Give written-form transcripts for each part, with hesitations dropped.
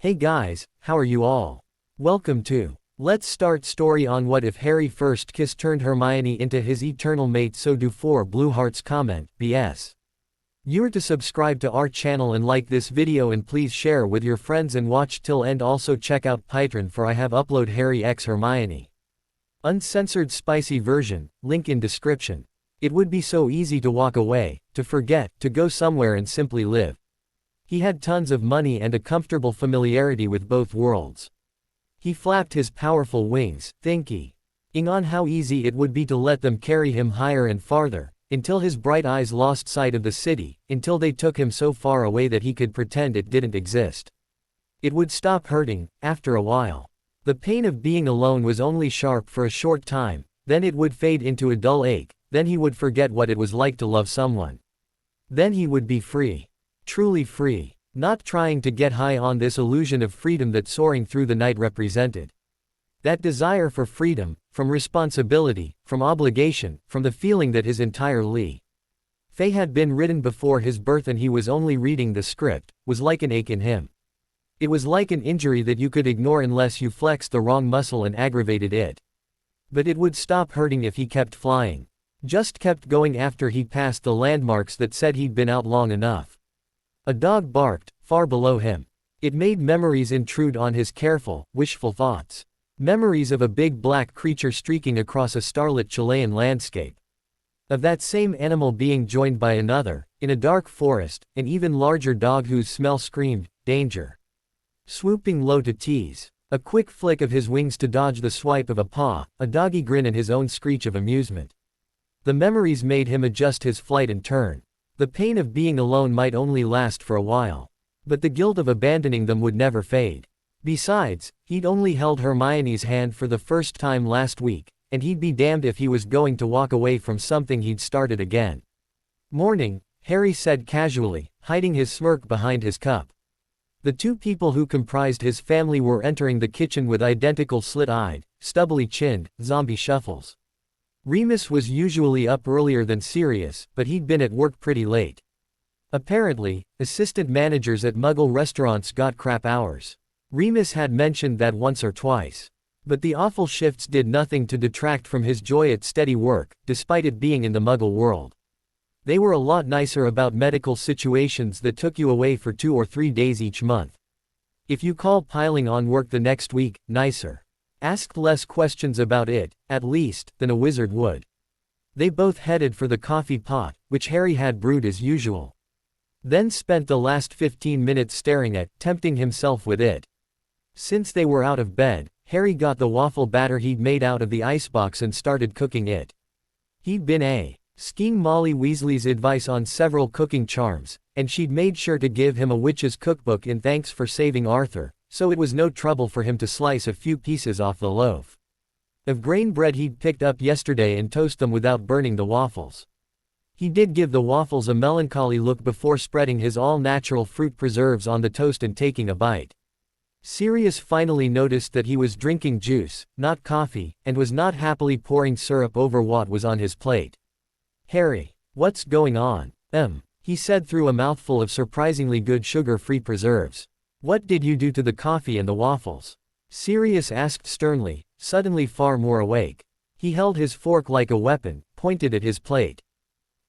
Hey guys, how are you all? Welcome to Let's Start Story on What If Harry First Kiss Turned Hermione into His Eternal Mate. So do 4 blue hearts. Comment, BS. You're to subscribe to our channel and like this video, and please share with your friends and watch till end. Also check out Patreon for I have upload Harry x Hermione uncensored spicy version, link in description. It would be so easy to walk away, to forget, to go somewhere and simply live. He had tons of money and a comfortable familiarity with both worlds. He flapped his powerful wings, thinking on how easy it would be to let them carry him higher and farther, until his bright eyes lost sight of the city, until they took him so far away that he could pretend it didn't exist. It would stop hurting, after a while. The pain of being alone was only sharp for a short time, then it would fade into a dull ache, then he would forget what it was like to love someone. Then he would be free. Truly free. Not trying to get high on this illusion of freedom that soaring through the night represented. That desire for freedom, from responsibility, from obligation, from the feeling that his entire life had been written before his birth and he was only reading the script, was like an ache in him. It was like an injury that you could ignore unless you flexed the wrong muscle and aggravated it. But it would stop hurting if he kept flying. Just kept going after he passed the landmarks that said he'd been out long enough. A dog barked, far below him. It made memories intrude on his careful, wishful thoughts. Memories of a big black creature streaking across a starlit Chilean landscape. Of that same animal being joined by another, in a dark forest, an even larger dog whose smell screamed, danger. Swooping low to tease. A quick flick of his wings to dodge the swipe of a paw, a doggy grin and his own screech of amusement. The memories made him adjust his flight and turn. The pain of being alone might only last for a while. But the guilt of abandoning them would never fade. Besides, he'd only held Hermione's hand for the first time last week, and he'd be damned if he was going to walk away from something he'd started again. Morning, Harry said casually, hiding his smirk behind his cup. The 2 people who comprised his family were entering the kitchen with identical slit-eyed, stubbly-chinned, zombie shuffles. Remus was usually up earlier than Sirius, but he'd been at work pretty late. Apparently, assistant managers at Muggle restaurants got crap hours. Remus had mentioned that once or twice. But the awful shifts did nothing to detract from his joy at steady work, despite it being in the Muggle world. They were a lot nicer about medical situations that took you away for 2 or 3 days each month. If you call piling on work the next week, nicer. Asked less questions about it, at least, than a wizard would. They both headed for the coffee pot, which Harry had brewed as usual. Then spent the last 15 minutes staring at, tempting himself with it. Since they were out of bed, Harry got the waffle batter he'd made out of the icebox and started cooking it. He'd been skiing Molly Weasley's advice on several cooking charms, and she'd made sure to give him a witch's cookbook in thanks for saving Arthur, so it was no trouble for him to slice a few pieces off the loaf of grain bread he'd picked up yesterday and toast them without burning the waffles. He did give the waffles a melancholy look before spreading his all-natural fruit preserves on the toast and taking a bite. Sirius finally noticed that he was drinking juice, not coffee, and was not happily pouring syrup over what was on his plate. "Harry, what's going on?" He said through a mouthful of surprisingly good sugar-free preserves. "What did you do to the coffee and the waffles?" Sirius asked sternly, suddenly far more awake. He held his fork like a weapon, pointed at his plate.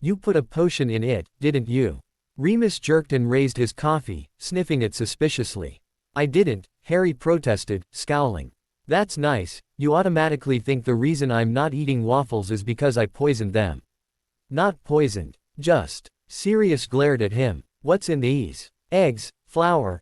"You put a potion in it, didn't you?" Remus jerked and raised his coffee, sniffing it suspiciously. "I didn't," Harry protested, scowling. "That's nice, you automatically think the reason I'm not eating waffles is because I poisoned them." "Not poisoned. Just." Sirius glared at him. "What's in these? Eggs, flour,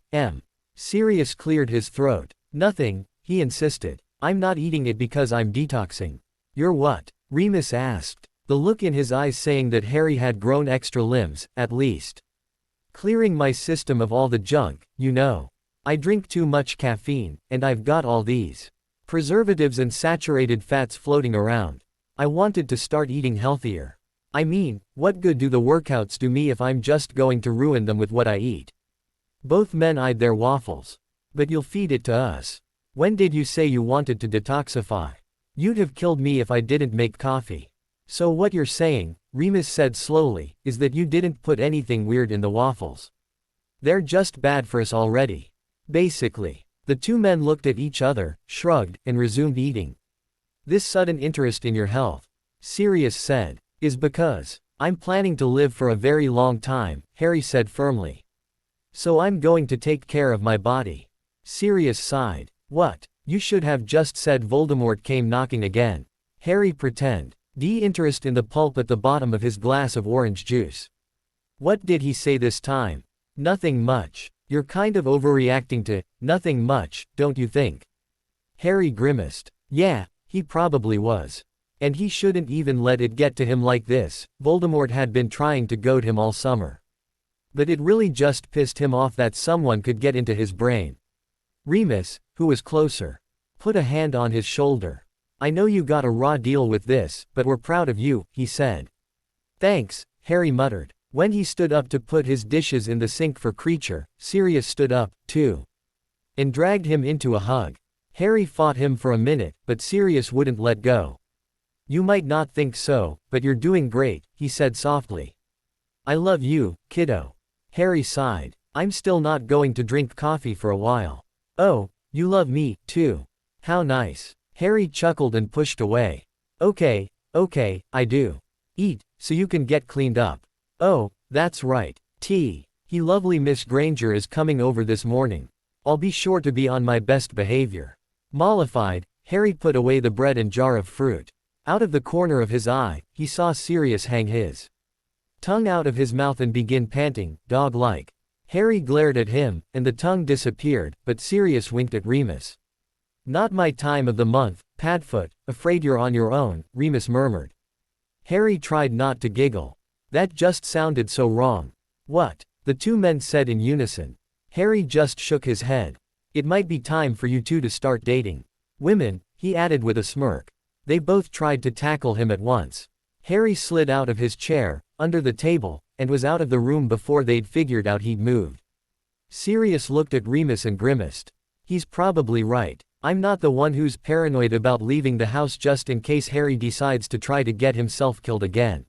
Sirius cleared his throat. "Nothing," he insisted. "I'm not eating it because I'm detoxing." "You're what?" Remus asked. The look in his eyes saying that Harry had grown extra limbs, at least. "Clearing my system of all the junk, you know. I drink too much caffeine, and I've got all these preservatives and saturated fats floating around. I wanted to start eating healthier. I mean, what good do the workouts do me if I'm just going to ruin them with what I eat?" Both men eyed their waffles. "But you'll feed it to us. When did you say you wanted to detoxify? You'd have killed me if I didn't make coffee." "So what you're saying," Remus said slowly, "is that you didn't put anything weird in the waffles. They're just bad for us already." Basically. The two men looked at each other, shrugged, and resumed eating. This sudden interest in your health, Sirius said, is because I'm planning to live for a very long time, Harry said firmly. So I'm going to take care of my body. Sirius sighed. What? You should have just said Voldemort came knocking again. Harry pretended interest in the pulp at the bottom of his glass of orange juice. What did he say this time? Nothing much. You're kind of overreacting to nothing much, don't you think? Harry grimaced. Yeah, he probably was. And he shouldn't even let it get to him like this. Voldemort had been trying to goad him all summer. But it really just pissed him off that someone could get into his brain. Remus, who was closer, put a hand on his shoulder. I know you got a raw deal with this, but we're proud of you, he said. Thanks, Harry muttered. When he stood up to put his dishes in the sink for Creature, Sirius stood up, too, and dragged him into a hug. Harry fought him for a minute, but Sirius wouldn't let go. You might not think so, but you're doing great, he said softly. I love you, kiddo. Harry sighed. I'm still not going to drink coffee for a while. Oh, you love me, too. How nice. Harry chuckled and pushed away. Okay, I do. Eat, so you can get cleaned up. Oh, that's right. Lovely Miss Granger is coming over this morning. I'll be sure to be on my best behavior. Mollified, Harry put away the bread and jar of fruit. Out of the corner of his eye, he saw Sirius hang his tongue out of his mouth and begin panting, dog-like. Harry glared at him, and the tongue disappeared, but Sirius winked at Remus. Not my time of the month, Padfoot, afraid you're on your own, Remus murmured. Harry tried not to giggle. That just sounded so wrong. What? The two men said in unison. Harry just shook his head. It might be time for you two to start dating. Women, he added with a smirk. They both tried to tackle him at once. Harry slid out of his chair, under the table, and was out of the room before they'd figured out he'd moved. Sirius looked at Remus and grimaced. He's probably right. I'm not the one who's paranoid about leaving the house just in case Harry decides to try to get himself killed again.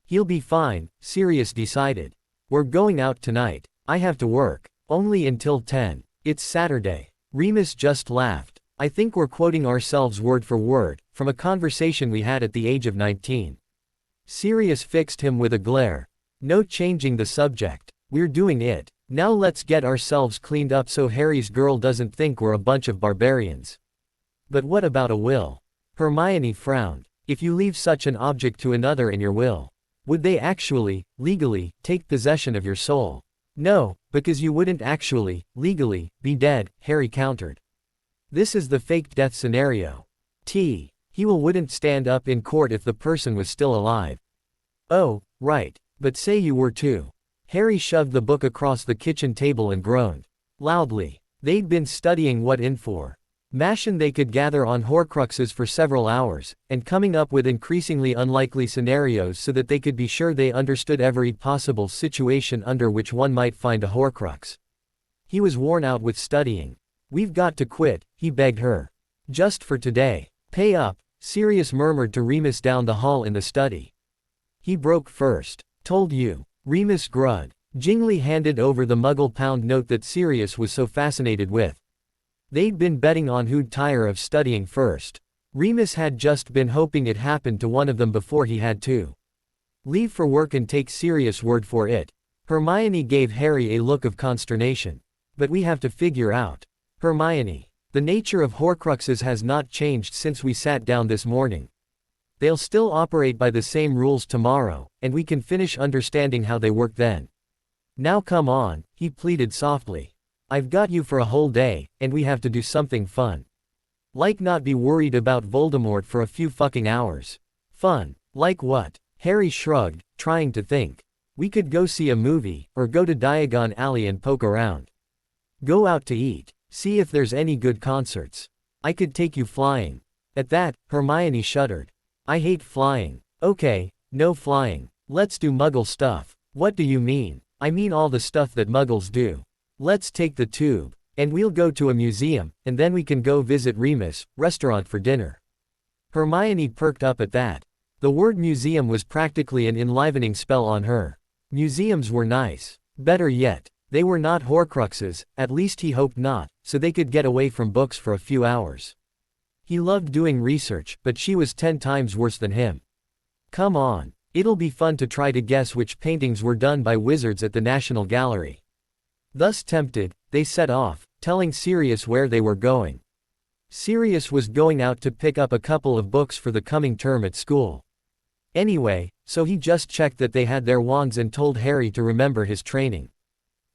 He'll be fine, Sirius decided. We're going out tonight. I have to work. Only until 10. It's Saturday. Remus just laughed. I think we're quoting ourselves word for word, from a conversation we had at the age of 19. Sirius fixed him with a glare. No changing the subject. We're doing it. Now let's get ourselves cleaned up so Harry's girl doesn't think we're a bunch of barbarians. But what about a will? Hermione frowned. If you leave such an object to another in your will, would they actually, legally, take possession of your soul? No, because you wouldn't actually, legally, be dead, Harry countered. This is the faked death scenario. He wouldn't stand up in court if the person was still alive. Oh, right, but say you were too. Harry shoved the book across the kitchen table and groaned loudly. They'd been studying what information they could gather on Horcruxes for several hours, and coming up with increasingly unlikely scenarios so that they could be sure they understood every possible situation under which one might find a Horcrux. He was worn out with studying. We've got to quit, he begged her. Just for today. Pay up, Sirius murmured to Remus down the hall in the study. He broke first. Told you. Remus grudgingly handed over the Muggle pound note that Sirius was so fascinated with. They'd been betting on who'd tire of studying first. Remus had just been hoping it happened to one of them before he had to leave for work and take Sirius' word for it. Hermione gave Harry a look of consternation. But we have to figure out. Hermione, the nature of Horcruxes has not changed since we sat down this morning. They'll still operate by the same rules tomorrow, and we can finish understanding how they work then. Now come on, he pleaded softly. I've got you for a whole day, and we have to do something fun. Like not be worried about Voldemort for a few fucking hours. Fun. Like what? Harry shrugged, trying to think. We could go see a movie, or go to Diagon Alley and poke around. Go out to eat. See if there's any good concerts. I could take you flying. At that, Hermione shuddered. I hate flying. Okay, no flying. Let's do Muggle stuff. What do you mean? I mean all the stuff that Muggles do. Let's take the tube. And we'll go to a museum, and then we can go visit Remus' restaurant for dinner. Hermione perked up at that. The word museum was practically an enlivening spell on her. Museums were nice. Better yet, They were not Horcruxes, at least he hoped not, so they could get away from books for a few hours. He loved doing research, but she was 10 times worse than him. Come on. It'll be fun to try to guess which paintings were done by wizards at the National Gallery. Thus tempted, they set off, telling Sirius where they were going. Sirius was going out to pick up a couple of books for the coming term at school. Anyway, so he just checked that they had their wands and told Harry to remember his training.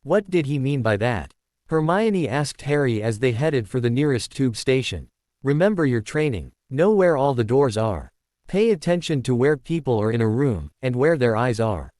What did he mean by that? Hermione asked Harry as they headed for the nearest tube station. Remember your training. Know where all the doors are. Pay attention to where people are in a room, and where their eyes are.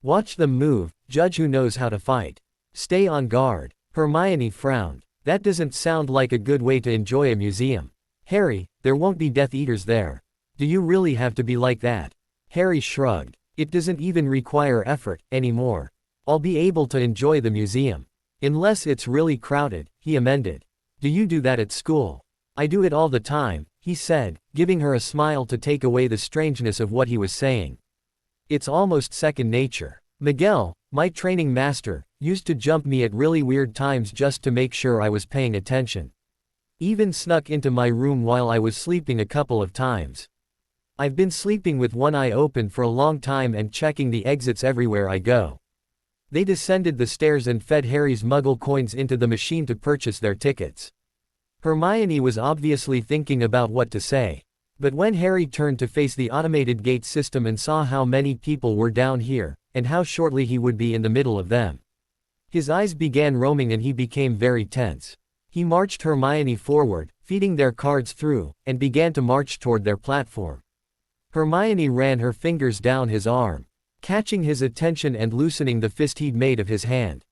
Watch them move, judge who knows how to fight. Stay on guard. Hermione frowned. That doesn't sound like a good way to enjoy a museum. Harry, there won't be Death Eaters there. Do you really have to be like that? Harry shrugged. It doesn't even require effort, anymore. I'll be able to enjoy the museum. Unless it's really crowded, he amended. Do you do that at school? I do it all the time, he said, giving her a smile to take away the strangeness of what he was saying. It's almost second nature. Miguel, my training master, used to jump me at really weird times just to make sure I was paying attention. Even snuck into my room while I was sleeping a couple of times. I've been sleeping with one eye open for a long time and checking the exits everywhere I go. They descended the stairs and fed Harry's Muggle coins into the machine to purchase their tickets. Hermione was obviously thinking about what to say. But when Harry turned to face the automated gate system and saw how many people were down here, and how shortly he would be in the middle of them, his eyes began roaming and he became very tense. He marched Hermione forward, feeding their cards through, and began to march toward their platform. Hermione ran her fingers down his arm, catching his attention and loosening the fist he'd made of his hand.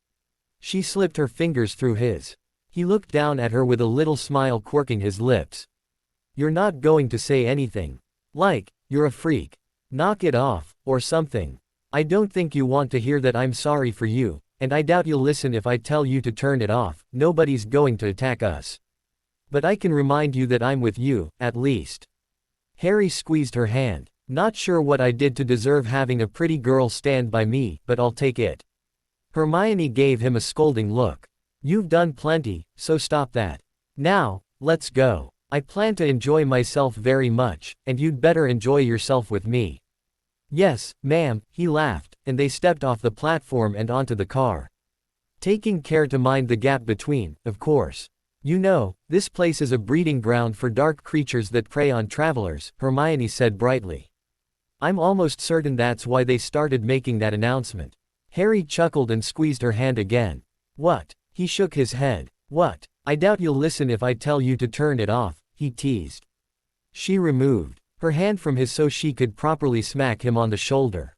She slipped her fingers through his. He looked down at her with a little smile quirking his lips. You're not going to say anything. Like, you're a freak. Knock it off, or something. I don't think you want to hear that I'm sorry for you, and I doubt you'll listen if I tell you to turn it off. Nobody's going to attack us. But I can remind you that I'm with you, at least. Harry squeezed her hand. Not sure what I did to deserve having a pretty girl stand by me, but I'll take it. Hermione gave him a scolding look. You've done plenty, so stop that. Now, let's go. I plan to enjoy myself very much, and you'd better enjoy yourself with me. Yes, ma'am, he laughed, and they stepped off the platform and onto the car. Taking care to mind the gap between, of course. You know, this place is a breeding ground for dark creatures that prey on travelers, Hermione said brightly. I'm almost certain that's why they started making that announcement. Harry chuckled and squeezed her hand again. What? He shook his head. What? I doubt you'll listen if I tell you to turn it off, he teased. She removed her hand from his so she could properly smack him on the shoulder.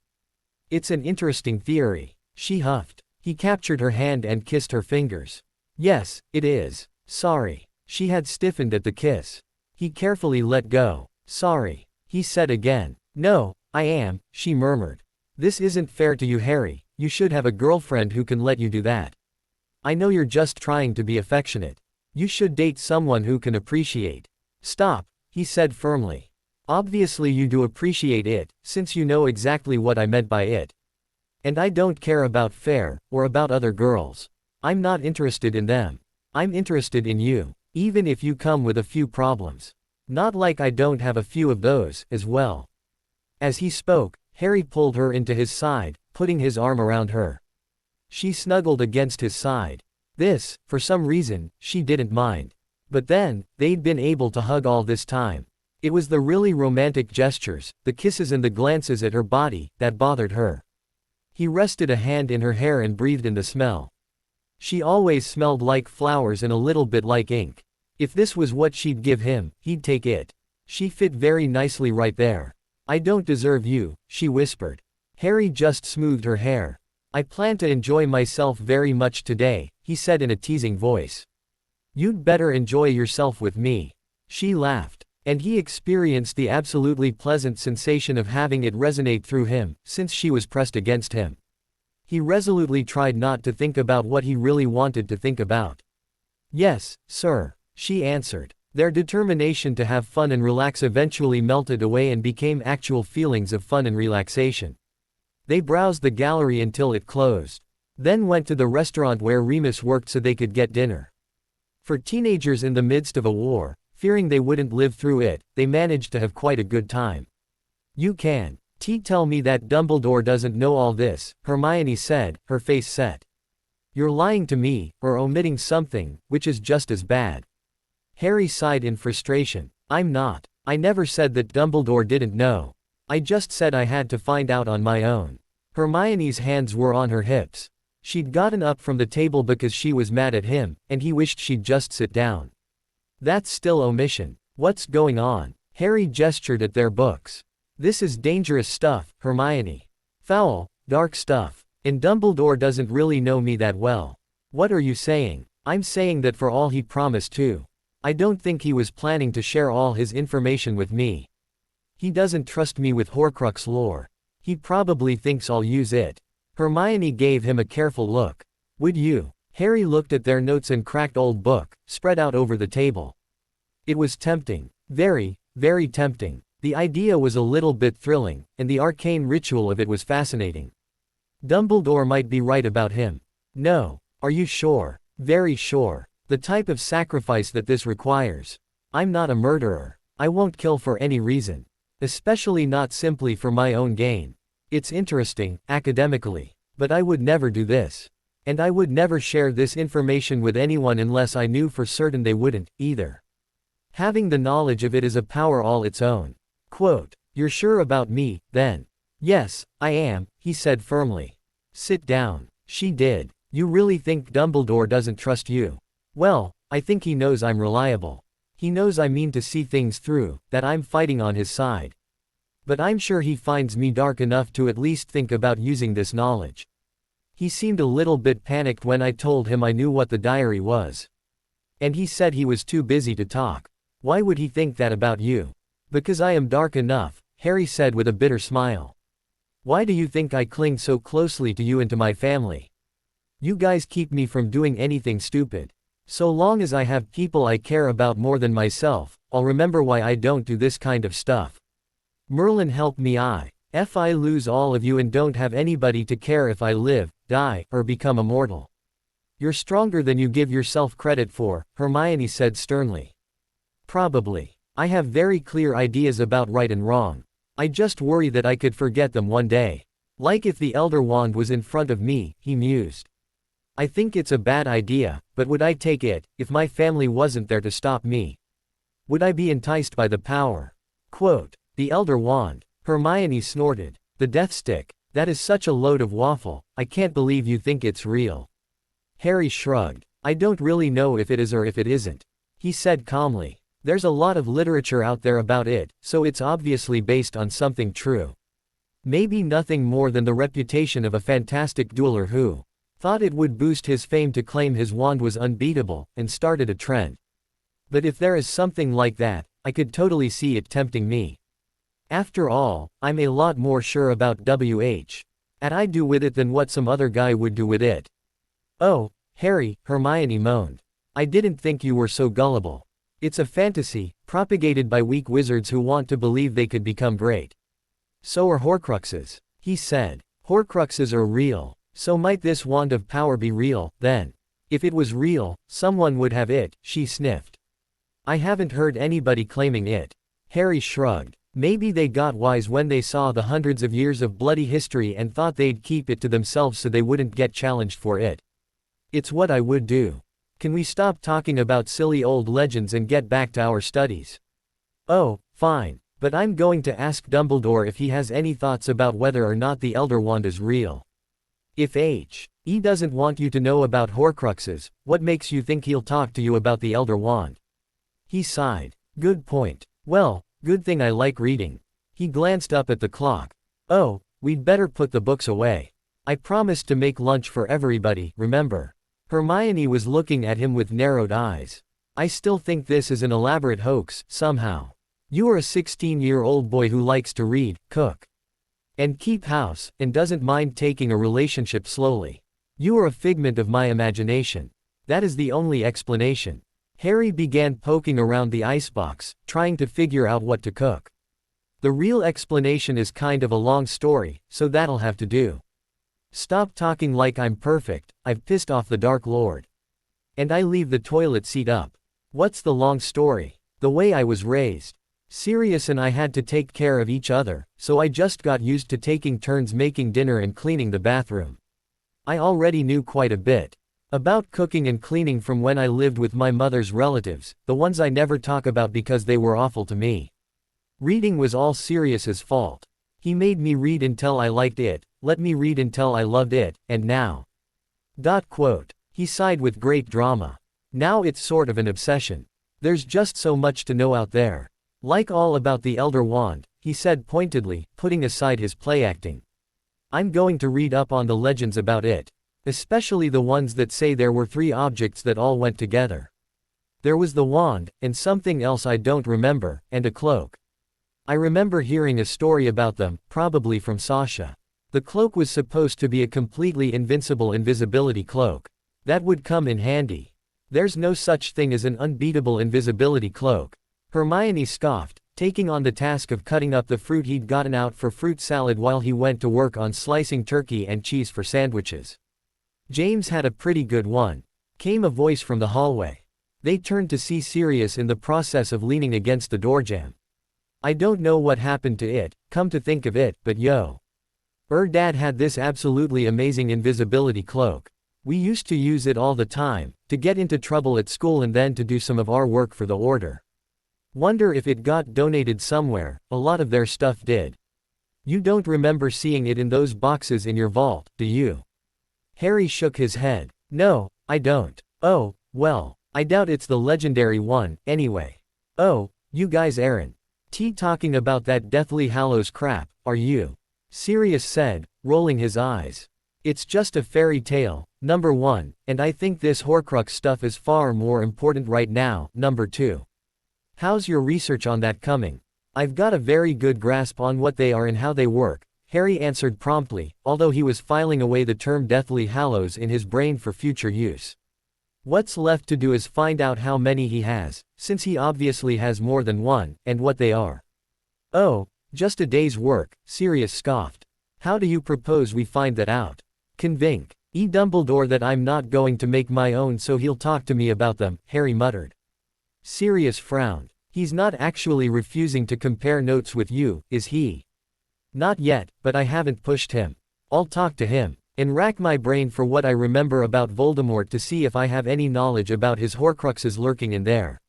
It's an interesting theory, she huffed. He captured her hand and kissed her fingers. Yes, it is. Sorry. She had stiffened at the kiss. He carefully let go. Sorry, he said again. No, I am, she murmured. This isn't fair to you, Harry. You should have a girlfriend who can let you do that. I know you're just trying to be affectionate. You should date someone who can appreciate. Stop, he said firmly. Obviously you do appreciate it, since you know exactly what I meant by it. And I don't care about fair, or about other girls. I'm not interested in them. I'm interested in you, even if you come with a few problems. Not like I don't have a few of those, as well. As he spoke, Harry pulled her into his side, putting his arm around her. She snuggled against his side. This, for some reason, she didn't mind. But then, they'd been able to hug all this time. It was the really romantic gestures, the kisses and the glances at her body, that bothered her. He rested a hand in her hair and breathed in the smell. She always smelled like flowers and a little bit like ink. If this was what she'd give him, he'd take it. She fit very nicely right there. I don't deserve you, she whispered. Harry just smoothed her hair. I plan to enjoy myself very much today, he said in a teasing voice. You'd better enjoy yourself with me. She laughed. And he experienced the absolutely pleasant sensation of having it resonate through him, since she was pressed against him. He resolutely tried not to think about what he really wanted to think about. Yes, sir, she answered. Their determination to have fun and relax eventually melted away and became actual feelings of fun and relaxation. They browsed the gallery until it closed. Then went to the restaurant where Remus worked so they could get dinner. For teenagers in the midst of a war, fearing they wouldn't live through it, they managed to have quite a good time. You can't tell me that Dumbledore doesn't know all this, Hermione said, her face set. You're lying to me, or omitting something, which is just as bad. Harry sighed in frustration. I'm not. I never said that Dumbledore didn't know. I just said I had to find out on my own. Hermione's hands were on her hips. She'd gotten up from the table because she was mad at him, and he wished she'd just sit down. That's still omission. What's going on? Harry gestured at their books. This is dangerous stuff, Hermione. Foul, dark stuff. And Dumbledore doesn't really know me that well. What are you saying? I'm saying that for all he promised to. I don't think he was planning to share all his information with me. He doesn't trust me with Horcrux lore. He probably thinks I'll use it. Hermione gave him a careful look. Would you? Harry looked at their notes and cracked old book, spread out over the table. It was tempting. Very, very tempting. The idea was a little bit thrilling, and the arcane ritual of it was fascinating. Dumbledore might be right about him. No. Are you sure? Very sure. The type of sacrifice that this requires. I'm not a murderer. I won't kill for any reason. Especially not simply for my own gain. It's interesting, academically. But I would never do this. And I would never share this information with anyone unless I knew for certain they wouldn't, either. Having the knowledge of it is a power all its own. Quote, you're sure about me, then? Yes, I am, he said firmly. Sit down. She did. You really think Dumbledore doesn't trust you? Well, I think he knows I'm reliable. He knows I mean to see things through, that I'm fighting on his side. But I'm sure he finds me dark enough to at least think about using this knowledge. He seemed a little bit panicked when I told him I knew what the diary was. And he said he was too busy to talk. Why would he think that about you? Because I am dark enough, Harry said with a bitter smile. Why do you think I cling so closely to you and to my family? You guys keep me from doing anything stupid. So long as I have people I care about more than myself, I'll remember why I don't do this kind of stuff. Merlin help me if I lose all of you and don't have anybody to care if I live, die, or become immortal. You're stronger than you give yourself credit for, Hermione said sternly. Probably. I have very clear ideas about right and wrong. I just worry that I could forget them one day. Like if the Elder Wand was in front of me, he mused. I think it's a bad idea, but would I take it, if my family wasn't there to stop me? Would I be enticed by the power? Quote, the Elder Wand. Hermione snorted. The Death Stick. That is such a load of waffle, I can't believe you think it's real. Harry shrugged. I don't really know if it is or if it isn't. He said calmly. There's a lot of literature out there about it, so it's obviously based on something true. Maybe nothing more than the reputation of a fantastic dueler who thought it would boost his fame to claim his wand was unbeatable, and started a trend. But if there is something like that, I could totally see it tempting me. After all, I'm a lot more sure about I'd do with it than what some other guy would do with it. Oh, Harry, Hermione moaned. I didn't think you were so gullible. It's a fantasy, propagated by weak wizards who want to believe they could become great. So are Horcruxes, he said. Horcruxes are real. So might this wand of power be real, then? If it was real, someone would have it, she sniffed. I haven't heard anybody claiming it. Harry shrugged. Maybe they got wise when they saw the hundreds of years of bloody history and thought they'd keep it to themselves so they wouldn't get challenged for it. It's what I would do. Can we stop talking about silly old legends and get back to our studies? Oh, fine, but I'm going to ask Dumbledore if he has any thoughts about whether or not the Elder Wand is real. If He doesn't want you to know about Horcruxes, what makes you think he'll talk to you about the Elder Wand? He sighed. Good point. Well, good thing I like reading. He glanced up at the clock. Oh, we'd better put the books away. I promised to make lunch for everybody, remember? Hermione was looking at him with narrowed eyes. I still think this is an elaborate hoax, somehow. You are a 16-year-old boy who likes to read, cook, and keep house, and doesn't mind taking a relationship slowly. You are a figment of my imagination. That is the only explanation. Harry began poking around the icebox, trying to figure out what to cook. The real explanation is kind of a long story, so that'll have to do. Stop talking like I'm perfect, I've pissed off the Dark Lord. And I leave the toilet seat up. What's the long story? The way I was raised. Sirius and I had to take care of each other, so I just got used to taking turns making dinner and cleaning the bathroom. I already knew quite a bit about cooking and cleaning from when I lived with my mother's relatives, the ones I never talk about because they were awful to me. Reading was all Sirius's fault. He made me read until I liked it, let me read until I loved it, and now. He sighed with great drama. Now it's sort of an obsession. There's just so much to know out there. Like all about the Elder Wand, he said pointedly, putting aside his play acting. I'm going to read up on the legends about it. Especially the ones that say there were 3 objects that all went together. There was the wand, and something else I don't remember, and a cloak. I remember hearing a story about them, probably from Sasha. The cloak was supposed to be a completely invincible invisibility cloak. That would come in handy. There's no such thing as an unbeatable invisibility cloak. Hermione scoffed, taking on the task of cutting up the fruit he'd gotten out for fruit salad while he went to work on slicing turkey and cheese for sandwiches. James had a pretty good one. Came a voice from the hallway. They turned to see Sirius in the process of leaning against the doorjamb. I don't know what happened to it, come to think of it, but yo. Dad had this absolutely amazing invisibility cloak. We used to use it all the time, to get into trouble at school and then to do some of our work for the order. Wonder if it got donated somewhere, a lot of their stuff did. You don't remember seeing it in those boxes in your vault, do you? Harry shook his head. No, I don't. Oh, well, I doubt it's the legendary one, anyway. Oh, you guys aren't talking about that Deathly Hallows crap, are you? Sirius said, rolling his eyes. It's just a fairy tale, number 1, and I think this Horcrux stuff is far more important right now, number 2. How's your research on that coming? I've got a very good grasp on what they are and how they work, Harry answered promptly, although he was filing away the term Deathly Hallows in his brain for future use. What's left to do is find out how many he has, since he obviously has more than one, and what they are. Oh, just a day's work, Sirius scoffed. How do you propose we find that out? Convince Dumbledore that I'm not going to make my own so he'll talk to me about them, Harry muttered. Sirius frowned. He's not actually refusing to compare notes with you, is he? Not yet, but I haven't pushed him. I'll talk to him, and rack my brain for what I remember about Voldemort to see if I have any knowledge about his Horcruxes lurking in there.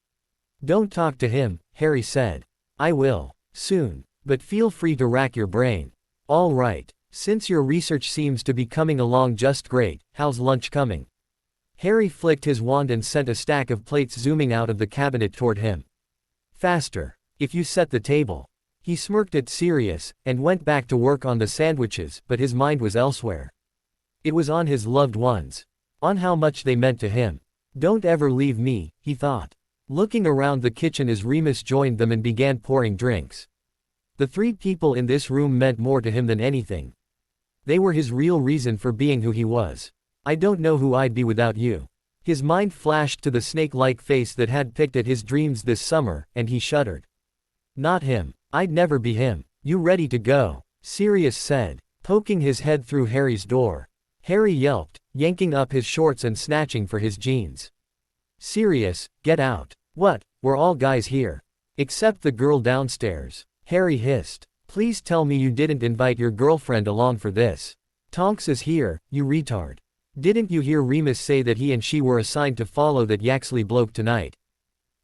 Don't talk to him, Harry said. I will, soon, but feel free to rack your brain. All right, since your research seems to be coming along just great, how's lunch coming? Harry flicked his wand and sent a stack of plates zooming out of the cabinet toward him. Faster, if you set the table. He smirked at Sirius, and went back to work on the sandwiches, but his mind was elsewhere. It was on his loved ones. On how much they meant to him. Don't ever leave me, he thought. Looking around the kitchen as Remus joined them and began pouring drinks. The 3 people in this room meant more to him than anything. They were his real reason for being who he was. I don't know who I'd be without you. His mind flashed to the snake-like face that had picked at his dreams this summer, and he shuddered. Not him. I'd never be him. You ready to go? Sirius said, poking his head through Harry's door. Harry yelped, yanking up his shorts and snatching for his jeans. Sirius, get out. What, we're all guys here. Except the girl downstairs. Harry hissed. Please tell me you didn't invite your girlfriend along for this. Tonks is here, you retard. Didn't you hear Remus say that he and she were assigned to follow that Yaxley bloke tonight?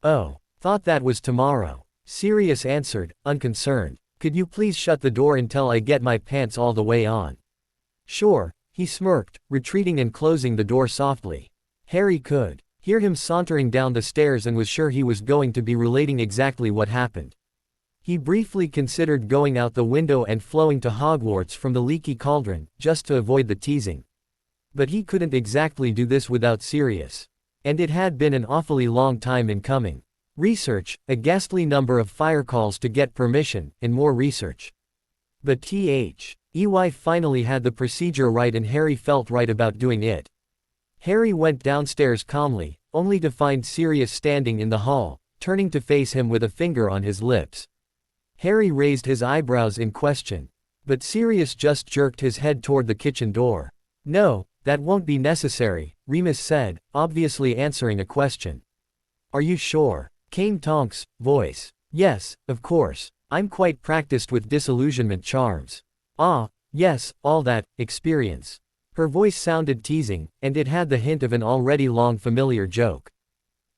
Oh, thought that was tomorrow. Sirius answered, unconcerned. Could you please shut the door until I get my pants all the way on? Sure, he smirked, retreating and closing the door softly. Harry could hear him sauntering down the stairs and was sure he was going to be relating exactly what happened. He briefly considered going out the window and flowing to Hogwarts from the leaky cauldron, just to avoid the teasing. But he couldn't exactly do this without Sirius. And it had been an awfully long time in coming. Research, a ghastly number of fire calls to get permission, and more research. But EY finally had the procedure right and Harry felt right about doing it. Harry went downstairs calmly, only to find Sirius standing in the hall, turning to face him with a finger on his lips. Harry raised his eyebrows in question. But Sirius just jerked his head toward the kitchen door. No, that won't be necessary, Remus said, obviously answering a question. Are you sure? Came Tonk's voice. Yes, of course. I'm quite practiced with disillusionment charms. Ah, yes, all that experience. Her voice sounded teasing, and it had the hint of an already long familiar joke.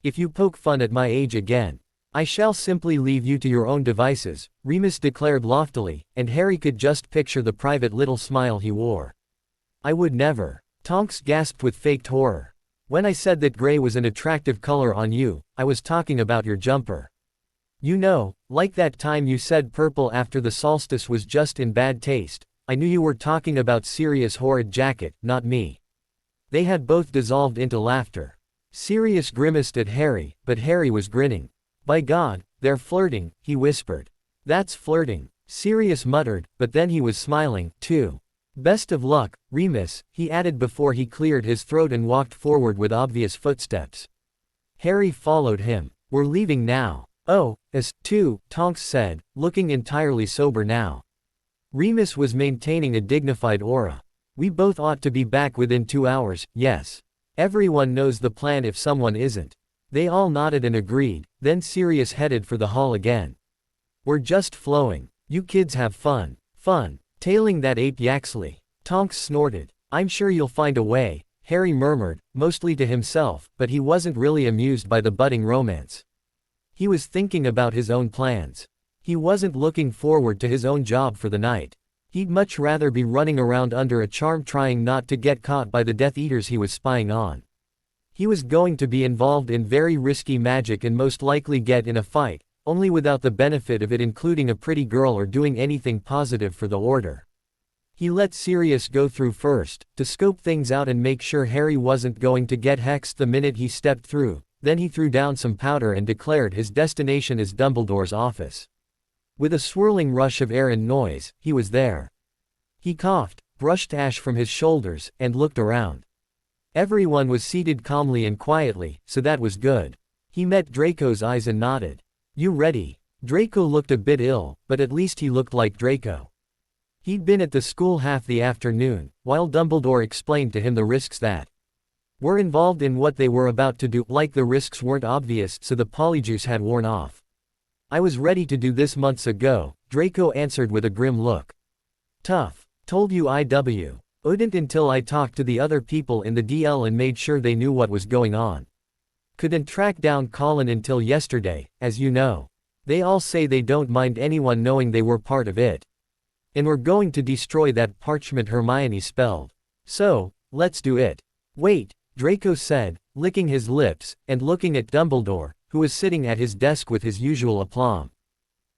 If you poke fun at my age again, I shall simply leave you to your own devices, Remus declared loftily, and Harry could just picture the private little smile he wore. I would never. Tonks gasped with faked horror. When I said that gray was an attractive color on you, I was talking about your jumper. You know, like that time you said purple after the solstice was just in bad taste, I knew you were talking about Sirius' horrid jacket, not me. They had both dissolved into laughter. Sirius grimaced at Harry, but Harry was grinning. By God, they're flirting, he whispered. That's flirting, Sirius muttered, but then he was smiling, too. Best of luck, Remus, he added before he cleared his throat and walked forward with obvious footsteps. Harry followed him. We're leaving now. Oh, us too, Tonks said, looking entirely sober now. Remus was maintaining a dignified aura. We both ought to be back within 2 hours, yes. Everyone knows the plan if someone isn't. They all nodded and agreed, then Sirius headed for the hall again. We're just flowing. You kids have fun. Fun. Tailing that ape Yaxley. Tonks snorted. I'm sure you'll find a way, Harry murmured, mostly to himself, but he wasn't really amused by the budding romance. He was thinking about his own plans. He wasn't looking forward to his own job for the night. He'd much rather be running around under a charm trying not to get caught by the Death Eaters he was spying on. He was going to be involved in very risky magic and most likely get in a fight, only without the benefit of it including a pretty girl or doing anything positive for the Order. He let Sirius go through first, to scope things out and make sure Harry wasn't going to get hexed the minute he stepped through, then he threw down some powder and declared his destination as Dumbledore's office. With a swirling rush of air and noise, he was there. He coughed, brushed ash from his shoulders, and looked around. Everyone was seated calmly and quietly, so that was good. He met Draco's eyes and nodded. You ready? Draco looked a bit ill, but at least he looked like Draco. He'd been at the school half the afternoon, while Dumbledore explained to him the risks that were involved in what they were about to do, like the risks weren't obvious so the polyjuice had worn off. I was ready to do this months ago, Draco answered with a grim look. Tough. Told you IW. Wouldn't until I talked to the other people in the DL and made sure they knew what was going on. Couldn't track down Colin until yesterday, as you know. They all say they don't mind anyone knowing they were part of it. And we're going to destroy that parchment Hermione spelled. So, let's do it. Wait, Draco said, licking his lips, and looking at Dumbledore, who was sitting at his desk with his usual aplomb.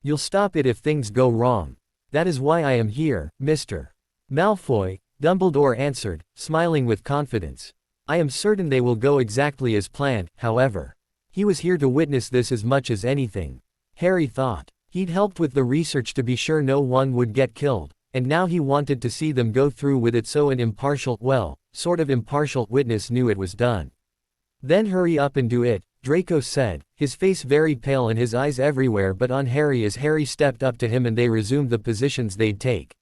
You'll stop it if things go wrong. That is why I am here, Mr. Malfoy, Dumbledore answered, smiling with confidence. I am certain they will go exactly as planned, however. He was here to witness this as much as anything. Harry thought. He'd helped with the research to be sure no one would get killed, and now he wanted to see them go through with it so an impartial, well, sort of impartial witness knew it was done. Then hurry up and do it, Draco said, his face very pale and his eyes everywhere but on Harry as Harry stepped up to him and they resumed the positions they'd take.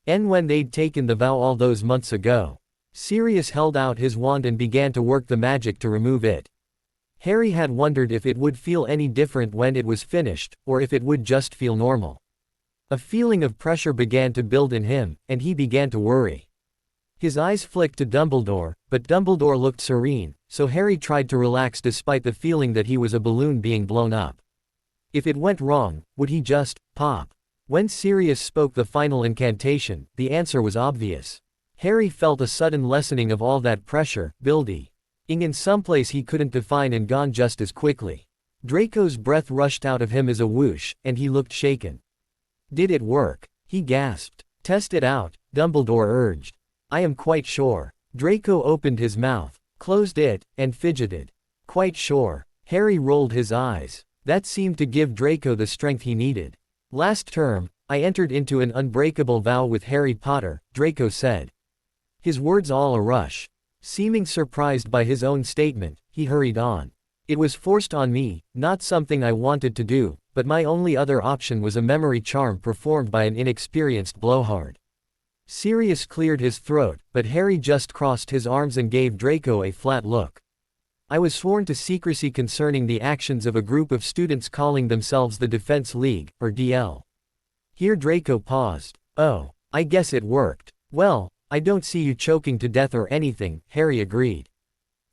And when they'd taken the vow all those months ago. Sirius held out his wand and began to work the magic to remove it. Harry had wondered if it would feel any different when it was finished, or if it would just feel normal. A feeling of pressure began to build in him, and he began to worry. His eyes flicked to Dumbledore, but Dumbledore looked serene, so Harry tried to relax despite the feeling that he was a balloon being blown up. If it went wrong, would he just pop? When Sirius spoke the final incantation, the answer was obvious. Harry felt a sudden lessening of all that pressure, building in someplace he couldn't define and gone just as quickly. Draco's breath rushed out of him as a whoosh, and he looked shaken. Did it work? He gasped. Test it out, Dumbledore urged. I am quite sure. Draco opened his mouth, closed it, and fidgeted. Quite sure. Harry rolled his eyes. That seemed to give Draco the strength he needed. Last term, I entered into an unbreakable vow with Harry Potter, Draco said. His words all a rush. Seeming surprised by his own statement, he hurried on. It was forced on me, not something I wanted to do, but my only other option was a memory charm performed by an inexperienced blowhard. Sirius cleared his throat, but Harry just crossed his arms and gave Draco a flat look. I was sworn to secrecy concerning the actions of a group of students calling themselves the Defense League, or DL. Here Draco paused. Oh, I guess it worked. Well, I don't see you choking to death or anything, Harry agreed.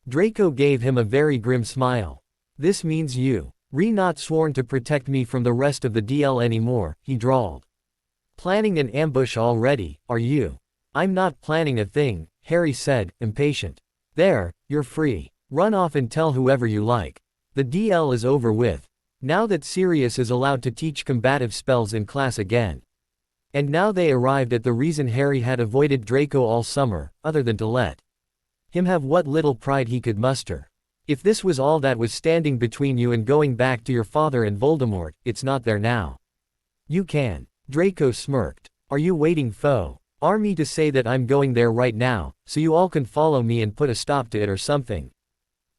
Draco gave him a very grim smile. This means you're not sworn to protect me from the rest of the DL anymore, he drawled. Planning an ambush already, are you? I'm not planning a thing, Harry said, impatient. There, you're free. Run off and tell whoever you like. The DL is over with. Now that Sirius is allowed to teach combative spells in class again. And now they arrived at the reason Harry had avoided Draco all summer, other than to let him have what little pride he could muster. If this was all that was standing between you and going back to your father and Voldemort, it's not there now. You can. Draco smirked. Are you waiting for me to say that I'm going there right now, so you all can follow me and put a stop to it or something?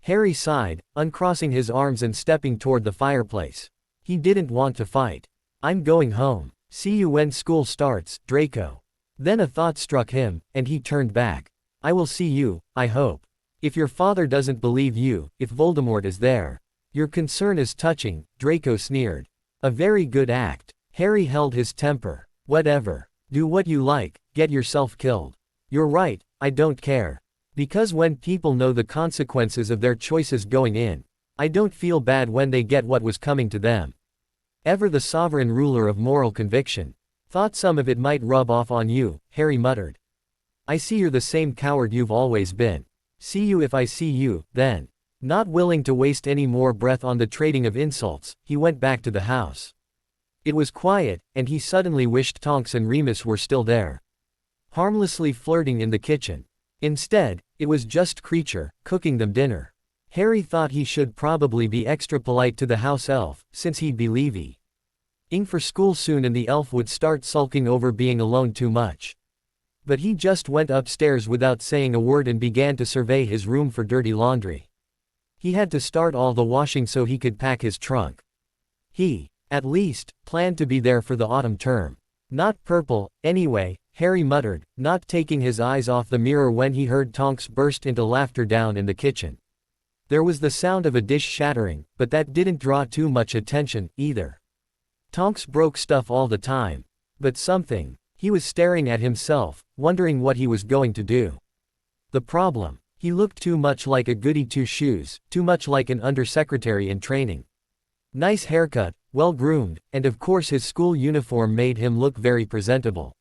Harry sighed, uncrossing his arms and stepping toward the fireplace. He didn't want to fight. I'm going home. See you when school starts, Draco. Then a thought struck him, and he turned back. I will see you, I hope. If your father doesn't believe you, if Voldemort is there. Your concern is touching, Draco sneered. A very good act. Harry held his temper. Whatever. Do what you like, get yourself killed. You're right, I don't care. Because when people know the consequences of their choices going in, I don't feel bad when they get what was coming to them. Ever the sovereign ruler of moral conviction. Thought some of it might rub off on you, Harry muttered. I see you're the same coward you've always been. See you if I see you, then. Not willing to waste any more breath on the trading of insults, he went back to the house. It was quiet, and he suddenly wished Tonks and Remus were still there. Harmlessly flirting in the kitchen. Instead, it was just Creature, cooking them dinner. Harry thought he should probably be extra polite to the house elf, since he'd be leaving for school soon and the elf would start sulking over being alone too much. But he just went upstairs without saying a word and began to survey his room for dirty laundry. He had to start all the washing so he could pack his trunk. He, at least, planned to be there for the autumn term. Not purple, anyway, Harry muttered, not taking his eyes off the mirror when he heard Tonks burst into laughter down in the kitchen. There was the sound of a dish shattering, but that didn't draw too much attention, either. Tonks broke stuff all the time. But something. He was staring at himself, wondering what he was going to do. The problem. He looked too much like a goody two-shoes, too much like an undersecretary in training. Nice haircut, well-groomed, and of course his school uniform made him look very presentable.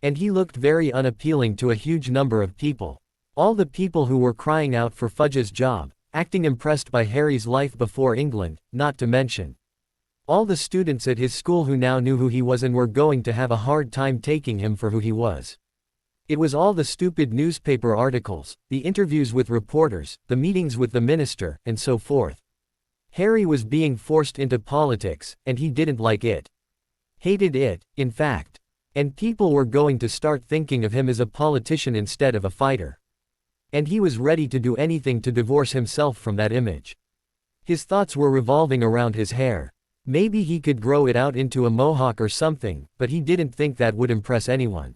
And he looked very unappealing to a huge number of people. All the people who were crying out for Fudge's job, acting impressed by Harry's life before England, not to mention all the students at his school who now knew who he was and were going to have a hard time taking him for who he was. It was all the stupid newspaper articles, the interviews with reporters, the meetings with the minister, and so forth. Harry was being forced into politics, and he didn't like it. Hated it, in fact. And people were going to start thinking of him as a politician instead of a fighter. And he was ready to do anything to divorce himself from that image. His thoughts were revolving around his hair. Maybe he could grow it out into a mohawk or something, but he didn't think that would impress anyone.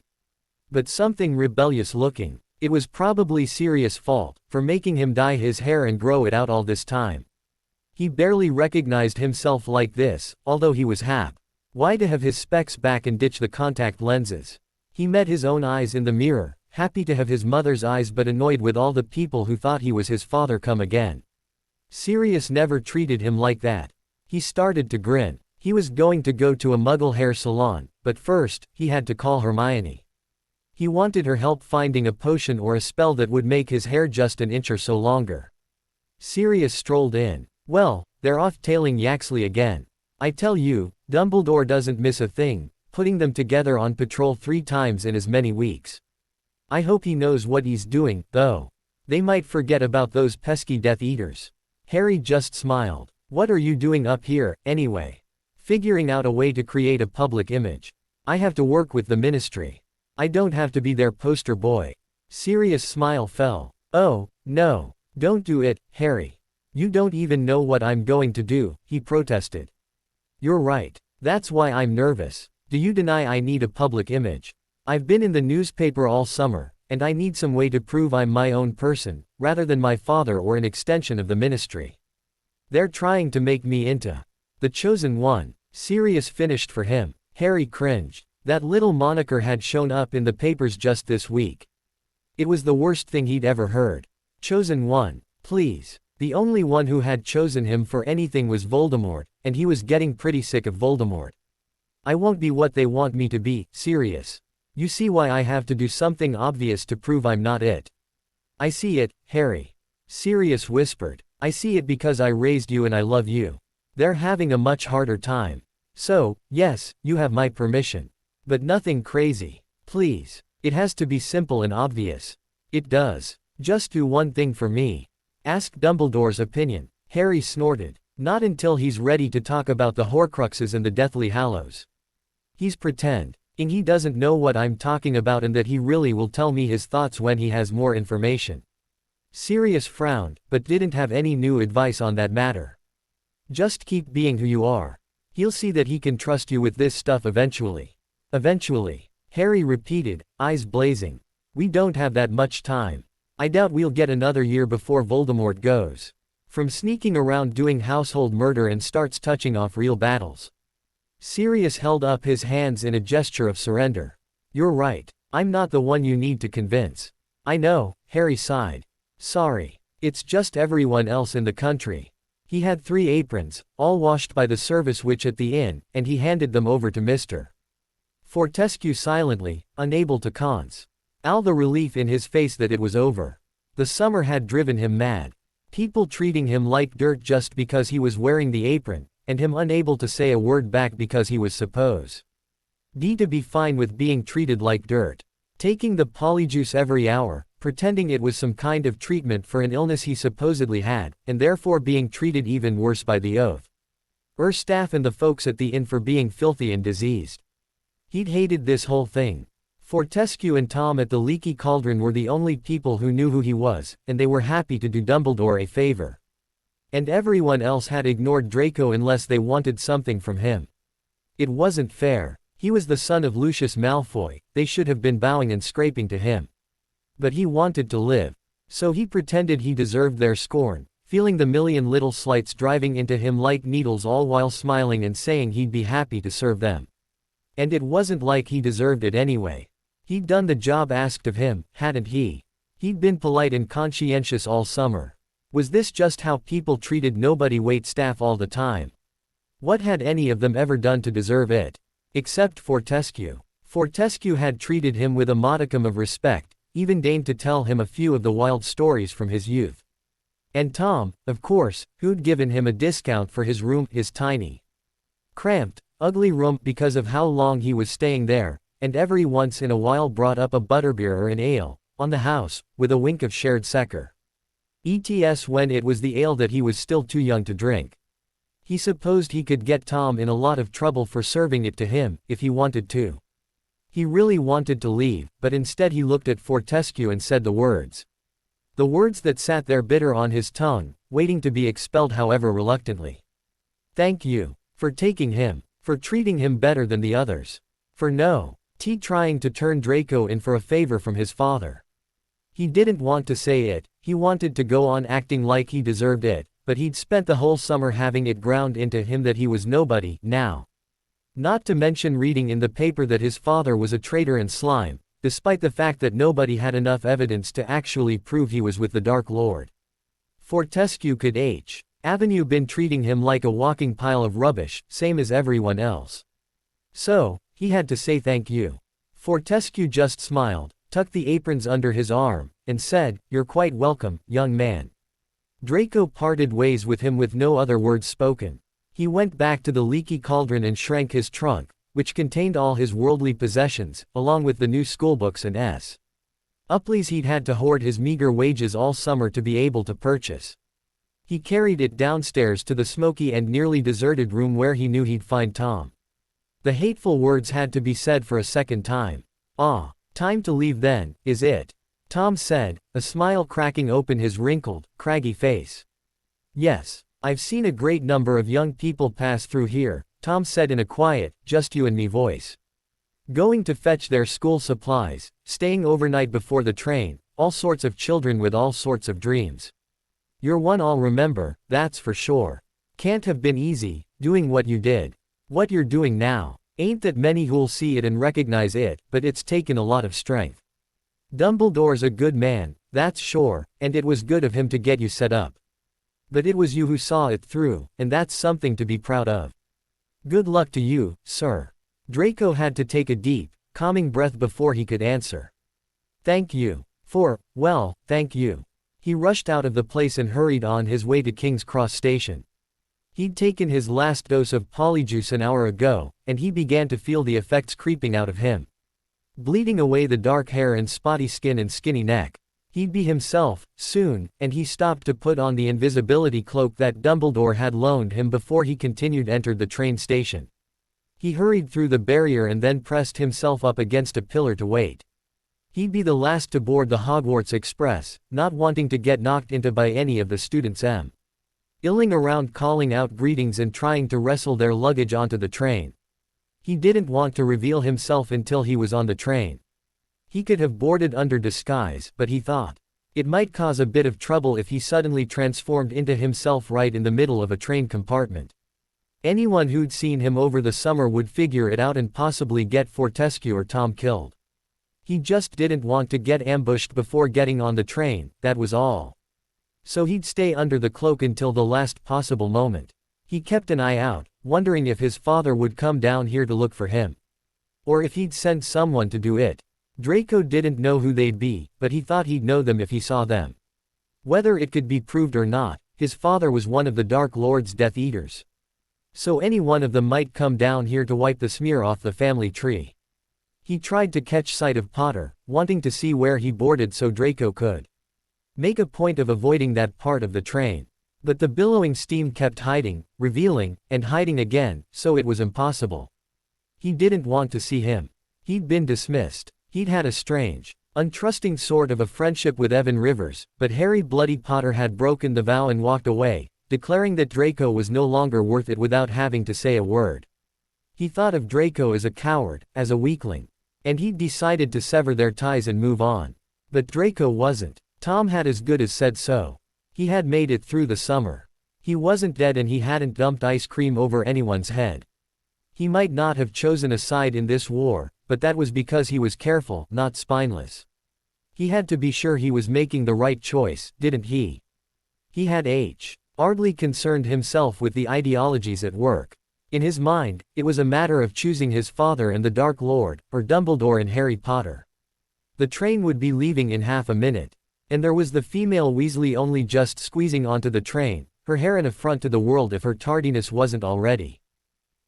But something rebellious looking. It was probably Sirius' fault, for making him dye his hair and grow it out all this time. He barely recognized himself like this, although he was happy to have his specs back and ditch the contact lenses. He met his own eyes in the mirror, happy to have his mother's eyes but annoyed with all the people who thought he was his father come again. Sirius never treated him like that. He started to grin. He was going to go to a Muggle hair salon, but first, he had to call Hermione. He wanted her help finding a potion or a spell that would make his hair just an inch or so longer. Sirius strolled in. Well, they're off tailing Yaxley again. I tell you, Dumbledore doesn't miss a thing, putting them together on patrol 3 times in as many weeks. I hope he knows what he's doing, though. They might forget about those pesky Death Eaters. Harry just smiled. What are you doing up here, anyway? Figuring out a way to create a public image. I have to work with the ministry. I don't have to be their poster boy. Sirius' smile fell. Oh, no. Don't do it, Harry. You don't even know what I'm going to do, he protested. You're right. That's why I'm nervous. Do you deny I need a public image? I've been in the newspaper all summer, and I need some way to prove I'm my own person, rather than my father or an extension of the ministry. They're trying to make me into the chosen one. Sirius finished for him. Harry cringed. That little moniker had shown up in the papers just this week. It was the worst thing he'd ever heard. Chosen one. Please. The only one who had chosen him for anything was Voldemort, and he was getting pretty sick of Voldemort. I won't be what they want me to be, Sirius. You see why I have to do something obvious to prove I'm not it. I see it, Harry. Sirius whispered. I see it because I raised you and I love you. They're having a much harder time. So, yes, you have my permission. But nothing crazy. Please. It has to be simple and obvious. It does. Just do one thing for me. Ask Dumbledore's opinion. Harry snorted. Not until he's ready to talk about the Horcruxes and the Deathly Hallows. He's pretending he doesn't know what I'm talking about and that he really will tell me his thoughts when he has more information. Sirius frowned, but didn't have any new advice on that matter. Just keep being who you are. He'll see that he can trust you with this stuff eventually. Eventually. Harry repeated, eyes blazing. We don't have that much time. I doubt we'll get another year before Voldemort goes from sneaking around doing household murder and starts touching off real battles. Sirius held up his hands in a gesture of surrender. You're right. I'm not the one you need to convince. I know, Harry sighed. Sorry. It's just everyone else in the country. He had 3 aprons, all washed by the service witch at the inn, and he handed them over to Mr. Fortescue silently, unable to conceal the relief in his face that it was over. The summer had driven him mad. People treating him like dirt just because he was wearing the apron, and him unable to say a word back because he was supposed to be fine with being treated like dirt. Taking the polyjuice every hour, pretending it was some kind of treatment for an illness he supposedly had, and therefore being treated even worse by the staff and the folks at the inn for being filthy and diseased. He'd hated this whole thing. Fortescue and Tom at the Leaky Cauldron were the only people who knew who he was, and they were happy to do Dumbledore a favor. And everyone else had ignored Draco unless they wanted something from him. It wasn't fair. He was the son of Lucius Malfoy, they should have been bowing and scraping to him. But he wanted to live. So he pretended he deserved their scorn, feeling the million little slights driving into him like needles all while smiling and saying he'd be happy to serve them. And it wasn't like he deserved it anyway. He'd done the job asked of him, hadn't he? He'd been polite and conscientious all summer. Was this just how people treated nobody waitstaff all the time? What had any of them ever done to deserve it? Except Fortescue. Fortescue had treated him with a modicum of respect, even deigned to tell him a few of the wild stories from his youth. And Tom, of course, who'd given him a discount for his room, his tiny, cramped, ugly room because of how long he was staying there, and every once in a while brought up a butterbeer or an ale, on the house, with a wink of shared secre. ETS when it was the ale that he was still too young to drink. He supposed he could get Tom in a lot of trouble for serving it to him, if he wanted to. He really wanted to leave, but instead he looked at Fortescue and said the words. The words that sat there bitter on his tongue, waiting to be expelled however reluctantly. Thank you. For taking him. For treating him better than the others. For trying to turn Draco in for a favor from his father. He didn't want to say it, he wanted to go on acting like he deserved it, but he'd spent the whole summer having it ground into him that he was nobody, now. Not to mention reading in the paper that his father was a traitor and slime, despite the fact that nobody had enough evidence to actually prove he was with the Dark Lord. Fortescue could Avenue been treating him like a walking pile of rubbish, same as everyone else. So, he had to say thank you. Fortescue just smiled, tucked the aprons under his arm, and said, "You're quite welcome, young man." Draco parted ways with him with no other words spoken. He went back to the Leaky Cauldron and shrank his trunk, which contained all his worldly possessions, along with the new schoolbooks and Uppleys he'd had to hoard his meager wages all summer to be able to purchase. He carried it downstairs to the smoky and nearly deserted room where he knew he'd find Tom. The hateful words had to be said for a second time. "Ah, time to leave then, is it?" Tom said, a smile cracking open his wrinkled, craggy face. Yes, I've seen a great number of young people pass through here, Tom said in a quiet, just you and me voice. Going to fetch their school supplies, staying overnight before the train, all sorts of children with all sorts of dreams. You're one I'll remember, that's for sure. Can't have been easy, doing what you did. What you're doing now. Ain't that many who'll see it and recognize it, but it's taken a lot of strength. Dumbledore's a good man, that's sure, and it was good of him to get you set up. But it was you who saw it through, and that's something to be proud of. Good luck to you, sir. Draco had to take a deep, calming breath before he could answer. Thank you. Well, thank you. He rushed out of the place and hurried on his way to King's Cross Station. He'd taken his last dose of polyjuice an hour ago, and he began to feel the effects creeping out of him. Bleeding away the dark hair and spotty skin and skinny neck. He'd be himself, soon, and he stopped to put on the invisibility cloak that Dumbledore had loaned him before he entered the train station. He hurried through the barrier and then pressed himself up against a pillar to wait. He'd be the last to board the Hogwarts Express, not wanting to get knocked into by any of the students illing around calling out greetings and trying to wrestle their luggage onto the train. He didn't want to reveal himself until he was on the train. He could have boarded under disguise, but he thought it might cause a bit of trouble if he suddenly transformed into himself right in the middle of a train compartment. Anyone who'd seen him over the summer would figure it out and possibly get Fortescue or Tom killed. He just didn't want to get ambushed before getting on the train, that was all. So he'd stay under the cloak until the last possible moment. He kept an eye out, wondering if his father would come down here to look for him. Or if he'd send someone to do it. Draco didn't know who they'd be, but he thought he'd know them if he saw them. Whether it could be proved or not, his father was one of the Dark Lord's Death Eaters. So any one of them might come down here to wipe the smear off the family tree. He tried to catch sight of Potter, wanting to see where he boarded so Draco could make a point of avoiding that part of the train. But the billowing steam kept hiding, revealing, and hiding again, so it was impossible. He didn't want to see him. He'd been dismissed. He'd had a strange, untrusting sort of a friendship with Evan Rivers, but Harry Bloody Potter had broken the vow and walked away, declaring that Draco was no longer worth it without having to say a word. He thought of Draco as a coward, as a weakling. And he'd decided to sever their ties and move on. But Draco wasn't. Tom had as good as said so. He had made it through the summer. He wasn't dead and he hadn't dumped ice cream over anyone's head. He might not have chosen a side in this war, but that was because he was careful, not spineless. He had to be sure he was making the right choice, didn't he? He had hardly concerned himself with the ideologies at work. In his mind, it was a matter of choosing his father and the Dark Lord, or Dumbledore and Harry Potter. The train would be leaving in half a minute. And there was the female Weasley only just squeezing onto the train, her hair an affront to the world if her tardiness wasn't already.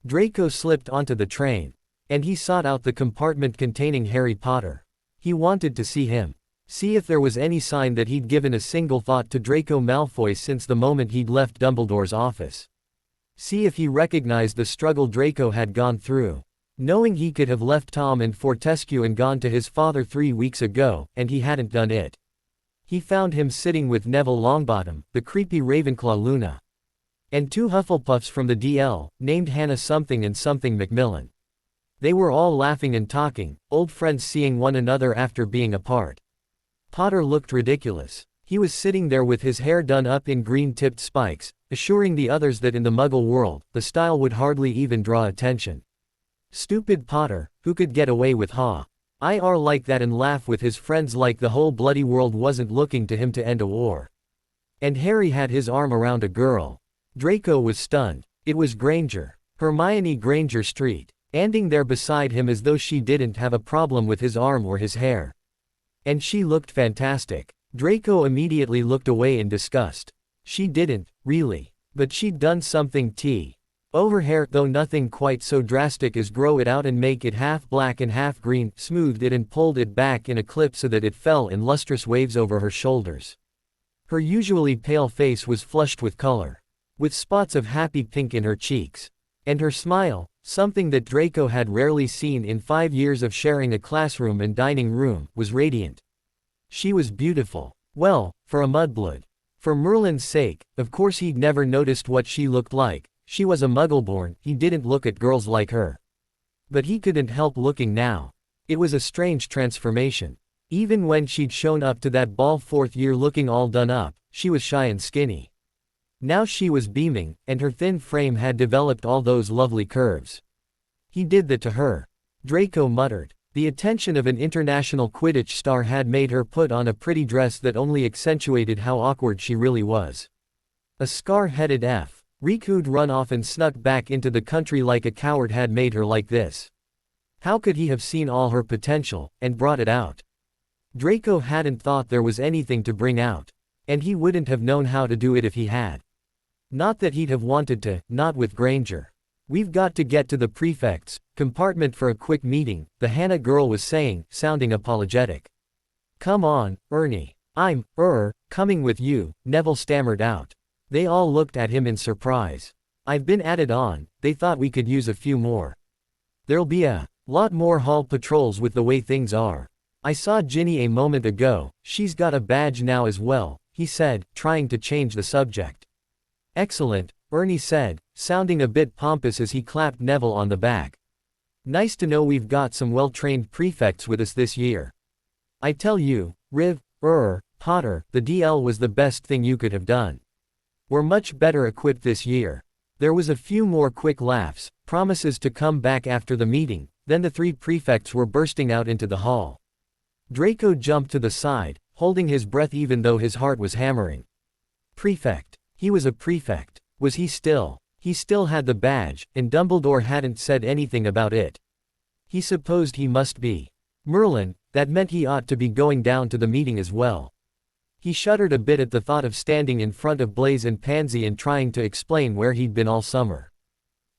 Draco slipped onto the train. And he sought out the compartment containing Harry Potter. He wanted to see him. See if there was any sign that he'd given a single thought to Draco Malfoy since the moment he'd left Dumbledore's office. See if he recognized the struggle Draco had gone through. Knowing he could have left Tom and Fortescue and gone to his father 3 weeks ago, and he hadn't done it. He found him sitting with Neville Longbottom, the creepy Ravenclaw Luna. And 2 Hufflepuffs from the DL, named Hannah something and something Macmillan. They were all laughing and talking, old friends seeing one another after being apart. Potter looked ridiculous. He was sitting there with his hair done up in green-tipped spikes, assuring the others that in the Muggle world, the style would hardly even draw attention. Stupid Potter, who could get away with IR like that and laugh with his friends like the whole bloody world wasn't looking to him to end a war. And Harry had his arm around a girl. Draco was stunned. It was Granger. Hermione Granger Street. Standing there beside him as though she didn't have a problem with his arm or his hair. And she looked fantastic. Draco immediately looked away in disgust. She didn't, really. But she'd done something over hair, though nothing quite so drastic as grow it out and make it half black and half green, smoothed it and pulled it back in a clip so that it fell in lustrous waves over her shoulders. Her usually pale face was flushed with color, with spots of happy pink in her cheeks. And her smile, something that Draco had rarely seen in 5 years of sharing a classroom and dining room, was radiant. She was beautiful. Well, for a mudblood. For Merlin's sake, of course he'd never noticed what she looked like. She was a Muggleborn, he didn't look at girls like her. But he couldn't help looking now. It was a strange transformation. Even when she'd shown up to that ball 4th year looking all done up, she was shy and skinny. Now she was beaming, and her thin frame had developed all those lovely curves. He did that to her. Draco muttered. The attention of an international Quidditch star had made her put on a pretty dress that only accentuated how awkward she really was. A scar-headed F. Riku'd run off and snuck back into the country like a coward had made her like this. How could he have seen all her potential, and brought it out? Draco hadn't thought there was anything to bring out. And he wouldn't have known how to do it if he had. Not that he'd have wanted to, not with Granger. We've got to get to the prefect's compartment for a quick meeting, the Hannah girl was saying, sounding apologetic. Come on, Ernie. I'm coming with you, Neville stammered out. They all looked at him in surprise. I've been added on, they thought we could use a few more. There'll be a lot more hall patrols with the way things are. I saw Ginny a moment ago, she's got a badge now as well, he said, trying to change the subject. Excellent, Ernie said, sounding a bit pompous as he clapped Neville on the back. Nice to know we've got some well-trained prefects with us this year. I tell you, Potter, the DL was the best thing you could have done. We're much better equipped this year. There was a few more quick laughs, promises to come back after the meeting, then the 3 prefects were bursting out into the hall. Draco jumped to the side, holding his breath even though his heart was hammering. Prefect. He was a prefect. Was he still? He still had the badge, and Dumbledore hadn't said anything about it. He supposed he must be. Merlin, that meant he ought to be going down to the meeting as well. He shuddered a bit at the thought of standing in front of Blaze and Pansy and trying to explain where he'd been all summer.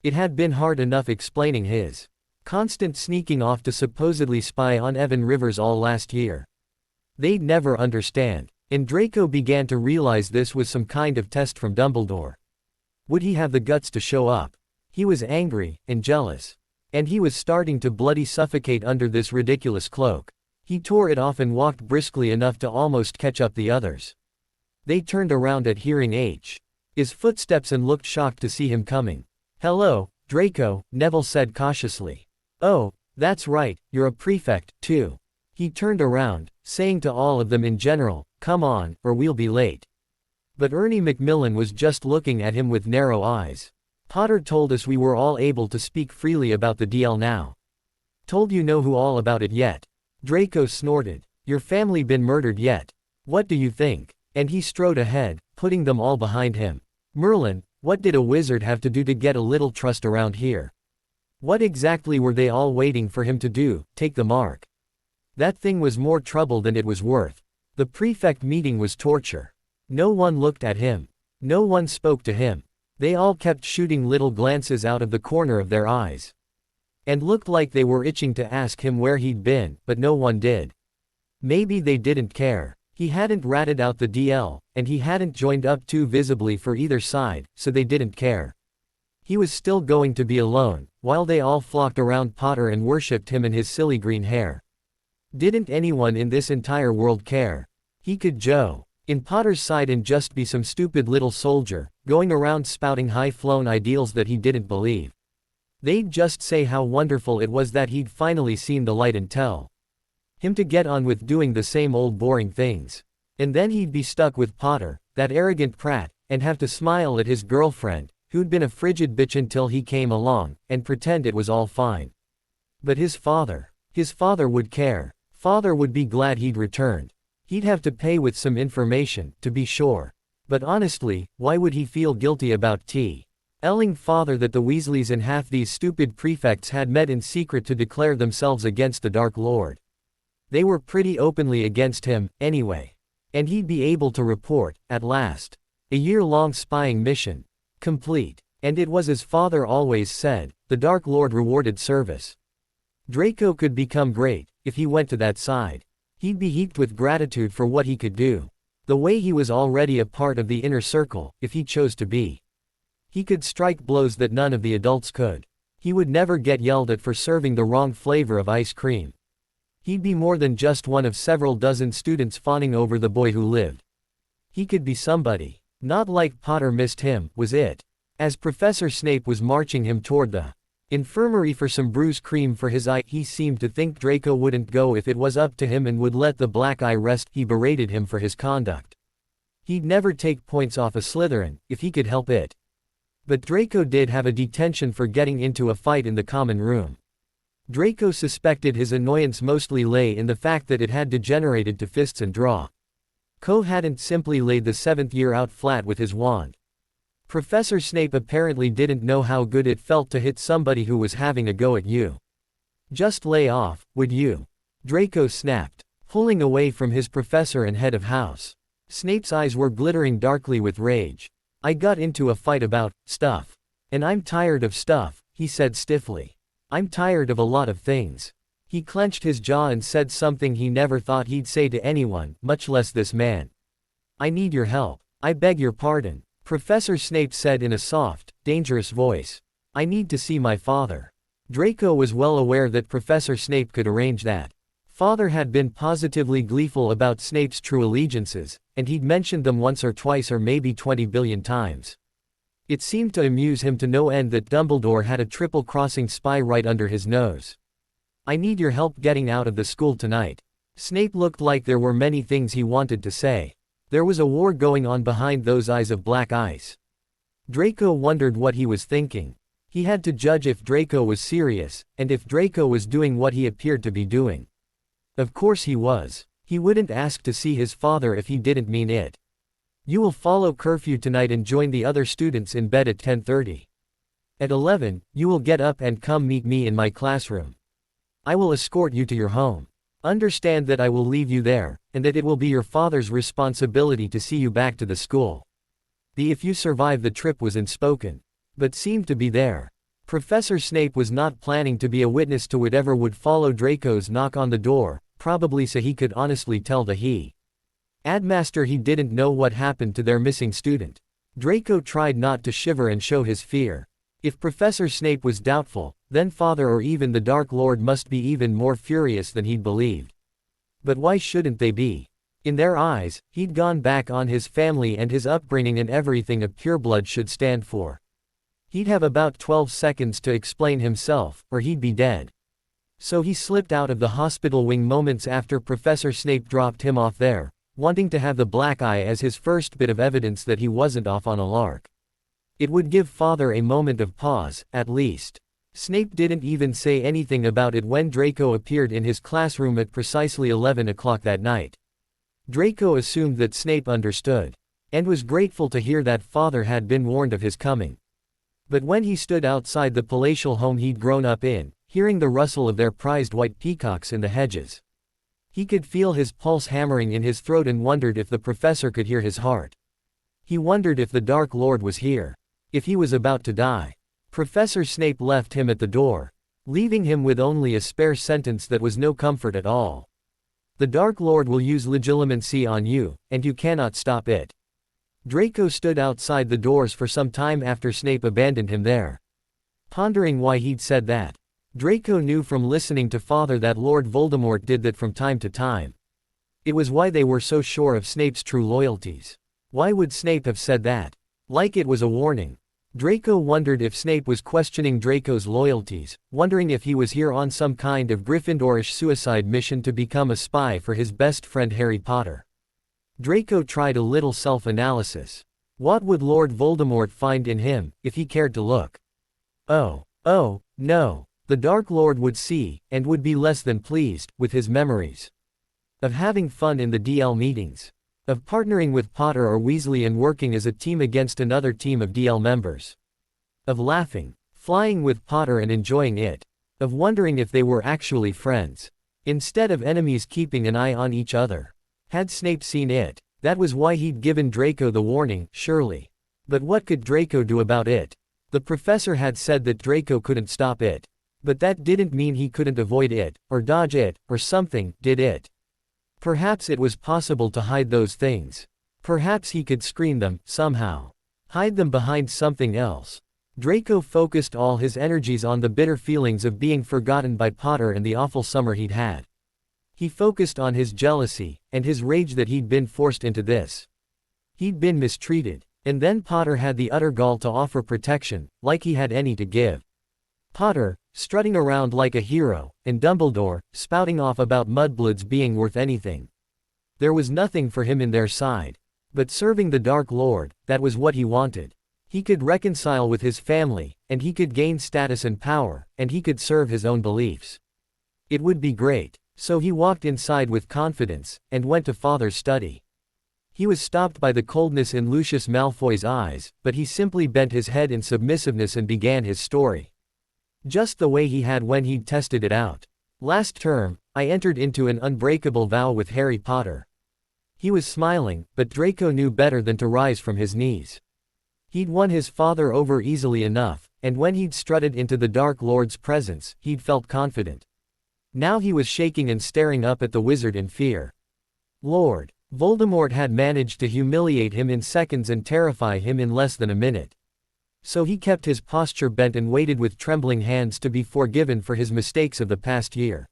It had been hard enough explaining his constant sneaking off to supposedly spy on Evan Rivers all last year. They'd never understand, and Draco began to realize this was some kind of test from Dumbledore. Would he have the guts to show up? He was angry, and jealous. And he was starting to bloody suffocate under this ridiculous cloak. He tore it off and walked briskly enough to almost catch up the others. They turned around at hearing his footsteps and looked shocked to see him coming. Hello, Draco, Neville said cautiously. Oh, that's right, you're a prefect, too. He turned around, saying to all of them in general, come on, or we'll be late. But Ernie Macmillan was just looking at him with narrow eyes. Potter told us we were all able to speak freely about the DL now. Told you know who all about it yet? Draco snorted. Your family been murdered yet? What do you think? And he strode ahead, putting them all behind him. Merlin, what did a wizard have to do to get a little trust around here? What exactly were they all waiting for him to do, take the mark? That thing was more trouble than it was worth. The prefect meeting was torture. No one looked at him. No one spoke to him. They all kept shooting little glances out of the corner of their eyes. And looked like they were itching to ask him where he'd been, but no one did. Maybe they didn't care. He hadn't ratted out the DL, and he hadn't joined up too visibly for either side, so they didn't care. He was still going to be alone, while they all flocked around Potter and worshipped him and his silly green hair. Didn't anyone in this entire world care? He could in Potter's side and just be some stupid little soldier, going around spouting high-flown ideals that he didn't believe. They'd just say how wonderful it was that he'd finally seen the light and tell him to get on with doing the same old boring things. And then he'd be stuck with Potter, that arrogant prat, and have to smile at his girlfriend, who'd been a frigid bitch until he came along, and pretend it was all fine. But his father would care. Father would be glad he'd returned. He'd have to pay with some information, to be sure. But honestly, why would he feel guilty about telling Father that the Weasleys and half these stupid prefects had met in secret to declare themselves against the Dark Lord? They were pretty openly against him, anyway. And he'd be able to report, at last. A year-long spying mission. Complete. And it was as Father always said, the Dark Lord rewarded service. Draco could become great, if he went to that side. He'd be heaped with gratitude for what he could do. The way he was already a part of the inner circle, if he chose to be. He could strike blows that none of the adults could. He would never get yelled at for serving the wrong flavor of ice cream. He'd be more than just one of several dozen students fawning over the boy who lived. He could be somebody. Not like Potter missed him, was it? As Professor Snape was marching him toward the infirmary for some bruise cream for his eye, he seemed to think Draco wouldn't go if it was up to him and would let the black eye rest. He berated him for his conduct. He'd never take points off a Slytherin, if he could help it. But Draco did have a detention for getting into a fight in the common room. Draco suspected his annoyance mostly lay in the fact that it had degenerated to fists and draw. Hadn't simply laid the 7th year out flat with his wand. Professor Snape apparently didn't know how good it felt to hit somebody who was having a go at you. Just lay off, would you? Draco snapped, pulling away from his professor and head of house. Snape's eyes were glittering darkly with rage. I got into a fight about stuff. And I'm tired of stuff, he said stiffly. I'm tired of a lot of things. He clenched his jaw and said something he never thought he'd say to anyone, much less this man. I need your help. I beg your pardon, Professor Snape said in a soft, dangerous voice. I need to see my father. Draco was well aware that Professor Snape could arrange that. Father had been positively gleeful about Snape's true allegiances, and he'd mentioned them once or twice or maybe 20 billion times. It seemed to amuse him to no end that Dumbledore had a triple-crossing spy right under his nose. I need your help getting out of the school tonight. Snape looked like there were many things he wanted to say. There was a war going on behind those eyes of black ice. Draco wondered what he was thinking. He had to judge if Draco was serious, and if Draco was doing what he appeared to be doing. Of course he was. He wouldn't ask to see his father if he didn't mean it. You will follow curfew tonight and join the other students in bed at 10:30. At 11, you will get up and come meet me in my classroom. I will escort you to your home. Understand that I will leave you there, and that it will be your father's responsibility to see you back to the school. The "if you survive the trip" was unspoken, but seemed to be there. Professor Snape was not planning to be a witness to whatever would follow Draco's knock on the door, probably so he could honestly tell the Headmaster he didn't know what happened to their missing student. Draco tried not to shiver and show his fear. If Professor Snape was doubtful, then Father or even the Dark Lord must be even more furious than he'd believed. But why shouldn't they be? In their eyes, he'd gone back on his family and his upbringing and everything a pureblood should stand for. He'd have about 12 seconds to explain himself, or he'd be dead. So he slipped out of the hospital wing moments after Professor Snape dropped him off there, wanting to have the black eye as his first bit of evidence that he wasn't off on a lark. It would give Father a moment of pause, at least. Snape didn't even say anything about it when Draco appeared in his classroom at precisely 11 o'clock that night. Draco assumed that Snape understood, and was grateful to hear that Father had been warned of his coming. But when he stood outside the palatial home he'd grown up in, hearing the rustle of their prized white peacocks in the hedges, he could feel his pulse hammering in his throat and wondered if the professor could hear his heart. He wondered if the Dark Lord was here. If he was about to die. Professor Snape left him at the door, leaving him with only a spare sentence that was no comfort at all. The Dark Lord will use legilimency on you, and you cannot stop it. Draco stood outside the doors for some time after Snape abandoned him there, pondering why he'd said that. Draco knew from listening to Father that Lord Voldemort did that from time to time. It was why they were so sure of Snape's true loyalties. Why would Snape have said that? Like it was a warning. Draco wondered if Snape was questioning Draco's loyalties, wondering if he was here on some kind of Gryffindorish suicide mission to become a spy for his best friend Harry Potter. Draco tried a little self-analysis. What would Lord Voldemort find in him, if he cared to look? Oh, no. The Dark Lord would see, and would be less than pleased, with his memories of having fun in the DL meetings, of partnering with Potter or Weasley and working as a team against another team of DL members, of laughing, flying with Potter and enjoying it, of wondering if they were actually friends, instead of enemies keeping an eye on each other. Had Snape seen it? That was why he'd given Draco the warning, surely. But what could Draco do about it? The professor had said that Draco couldn't stop it. But that didn't mean he couldn't avoid it, or dodge it, or something, did it? Perhaps it was possible to hide those things. Perhaps he could screen them, somehow. Hide them behind something else. Draco focused all his energies on the bitter feelings of being forgotten by Potter and the awful summer he'd had. He focused on his jealousy, and his rage that he'd been forced into this. He'd been mistreated. And then Potter had the utter gall to offer protection, like he had any to give. Potter, strutting around like a hero, and Dumbledore, spouting off about mudbloods being worth anything. There was nothing for him in their side. But serving the Dark Lord, that was what he wanted. He could reconcile with his family, and he could gain status and power, and he could serve his own beliefs. It would be great. So he walked inside with confidence, and went to Father's study. He was stopped by the coldness in Lucius Malfoy's eyes, but he simply bent his head in submissiveness and began his story. Just the way he had when he'd tested it out. Last term, I entered into an unbreakable vow with Harry Potter. He was smiling, but Draco knew better than to rise from his knees. He'd won his father over easily enough, and when he'd strutted into the Dark Lord's presence, he'd felt confident. Now he was shaking and staring up at the wizard in fear. Lord Voldemort had managed to humiliate him in seconds and terrify him in less than a minute. So he kept his posture bent and waited with trembling hands to be forgiven for his mistakes of the past year.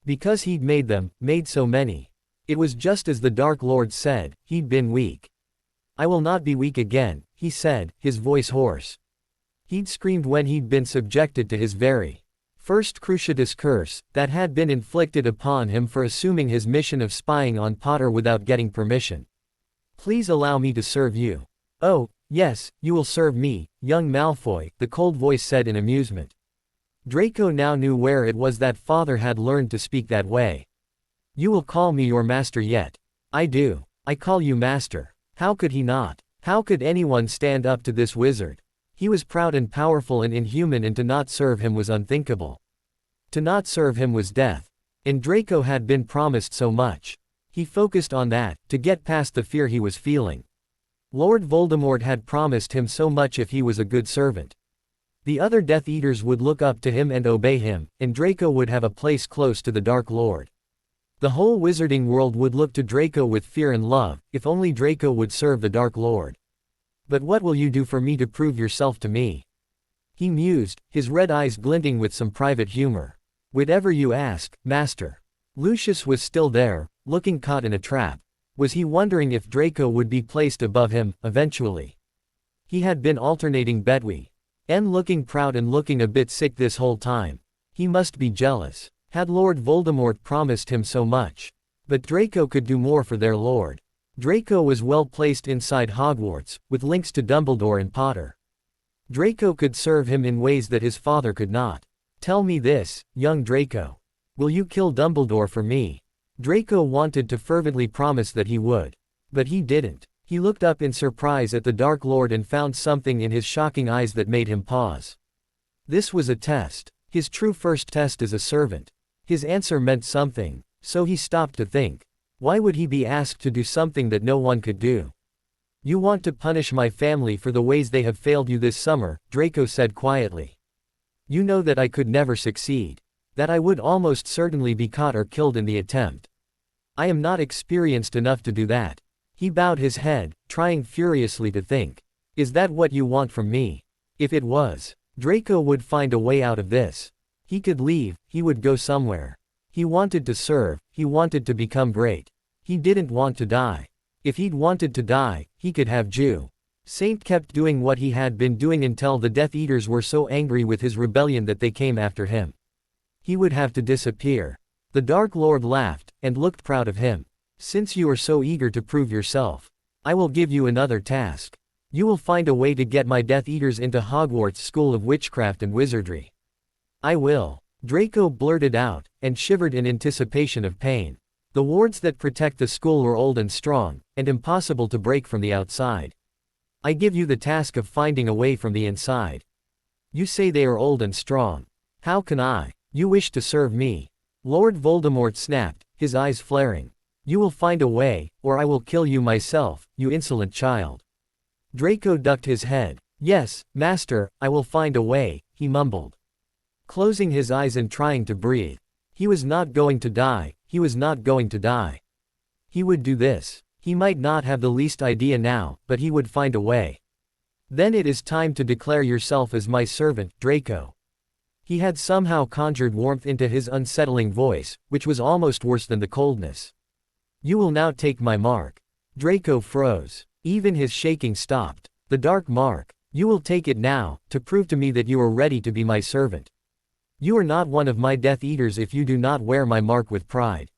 Because he'd made so many. It was just as the Dark Lord said, he'd been weak. I will not be weak again, he said, his voice hoarse. He'd screamed when he'd been subjected to his very first Cruciatus curse, that had been inflicted upon him for assuming his mission of spying on Potter without getting permission. Please allow me to serve you. Oh, yes, you will serve me, young Malfoy, the cold voice said in amusement. Draco now knew where it was that Father had learned to speak that way. You will call me your master yet. I do. I call you master. How could he not? How could anyone stand up to this wizard? He was proud and powerful and inhuman, and to not serve him was unthinkable. To not serve him was death. And Draco had been promised so much. He focused on that, to get past the fear he was feeling. Lord Voldemort had promised him so much if he was a good servant. The other Death Eaters would look up to him and obey him, and Draco would have a place close to the Dark Lord. The whole wizarding world would look to Draco with fear and love, if only Draco would serve the Dark Lord. But what will you do for me to prove yourself to me? He mused, his red eyes glinting with some private humor. Whatever you ask, master. Lucius was still there, looking caught in a trap. Was he wondering if Draco would be placed above him, eventually? He had been alternating between looking proud and looking a bit sick this whole time. He must be jealous. Had Lord Voldemort promised him so much? But Draco could do more for their lord. Draco was well placed inside Hogwarts, with links to Dumbledore and Potter. Draco could serve him in ways that his father could not. Tell me this, young Draco. Will you kill Dumbledore for me? Draco wanted to fervently promise that he would. But he didn't. He looked up in surprise at the Dark Lord and found something in his shocking eyes that made him pause. This was a test. His true first test as a servant. His answer meant something, so he stopped to think. Why would he be asked to do something that no one could do? You want to punish my family for the ways they have failed you this summer, Draco said quietly. You know that I could never succeed. That I would almost certainly be caught or killed in the attempt. I am not experienced enough to do that. He bowed his head, trying furiously to think. Is that what you want from me? If it was, Draco would find a way out of this. He could leave, he would go somewhere. He wanted to serve, he wanted to become great. He didn't want to die. If he'd wanted to die, he could have Jew. Saint kept doing what he had been doing until the Death Eaters were so angry with his rebellion that they came after him. He would have to disappear. The Dark Lord laughed, and looked proud of him. Since you are so eager to prove yourself, I will give you another task. You will find a way to get my Death Eaters into Hogwarts School of Witchcraft and Wizardry. I will. Draco blurted out, and shivered in anticipation of pain. The wards that protect the school were old and strong, and impossible to break from the outside. I give you the task of finding a way from the inside. You say they are old and strong. How can I? You wish to serve me. Lord Voldemort snapped, his eyes flaring. You will find a way, or I will kill you myself, you insolent child. Draco ducked his head. Yes, master, I will find a way, he mumbled. Closing his eyes and trying to breathe. He was not going to die, he was not going to die. He would do this. He might not have the least idea now, but he would find a way. Then it is time to declare yourself as my servant, Draco. He had somehow conjured warmth into his unsettling voice, which was almost worse than the coldness. You will now take my mark. Draco froze. Even his shaking stopped. The dark mark. You will take it now, to prove to me that you are ready to be my servant. You are not one of my Death Eaters if you do not wear my mark with pride.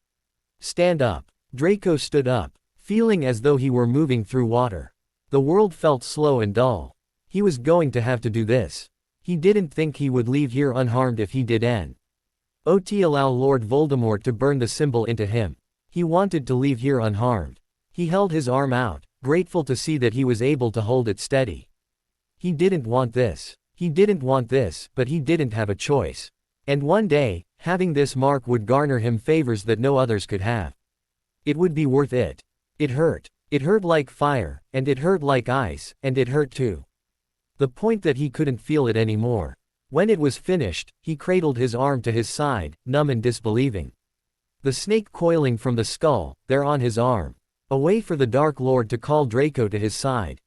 Stand up. Draco stood up, feeling as though he were moving through water. The world felt slow and dull. He was going to have to do this. He didn't think he would leave here unharmed if he did not allow Lord Voldemort to burn the symbol into him. He wanted to leave here unharmed. He held his arm out, grateful to see that he was able to hold it steady. He didn't want this. He didn't want this, but he didn't have a choice. And one day, having this mark would garner him favors that no others could have. It would be worth it. It hurt. It hurt like fire, and it hurt like ice, and it hurt too. The point that he couldn't feel it anymore. When it was finished, he cradled his arm to his side, numb and disbelieving. The snake coiling from the skull, there on his arm. A way for the Dark Lord to call Draco to his side.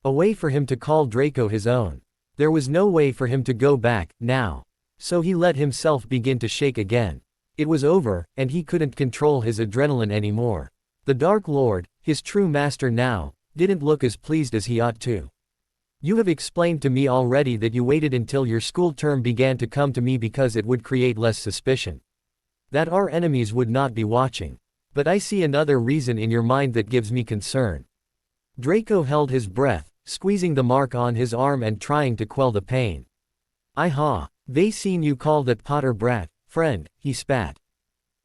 A way for him to call Draco his own. There was no way for him to go back, now. So he let himself begin to shake again. It was over, and he couldn't control his adrenaline anymore. The Dark Lord, his true master now, didn't look as pleased as he ought to. You have explained to me already that you waited until your school term began to come to me because it would create less suspicion. That our enemies would not be watching. But I see another reason in your mind that gives me concern. Draco held his breath, squeezing the mark on his arm and trying to quell the pain. They seen you call that Potter brat, friend, he spat.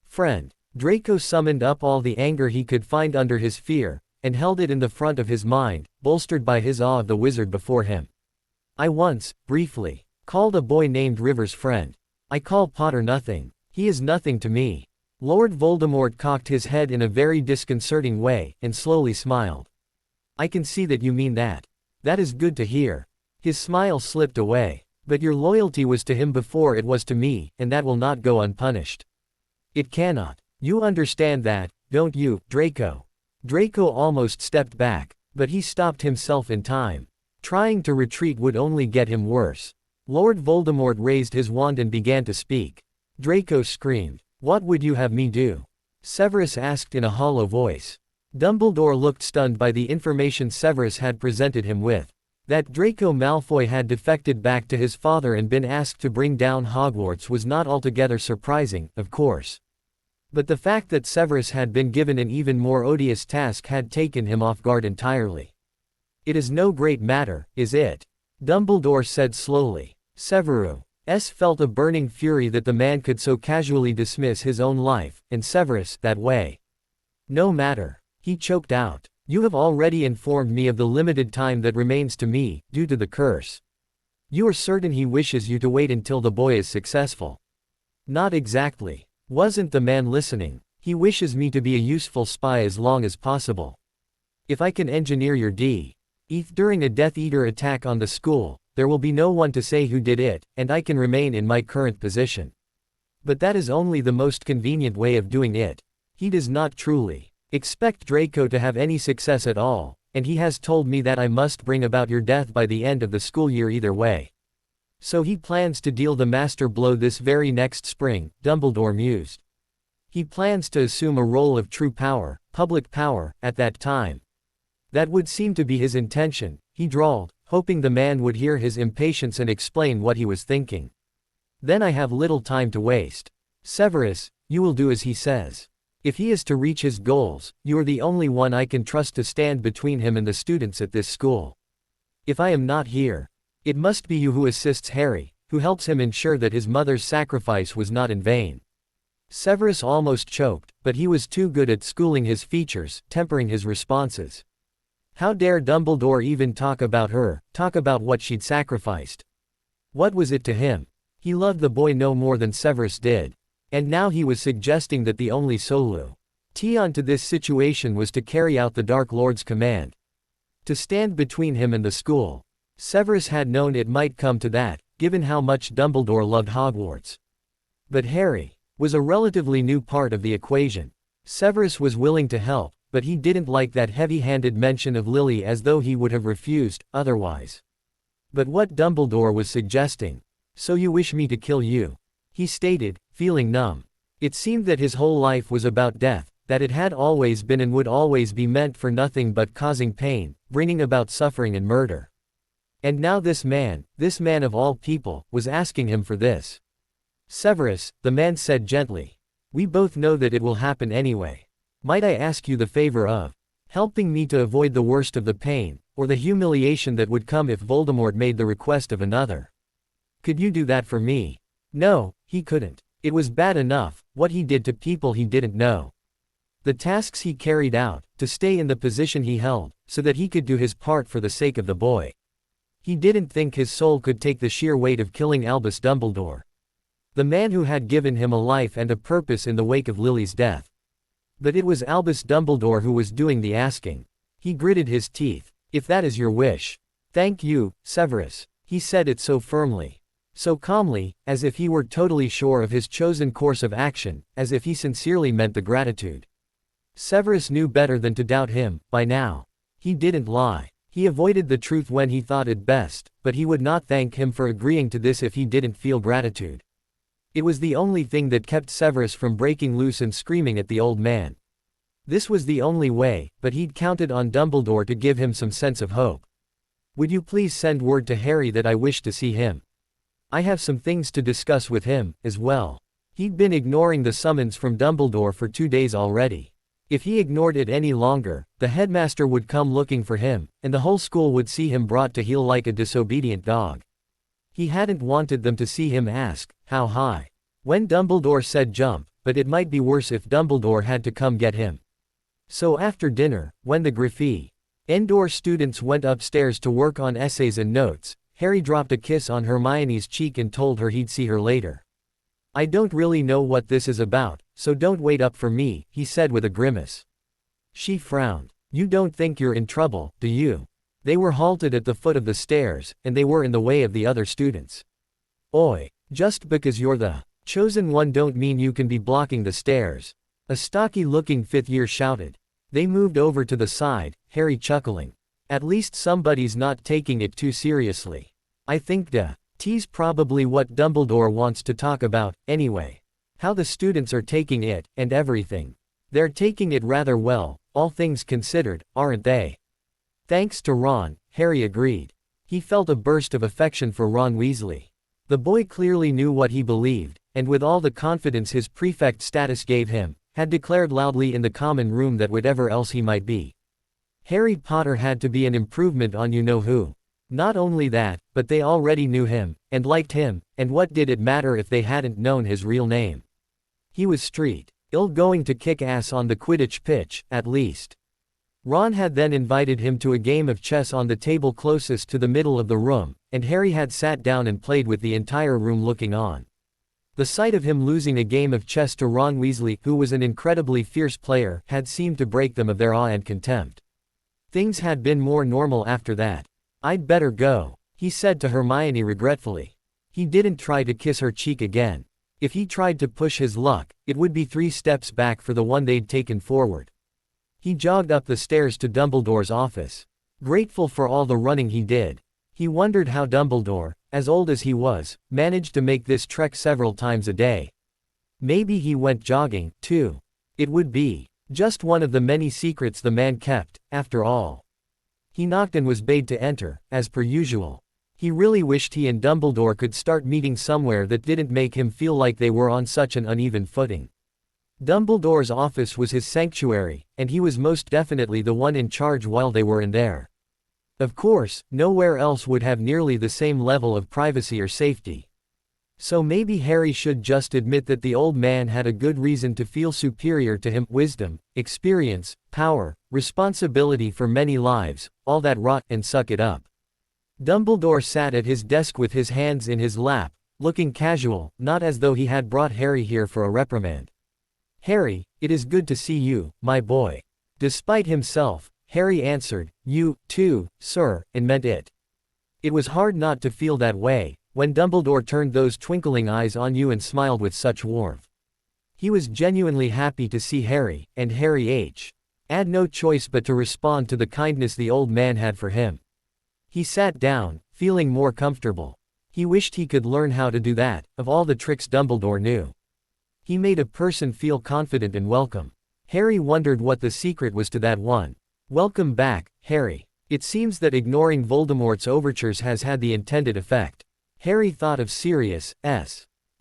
Friend. Draco summoned up all the anger he could find under his fear, and held it in the front of his mind, bolstered by his awe of the wizard before him. I once, briefly, called a boy named Rivers friend. I call Potter nothing. He is nothing to me. Lord Voldemort cocked his head in a very disconcerting way, and slowly smiled. I can see that you mean that. That is good to hear. His smile slipped away. But your loyalty was to him before it was to me, and that will not go unpunished. It cannot. You understand that, don't you, Draco? Draco almost stepped back, but he stopped himself in time. Trying to retreat would only get him worse. Lord Voldemort raised his wand and began to speak. Draco screamed. What would you have me do? Severus asked in a hollow voice. Dumbledore looked stunned by the information Severus had presented him with. That Draco Malfoy had defected back to his father and been asked to bring down Hogwarts was not altogether surprising, of course. But the fact that Severus had been given an even more odious task had taken him off guard entirely. It is no great matter, is it? Dumbledore said slowly. Severus felt a burning fury that the man could so casually dismiss his own life, and Severus, that way. No matter. He choked out. You have already informed me of the limited time that remains to me, due to the curse. You are certain he wishes you to wait until the boy is successful? Not exactly. Wasn't the man listening? He wishes me to be a useful spy as long as possible. If I can engineer your death during a Death Eater attack on the school, there will be no one to say who did it, and I can remain in my current position. But that is only the most convenient way of doing it. He does not truly expect Draco to have any success at all, and he has told me that I must bring about your death by the end of the school year either way. So he plans to deal the master blow this very next spring, Dumbledore mused. He plans to assume a role of true power, public power, at that time. That would seem to be his intention, he drawled, hoping the man would hear his impatience and explain what he was thinking. Then I have little time to waste. Severus, you will do as he says. If he is to reach his goals, you are the only one I can trust to stand between him and the students at this school. If I am not here, it must be you who assists Harry, who helps him ensure that his mother's sacrifice was not in vain. Severus almost choked, but he was too good at schooling his features, tempering his responses. How dare Dumbledore even talk about her, talk about what she'd sacrificed? What was it to him? He loved the boy no more than Severus did. And now he was suggesting that the only solution to this situation was to carry out the Dark Lord's command. To stand between him and the school. Severus had known it might come to that, given how much Dumbledore loved Hogwarts. But Harry was a relatively new part of the equation. Severus was willing to help, but he didn't like that heavy-handed mention of Lily as though he would have refused, otherwise. But what Dumbledore was suggesting. So you wish me to kill you? He stated, feeling numb. It seemed that his whole life was about death, that it had always been and would always be meant for nothing but causing pain, bringing about suffering and murder. And now this man of all people, was asking him for this. Severus, the man said gently. We both know that it will happen anyway. Might I ask you the favor of helping me to avoid the worst of the pain, or the humiliation that would come if Voldemort made the request of another? Could you do that for me? No, he couldn't. It was bad enough, what he did to people he didn't know. The tasks he carried out, to stay in the position he held, so that he could do his part for the sake of the boy. He didn't think his soul could take the sheer weight of killing Albus Dumbledore. The man who had given him a life and a purpose in the wake of Lily's death. But it was Albus Dumbledore who was doing the asking. He gritted his teeth. If that is your wish. Thank you, Severus. He said it so firmly. So calmly, as if he were totally sure of his chosen course of action, as if he sincerely meant the gratitude. Severus knew better than to doubt him, by now. He didn't lie. He avoided the truth when he thought it best, but he would not thank him for agreeing to this if he didn't feel gratitude. It was the only thing that kept Severus from breaking loose and screaming at the old man. This was the only way, but he'd counted on Dumbledore to give him some sense of hope. Would you please send word to Harry that I wish to see him? I have some things to discuss with him, as well. He'd been ignoring the summons from Dumbledore for 2 days already. If he ignored it any longer, the headmaster would come looking for him, and the whole school would see him brought to heel like a disobedient dog. He hadn't wanted them to see him ask, how high? When Dumbledore said jump, but it might be worse if Dumbledore had to come get him. So after dinner, when the Gryffindor students went upstairs to work on essays and notes, Harry dropped a kiss on Hermione's cheek and told her he'd see her later. I don't really know what this is about, so don't wait up for me, he said with a grimace. She frowned. You don't think you're in trouble, do you? They were halted at the foot of the stairs, and they were in the way of the other students. Oi, just because you're the chosen one don't mean you can be blocking the stairs. A stocky-looking fifth-year shouted. They moved over to the side, Harry chuckling. At least somebody's not taking it too seriously. I think T's probably what Dumbledore wants to talk about, anyway. How the students are taking it, and everything. They're taking it rather well, all things considered, aren't they? Thanks to Ron, Harry agreed. He felt a burst of affection for Ron Weasley. The boy clearly knew what he believed, and with all the confidence his prefect status gave him, had declared loudly in the common room that whatever else he might be, Harry Potter had to be an improvement on you-know-who. Not only that, but they already knew him, and liked him, and what did it matter if they hadn't known his real name? He was going to kick ass on the Quidditch pitch, at least. Ron had then invited him to a game of chess on the table closest to the middle of the room, and Harry had sat down and played with the entire room looking on. The sight of him losing a game of chess to Ron Weasley, who was an incredibly fierce player, had seemed to break them of their awe and contempt. Things had been more normal after that. I'd better go, he said to Hermione regretfully. He didn't try to kiss her cheek again. If he tried to push his luck, it would be 3 steps back for the one they'd taken forward. He jogged up the stairs to Dumbledore's office. Grateful for all the running he did. He wondered how Dumbledore, as old as he was, managed to make this trek several times a day. Maybe he went jogging, too. It would be just one of the many secrets the man kept, after all. He knocked and was bade to enter, as per usual. He really wished he and Dumbledore could start meeting somewhere that didn't make him feel like they were on such an uneven footing. Dumbledore's office was his sanctuary, and he was most definitely the one in charge while they were in there. Of course, nowhere else would have nearly the same level of privacy or safety. So maybe Harry should just admit that the old man had a good reason to feel superior to him: wisdom, experience, power, responsibility for many lives, all that rot, and suck it up. Dumbledore sat at his desk with his hands in his lap, looking casual, not as though he had brought Harry here for a reprimand. Harry, it is good to see you, my boy. Despite himself, Harry answered, you, too, sir, and meant it. It was hard not to feel that way, when Dumbledore turned those twinkling eyes on you and smiled with such warmth. He was genuinely happy to see Harry, and Harry had no choice but to respond to the kindness the old man had for him. He sat down, feeling more comfortable. He wished he could learn how to do that, of all the tricks Dumbledore knew. He made a person feel confident and welcome. Harry wondered what the secret was to that one. Welcome back, Harry. It seems that ignoring Voldemort's overtures has had the intended effect. Harry thought of Sirius,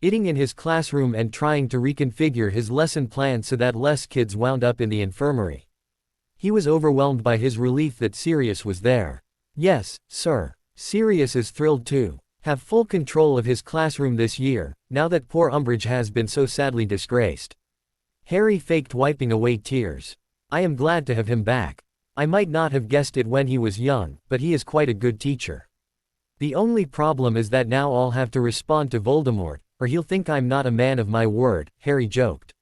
eating in his classroom and trying to reconfigure his lesson plan so that less kids wound up in the infirmary. He was overwhelmed by his relief that Sirius was there. Yes, sir. Sirius is thrilled to have full control of his classroom this year, now that poor Umbridge has been so sadly disgraced. Harry faked wiping away tears. I am glad to have him back. I might not have guessed it when he was young, but he is quite a good teacher. The only problem is that now I'll have to respond to Voldemort, or he'll think I'm not a man of my word, Harry joked.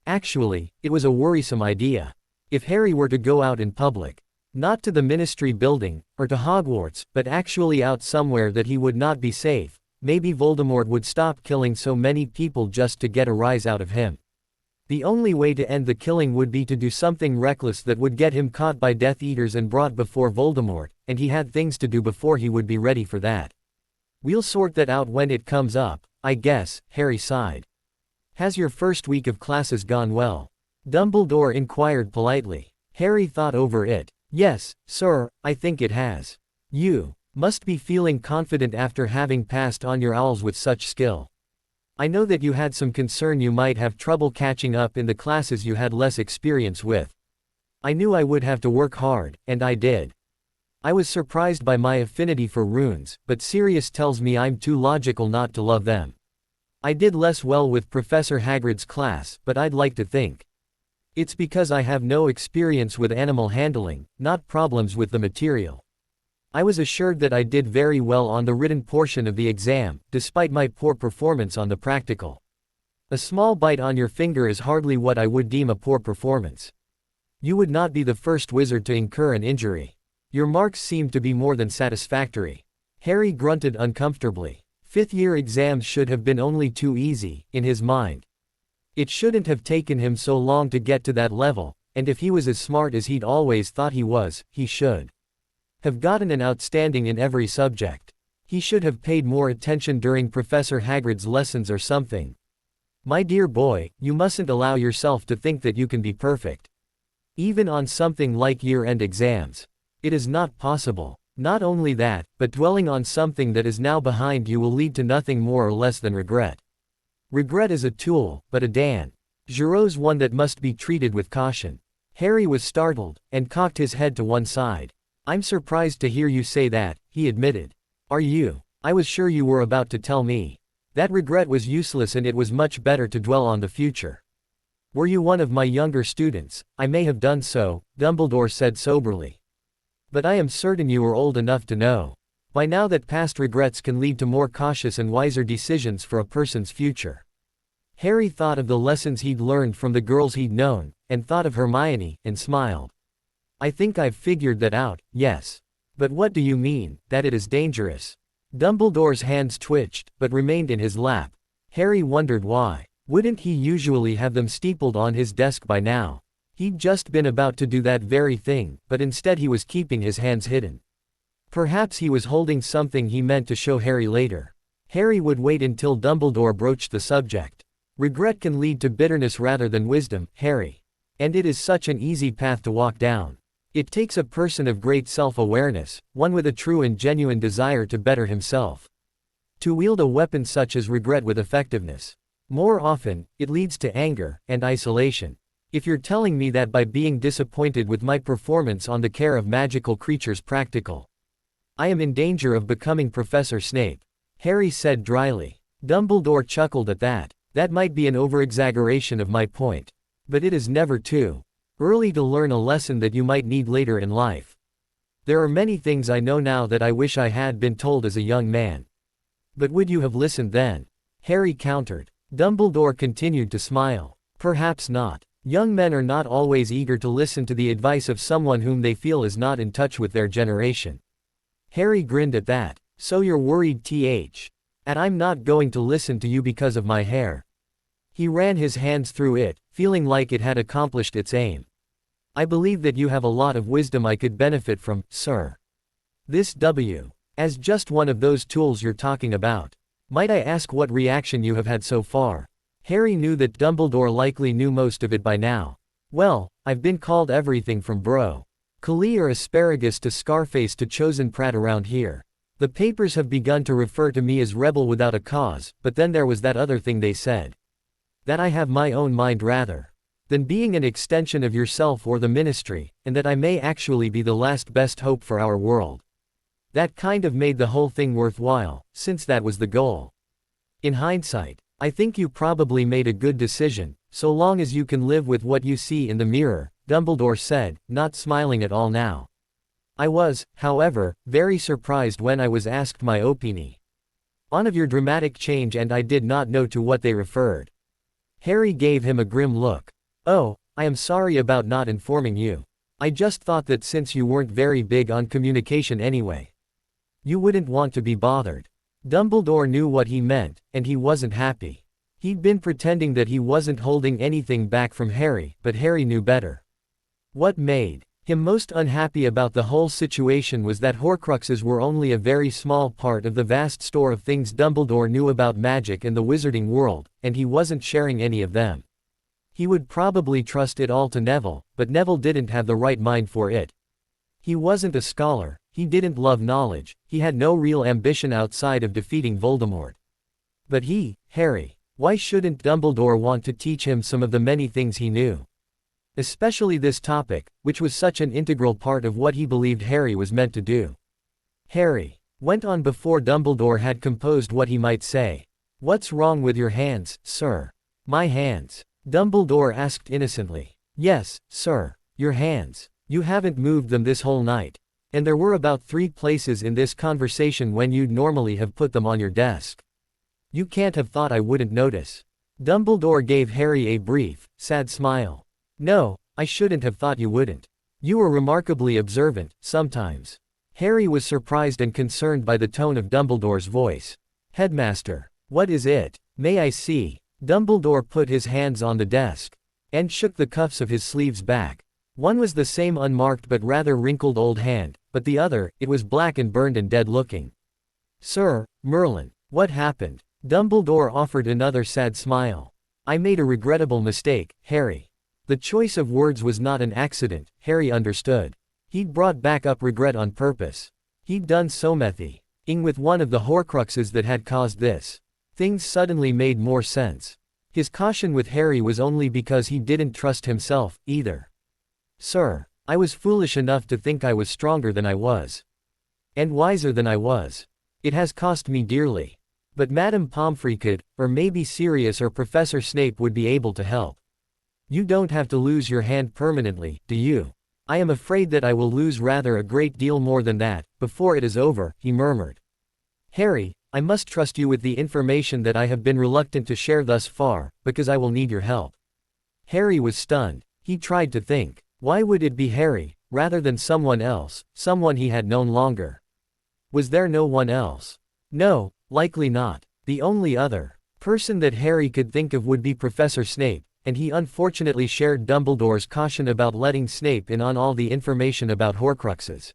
Actually, it was a worrisome idea. If Harry were to go out in public, not to the Ministry building, or to Hogwarts, but actually out somewhere that he would not be safe, maybe Voldemort would stop killing so many people just to get a rise out of him. The only way to end the killing would be to do something reckless that would get him caught by Death Eaters and brought before Voldemort, and he had things to do before he would be ready for that. We'll sort that out when it comes up, I guess, Harry sighed. Has your first week of classes gone well? Dumbledore inquired politely. Harry thought over it. Yes, sir, I think it has. You must be feeling confident after having passed on your owls with such skill. I know that you had some concern you might have trouble catching up in the classes you had less experience with. I knew I would have to work hard, and I did. I was surprised by my affinity for runes, but Sirius tells me I'm too logical not to love them. I did less well with Professor Hagrid's class, but I'd like to think it's because I have no experience with animal handling, not problems with the material. I was assured that I did very well on the written portion of the exam, despite my poor performance on the practical. A small bite on your finger is hardly what I would deem a poor performance. You would not be the first wizard to incur an injury. Your marks seem to be more than satisfactory. Harry grunted uncomfortably. Fifth-year exams should have been only too easy, in his mind. It shouldn't have taken him so long to get to that level, and if he was as smart as he'd always thought he was, he should have gotten an outstanding in every subject. He should have paid more attention during Professor Hagrid's lessons or something. My dear boy, you mustn't allow yourself to think that you can be perfect. Even on something like year-end exams. It is not possible. Not only that, but dwelling on something that is now behind you will lead to nothing more or less than regret. Regret is a tool, but a dangerous one that must be treated with caution. Harry was startled, and cocked his head to one side. I'm surprised to hear you say that, he admitted. Are you? I was sure you were about to tell me that regret was useless and it was much better to dwell on the future. Were you one of my younger students, I may have done so, Dumbledore said soberly. But I am certain you were old enough to know by now that past regrets can lead to more cautious and wiser decisions for a person's future. Harry thought of the lessons he'd learned from the girls he'd known, and thought of Hermione, and smiled. I think I've figured that out, yes. But what do you mean, that it is dangerous? Dumbledore's hands twitched, but remained in his lap. Harry wondered why. Wouldn't he usually have them steepled on his desk by now? He'd just been about to do that very thing, but instead he was keeping his hands hidden. Perhaps he was holding something he meant to show Harry later. Harry would wait until Dumbledore broached the subject. Regret can lead to bitterness rather than wisdom, Harry. And it is such an easy path to walk down. It takes a person of great self-awareness, one with a true and genuine desire to better himself, to wield a weapon such as regret with effectiveness. More often, it leads to anger and isolation. If you're telling me that by being disappointed with my performance on the care of magical creatures practical, I am in danger of becoming Professor Snape, Harry said dryly. Dumbledore chuckled at that. That might be an over-exaggeration of my point. But it is never too early to learn a lesson that you might need later in life. There are many things I know now that I wish I had been told as a young man. But would you have listened then? Harry countered. Dumbledore continued to smile. Perhaps not. Young men are not always eager to listen to the advice of someone whom they feel is not in touch with their generation. Harry grinned at that. So you're worried and I'm not going to listen to you because of my hair. He ran his hands through it, feeling like it had accomplished its aim. I believe that you have a lot of wisdom I could benefit from, sir. This as just one of those tools you're talking about. Might I ask what reaction you have had so far? Harry knew that Dumbledore likely knew most of it by now. Well, I've been called everything from bro. Kali or asparagus to Scarface to chosen prat around here. The papers have begun to refer to me as rebel without a cause, but then there was that other thing they said. That I have my own mind rather than being an extension of yourself or the ministry, and that I may actually be the last best hope for our world. That kind of made the whole thing worthwhile, since that was the goal. In hindsight, I think you probably made a good decision, so long as you can live with what you see in the mirror, Dumbledore said, not smiling at all now. I was, however, very surprised when I was asked my opinion on of your dramatic change, and I did not know to what they referred. Harry gave him a grim look. Oh, I am sorry about not informing you. I just thought that since you weren't very big on communication anyway, you wouldn't want to be bothered. Dumbledore knew what he meant, and he wasn't happy. He'd been pretending that he wasn't holding anything back from Harry, but Harry knew better. What made him most unhappy about the whole situation was that Horcruxes were only a very small part of the vast store of things Dumbledore knew about magic and the wizarding world, and he wasn't sharing any of them. He would probably trust it all to Neville, but Neville didn't have the right mind for it. He wasn't a scholar, he didn't love knowledge, he had no real ambition outside of defeating Voldemort. But Harry, why shouldn't Dumbledore want to teach him some of the many things he knew? Especially this topic, which was such an integral part of what he believed Harry was meant to do. Harry went on before Dumbledore had composed what he might say. What's wrong with your hands, sir? My hands? Dumbledore asked innocently. Yes, sir, your hands. You haven't moved them this whole night. And there were about 3 places in this conversation when you'd normally have put them on your desk. You can't have thought I wouldn't notice. Dumbledore gave Harry a brief, sad smile. No, I shouldn't have thought you wouldn't. You were remarkably observant, sometimes. Harry was surprised and concerned by the tone of Dumbledore's voice. Headmaster, what is it? May I see? Dumbledore put his hands on the desk and shook the cuffs of his sleeves back. One was the same unmarked but rather wrinkled old hand, but the other, it was black and burned and dead looking. Sir, Merlin, what happened? Dumbledore offered another sad smile. I made a regrettable mistake, Harry. The choice of words was not an accident, Harry understood. He'd brought back up regret on purpose. He'd done so messing with one of the Horcruxes that had caused this. Things suddenly made more sense. His caution with Harry was only because he didn't trust himself, either. Sir, I was foolish enough to think I was stronger than I was. And wiser than I was. It has cost me dearly. But Madame Pomfrey could, or maybe Sirius or Professor Snape would be able to help. You don't have to lose your hand permanently, do you? I am afraid that I will lose rather a great deal more than that, before it is over, he murmured. Harry, I must trust you with the information that I have been reluctant to share thus far, because I will need your help. Harry was stunned. He tried to think. Why would it be Harry, rather than someone else, someone he had known longer? Was there no one else? No, likely not. The only other person that Harry could think of would be Professor Snape, and he unfortunately shared Dumbledore's caution about letting Snape in on all the information about Horcruxes.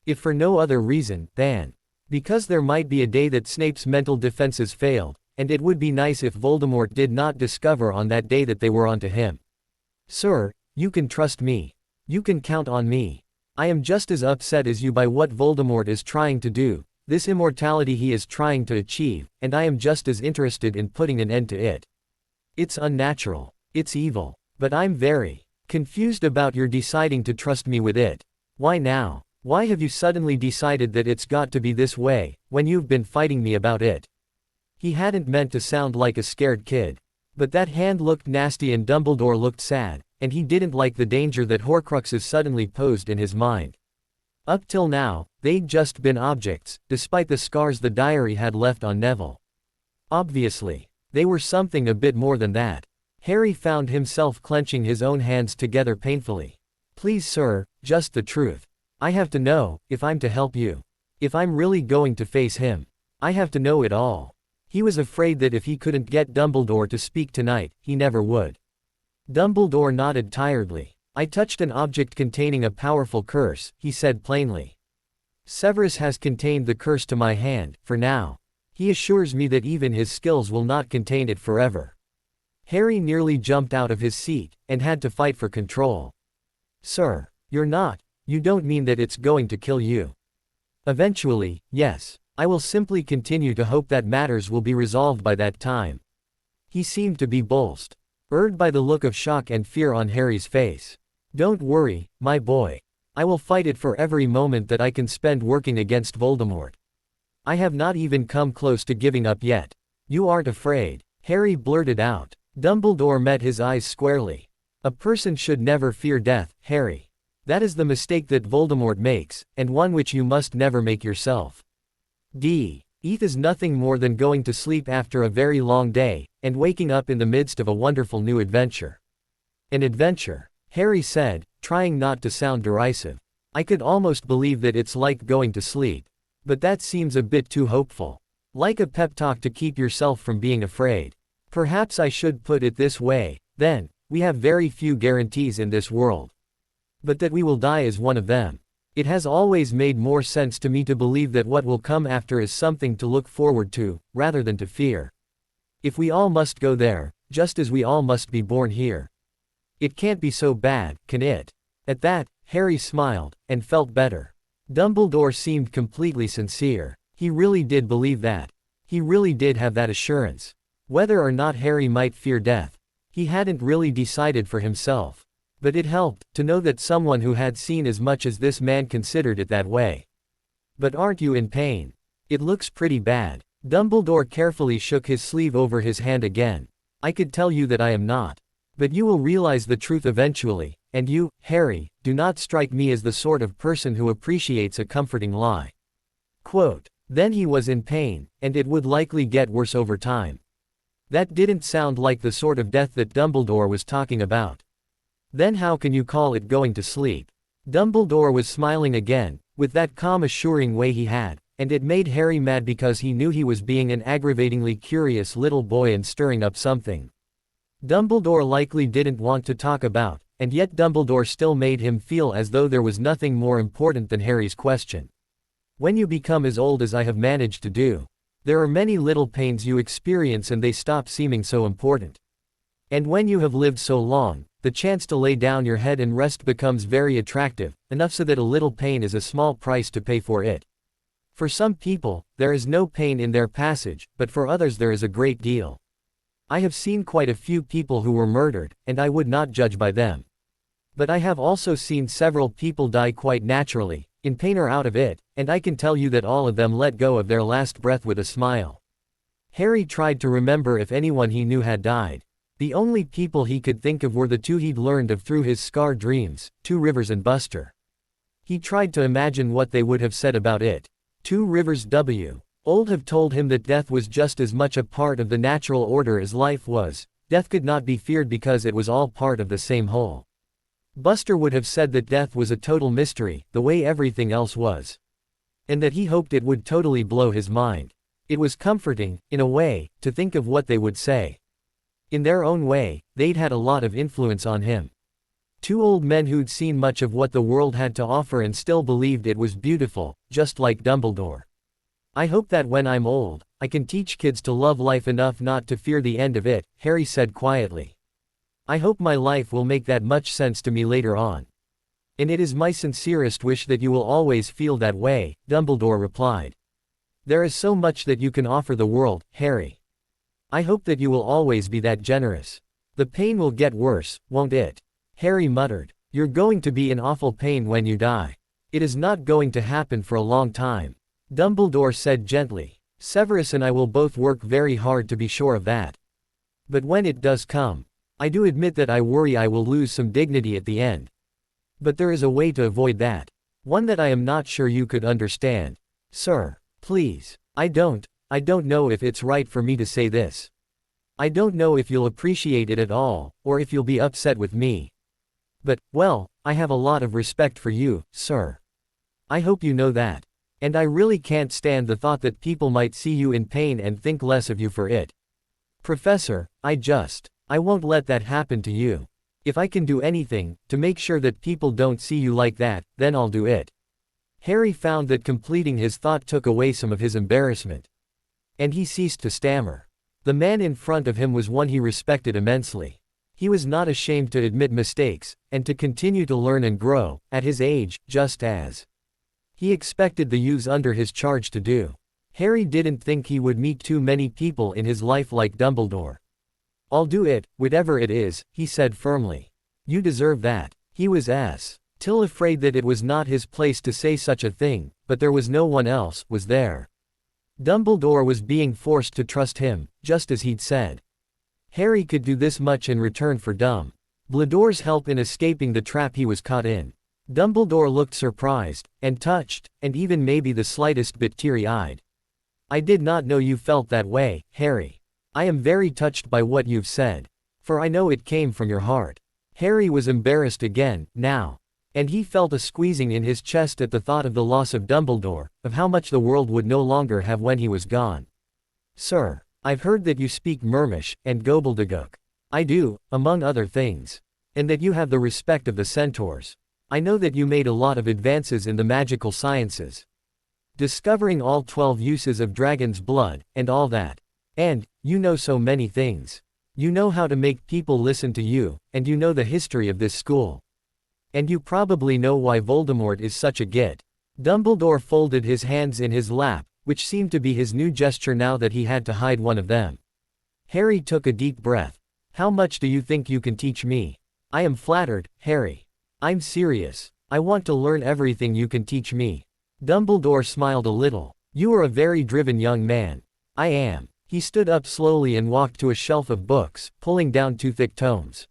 If for no other reason, than because there might be a day that Snape's mental defenses failed, and it would be nice if Voldemort did not discover on that day that they were onto him. Sir, you can trust me. You can count on me. I am just as upset as you by what Voldemort is trying to do, this immortality he is trying to achieve, and I am just as interested in putting an end to it. It's unnatural. It's evil. But I'm very confused about your deciding to trust me with it. Why now? Why have you suddenly decided that it's got to be this way, when you've been fighting me about it? He hadn't meant to sound like a scared kid. But that hand looked nasty and Dumbledore looked sad, and he didn't like the danger that Horcruxes suddenly posed in his mind. Up till now, they'd just been objects, despite the scars the diary had left on Neville. Obviously, they were something a bit more than that. Harry found himself clenching his own hands together painfully. Please sir, just the truth. I have to know, if I'm to help you. If I'm really going to face him. I have to know it all. He was afraid that if he couldn't get Dumbledore to speak tonight, he never would. Dumbledore nodded tiredly. I touched an object containing a powerful curse, he said plainly. Severus has contained the curse to my hand, for now. He assures me that even his skills will not contain it forever. Harry nearly jumped out of his seat, and had to fight for control. Sir, you're not. You don't mean that it's going to kill you. Eventually, yes. I will simply continue to hope that matters will be resolved by that time. He seemed to be bolstered by the look of shock and fear on Harry's face. Don't worry, my boy. I will fight it for every moment that I can spend working against Voldemort. I have not even come close to giving up yet. You aren't afraid, Harry blurted out. Dumbledore met his eyes squarely. A person should never fear death, Harry. That is the mistake that Voldemort makes, and one which you must never make yourself. Death is nothing more than going to sleep after a very long day, and waking up in the midst of a wonderful new adventure. An adventure, Harry said, trying not to sound derisive. I could almost believe that it's like going to sleep. But that seems a bit too hopeful. Like a pep talk to keep yourself from being afraid. Perhaps I should put it this way, then, we have very few guarantees in this world. But that we will die is one of them. It has always made more sense to me to believe that what will come after is something to look forward to, rather than to fear. If we all must go there, just as we all must be born here. It can't be so bad, can it? At that, Harry smiled, and felt better. Dumbledore seemed completely sincere. He really did believe that. He really did have that assurance. Whether or not Harry might fear death, he hadn't really decided for himself. But it helped to know that someone who had seen as much as this man considered it that way. But aren't you in pain? It looks pretty bad. Dumbledore carefully shook his sleeve over his hand again. I could tell you that I am not. But you will realize the truth eventually, and you, Harry, do not strike me as the sort of person who appreciates a comforting lie. Quote, then he was in pain, and it would likely get worse over time. That didn't sound like the sort of death that Dumbledore was talking about. Then how can you call it going to sleep? Dumbledore was smiling again, with that calm assuring way he had, and it made Harry mad because he knew he was being an aggravatingly curious little boy and stirring up something Dumbledore likely didn't want to talk about, and yet Dumbledore still made him feel as though there was nothing more important than Harry's question. When you become as old as I have managed to do, there are many little pains you experience and they stop seeming so important. And when you have lived so long, the chance to lay down your head and rest becomes very attractive, enough so that a little pain is a small price to pay for it. For some people, there is no pain in their passage, but for others there is a great deal. I have seen quite a few people who were murdered, and I would not judge by them. But I have also seen several people die quite naturally, in pain or out of it, and I can tell you that all of them let go of their last breath with a smile. Harry tried to remember if anyone he knew had died. The only people he could think of were the two he'd learned of through his scar dreams, Two Rivers and Buster. He tried to imagine what they would have said about it. Two Rivers old have told him that death was just as much a part of the natural order as life was. Death could not be feared because it was all part of the same whole. Buster would have said that death was a total mystery, the way everything else was. And that he hoped it would totally blow his mind. It was comforting, in a way, to think of what they would say. In their own way, they'd had a lot of influence on him. Two old men who'd seen much of what the world had to offer and still believed it was beautiful, just like Dumbledore. I hope that when I'm old, I can teach kids to love life enough not to fear the end of it, Harry said quietly. I hope my life will make that much sense to me later on. And it is my sincerest wish that you will always feel that way, Dumbledore replied. There is so much that you can offer the world, Harry. I hope that you will always be that generous. The pain will get worse, won't it? Harry muttered. You're going to be in awful pain when you die. It is not going to happen for a long time. Dumbledore said gently. Severus and I will both work very hard to be sure of that. But when it does come, I do admit that I worry I will lose some dignity at the end. But there is a way to avoid that. One that I am not sure you could understand. Sir, please. I don't know if it's right for me to say this. I don't know if you'll appreciate it at all, or if you'll be upset with me. But, well, I have a lot of respect for you, sir. I hope you know that. And I really can't stand the thought that people might see you in pain and think less of you for it. Professor, I won't let that happen to you. If I can do anything, to make sure that people don't see you like that, then I'll do it. Harry found that completing his thought took away some of his embarrassment. And he ceased to stammer. The man in front of him was one he respected immensely. He was not ashamed to admit mistakes, and to continue to learn and grow, at his age, just as he expected the youths under his charge to do. Harry didn't think he would meet too many people in his life like Dumbledore. "I'll do it, whatever it is," he said firmly. "You deserve that." He was still afraid that it was not his place to say such a thing, but there was no one else, was there? Dumbledore was being forced to trust him, just as he'd said. Harry could do this much in return for Dumbledore's help in escaping the trap he was caught in. Dumbledore looked surprised, and touched, and even maybe the slightest bit teary-eyed. "I did not know you felt that way, Harry. I am very touched by what you've said. For I know it came from your heart." Harry was embarrassed again, now. And he felt a squeezing in his chest at the thought of the loss of Dumbledore, of how much the world would no longer have when he was gone. "Sir, I've heard that you speak Mermish, and Gobbledygook." "I do, among other things. And that you have the respect of the centaurs. I know that you made a lot of advances in the magical sciences. Discovering all 12 uses of dragon's blood, and all that. And, you know so many things. You know how to make people listen to you, and you know the history of this school. And you probably know why Voldemort is such a git." Dumbledore folded his hands in his lap, which seemed to be his new gesture now that he had to hide one of them. Harry took a deep breath. "How much do you think you can teach me?" "I am flattered, Harry. I'm serious. I want to learn everything you can teach me." Dumbledore smiled a little. "You are a very driven young man." "I am." He stood up slowly and walked to a shelf of books, pulling down 2 thick tomes.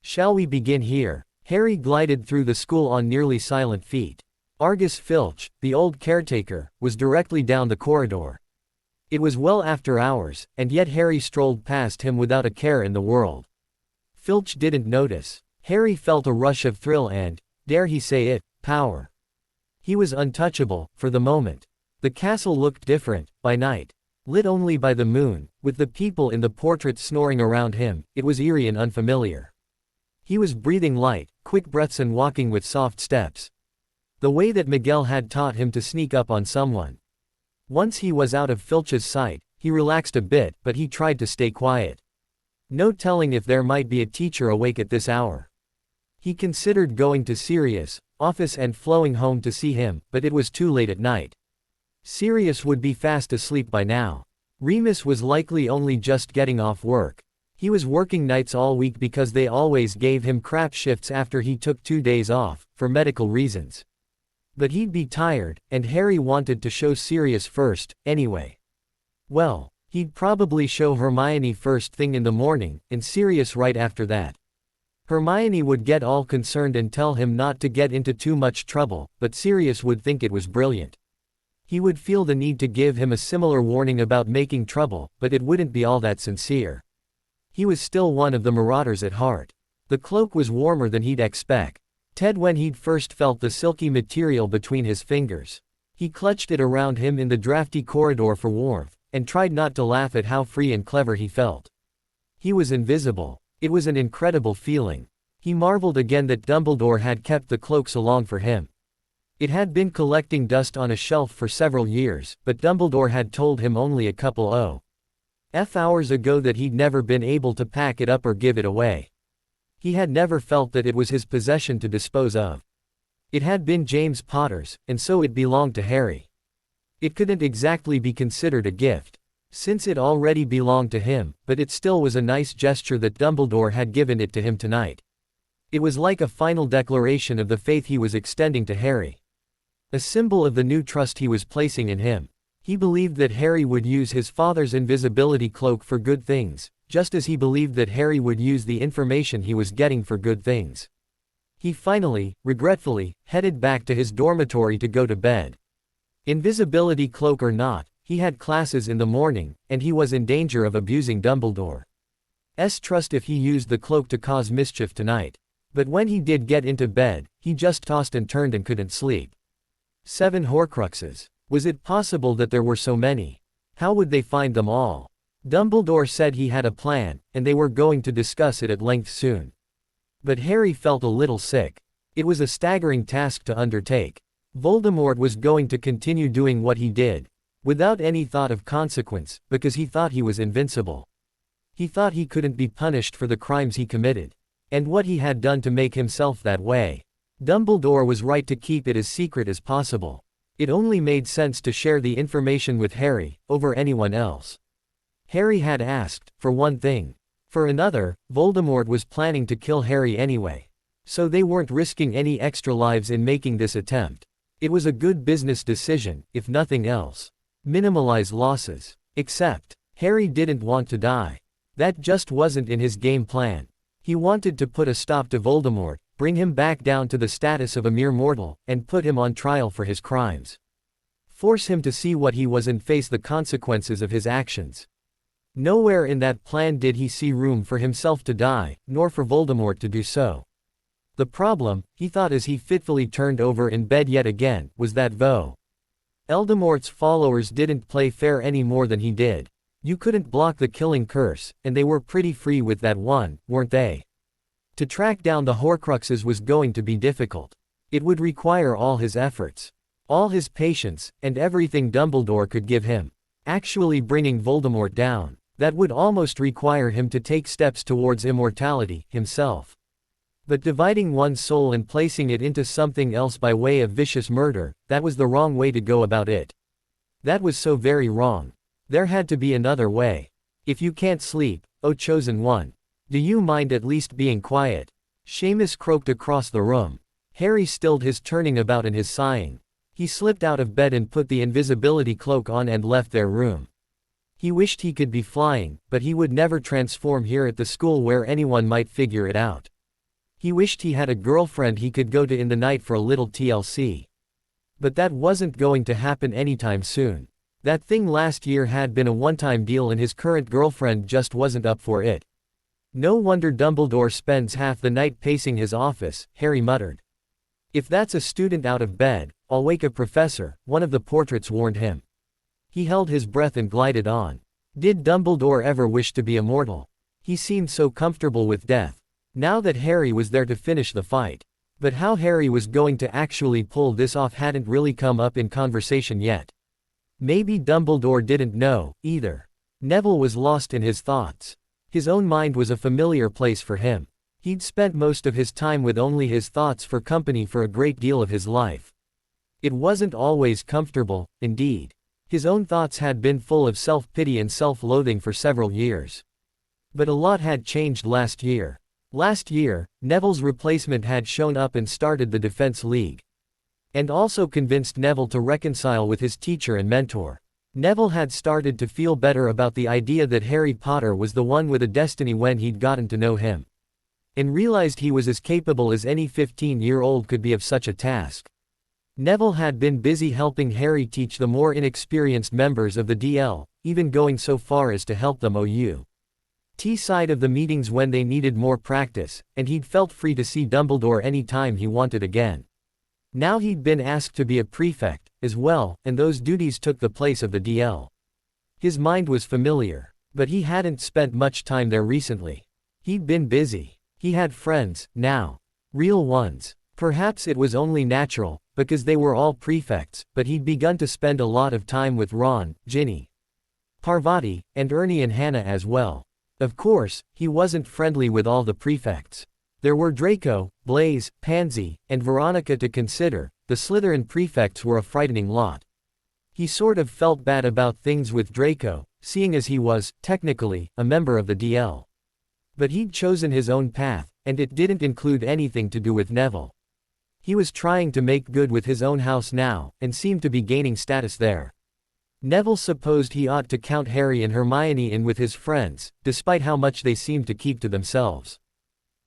"Shall we begin here?" Harry glided through the school on nearly silent feet. Argus Filch, the old caretaker, was directly down the corridor. It was well after hours, and yet Harry strolled past him without a care in the world. Filch didn't notice. Harry felt a rush of thrill and, dare he say it, power. He was untouchable, for the moment. The castle looked different, by night. Lit only by the moon, with the people in the portrait snoring around him, it was eerie and unfamiliar. He was breathing light, quick breaths and walking with soft steps. The way that Miguel had taught him to sneak up on someone. Once he was out of Filch's sight, he relaxed a bit, but he tried to stay quiet. No telling if there might be a teacher awake at this hour. He considered going to Sirius' office and flowing home to see him, but it was too late at night. Sirius would be fast asleep by now. Remus was likely only just getting off work. He was working nights all week because they always gave him crap shifts after he took 2 days off, for medical reasons. But he'd be tired, and Harry wanted to show Sirius first, anyway. Well, he'd probably show Hermione first thing in the morning, and Sirius right after that. Hermione would get all concerned and tell him not to get into too much trouble, but Sirius would think it was brilliant. He would feel the need to give him a similar warning about making trouble, but it wouldn't be all that sincere. He was still one of the Marauders at heart. The cloak was warmer than he'd expected when he'd first felt the silky material between his fingers. He clutched it around him in the drafty corridor for warmth, and tried not to laugh at how free and clever he felt. He was invisible. It was an incredible feeling. He marveled again that Dumbledore had kept the cloak so long for him. It had been collecting dust on a shelf for several years, but Dumbledore had told him only a couple of hours ago that he'd never been able to pack it up or give it away. He had never felt that it was his possession to dispose of. It had been James Potter's, and so it belonged to Harry. It couldn't exactly be considered a gift, since it already belonged to him, but it still was a nice gesture that Dumbledore had given it to him tonight. It was like a final declaration of the faith he was extending to Harry. A symbol of the new trust he was placing in him. He believed that Harry would use his father's invisibility cloak for good things, just as he believed that Harry would use the information he was getting for good things. He finally, regretfully, headed back to his dormitory to go to bed. Invisibility cloak or not, he had classes in the morning, and he was in danger of abusing Dumbledore's trust if he used the cloak to cause mischief tonight. But when he did get into bed, he just tossed and turned and couldn't sleep. 7 Horcruxes. Was it possible that there were so many? How would they find them all? Dumbledore said he had a plan, and they were going to discuss it at length soon. But Harry felt a little sick. It was a staggering task to undertake. Voldemort was going to continue doing what he did. Without any thought of consequence, because he thought he was invincible. He thought he couldn't be punished for the crimes he committed. And what he had done to make himself that way. Dumbledore was right to keep it as secret as possible. It only made sense to share the information with Harry, over anyone else. Harry had asked, for one thing. For another, Voldemort was planning to kill Harry anyway. So they weren't risking any extra lives in making this attempt. It was a good business decision, if nothing else. Minimalize losses. Except, Harry didn't want to die. That just wasn't in his game plan. He wanted to put a stop to Voldemort, bring him back down to the status of a mere mortal, and put him on trial for his crimes. Force him to see what he was and face the consequences of his actions. Nowhere in that plan did he see room for himself to die, nor for Voldemort to do so. The problem, he thought as he fitfully turned over in bed yet again, was that Voldemort's followers didn't play fair any more than he did. You couldn't block the killing curse, and they were pretty free with that one, weren't they? To track down the Horcruxes was going to be difficult. It would require all his efforts, all his patience, and everything Dumbledore could give him. Actually bringing Voldemort down, that would almost require him to take steps towards immortality, himself. But dividing one's soul and placing it into something else by way of vicious murder, that was the wrong way to go about it. That was so very wrong. There had to be another way. If you can't sleep, oh chosen one, do you mind at least being quiet? Seamus croaked across the room. Harry stilled his turning about and his sighing. He slipped out of bed and put the invisibility cloak on and left their room. He wished he could be flying, but he would never transform here at the school where anyone might figure it out. He wished he had a girlfriend he could go to in the night for a little TLC. But that wasn't going to happen anytime soon. That thing last year had been a one-time deal and his current girlfriend just wasn't up for it. No wonder Dumbledore spends half the night pacing his office, Harry muttered. If that's a student out of bed, I'll wake a professor, one of the portraits warned him. He held his breath and glided on. Did Dumbledore ever wish to be immortal? He seemed so comfortable with death. Now that Harry was there to finish the fight. But how Harry was going to actually pull this off hadn't really come up in conversation yet. Maybe Dumbledore didn't know, either. Neville was lost in his thoughts. His own mind was a familiar place for him. He'd spent most of his time with only his thoughts for company for a great deal of his life. It wasn't always comfortable, indeed. His own thoughts had been full of self-pity and self-loathing for several years. But a lot had changed last year. Last year, Neville's replacement had shown up and started the Defense League. And also convinced Neville to reconcile with his teacher and mentor. Neville had started to feel better about the idea that Harry Potter was the one with a destiny when he'd gotten to know him. And realized he was as capable as any 15-year-old could be of such a task. Neville had been busy helping Harry teach the more inexperienced members of the DL, even going so far as to help them side of the meetings when they needed more practice, and he'd felt free to see Dumbledore any time he wanted again. Now he'd been asked to be a prefect, as well, and those duties took the place of the DL. His mind was familiar, but he hadn't spent much time there recently. He'd been busy. He had friends, now. Real ones. Perhaps it was only natural, because they were all prefects, but he'd begun to spend a lot of time with Ron, Ginny, Parvati, and Ernie and Hannah as well. Of course, he wasn't friendly with all the prefects. There were Draco, Blaise, Pansy, and Veronica to consider. The Slytherin prefects were a frightening lot. He sort of felt bad about things with Draco, seeing as he was, technically, a member of the DL. But he'd chosen his own path, and it didn't include anything to do with Neville. He was trying to make good with his own house now, and seemed to be gaining status there. Neville supposed he ought to count Harry and Hermione in with his friends, despite how much they seemed to keep to themselves.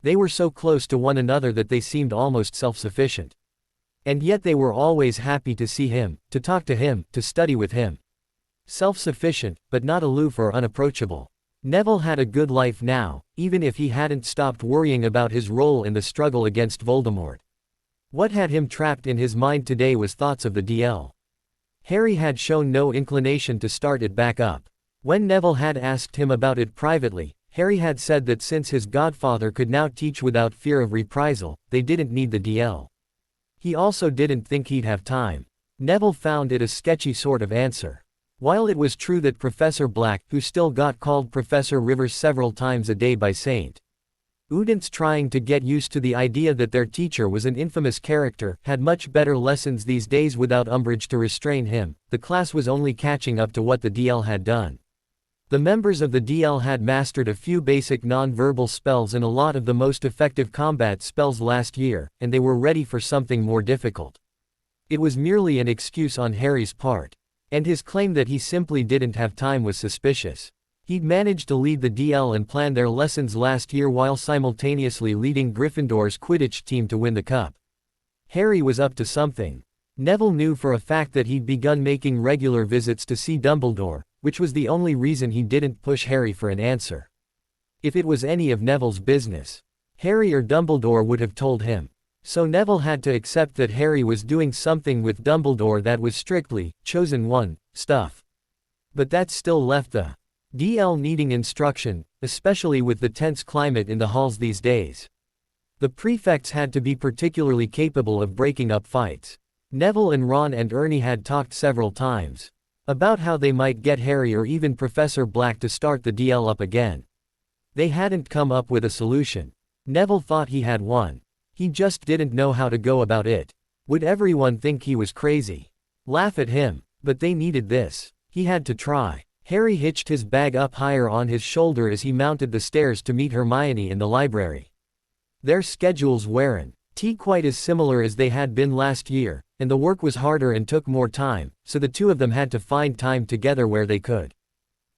They were so close to one another that they seemed almost self-sufficient. And yet they were always happy to see him, to talk to him, to study with him. Self-sufficient, but not aloof or unapproachable. Neville had a good life now, even if he hadn't stopped worrying about his role in the struggle against Voldemort. What had him trapped in his mind today was thoughts of the DL. Harry had shown no inclination to start it back up. When Neville had asked him about it privately, Harry had said that since his godfather could now teach without fear of reprisal, they didn't need the DL. He also didn't think he'd have time. Neville found it a sketchy sort of answer. While it was true that Professor Black, who still got called Professor Rivers several times a day by St. Udents trying to get used to the idea that their teacher was an infamous character, had much better lessons these days without Umbridge to restrain him, the class was only catching up to what the DL had done. The members of the DL had mastered a few basic non-verbal spells and a lot of the most effective combat spells last year, and they were ready for something more difficult. It was merely an excuse on Harry's part. And his claim that he simply didn't have time was suspicious. He'd managed to lead the DL and plan their lessons last year while simultaneously leading Gryffindor's Quidditch team to win the cup. Harry was up to something. Neville knew for a fact that he'd begun making regular visits to see Dumbledore, which was the only reason he didn't push Harry for an answer. If it was any of Neville's business, Harry or Dumbledore would have told him. So Neville had to accept that Harry was doing something with Dumbledore that was strictly, chosen one, stuff. But that still left the DL needing instruction, especially with the tense climate in the halls these days. The prefects had to be particularly capable of breaking up fights. Neville and Ron and Ernie had talked several times about how they might get Harry or even Professor Black to start the DL up again. They hadn't come up with a solution. Neville thought he had one. He just didn't know how to go about it. Would everyone think he was crazy? Laugh at him? But they needed this. He had to try. Harry hitched his bag up higher on his shoulder as he mounted the stairs to meet Hermione in the library. Their schedules weren't quite as similar as they had been last year, and the work was harder and took more time, so the two of them had to find time together where they could.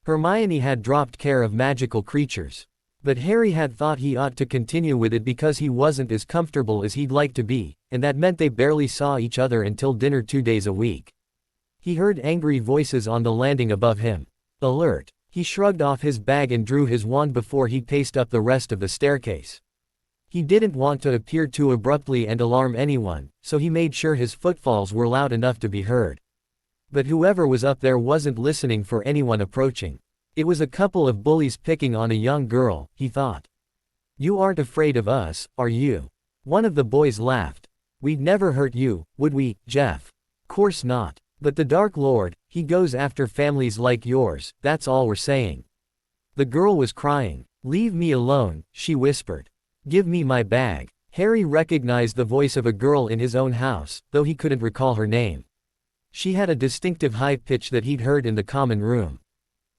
Hermione had dropped care of magical creatures. But Harry had thought he ought to continue with it because he wasn't as comfortable as he'd like to be, and that meant they barely saw each other until dinner 2 days a week. He heard angry voices on the landing above him. Alert! He shrugged off his bag and drew his wand before he paced up the rest of the staircase. He didn't want to appear too abruptly and alarm anyone, so he made sure his footfalls were loud enough to be heard. But whoever was up there wasn't listening for anyone approaching. It was a couple of bullies picking on a young girl, he thought. You aren't afraid of us, are you? One of the boys laughed. We'd never hurt you, would we, Jeff? Course not. But the Dark Lord, he goes after families like yours, that's all we're saying. The girl was crying. Leave me alone, she whispered. Give me my bag. Harry recognized the voice of a girl in his own house, though he couldn't recall her name. She had a distinctive high pitch that he'd heard in the common room.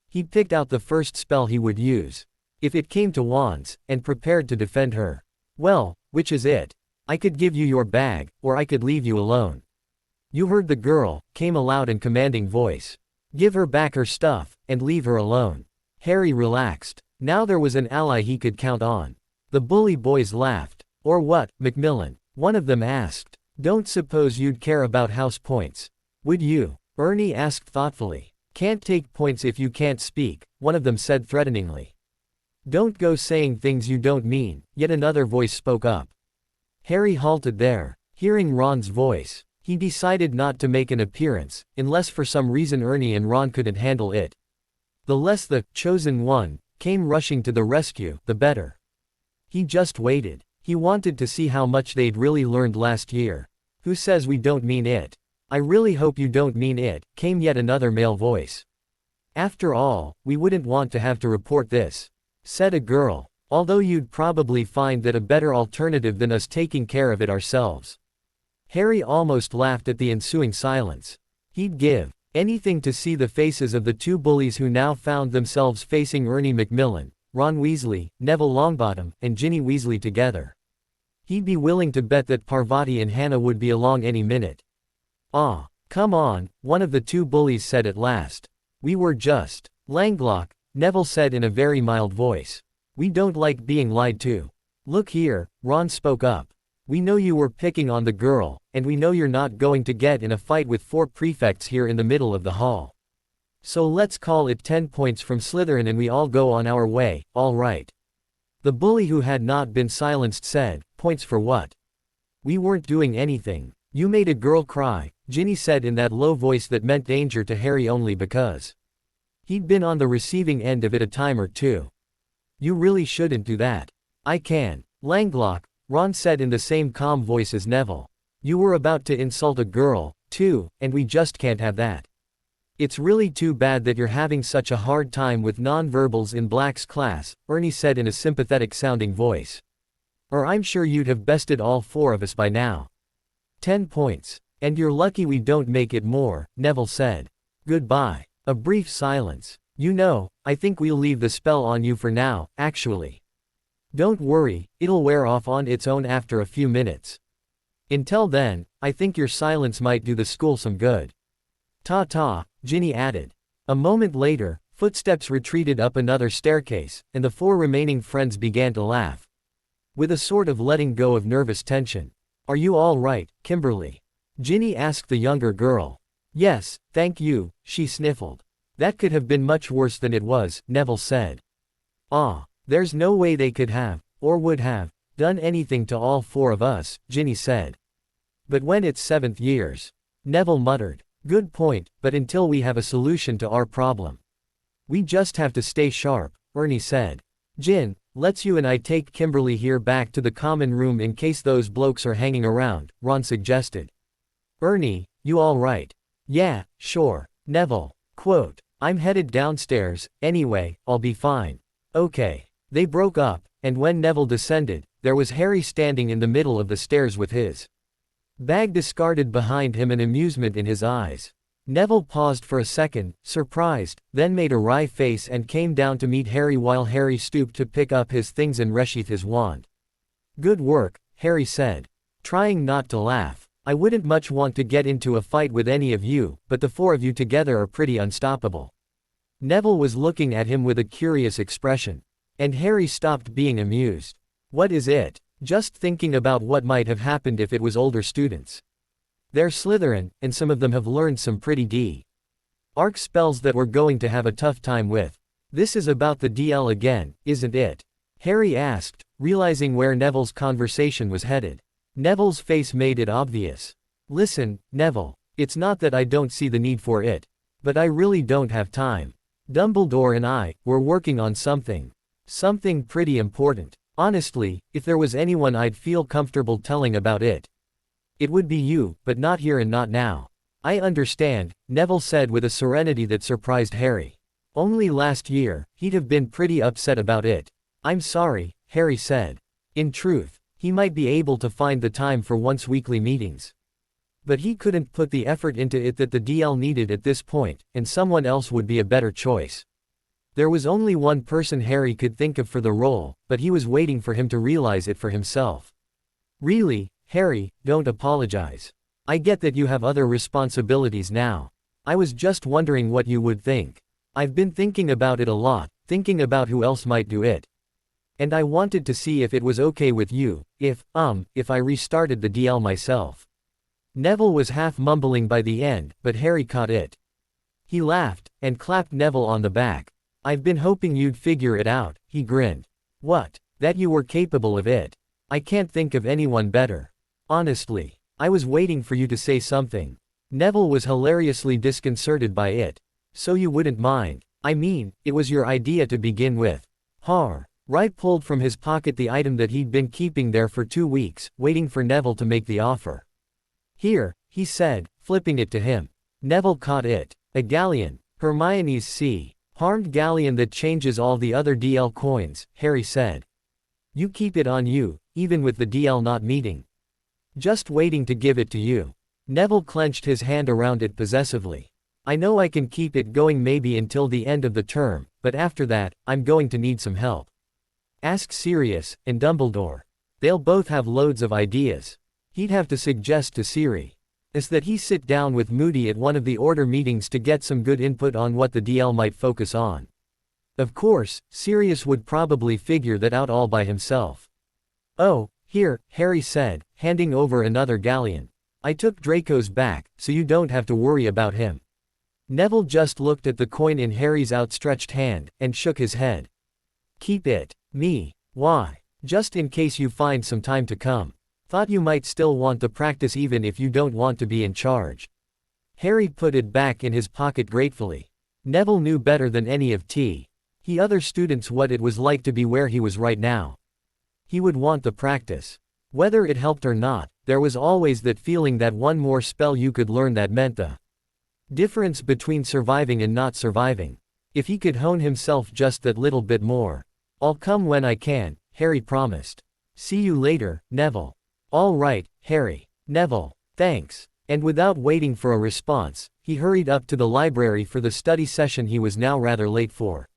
He picked out the first spell he would use, if it came to wands, and prepared to defend her. Well, which is it? I could give you your bag, or I could leave you alone. You heard the girl, came a loud and commanding voice. Give her back her stuff, and leave her alone. Harry relaxed. Now there was an ally he could count on. The bully boys laughed. Or what, Macmillan? One of them asked. Don't suppose you'd care about house points. Would you? Ernie asked thoughtfully. Can't take points if you can't speak, one of them said threateningly. Don't go saying things you don't mean, yet another voice spoke up. Harry halted there, hearing Ron's voice. He decided not to make an appearance, unless for some reason Ernie and Ron couldn't handle it. The less the chosen one came rushing to the rescue, the better. He just waited. He wanted to see how much they'd really learned last year. Who says we don't mean it? I really hope you don't mean it, came yet another male voice. After all, we wouldn't want to have to report this, said a girl, although you'd probably find that a better alternative than us taking care of it ourselves. Harry almost laughed at the ensuing silence. He'd give anything to see the faces of the two bullies who now found themselves facing Ernie Macmillan, Ron Weasley, Neville Longbottom, and Ginny Weasley together. He'd be willing to bet that Parvati and Hannah would be along any minute. Ah, come on, one of the two bullies said at last. We were just. Langlock, Neville said in a very mild voice. We don't like being lied to. Look here, Ron spoke up. We know you were picking on the girl, and we know you're not going to get in a fight with 4 prefects here in the middle of the hall. So let's call it 10 points from Slytherin and we all go on our way, all right. The bully who had not been silenced said, points for what? We weren't doing anything. You made a girl cry, Ginny said in that low voice that meant danger to Harry only because he'd been on the receiving end of it a time or two. You really shouldn't do that. I can. Langlock, Ron said in the same calm voice as Neville. You were about to insult a girl, too, and we just can't have that. It's really too bad that you're having such a hard time with nonverbals in Black's class, Ernie said in a sympathetic-sounding voice. Or I'm sure you'd have bested all 4 of us by now. 10 points. And you're lucky we don't make it more, Neville said. Goodbye. A brief silence. You know, I think we'll leave the spell on you for now, actually. Don't worry, it'll wear off on its own after a few minutes. Until then, I think your silence might do the school some good. Ta-ta, Ginny added. A moment later, footsteps retreated up another staircase, and the 4 remaining friends began to laugh. With a sort of letting go of nervous tension. Are you all right, Kimberly? Ginny asked the younger girl. Yes, thank you, she sniffled. That could have been much worse than it was, Neville said. Ah, there's no way they could have, or would have, done anything to all 4 of us, Ginny said. But when it's 7th years? Neville muttered. Good point, but until we have a solution to our problem. We just have to stay sharp, Ernie said. Gin, let's you and I take Kimberly here back to the common room in case those blokes are hanging around, Ron suggested. Ernie, you all right? Yeah, sure. Neville, quote, I'm headed downstairs, anyway, I'll be fine. Okay. They broke up, and when Neville descended, there was Harry standing in the middle of the stairs with his bag discarded behind him and amusement in his eyes. Neville paused for a second, surprised, then made a wry face and came down to meet Harry while Harry stooped to pick up his things and resheath his wand. Good work, Harry said. Trying not to laugh. I wouldn't much want to get into a fight with any of you, but the 4 of you together are pretty unstoppable. Neville was looking at him with a curious expression. And Harry stopped being amused. What is it? Just thinking about what might have happened if it was older students. They're Slytherin, and some of them have learned some pretty dark spells that we're going to have a tough time with. This is about the DL again, isn't it? Harry asked, realizing where Neville's conversation was headed. Neville's face made it obvious. Listen, Neville, it's not that I don't see the need for it. But I really don't have time. Dumbledore and I, we're working on something. Something pretty important. Honestly, if there was anyone I'd feel comfortable telling about it, it would be you, but not here and not now. I understand, Neville said with a serenity that surprised Harry. Only last year, he'd have been pretty upset about it. I'm sorry, Harry said. In truth, he might be able to find the time for once-weekly meetings. But he couldn't put the effort into it that the DL needed at this point, and someone else would be a better choice. There was only one person Harry could think of for the role, but he was waiting for him to realize it for himself. Really, Harry, don't apologize. I get that you have other responsibilities now. I was just wondering what you would think. I've been thinking about it a lot, thinking about who else might do it. And I wanted to see if it was okay with you, if I restarted the DL myself. Neville was half mumbling by the end, but Harry caught it. He laughed, and clapped Neville on the back. I've been hoping you'd figure it out, he grinned. What? That you were capable of it. I can't think of anyone better. Honestly. I was waiting for you to say something. Neville was hilariously disconcerted by it. So you wouldn't mind. I mean, it was your idea to begin with. Wright pulled from his pocket the item that he'd been keeping there for 2 weeks, waiting for Neville to make the offer. Here, he said, flipping it to him. Neville caught it. A galleon. Hermione's harmed galleon that changes all the other DL coins, Harry said. You keep it on you, even with the DL not meeting. Just waiting to give it to you. Neville clenched his hand around it possessively. I know I can keep it going maybe until the end of the term, but after that, I'm going to need some help. Ask Sirius, and Dumbledore. They'll both have loads of ideas. He'd have to suggest to Siri. Is that he sit down with Moody at one of the order meetings to get some good input on what the DL might focus on. Of course, Sirius would probably figure that out all by himself. Oh, here, Harry said, handing over another galleon. I took Draco's back, so you don't have to worry about him. Neville just looked at the coin in Harry's outstretched hand, and shook his head. Keep it. Me. Why? Just in case you find some time to come. Thought you might still want the practice even if you don't want to be in charge. Harry put it back in his pocket gratefully. Neville knew better than any of the other students what it was like to be where he was right now. He would want the practice. Whether it helped or not, there was always that feeling that one more spell you could learn that meant the Difference between surviving and not surviving. If he could hone himself just that little bit more. I'll come when I can, Harry promised. See you later, Neville. All right, Harry. Neville. Thanks. And without waiting for a response, he hurried up to the library for the study session he was now rather late for.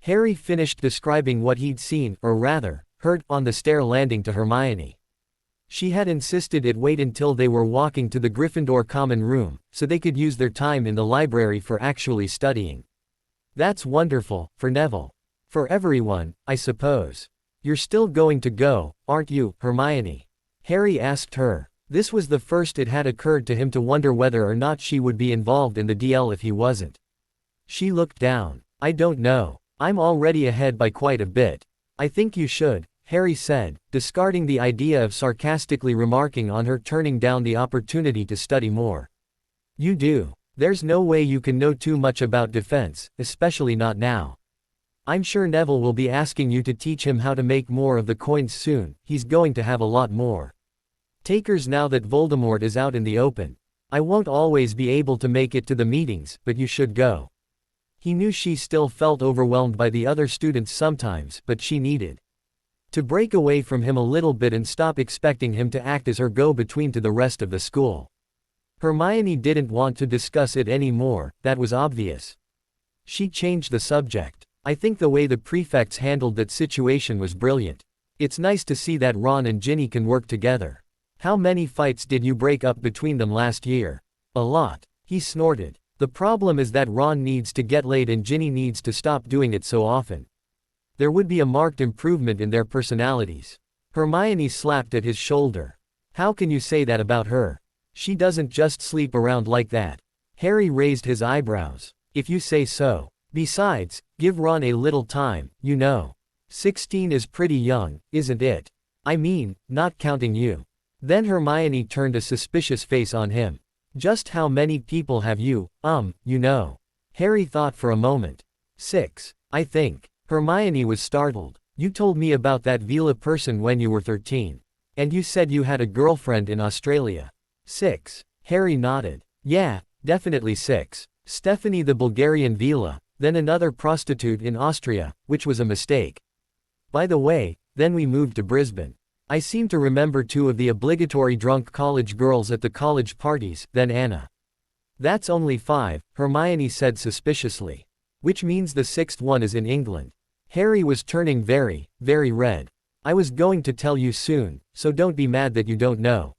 Harry finished describing what he'd seen, or rather, heard, on the stair landing to Hermione. She had insisted it wait until they were walking to the Gryffindor common room, so they could use their time in the library for actually studying. That's wonderful, for Neville. For everyone, I suppose. You're still going to go, aren't you, Hermione? Harry asked her. This was the first it had occurred to him to wonder whether or not she would be involved in the DL if he wasn't. She looked down. I don't know. I'm already ahead by quite a bit. I think you should, Harry said, discarding the idea of sarcastically remarking on her turning down the opportunity to study more. You do. There's no way you can know too much about defense, especially not now. I'm sure Neville will be asking you to teach him how to make more of the coins soon. He's going to have a lot more takers now that Voldemort is out in the open. I won't always be able to make it to the meetings, but you should go. He knew she still felt overwhelmed by the other students sometimes, but she needed to break away from him a little bit and stop expecting him to act as her go-between to the rest of the school. Hermione didn't want to discuss it anymore, that was obvious. She changed the subject. I think the way the prefects handled that situation was brilliant. It's nice to see that Ron and Ginny can work together. How many fights did you break up between them last year? A lot. He snorted. The problem is that Ron needs to get laid and Ginny needs to stop doing it so often. There would be a marked improvement in their personalities. Hermione slapped at his shoulder. How can you say that about her? She doesn't just sleep around like that. Harry raised his eyebrows. If you say so. Besides, give Ron a little time, you know. 16 is pretty young, isn't it? I mean, not counting you. Then Hermione turned a suspicious face on him. Just how many people have you, you know? Harry thought for a moment. 6, I think. Hermione was startled. You told me about that Vila person when you were 13. And you said you had a girlfriend in Australia. 6. Harry nodded. Yeah, definitely 6. Stephanie the Bulgarian Vila, then another prostitute in Austria, which was a mistake. By the way, then we moved to Brisbane. I seem to remember 2 of the obligatory drunk college girls at the college parties, then Anna. That's only 5, Hermione said suspiciously. Which means the 6th one is in England. Harry was turning very, very red. I was going to tell you soon, so don't be mad that you don't know.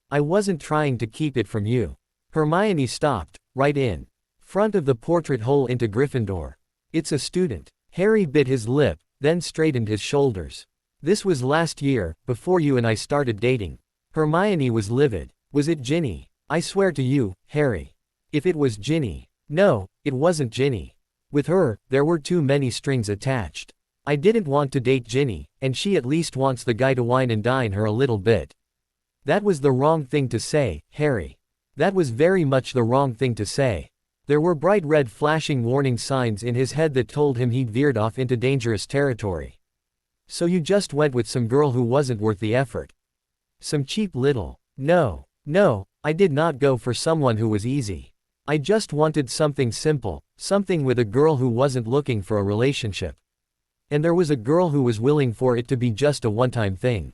I wasn't trying to keep it from you. Hermione stopped, right in front of the portrait hole into Gryffindor. It's a student. Harry bit his lip, then straightened his shoulders. This was last year, before you and I started dating. Hermione was livid. Was it Ginny? I swear to you, Harry. If it was Ginny. No, it wasn't Ginny. With her, there were too many strings attached. I didn't want to date Ginny, and she at least wants the guy to wine and dine her a little bit. That was the wrong thing to say, Harry. That was very much the wrong thing to say. There were bright red flashing warning signs in his head that told him he'd veered off into dangerous territory. So you just went with some girl who wasn't worth the effort. Some cheap little. No, I did not go for someone who was easy. I just wanted something simple, something with a girl who wasn't looking for a relationship. And there was a girl who was willing for it to be just a one-time thing.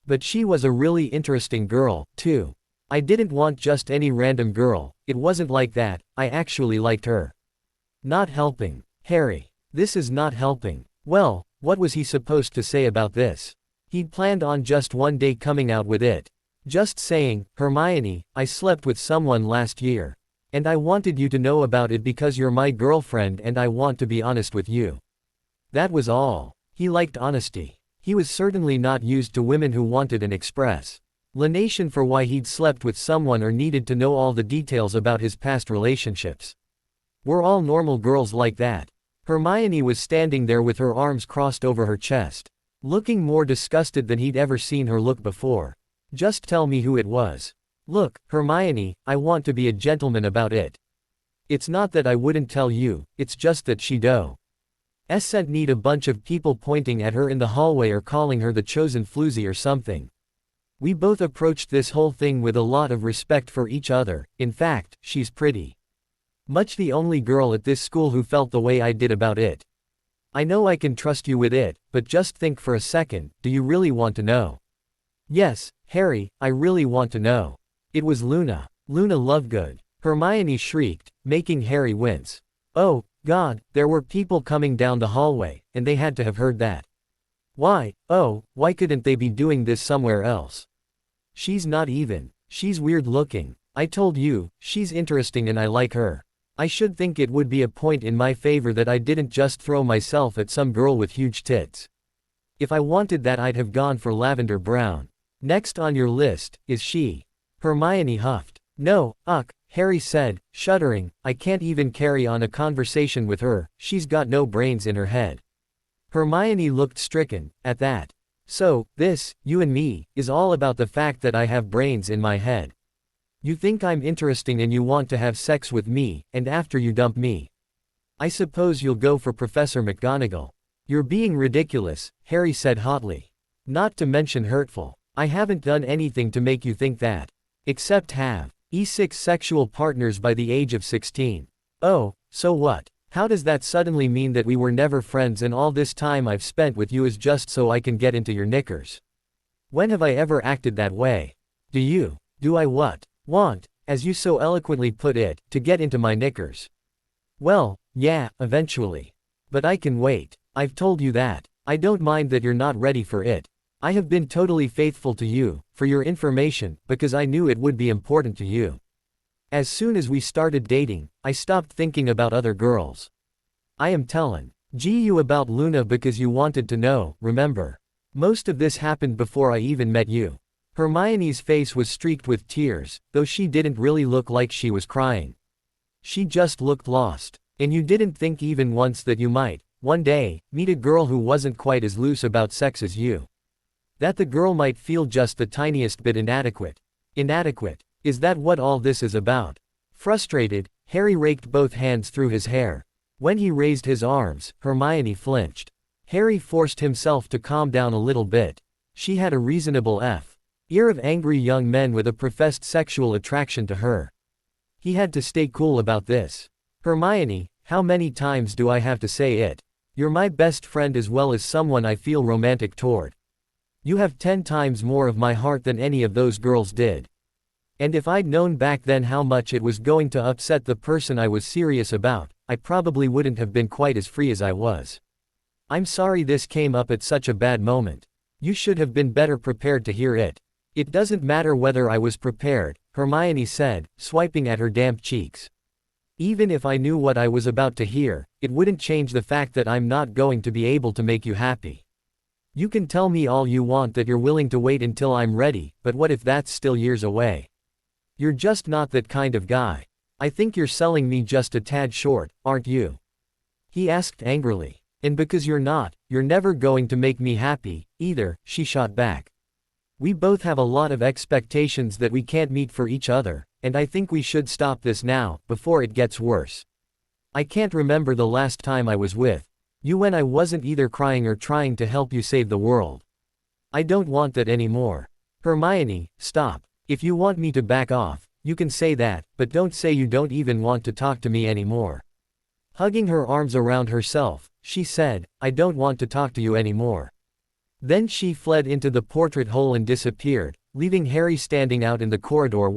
But she was a really interesting girl, too. I didn't want just any random girl, it wasn't like that, I actually liked her. Not helping. Harry. This is not helping. Well, what was he supposed to say about this? He'd planned on just one day coming out with it. Just saying, Hermione, I slept with someone last year. And I wanted you to know about it because you're my girlfriend and I want to be honest with you. That was all. He liked honesty. He was certainly not used to women who wanted an explanation for why he'd slept with someone or needed to know all the details about his past relationships. We're all normal girls like that. Hermione was standing there with her arms crossed over her chest, looking more disgusted than he'd ever seen her look before. Just tell me who it was. Look, Hermione, I want to be a gentleman about it. It's not that I wouldn't tell you, it's just that she doesn't need a bunch of people pointing at her in the hallway or calling her the chosen floozy or something. We both approached this whole thing with a lot of respect for each other. In fact, she's pretty. Much the only girl at this school who felt the way I did about it. I know I can trust you with it, but just think for a second, do you really want to know? Yes, Harry, I really want to know. It was Luna. Luna Lovegood. Hermione shrieked, making Harry wince. Oh, God, there were people coming down the hallway, and they had to have heard that. Why couldn't they be doing this somewhere else? She's not even. She's weird looking. I told you, she's interesting and I like her. I should think it would be a point in my favor that I didn't just throw myself at some girl with huge tits. If I wanted that I'd have gone for lavender brown. Next on your list, is she. Hermione huffed. No, Harry said, shuddering, I can't even carry on a conversation with her, she's got no brains in her head. Hermione looked stricken, at that. So, this, you and me, is all about the fact that I have brains in my head. You think I'm interesting and you want to have sex with me, and after you dump me. I suppose you'll go for Professor McGonagall. You're being ridiculous, Harry said hotly. Not to mention hurtful. I haven't done anything to make you think that. Except have E6 sexual partners by the age of 16. Oh, so what? How does that suddenly mean that we were never friends and all this time I've spent with you is just so I can get into your knickers? When have I ever acted that way? Do I what? Want, as you so eloquently put it, to get into my knickers? Well, yeah, eventually. But I can wait. I've told you that. I don't mind that you're not ready for it. I have been totally faithful to you, for your information, because I knew it would be important to you. As soon as we started dating, I stopped thinking about other girls. I am telling you about Luna because you wanted to know, remember? Most of this happened before I even met you. Hermione's face was streaked with tears, though she didn't really look like she was crying. She just looked lost. And you didn't think even once that you might, one day, meet a girl who wasn't quite as loose about sex as you. That the girl might feel just the tiniest bit inadequate. Inadequate. Is that what all this is about? Frustrated, Harry raked both hands through his hair. When he raised his arms, Hermione flinched. Harry forced himself to calm down a little bit. She had a reasonable ear of angry young men with a professed sexual attraction to her. He had to stay cool about this. Hermione, how many times do I have to say it? You're my best friend as well as someone I feel romantic toward. You have 10 times more of my heart than any of those girls did. And if I'd known back then how much it was going to upset the person I was serious about, I probably wouldn't have been quite as free as I was. I'm sorry this came up at such a bad moment. You should have been better prepared to hear it. It doesn't matter whether I was prepared, Hermione said, swiping at her damp cheeks. Even if I knew what I was about to hear, it wouldn't change the fact that I'm not going to be able to make you happy. You can tell me all you want that you're willing to wait until I'm ready, but what if that's still years away? You're just not that kind of guy. I think you're selling me just a tad short, aren't you? He asked angrily. And because you're not, you're never going to make me happy, either, she shot back. We both have a lot of expectations that we can't meet for each other, and I think we should stop this now, before it gets worse. I can't remember the last time I was with you when I wasn't either crying or trying to help you save the world. I don't want that anymore. Hermione, stop. If you want me to back off, you can say that, but don't say you don't even want to talk to me anymore. Hugging her arms around herself, she said, I don't want to talk to you anymore. Then she fled into the portrait hole and disappeared, leaving Harry standing out in the corridor.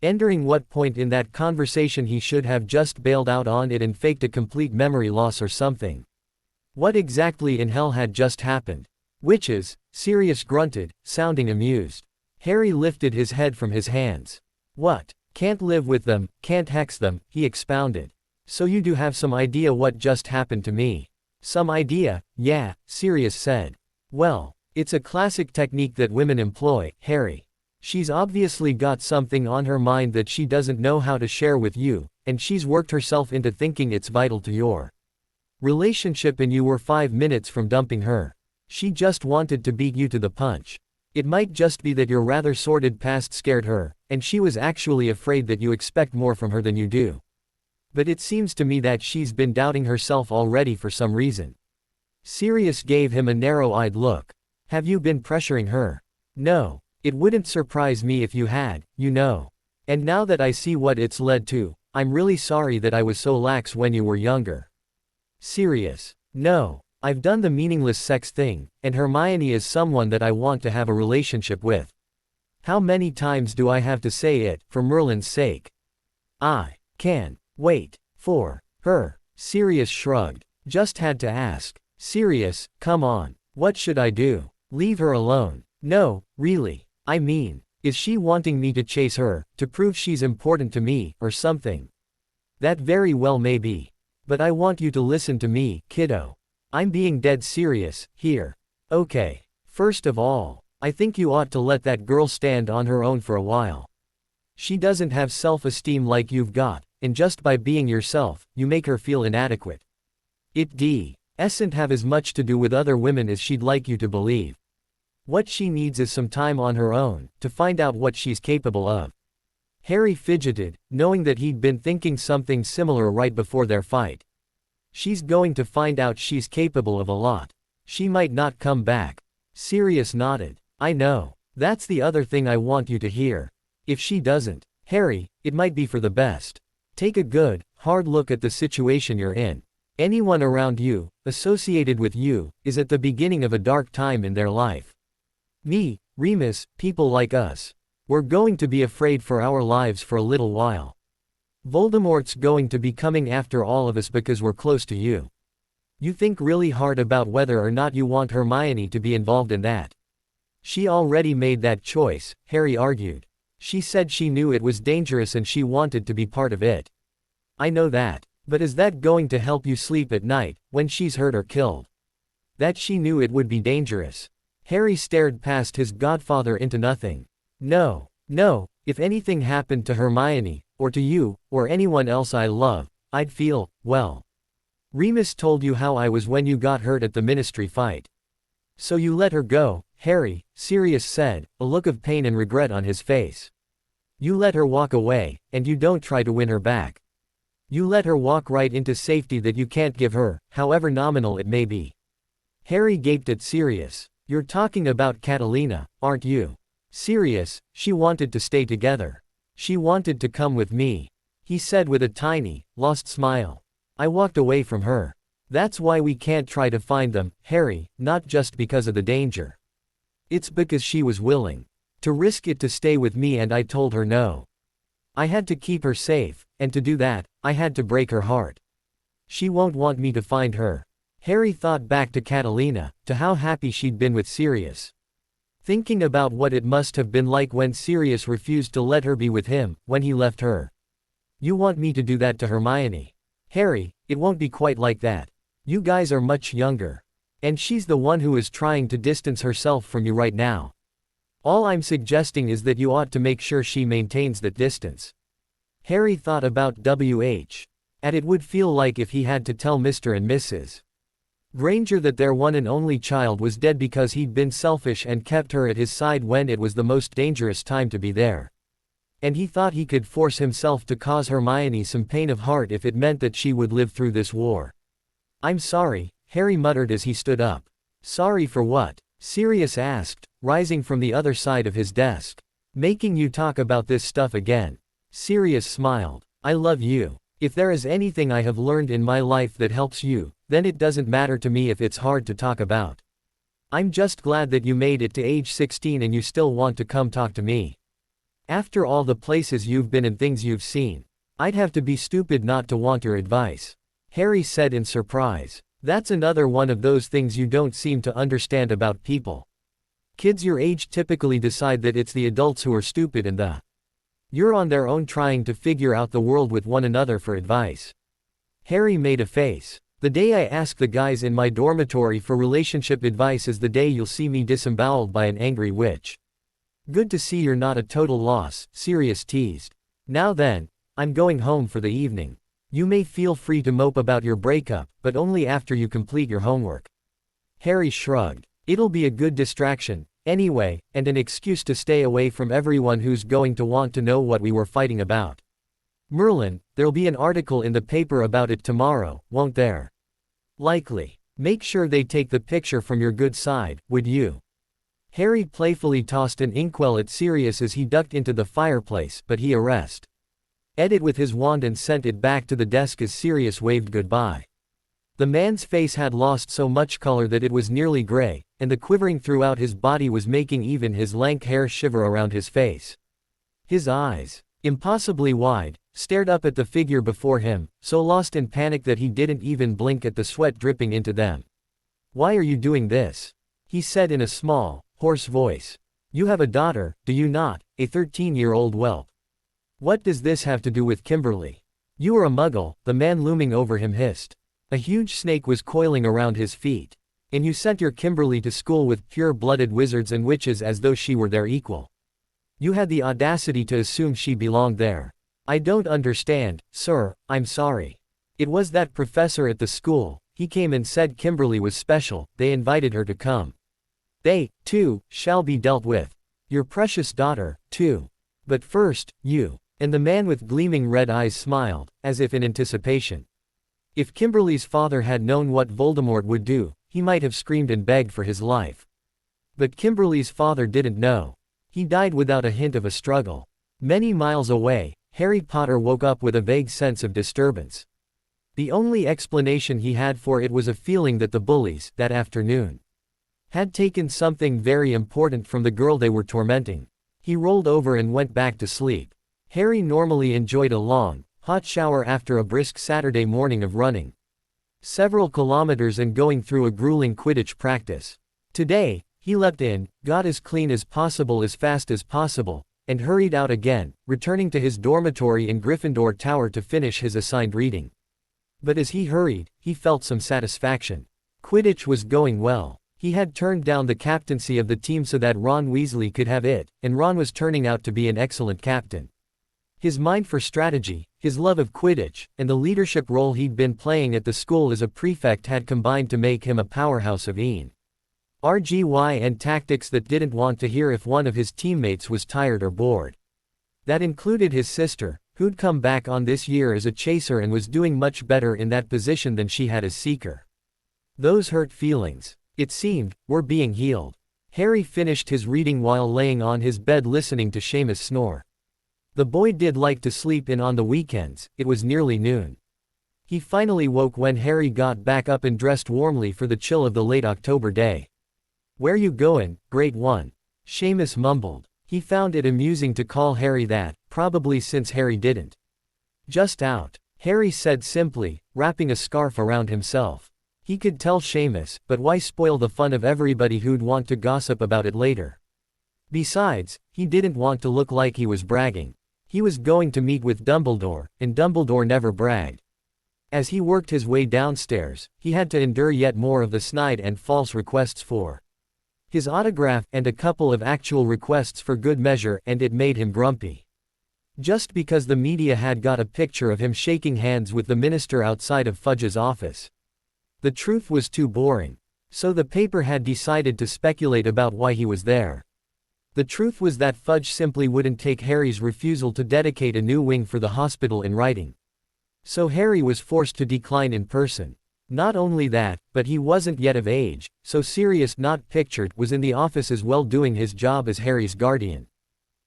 Entering what point in that conversation he should have just bailed out on it and faked a complete memory loss or something. What exactly in hell had just happened? Witches, Sirius grunted, sounding amused. Harry lifted his head from his hands. What? Can't live with them, can't hex them, he expounded. So you do have some idea what just happened to me? Some idea, yeah, Sirius said. Well, it's a classic technique that women employ, Harry. She's obviously got something on her mind that she doesn't know how to share with you, and she's worked herself into thinking it's vital to your relationship and you were 5 minutes from dumping her. She just wanted to beat you to the punch. It might just be that your rather sordid past scared her, and she was actually afraid that you expect more from her than you do. But it seems to me that she's been doubting herself already for some reason. Sirius gave him a narrow-eyed look. Have you been pressuring her? No. It wouldn't surprise me if you had, you know. And now that I see what it's led to, I'm really sorry that I was so lax when you were younger. Sirius. No. I've done the meaningless sex thing, and Hermione is someone that I want to have a relationship with. How many times do I have to say it, for Merlin's sake? I can't wait for her. Sirius shrugged. Just had to ask. Sirius, come on. What should I do? Leave her alone. No, really. I mean, is she wanting me to chase her, to prove she's important to me, or something? That very well may be. But I want you to listen to me, kiddo. I'm being dead serious, here. Okay. First of all, I think you ought to let that girl stand on her own for a while. She doesn't have self-esteem like you've got, and just by being yourself, you make her feel inadequate. It doesn't have as much to do with other women as she'd like you to believe. What she needs is some time on her own, to find out what she's capable of. Harry fidgeted, knowing that he'd been thinking something similar right before their fight. She's going to find out she's capable of a lot. She might not come back. Sirius nodded. I know. That's the other thing I want you to hear. If she doesn't, Harry, it might be for the best. Take a good, hard look at the situation you're in. Anyone around you, associated with you, is at the beginning of a dark time in their life. Me, Remus, people like us. We're going to be afraid for our lives for a little while. Voldemort's going to be coming after all of us because we're close to you. You think really hard about whether or not you want Hermione to be involved in that. She already made that choice, Harry argued. She said she knew it was dangerous and she wanted to be part of it. I know that, but is that going to help you sleep at night, when she's hurt or killed? That she knew it would be dangerous. Harry stared past his godfather into nothing. No, if anything happened to Hermione, or to you, or anyone else I love, I'd feel, well. Remus told you how I was when you got hurt at the ministry fight. So you let her go, Harry, Sirius said, a look of pain and regret on his face. You let her walk away, and you don't try to win her back. You let her walk right into safety that you can't give her, however nominal it may be. Harry gaped at Sirius. You're talking about Catalina, aren't you? Sirius, she wanted to stay together. She wanted to come with me. He said with a tiny, lost smile. I walked away from her. That's why we can't try to find them, Harry, not just because of the danger. It's because she was willing to risk it to stay with me and I told her no. I had to keep her safe, and to do that, I had to break her heart. She won't want me to find her. Harry thought back to Catalina, to how happy she'd been with Sirius. Thinking about what it must have been like when Sirius refused to let her be with him, when he left her. You want me to do that to Hermione? Harry, it won't be quite like that. You guys are much younger. And she's the one who is trying to distance herself from you right now. All I'm suggesting is that you ought to make sure she maintains that distance. Harry thought about W.H. and it would feel like if he had to tell Mr. and Mrs. Granger that their one and only child was dead because he'd been selfish and kept her at his side when it was the most dangerous time to be there. And he thought he could force himself to cause Hermione some pain of heart if it meant that she would live through this war. I'm sorry, Harry muttered as he stood up. Sorry for what? Sirius asked, rising from the other side of his desk. Making you talk about this stuff again. Sirius smiled. I love you. If there is anything I have learned in my life that helps you, then it doesn't matter to me if it's hard to talk about. I'm just glad that you made it to age 16 and you still want to come talk to me. After all the places you've been and things you've seen, I'd have to be stupid not to want your advice. Harry said in surprise. That's another one of those things you don't seem to understand about people. Kids your age typically decide that it's the adults who are stupid and you're on their own trying to figure out the world with one another for advice. Harry made a face. The day I ask the guys in my dormitory for relationship advice is the day you'll see me disemboweled by an angry witch. Good to see you're not a total loss, Sirius teased. Now then, I'm going home for the evening. You may feel free to mope about your breakup, but only after you complete your homework. Harry shrugged. It'll be a good distraction, anyway, and an excuse to stay away from everyone who's going to want to know what we were fighting about. Merlin, there'll be an article in the paper about it tomorrow, won't there? Likely. Make sure they take the picture from your good side, would you? Harry playfully tossed an inkwell at Sirius as he ducked into the fireplace, but he arrested Ed it with his wand and sent it back to the desk as Sirius waved goodbye. The man's face had lost so much color that it was nearly gray, and the quivering throughout his body was making even his lank hair shiver around his face. His eyes, impossibly wide, stared up at the figure before him, so lost in panic that he didn't even blink at the sweat dripping into them. "Why are you doing this?" he said in a small, hoarse voice. "You have a daughter, do you not, a 13-year-old whelp? What does this have to do with Kimberly? You are a muggle," the man looming over him hissed. A huge snake was coiling around his feet. "And you sent your Kimberly to school with pure-blooded wizards and witches as though she were their equal. You had the audacity to assume she belonged there. I don't understand, sir, I'm sorry. It was that professor at the school, he came and said Kimberly was special, they invited her to come. They, too, shall be dealt with. Your precious daughter, too. But first, you." And the man with gleaming red eyes smiled, as if in anticipation. If Kimberly's father had known what Voldemort would do, he might have screamed and begged for his life. But Kimberly's father didn't know. He died without a hint of a struggle. Many miles away, Harry Potter woke up with a vague sense of disturbance. The only explanation he had for it was a feeling that the bullies, that afternoon, had taken something very important from the girl they were tormenting. He rolled over and went back to sleep. Harry normally enjoyed a long, hot shower after a brisk Saturday morning of running several kilometers and going through a grueling Quidditch practice. Today, he leapt in, got as clean as possible as fast as possible, and hurried out again, returning to his dormitory in Gryffindor Tower to finish his assigned reading. But as he hurried, he felt some satisfaction. Quidditch was going well. He had turned down the captaincy of the team so that Ron Weasley could have it, and Ron was turning out to be an excellent captain. His mind for strategy, his love of Quidditch, and the leadership role he'd been playing at the school as a prefect had combined to make him a powerhouse of RGY and tactics that didn't want to hear if one of his teammates was tired or bored. That included his sister, who'd come back on this year as a chaser and was doing much better in that position than she had as seeker. Those hurt feelings, it seemed, were being healed. Harry finished his reading while laying on his bed listening to Seamus snore. The boy did like to sleep in on the weekends. It was nearly noon. He finally woke when Harry got back up and dressed warmly for the chill of the late October day. "Where you goin', Great One?" Seamus mumbled. He found it amusing to call Harry that, probably since Harry didn't. "Just out," Harry said simply, wrapping a scarf around himself. He could tell Seamus, but why spoil the fun of everybody who'd want to gossip about it later? Besides, he didn't want to look like he was bragging. He was going to meet with Dumbledore, and Dumbledore never bragged. As he worked his way downstairs, he had to endure yet more of the snide and false requests for his autograph, and a couple of actual requests for good measure, and it made him grumpy. Just because the media had got a picture of him shaking hands with the minister outside of Fudge's office. The truth was too boring. So the paper had decided to speculate about why he was there. The truth was that Fudge simply wouldn't take Harry's refusal to dedicate a new wing for the hospital in writing. So Harry was forced to decline in person. Not only that, but he wasn't yet of age, so Sirius not pictured was in the office as well doing his job as Harry's guardian.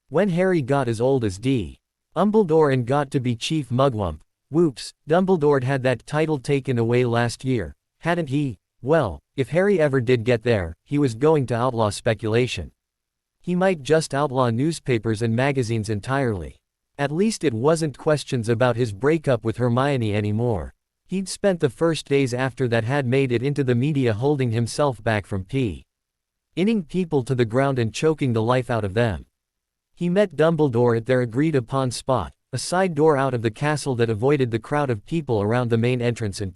When Harry got as old as Dumbledore and got to be Chief Mugwump, whoops, Dumbledore had that title taken away last year, hadn't he? Well, if Harry ever did get there, he was going to outlaw speculation. He might just outlaw newspapers and magazines entirely. At least it wasn't questions about his breakup with Hermione anymore. He'd spent the first days after that had made it into the media holding himself back from pinning people to the ground and choking the life out of them. He met Dumbledore at their agreed-upon spot, a side door out of the castle that avoided the crowd of people around the main entrance and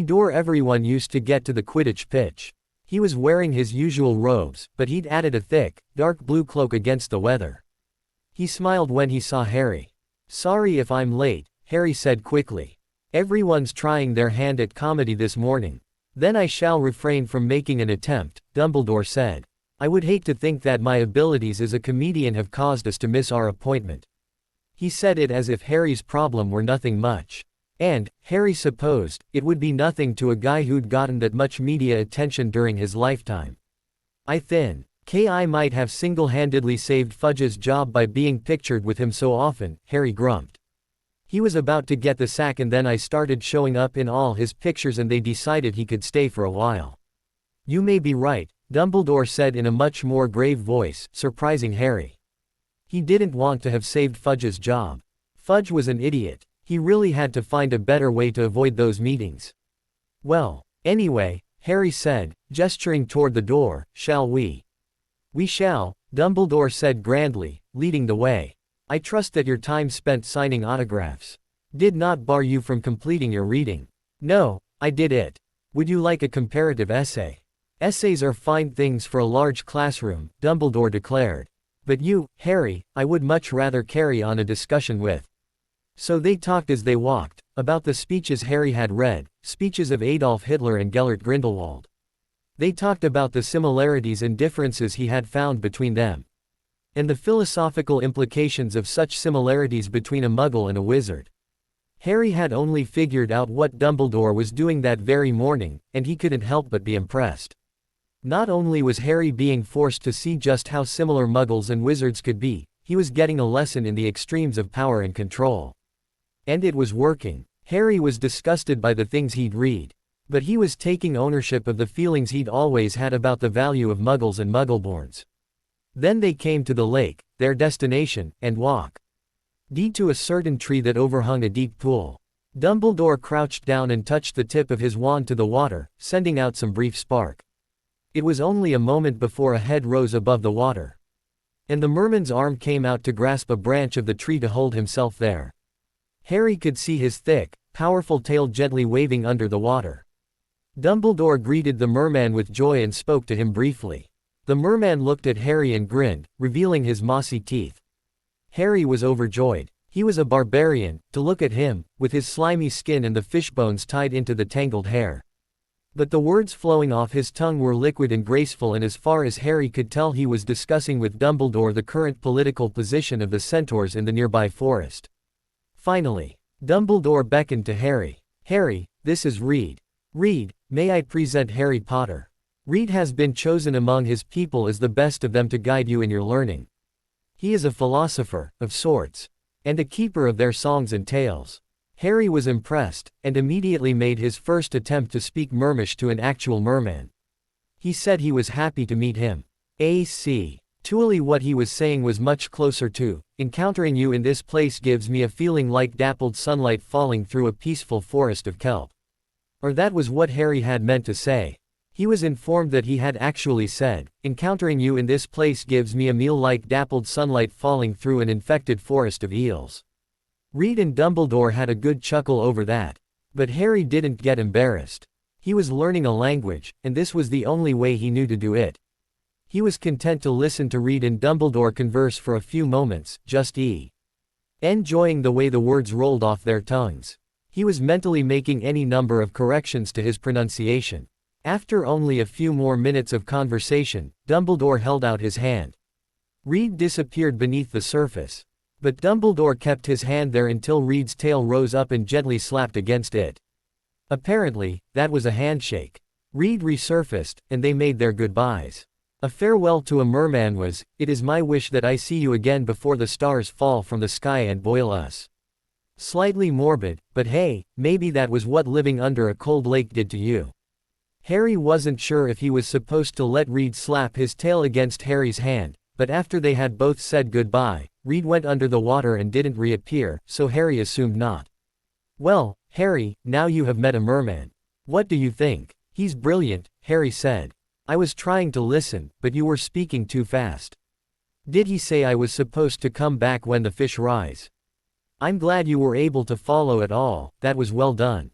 door everyone used to get to the Quidditch pitch. He was wearing his usual robes, but he'd added a thick, dark blue cloak against the weather. He smiled when he saw Harry. "Sorry if I'm late," Harry said quickly. "Everyone's trying their hand at comedy this morning." "Then I shall refrain from making an attempt," Dumbledore said. "I would hate to think that my abilities as a comedian have caused us to miss our appointment." He said it as if Harry's problem were nothing much. And, Harry supposed, it would be nothing to a guy who'd gotten that much media attention during his lifetime. Ki might have single-handedly saved Fudge's job by being pictured with him so often, Harry grumped. He was about to get the sack and then I started showing up in all his pictures and they decided he could stay for a while. You may be right, Dumbledore said in a much more grave voice, surprising Harry. He didn't want to have saved Fudge's job. Fudge was an idiot. He really had to find a better way to avoid those meetings. Well, anyway, Harry said, gesturing toward the door, shall we? We shall, Dumbledore said grandly, leading the way. I trust that your time spent signing autographs did not bar you from completing your reading. No, I did it. Would you like a comparative essay? Essays are fine things for a large classroom, Dumbledore declared. But you, Harry, I would much rather carry on a discussion with. So they talked as they walked, about the speeches Harry had read, speeches of Adolf Hitler and Gellert Grindelwald. They talked about the similarities and differences he had found between them. And the philosophical implications of such similarities between a muggle and a wizard. Harry had only figured out what Dumbledore was doing that very morning, and he couldn't help but be impressed. Not only was Harry being forced to see just how similar muggles and wizards could be, he was getting a lesson in the extremes of power and control. And it was working. Harry was disgusted by the things he'd read. But he was taking ownership of the feelings he'd always had about the value of muggles and muggleborns. Then they came to the lake, their destination, and walk. To a certain tree that overhung a deep pool. Dumbledore crouched down and touched the tip of his wand to the water, sending out some brief spark. It was only a moment before a head rose above the water. And the merman's arm came out to grasp a branch of the tree to hold himself there. Harry could see his thick, powerful tail gently waving under the water. Dumbledore greeted the merman with joy and spoke to him briefly. The merman looked at Harry and grinned, revealing his mossy teeth. Harry was overjoyed. He was a barbarian, to look at him, with his slimy skin and the fishbones tied into the tangled hair. But the words flowing off his tongue were liquid and graceful, and as far as Harry could tell he was discussing with Dumbledore the current political position of the centaurs in the nearby forest. Finally, Dumbledore beckoned to Harry. Harry, this is Reed. Reed, may I present Harry Potter? Reed has been chosen among his people as the best of them to guide you in your learning. He is a philosopher, of sorts. And a keeper of their songs and tales. Harry was impressed, and immediately made his first attempt to speak Mermish to an actual merman. He said he was happy to meet him. A.C. Truly what he was saying was much closer to, encountering you in this place gives me a feeling like dappled sunlight falling through a peaceful forest of kelp. Or that was what Harry had meant to say. He was informed that he had actually said, encountering you in this place gives me a meal like dappled sunlight falling through an infected forest of eels. Reed and Dumbledore had a good chuckle over that. But Harry didn't get embarrassed. He was learning a language, and this was the only way he knew to do it. He was content to listen to Reed and Dumbledore converse for a few moments, just enjoying the way the words rolled off their tongues. He was mentally making any number of corrections to his pronunciation. After only a few more minutes of conversation, Dumbledore held out his hand. Reed disappeared beneath the surface. But Dumbledore kept his hand there until Reed's tail rose up and gently slapped against it. Apparently, that was a handshake. Reed resurfaced, and they made their goodbyes. A farewell to a merman was, "It is my wish that I see you again before the stars fall from the sky and boil us." Slightly morbid, but hey, maybe that was what living under a cold lake did to you. Harry wasn't sure if he was supposed to let Reed slap his tail against Harry's hand, but after they had both said goodbye, Reed went under the water and didn't reappear, so Harry assumed not. Well, Harry, now you have met a merman. What do you think? He's brilliant, Harry said. I was trying to listen, but you were speaking too fast. Did he say I was supposed to come back when the fish rise? I'm glad you were able to follow it all, that was well done.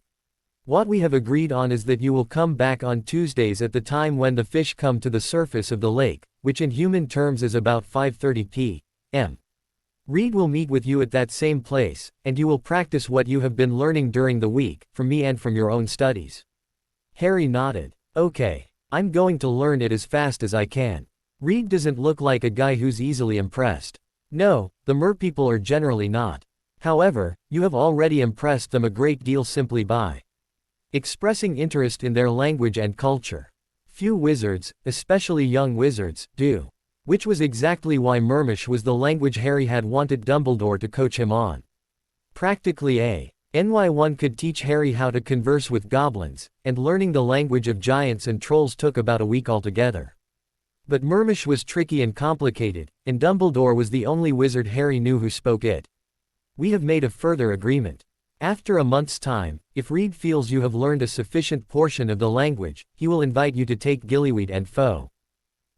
What we have agreed on is that you will come back on Tuesdays at the time when the fish come to the surface of the lake, which in human terms is about 5:30 p.m. Reed will meet with you at that same place, and you will practice what you have been learning during the week, from me and from your own studies. Harry nodded. Okay. I'm going to learn it as fast as I can. Reed doesn't look like a guy who's easily impressed. No, the merpeople are generally not. However, you have already impressed them a great deal simply by expressing interest in their language and culture. Few wizards, especially young wizards, do. Which was exactly why Murmish was the language Harry had wanted Dumbledore to coach him on. Practically one could teach Harry how to converse with goblins, and learning the language of giants and trolls took about a week altogether. But Murmish was tricky and complicated, and Dumbledore was the only wizard Harry knew who spoke it. We have made a further agreement. After a month's time, if Reed feels you have learned a sufficient portion of the language, he will invite you to take Gillyweed and Foe.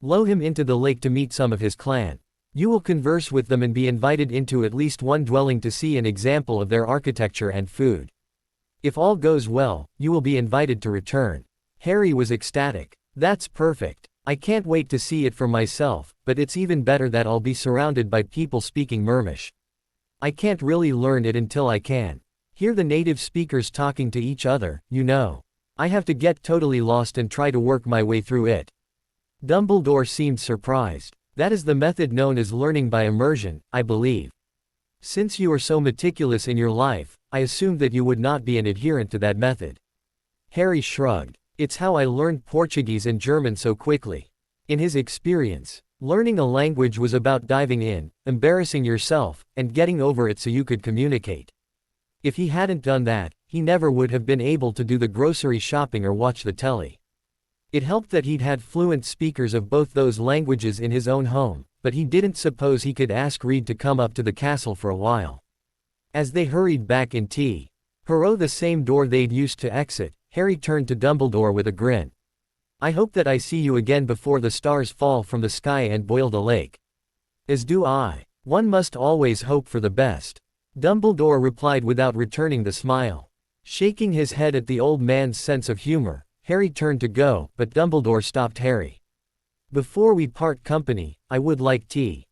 Low him into the lake to meet some of his clan. You will converse with them and be invited into at least one dwelling to see an example of their architecture and food. If all goes well, you will be invited to return. Harry was ecstatic. That's perfect. I can't wait to see it for myself, but it's even better that I'll be surrounded by people speaking Murmish. I can't really learn it until I can hear the native speakers talking to each other, you know. I have to get totally lost and try to work my way through it. Dumbledore seemed surprised. That is the method known as learning by immersion, I believe. Since you are so meticulous in your life, I assumed that you would not be an adherent to that method. Harry shrugged. It's how I learned Portuguese and German so quickly. In his experience, learning a language was about diving in, embarrassing yourself, and getting over it so you could communicate. If he hadn't done that, he never would have been able to do the grocery shopping or watch the telly. It helped that he'd had fluent speakers of both those languages in his own home, but he didn't suppose he could ask Reed to come up to the castle for a while. As they hurried back in Hero the same door they'd used to exit, Harry turned to Dumbledore with a grin. I hope that I see you again before the stars fall from the sky and boil the lake. As do I. One must always hope for the best. Dumbledore replied without returning the smile. Shaking his head at the old man's sense of humor, Harry turned to go, but Dumbledore stopped Harry. Before we part company, I would like to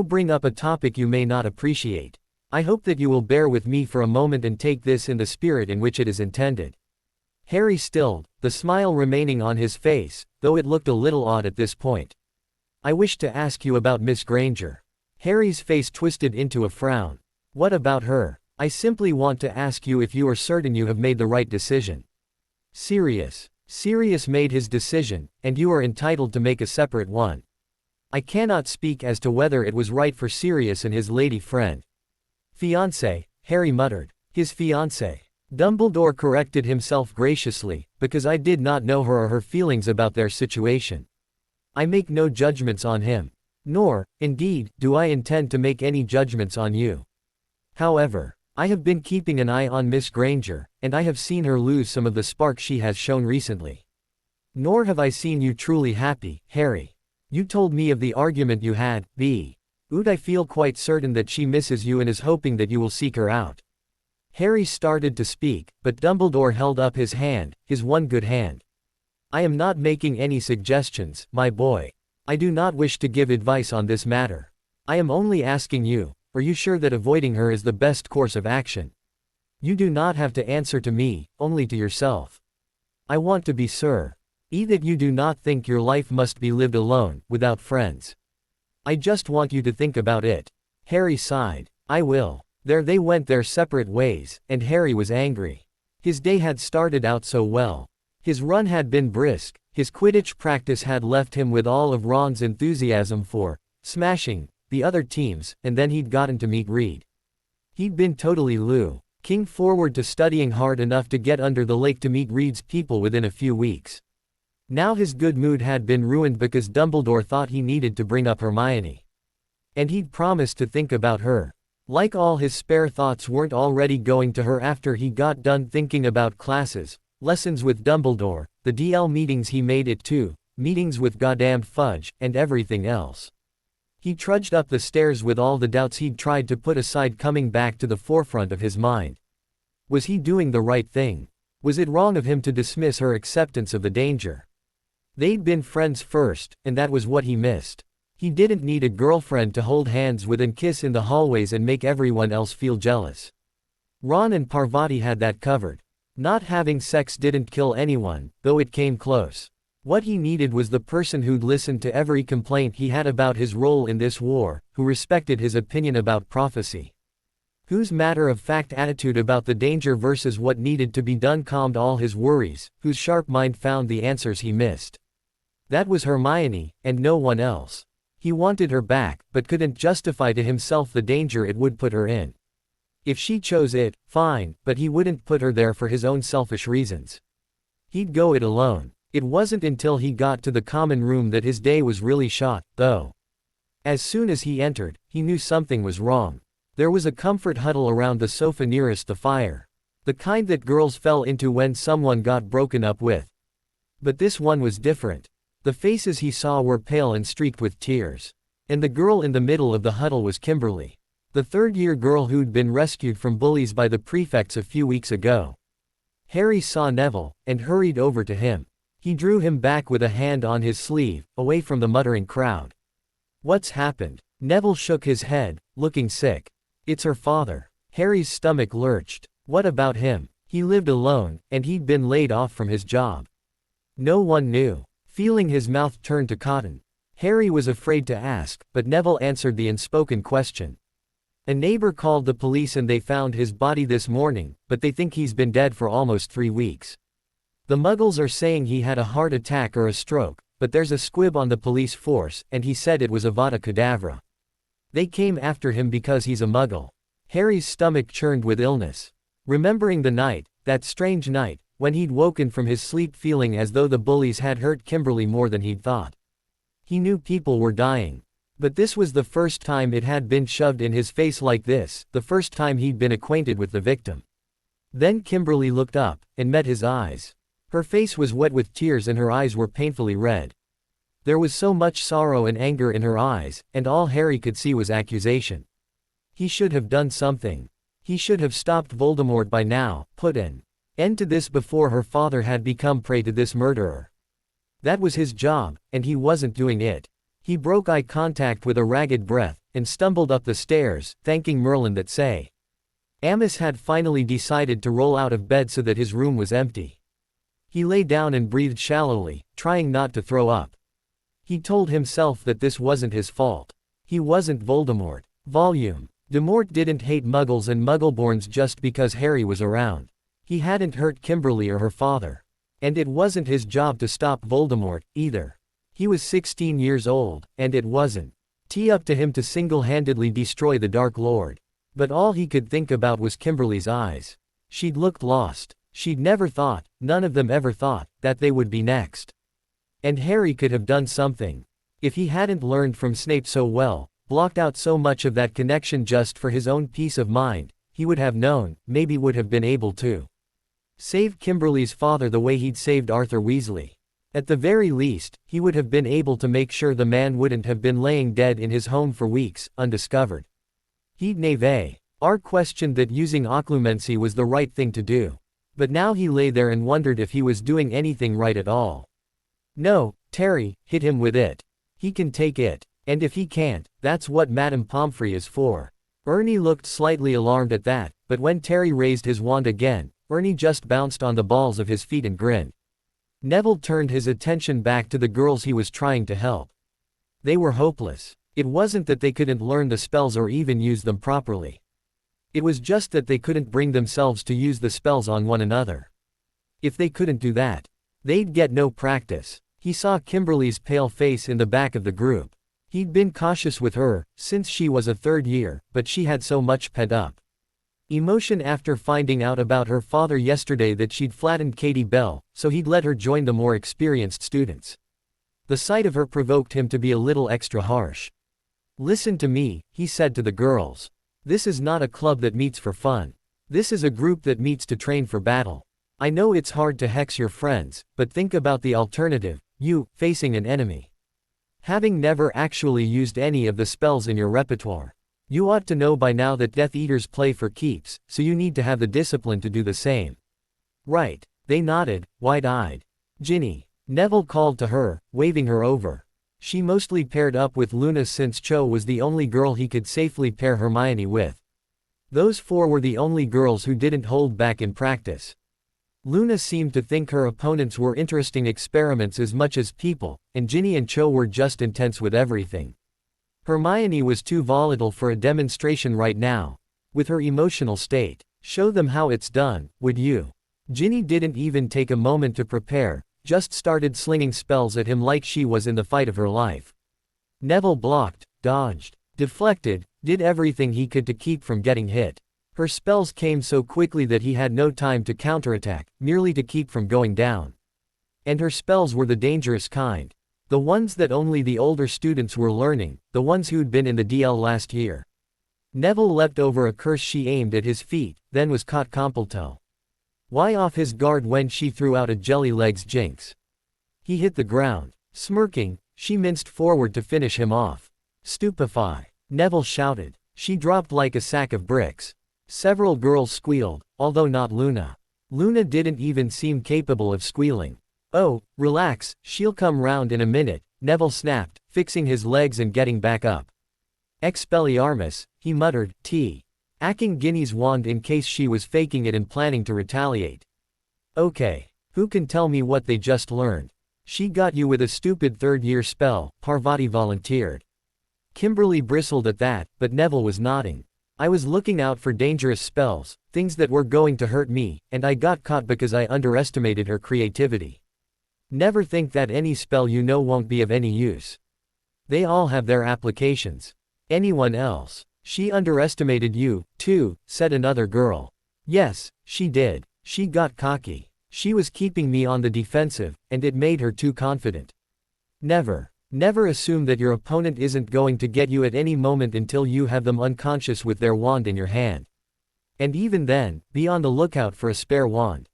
bring up a topic you may not appreciate. I hope that you will bear with me for a moment and take this in the spirit in which it is intended. Harry stilled, the smile remaining on his face, though it looked a little odd at this point. I wish to ask you about Miss Granger. Harry's face twisted into a frown. What about her? I simply want to ask you if you are certain you have made the right decision. Sirius made his decision, and you are entitled to make a separate one. I cannot speak as to whether it was right for Sirius and his lady friend. Fiancé, Harry muttered. His fiancé. Dumbledore corrected himself graciously, because I did not know her or her feelings about their situation. I make no judgments on him. Nor, indeed, do I intend to make any judgments on you. However, I have been keeping an eye on Miss Granger, and I have seen her lose some of the spark she has shown recently. Nor have I seen you truly happy, Harry. You told me of the argument you had, I feel quite certain that she misses you and is hoping that you will seek her out. Harry started to speak, but Dumbledore held up his hand, his one good hand. I am not making any suggestions, my boy. I do not wish to give advice on this matter. I am only asking you, are you sure that avoiding her is the best course of action? You do not have to answer to me, only to yourself. I want to be sure. That you do not think your life must be lived alone, without friends. I just want you to think about it. Harry sighed. I will. There they went their separate ways, and Harry was angry. His day had started out so well. His run had been brisk, his Quidditch practice had left him with all of Ron's enthusiasm for smashing the other teams, and then he'd gotten to meet Reed. He'd been totally looking forward to studying hard enough to get under the lake to meet Reed's people within a few weeks. Now his good mood had been ruined because Dumbledore thought he needed to bring up Hermione. And he'd promised to think about her. Like all his spare thoughts weren't already going to her after he got done thinking about classes, lessons with Dumbledore, the DL meetings he made it to, meetings with goddamned Fudge, and everything else. He trudged up the stairs with all the doubts he'd tried to put aside coming back to the forefront of his mind. Was he doing the right thing? Was it wrong of him to dismiss her acceptance of the danger? They'd been friends first, and that was what he missed. He didn't need a girlfriend to hold hands with and kiss in the hallways and make everyone else feel jealous. Ron and Parvati had that covered. Not having sex didn't kill anyone, though it came close. What he needed was the person who'd listen to every complaint he had about his role in this war, who respected his opinion about prophecy. Whose matter-of-fact attitude about the danger versus what needed to be done calmed all his worries, whose sharp mind found the answers he missed. That was Hermione, and no one else. He wanted her back, but couldn't justify to himself the danger it would put her in. If she chose it, fine, but he wouldn't put her there for his own selfish reasons. He'd go it alone. It wasn't until he got to the common room that his day was really shot, though. As soon as he entered, he knew something was wrong. There was a comfort huddle around the sofa nearest the fire. The kind that girls fell into when someone got broken up with. But this one was different. The faces he saw were pale and streaked with tears. And the girl in the middle of the huddle was Kimberly. The third-year girl who'd been rescued from bullies by the prefects a few weeks ago. Harry saw Neville, and hurried over to him. He drew him back with a hand on his sleeve, away from the muttering crowd. "What's happened?" Neville shook his head, looking sick. "It's her father." Harry's stomach lurched. What about him? He lived alone, and he'd been laid off from his job. No one knew. Feeling his mouth turn to cotton, Harry was afraid to ask, but Neville answered the unspoken question. "A neighbor called the police and they found his body this morning, but they think he's been dead for almost 3 weeks. The Muggles are saying he had a heart attack or a stroke, but there's a squib on the police force, and he said it was Avada Kedavra. They came after him because he's a Muggle." Harry's stomach churned with illness. Remembering the night, that strange night, when he'd woken from his sleep feeling as though the bullies had hurt Kimberly more than he'd thought. He knew people were dying. But this was the first time it had been shoved in his face like this, the first time he'd been acquainted with the victim. Then Kimberly looked up, and met his eyes. Her face was wet with tears and her eyes were painfully red. There was so much sorrow and anger in her eyes, and all Harry could see was accusation. He should have done something. He should have stopped Voldemort by now, put an end to this before her father had become prey to this murderer. That was his job, and he wasn't doing it. He broke eye contact with a ragged breath, and stumbled up the stairs, thanking Merlin that Amos had finally decided to roll out of bed so that his room was empty. He lay down and breathed shallowly, trying not to throw up. He told himself that this wasn't his fault. He wasn't Voldemort. Volume. Demort didn't hate Muggles and Muggleborns just because Harry was around. He hadn't hurt Kimberly or her father. And it wasn't his job to stop Voldemort, either. He was 16 years old, and it wasn't up to him to single-handedly destroy the Dark Lord. But all he could think about was Kimberly's eyes. She'd looked lost. She'd never thought, none of them ever thought, that they would be next. And Harry could have done something. If he hadn't learned from Snape so well, blocked out so much of that connection just for his own peace of mind, he would have known, maybe would have been able to save Kimberly's father the way he'd saved Arthur Weasley. At the very least, he would have been able to make sure the man wouldn't have been laying dead in his home for weeks, undiscovered. He'd questioned that using occlumency was the right thing to do. But now he lay there and wondered if he was doing anything right at all. No, Terry, hit him with it. He can take it. And if he can't, that's what Madame Pomfrey is for. Ernie looked slightly alarmed at that, but when Terry raised his wand again, Ernie just bounced on the balls of his feet and grinned. Neville turned his attention back to the girls he was trying to help. They were hopeless. It wasn't that they couldn't learn the spells or even use them properly. It was just that they couldn't bring themselves to use the spells on one another. If they couldn't do that, they'd get no practice. He saw Kimberly's pale face in the back of the group. He'd been cautious with her, since she was a third year, but she had so much pent up emotion after finding out about her father yesterday that she'd flattened Katie Bell, so he'd let her join the more experienced students. The sight of her provoked him to be a little extra harsh. "Listen to me," he said to the girls. "This is not a club that meets for fun. This is a group that meets to train for battle. I know it's hard to hex your friends, but think about the alternative, you, facing an enemy. Having never actually used any of the spells in your repertoire. You ought to know by now that Death Eaters play for keeps, so you need to have the discipline to do the same." "Right." They nodded, wide-eyed. "Ginny," Neville called to her, waving her over. She mostly paired up with Luna since Cho was the only girl he could safely pair Hermione with. Those four were the only girls who didn't hold back in practice. Luna seemed to think her opponents were interesting experiments as much as people, and Ginny and Cho were just intense with everything. Hermione was too volatile for a demonstration right now. With her emotional state. "Show them how it's done, would you?" Ginny didn't even take a moment to prepare. just started slinging spells at him like she was in the fight of her life. Neville blocked, dodged, deflected, did everything he could to keep from getting hit. Her spells came so quickly that he had no time to counterattack, merely to keep from going down. And her spells were the dangerous kind. The ones that only the older students were learning, the ones who'd been in the DL last year. Neville leapt over a curse she aimed at his feet, then was caught completo. Why off his guard when she threw out a jelly legs jinx? He hit the ground. Smirking, she minced forward to finish him off. Stupefy! Neville shouted. She dropped like a sack of bricks. Several girls squealed, although not Luna. Luna didn't even seem capable of squealing. Oh, relax, she'll come round in a minute, Neville snapped, fixing his legs and getting back up. Expelliarmus, he muttered, acking Ginny's wand in case she was faking it and planning to retaliate. Okay. Who can tell me what they just learned? She got you with a stupid third-year spell, Parvati volunteered. Kimberly bristled at that, but Neville was nodding. I was looking out for dangerous spells, things that were going to hurt me, and I got caught because I underestimated her creativity. Never think that any spell you know won't be of any use. They all have their applications. Anyone else? She underestimated you, too, said another girl. Yes, she did. She got cocky. She was keeping me on the defensive, and it made her too confident. Never assume that your opponent isn't going to get you at any moment until you have them unconscious with their wand in your hand. And even then, be on the lookout for a spare wand.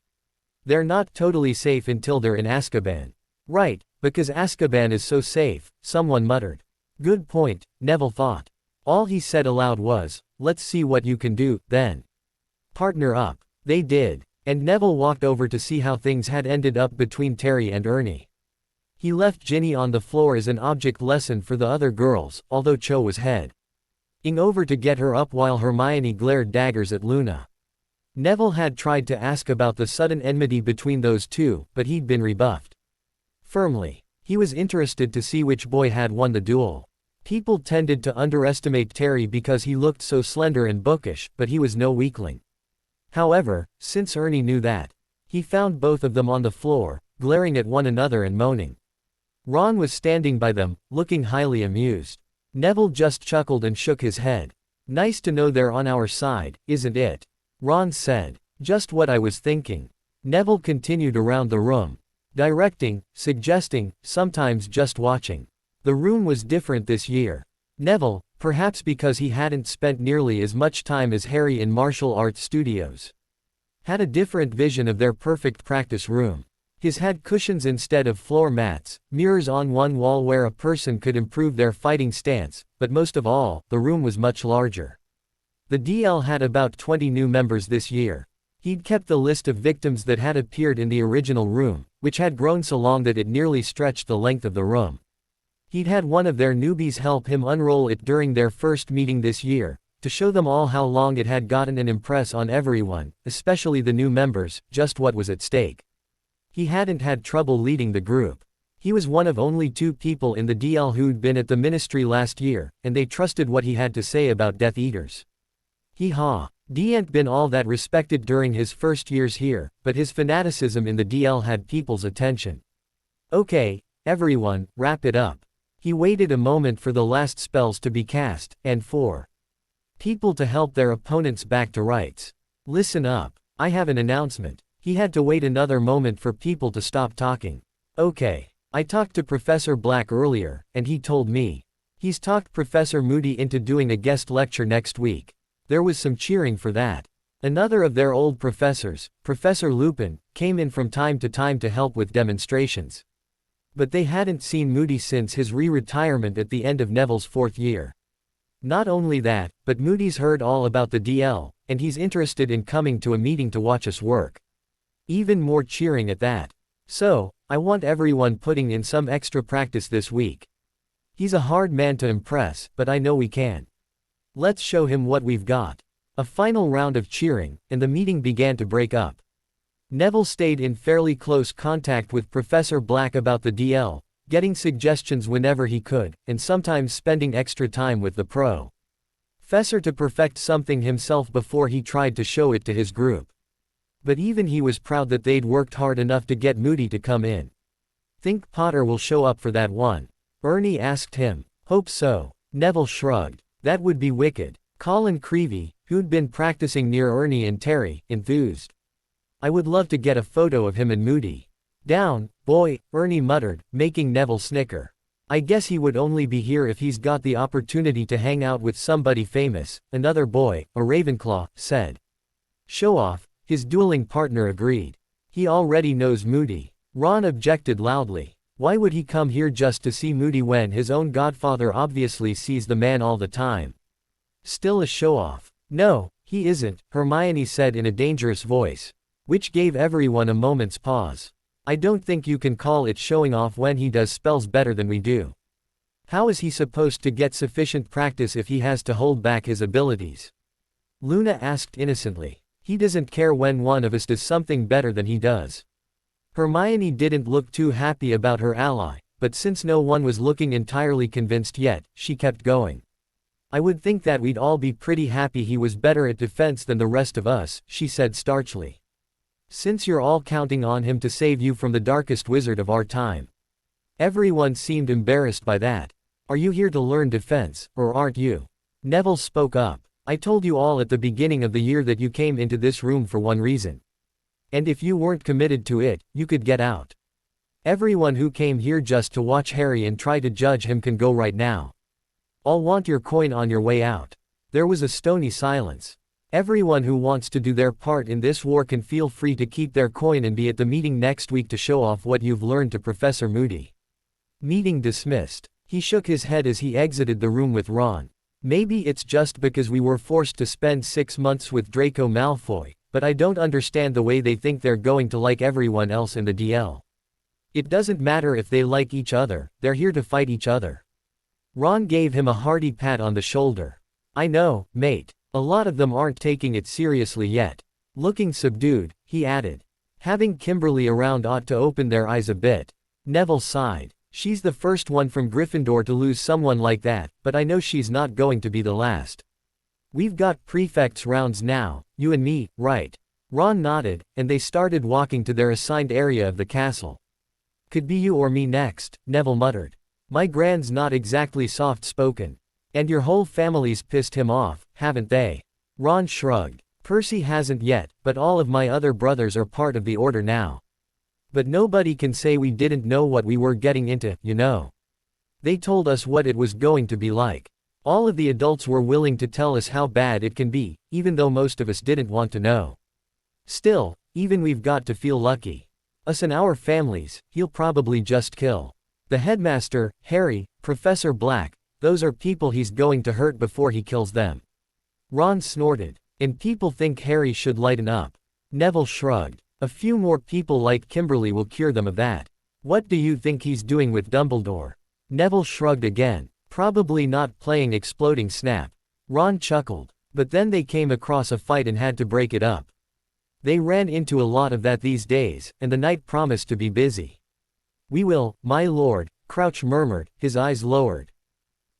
They're not totally safe until they're in Azkaban. Right, because Azkaban is so safe, someone muttered. Good point, Neville thought. All he said aloud was, let's see what you can do, then. Partner up. They did. And Neville walked over to see how things had ended up between Terry and Ernie. He left Ginny on the floor as an object lesson for the other girls, although Cho was heading over to get her up while Hermione glared daggers at Luna. Neville had tried to ask about the sudden enmity between those two, but he'd been rebuffed firmly. He was interested to see which boy had won the duel. People tended to underestimate Terry because he looked so slender and bookish, but he was no weakling. However, since Ernie knew that, he found both of them on the floor, glaring at one another and moaning. Ron was standing by them, looking highly amused. Neville just chuckled and shook his head. Nice to know they're on our side, isn't it? Ron said. Just what I was thinking. Neville continued around the room. Directing, suggesting, sometimes just watching. The room was different this year. Neville, perhaps because he hadn't spent nearly as much time as Harry in martial arts studios, had a different vision of their perfect practice room. His had cushions instead of floor mats, mirrors on one wall where a person could improve their fighting stance, but most of all, the room was much larger. The DL had about 20 new members this year. He'd kept the list of victims that had appeared in the original room, which had grown so long that it nearly stretched the length of the room. He'd had one of their newbies help him unroll it during their first meeting this year, to show them all how long it had gotten and impress on everyone, especially the new members, just what was at stake. He hadn't had trouble leading the group. He was one of only 2 people in the DL who'd been at the ministry last year, and they trusted what he had to say about Death Eaters. D'an't been all that respected during his first years here, but his fanaticism in the DL had people's attention. Okay, everyone, wrap it up. He waited a moment for the last spells to be cast, and for people to help their opponents back to rights. Listen up. I have an announcement. He had to wait another moment for people to stop talking. Okay. I talked to Professor Black earlier, and he told me he's talked Professor Moody into doing a guest lecture next week. There was some cheering for that. Another of their old professors, Professor Lupin, came in from time to time to help with demonstrations. But they hadn't seen Moody since his re-retirement at the end of Neville's 4th year. Not only that, but Moody's heard all about the DL, and he's interested in coming to a meeting to watch us work. Even more cheering at that. So, I want everyone putting in some extra practice this week. He's a hard man to impress, but I know we can. Let's show him what we've got. A final round of cheering, and the meeting began to break up. Neville stayed in fairly close contact with Professor Black about the DL, getting suggestions whenever he could, and sometimes spending extra time with the professor to perfect something himself before he tried to show it to his group. But even he was proud that they'd worked hard enough to get Moody to come in. Think Potter will show up for that one? Ernie asked him. Hope so. Neville shrugged. That would be wicked. Colin Creevey, who'd been practicing near Ernie and Terry, enthused. I would love to get a photo of him and Moody. Down, boy, Ernie muttered, making Neville snicker. I guess he would only be here if he's got the opportunity to hang out with somebody famous, another boy, a Ravenclaw, said. Show off, his dueling partner agreed. He already knows Moody. Ron objected loudly. Why would he come here just to see Moody when his own godfather obviously sees the man all the time? Still a show-off. No, he isn't, Hermione said in a dangerous voice, which gave everyone a moment's pause. I don't think you can call it showing off when he does spells better than we do. How is he supposed to get sufficient practice if he has to hold back his abilities? Luna asked innocently. He doesn't care when one of us does something better than he does. Hermione didn't look too happy about her ally, but since no one was looking entirely convinced yet, she kept going. I would think that we'd all be pretty happy he was better at defense than the rest of us, she said starchly. Since you're all counting on him to save you from the darkest wizard of our time. Everyone seemed embarrassed by that. Are you here to learn defense, or aren't you? Neville spoke up. I told you all at the beginning of the year that you came into this room for one reason. And if you weren't committed to it, you could get out. Everyone who came here just to watch Harry and try to judge him can go right now. I'll want your coin on your way out. There was a stony silence. Everyone who wants to do their part in this war can feel free to keep their coin and be at the meeting next week to show off what you've learned to Professor Moody. Meeting dismissed. He shook his head as he exited the room with Ron. Maybe it's just because we were forced to spend 6 months with Draco Malfoy, but I don't understand the way they think they're going to like everyone else in the DL. It doesn't matter if they like each other, they're here to fight each other. Ron gave him a hearty pat on the shoulder. I know, mate. A lot of them aren't taking it seriously yet. Looking subdued, he added. Having Kimberly around ought to open their eyes a bit. Neville sighed. She's the first one from Gryffindor to lose someone like that, but I know she's not going to be the last. We've got prefects rounds now, you and me, right? Ron nodded, and they started walking to their assigned area of the castle. Could be you or me next, Neville muttered. My Gran's not exactly soft-spoken. And your whole family's pissed him off, haven't they? Ron shrugged. Percy hasn't yet, but all of my other brothers are part of the order now. But nobody can say we didn't know what we were getting into, you know. They told us what it was going to be like. All of the adults were willing to tell us how bad it can be, even though most of us didn't want to know. Still, even we've got to feel lucky. Us and our families, he'll probably just kill. The headmaster, Harry, Professor Black, those are people he's going to hurt before he kills them. Ron snorted. And people think Harry should lighten up. Neville shrugged. A few more people like Kimberly will cure them of that. What do you think he's doing with Dumbledore? Neville shrugged again. Probably not playing Exploding Snap. Ron chuckled. But then they came across a fight and had to break it up. They ran into a lot of that these days, and the night promised to be busy. We will, my lord, Crouch murmured, his eyes lowered.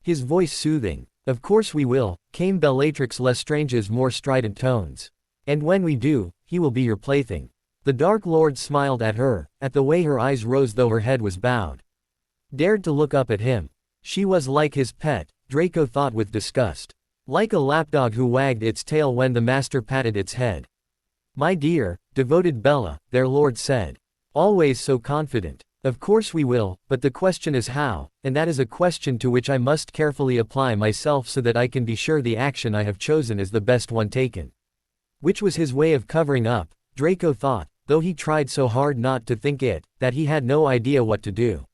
His voice soothing. Of course we will, came Bellatrix Lestrange's more strident tones. And when we do, he will be your plaything. The Dark Lord smiled at her, at the way her eyes rose though her head was bowed. Dared to look up at him. She was like his pet, Draco thought with disgust. Like a lapdog who wagged its tail when the master patted its head. My dear, devoted Bella, their lord said. Always so confident. Of course we will, but the question is how, and that is a question to which I must carefully apply myself so that I can be sure the action I have chosen is the best one taken. Which was his way of covering up, Draco thought, though he tried so hard not to think it, that he had no idea what to do.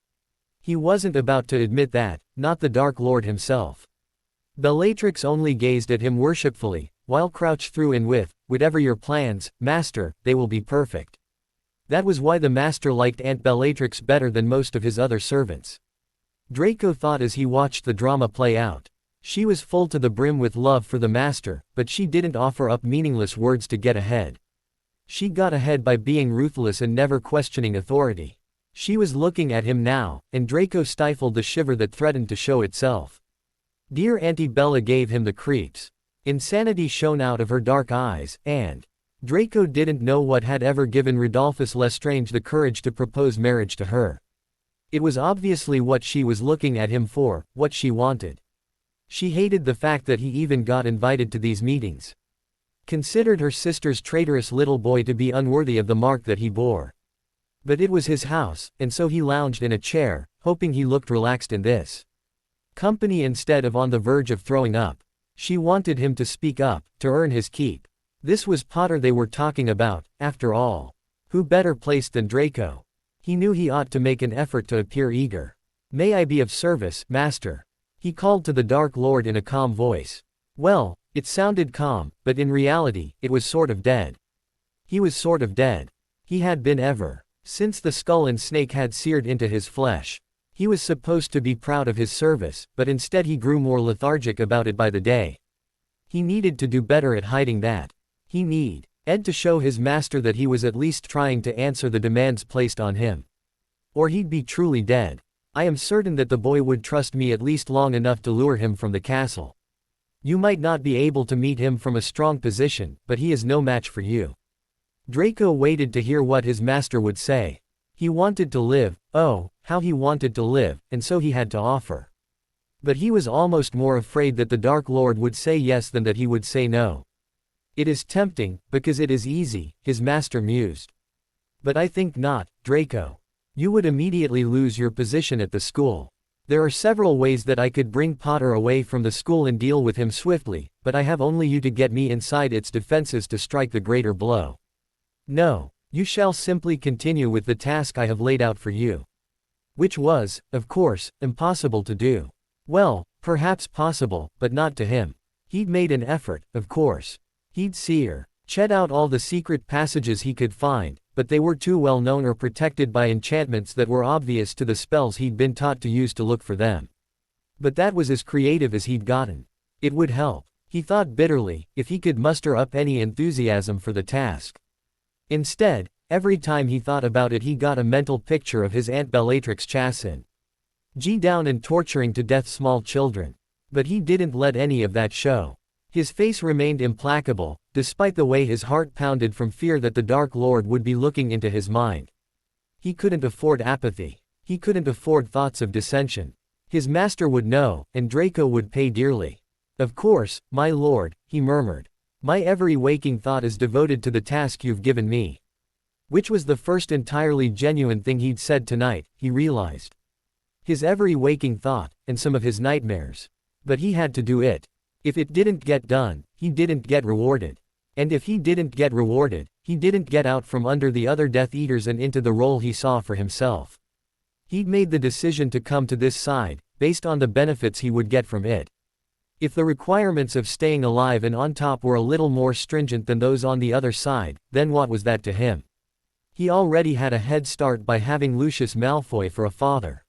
He wasn't about to admit that, not the Dark Lord himself. Bellatrix only gazed at him worshipfully, while Crouch threw in with, whatever your plans, master, they will be perfect. That was why the master liked Aunt Bellatrix better than most of his other servants. Draco thought as he watched the drama play out. She was full to the brim with love for the master, but she didn't offer up meaningless words to get ahead. She got ahead by being ruthless and never questioning authority. She was looking at him now, and Draco stifled the shiver that threatened to show itself. Dear Auntie Bella gave him the creeps. Insanity shone out of her dark eyes, and Draco didn't know what had ever given Rodolphus Lestrange the courage to propose marriage to her. It was obviously what she was looking at him for, what she wanted. She hated the fact that he even got invited to these meetings. Considered her sister's traitorous little boy to be unworthy of the mark that he bore. But it was his house, and so he lounged in a chair, hoping he looked relaxed in this company instead of on the verge of throwing up. She wanted him to speak up, to earn his keep. This was Potter they were talking about, after all. Who better placed than Draco? He knew he ought to make an effort to appear eager. "May I be of service, master?" he called to the Dark Lord in a calm voice. Well, it sounded calm, but in reality, it was sort of dead. He was sort of dead. He had been ever since the skull and snake had seared into his flesh. He was supposed to be proud of his service, but instead he grew more lethargic about it by the day. He needed to do better at hiding that. He needed to show his master that he was at least trying to answer the demands placed on him. Or he'd be truly dead. I am certain that the boy would trust me at least long enough to lure him from the castle. You might not be able to meet him from a strong position, but he is no match for you. Draco waited to hear what his master would say. He wanted to live, oh, how he wanted to live, and so he had to offer. But he was almost more afraid that the Dark Lord would say yes than that he would say no. It is tempting, because it is easy, his master mused. But I think not, Draco. You would immediately lose your position at the school. There are several ways that I could bring Potter away from the school and deal with him swiftly, but I have only you to get me inside its defenses to strike the greater blow. No, you shall simply continue with the task I have laid out for you. Which was, of course, impossible to do. Well, perhaps possible, but not to him. He'd made an effort, of course. He'd checked out all the secret passages he could find, but they were too well known or protected by enchantments that were obvious to the spells he'd been taught to use to look for them. But that was as creative as he'd gotten. It would help, he thought bitterly, if he could muster up any enthusiasm for the task. Instead, every time he thought about it he got a mental picture of his Aunt Bellatrix Chassin. Down and torturing to death small children. But he didn't let any of that show. His face remained implacable, despite the way his heart pounded from fear that the Dark Lord would be looking into his mind. He couldn't afford apathy. He couldn't afford thoughts of dissension. His master would know, and Draco would pay dearly. Of course, my lord, he murmured. My every waking thought is devoted to the task you've given me. Which was the first entirely genuine thing he'd said tonight, he realized. His every waking thought, and some of his nightmares. But he had to do it. If it didn't get done, he didn't get rewarded. And if he didn't get rewarded, he didn't get out from under the other Death Eaters and into the role he saw for himself. He'd made the decision to come to this side, based on the benefits he would get from it. If the requirements of staying alive and on top were a little more stringent than those on the other side, then what was that to him? He already had a head start by having Lucius Malfoy for a father.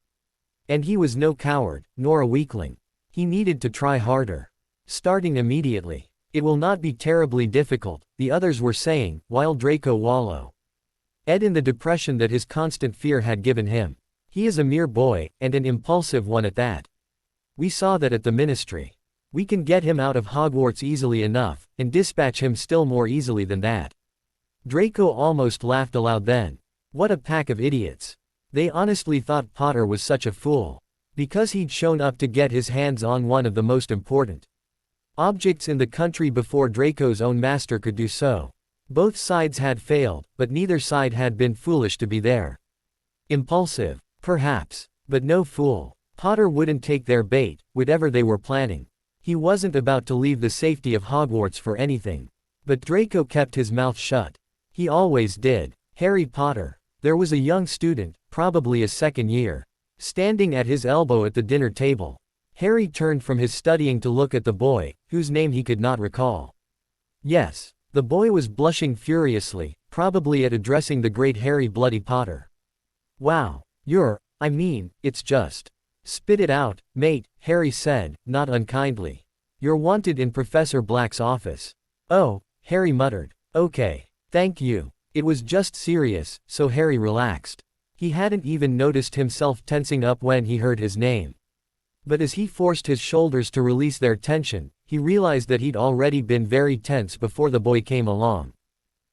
And he was no coward, nor a weakling. He needed to try harder. Starting immediately. It will not be terribly difficult, the others were saying, while Draco wallowed in the depression that his constant fear had given him. He is a mere boy, and an impulsive one at that. We saw that at the ministry. We can get him out of Hogwarts easily enough, and dispatch him still more easily than that. Draco almost laughed aloud then. What a pack of idiots. They honestly thought Potter was such a fool. Because he'd shown up to get his hands on one of the most important objects in the country before Draco's own master could do so. Both sides had failed, but neither side had been foolish to be there. Impulsive, perhaps, but no fool. Potter wouldn't take their bait, whatever they were planning. He wasn't about to leave the safety of Hogwarts for anything. But Draco kept his mouth shut. He always did. Harry Potter. There was a young student, probably a second year, standing at his elbow at the dinner table. Harry turned from his studying to look at the boy, whose name he could not recall. Yes, the boy was blushing furiously, probably at addressing the great Harry Bloody Potter. Wow, it's just. Spit it out, mate, Harry said, not unkindly. You're wanted in Professor Black's office. Oh, Harry muttered. Okay, thank you. It was just serious, so Harry relaxed. He hadn't even noticed himself tensing up when he heard his name. But as he forced his shoulders to release their tension, he realized that he'd already been very tense before the boy came along.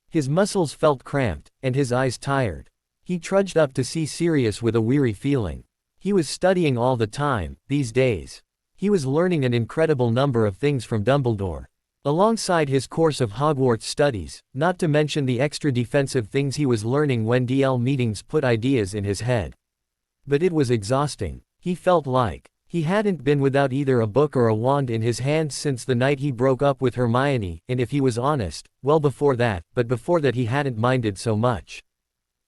His muscles felt cramped, and his eyes tired. He trudged up to see Sirius with a weary feeling. He was studying all the time, these days. He was learning an incredible number of things from Dumbledore. Alongside his course of Hogwarts studies, not to mention the extra defensive things he was learning when DL meetings put ideas in his head. But it was exhausting. He felt like he hadn't been without either a book or a wand in his hands since the night he broke up with Hermione, and if he was honest, well before that, but before that he hadn't minded so much.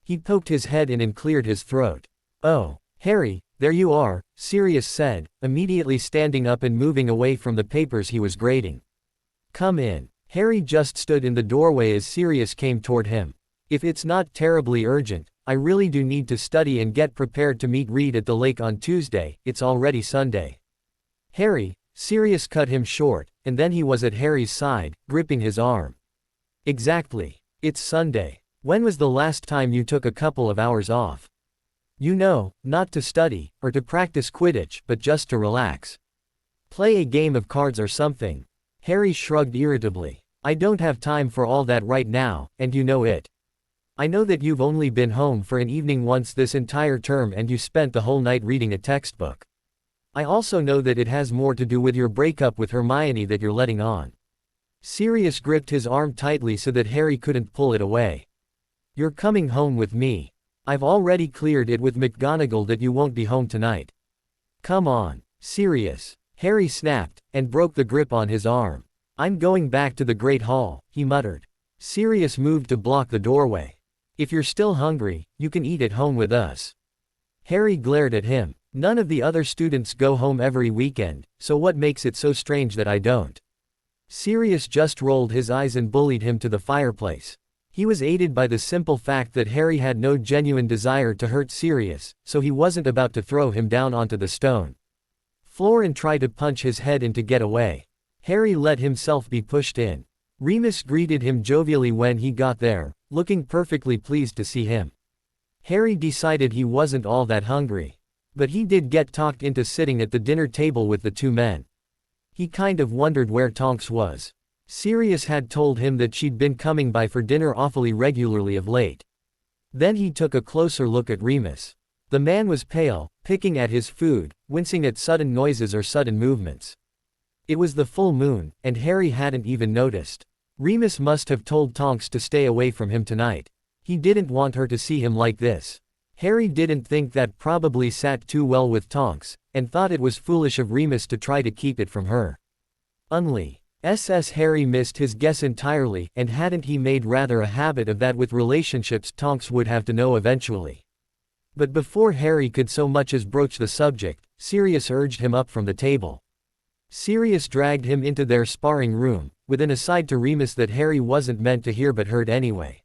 He poked his head in and cleared his throat. "Oh, Harry, there you are," Sirius said, immediately standing up and moving away from the papers he was grading. "Come in." Harry just stood in the doorway as Sirius came toward him. "If it's not terribly urgent, I really do need to study and get prepared to meet Reed at the lake on Tuesday, it's already Sunday." "Harry," Sirius cut him short, and then he was at Harry's side, gripping his arm. "Exactly. It's Sunday. When was the last time you took a couple of hours off? You know, not to study, or to practice Quidditch, but just to relax. Play a game of cards or something." Harry shrugged irritably. "I don't have time for all that right now, and you know it. I know that you've only been home for an evening once this entire term and you spent the whole night reading a textbook. I also know that it has more to do with your breakup with Hermione that you're letting on." Sirius gripped his arm tightly so that Harry couldn't pull it away. "You're coming home with me. I've already cleared it with McGonagall that you won't be home tonight. Come on, Sirius." Harry snapped, and broke the grip on his arm. "I'm going back to the Great Hall," he muttered. Sirius moved to block the doorway. "If you're still hungry, you can eat at home with us." Harry glared at him. "None of the other students go home every weekend, so what makes it so strange that I don't?" Sirius just rolled his eyes and bullied him to the fireplace. He was aided by the simple fact that Harry had no genuine desire to hurt Sirius, so he wasn't about to throw him down onto the stone floor and try to punch his head in to get away. Harry let himself be pushed in. Remus greeted him jovially when he got there, looking perfectly pleased to see him. Harry decided he wasn't all that hungry. But he did get talked into sitting at the dinner table with the two men. He kind of wondered where Tonks was. Sirius had told him that she'd been coming by for dinner awfully regularly of late. Then he took a closer look at Remus. The man was pale, picking at his food, wincing at sudden noises or sudden movements. It was the full moon, and Harry hadn't even noticed. Remus must have told Tonks to stay away from him tonight. He didn't want her to see him like this. Harry didn't think that probably sat too well with Tonks, and thought it was foolish of Remus to try to keep it from her. Harry missed his guess entirely, and hadn't he made rather a habit of that with relationships Tonks would have to know eventually. But before Harry could so much as broach the subject, Sirius urged him up from the table. Sirius dragged him into their sparring room, with an aside to Remus that Harry wasn't meant to hear but heard anyway.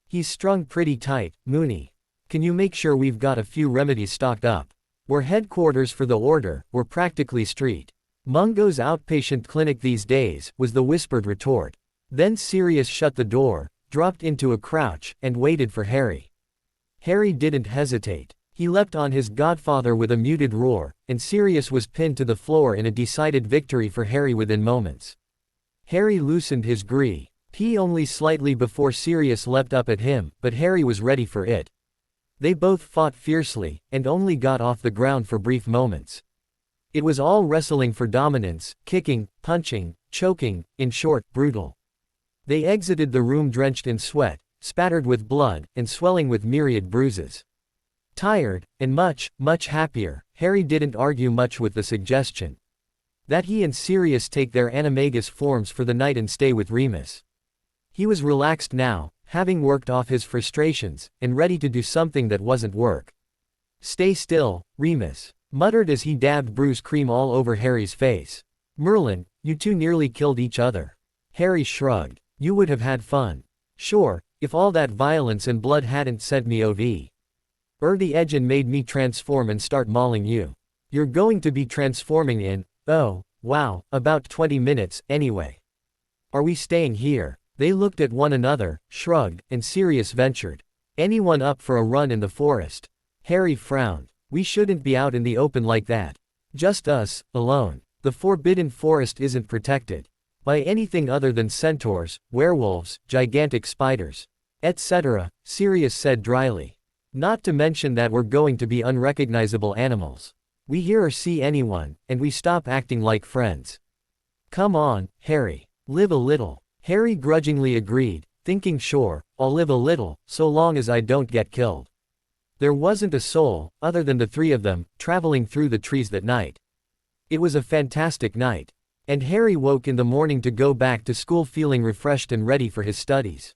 "He's strung pretty tight, Moony. Can you make sure we've got a few remedies stocked up? We're headquarters for the Order, we're practically Street Mungo's outpatient clinic these days," was the whispered retort. Then Sirius shut the door, dropped into a crouch, and waited for Harry. Harry didn't hesitate. He leapt on his godfather with a muted roar, and Sirius was pinned to the floor in a decided victory for Harry within moments. Harry loosened his grip only slightly before Sirius leapt up at him, but Harry was ready for it. They both fought fiercely, and only got off the ground for brief moments. It was all wrestling for dominance, kicking, punching, choking, in short, brutal. They exited the room drenched in sweat, spattered with blood, and swelling with myriad bruises. Tired, and much, much happier, Harry didn't argue much with the suggestion that he and Sirius take their animagus forms for the night and stay with Remus. He was relaxed now, having worked off his frustrations, and ready to do something that wasn't work. "Stay still, Remus," muttered as he dabbed bruise cream all over Harry's face. "Merlin, you two nearly killed each other." Harry shrugged. "You would have had fun. Sure, if all that violence and blood hadn't sent me over the edge and made me transform and start mauling you. You're going to be transforming in, oh, wow, about 20 minutes, anyway. Are we staying here?" They looked at one another, shrugged, and Sirius ventured. "Anyone up for a run in the forest?" Harry frowned. "We shouldn't be out in the open like that. Just us, alone. The Forbidden Forest isn't protected by anything other than centaurs, werewolves, gigantic spiders, etc., Sirius said dryly. Not to mention that we're going to be unrecognizable animals. We hear or see anyone, and we stop acting like friends. Come on, Harry. Live a little. Harry grudgingly agreed, thinking sure, I'll live a little, so long as I don't get killed. There wasn't a soul, other than the three of them, traveling through the trees that night. It was a fantastic night. And Harry woke in the morning to go back to school feeling refreshed and ready for his studies.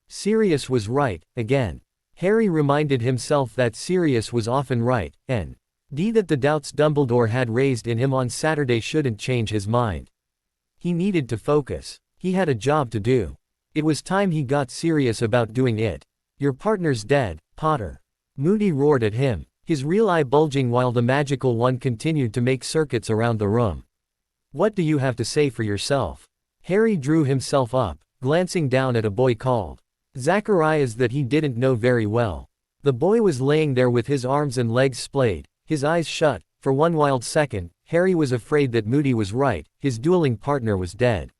Sirius was right, again. Harry reminded himself that Sirius was often right, and that the doubts Dumbledore had raised in him on Saturday shouldn't change his mind. He needed to focus. He had a job to do. It was time he got serious about doing it. Your partner's dead, Potter. Moody roared at him, his real eye bulging while the magical one continued to make circuits around the room. What do you have to say for yourself? Harry drew himself up, glancing down at a boy called Zacharias that he didn't know very well. The boy was laying there with his arms and legs splayed, his eyes shut. For one wild second, Harry was afraid that Moody was right, his dueling partner was dead.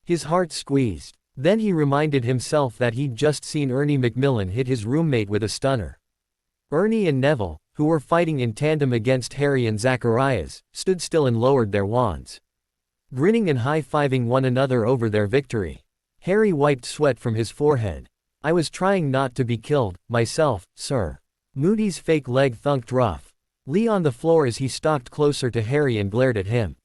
His heart squeezed. Then he reminded himself that he'd just seen Ernie Macmillan hit his roommate with a stunner. Ernie and Neville, who were fighting in tandem against Harry and Zacharias, stood still and lowered their wands, grinning and high-fiving one another over their victory. Harry wiped sweat from his forehead. I was trying not to be killed, myself, sir. Moody's fake leg thunked rough. Lee on the floor as he stalked closer to Harry and glared at him.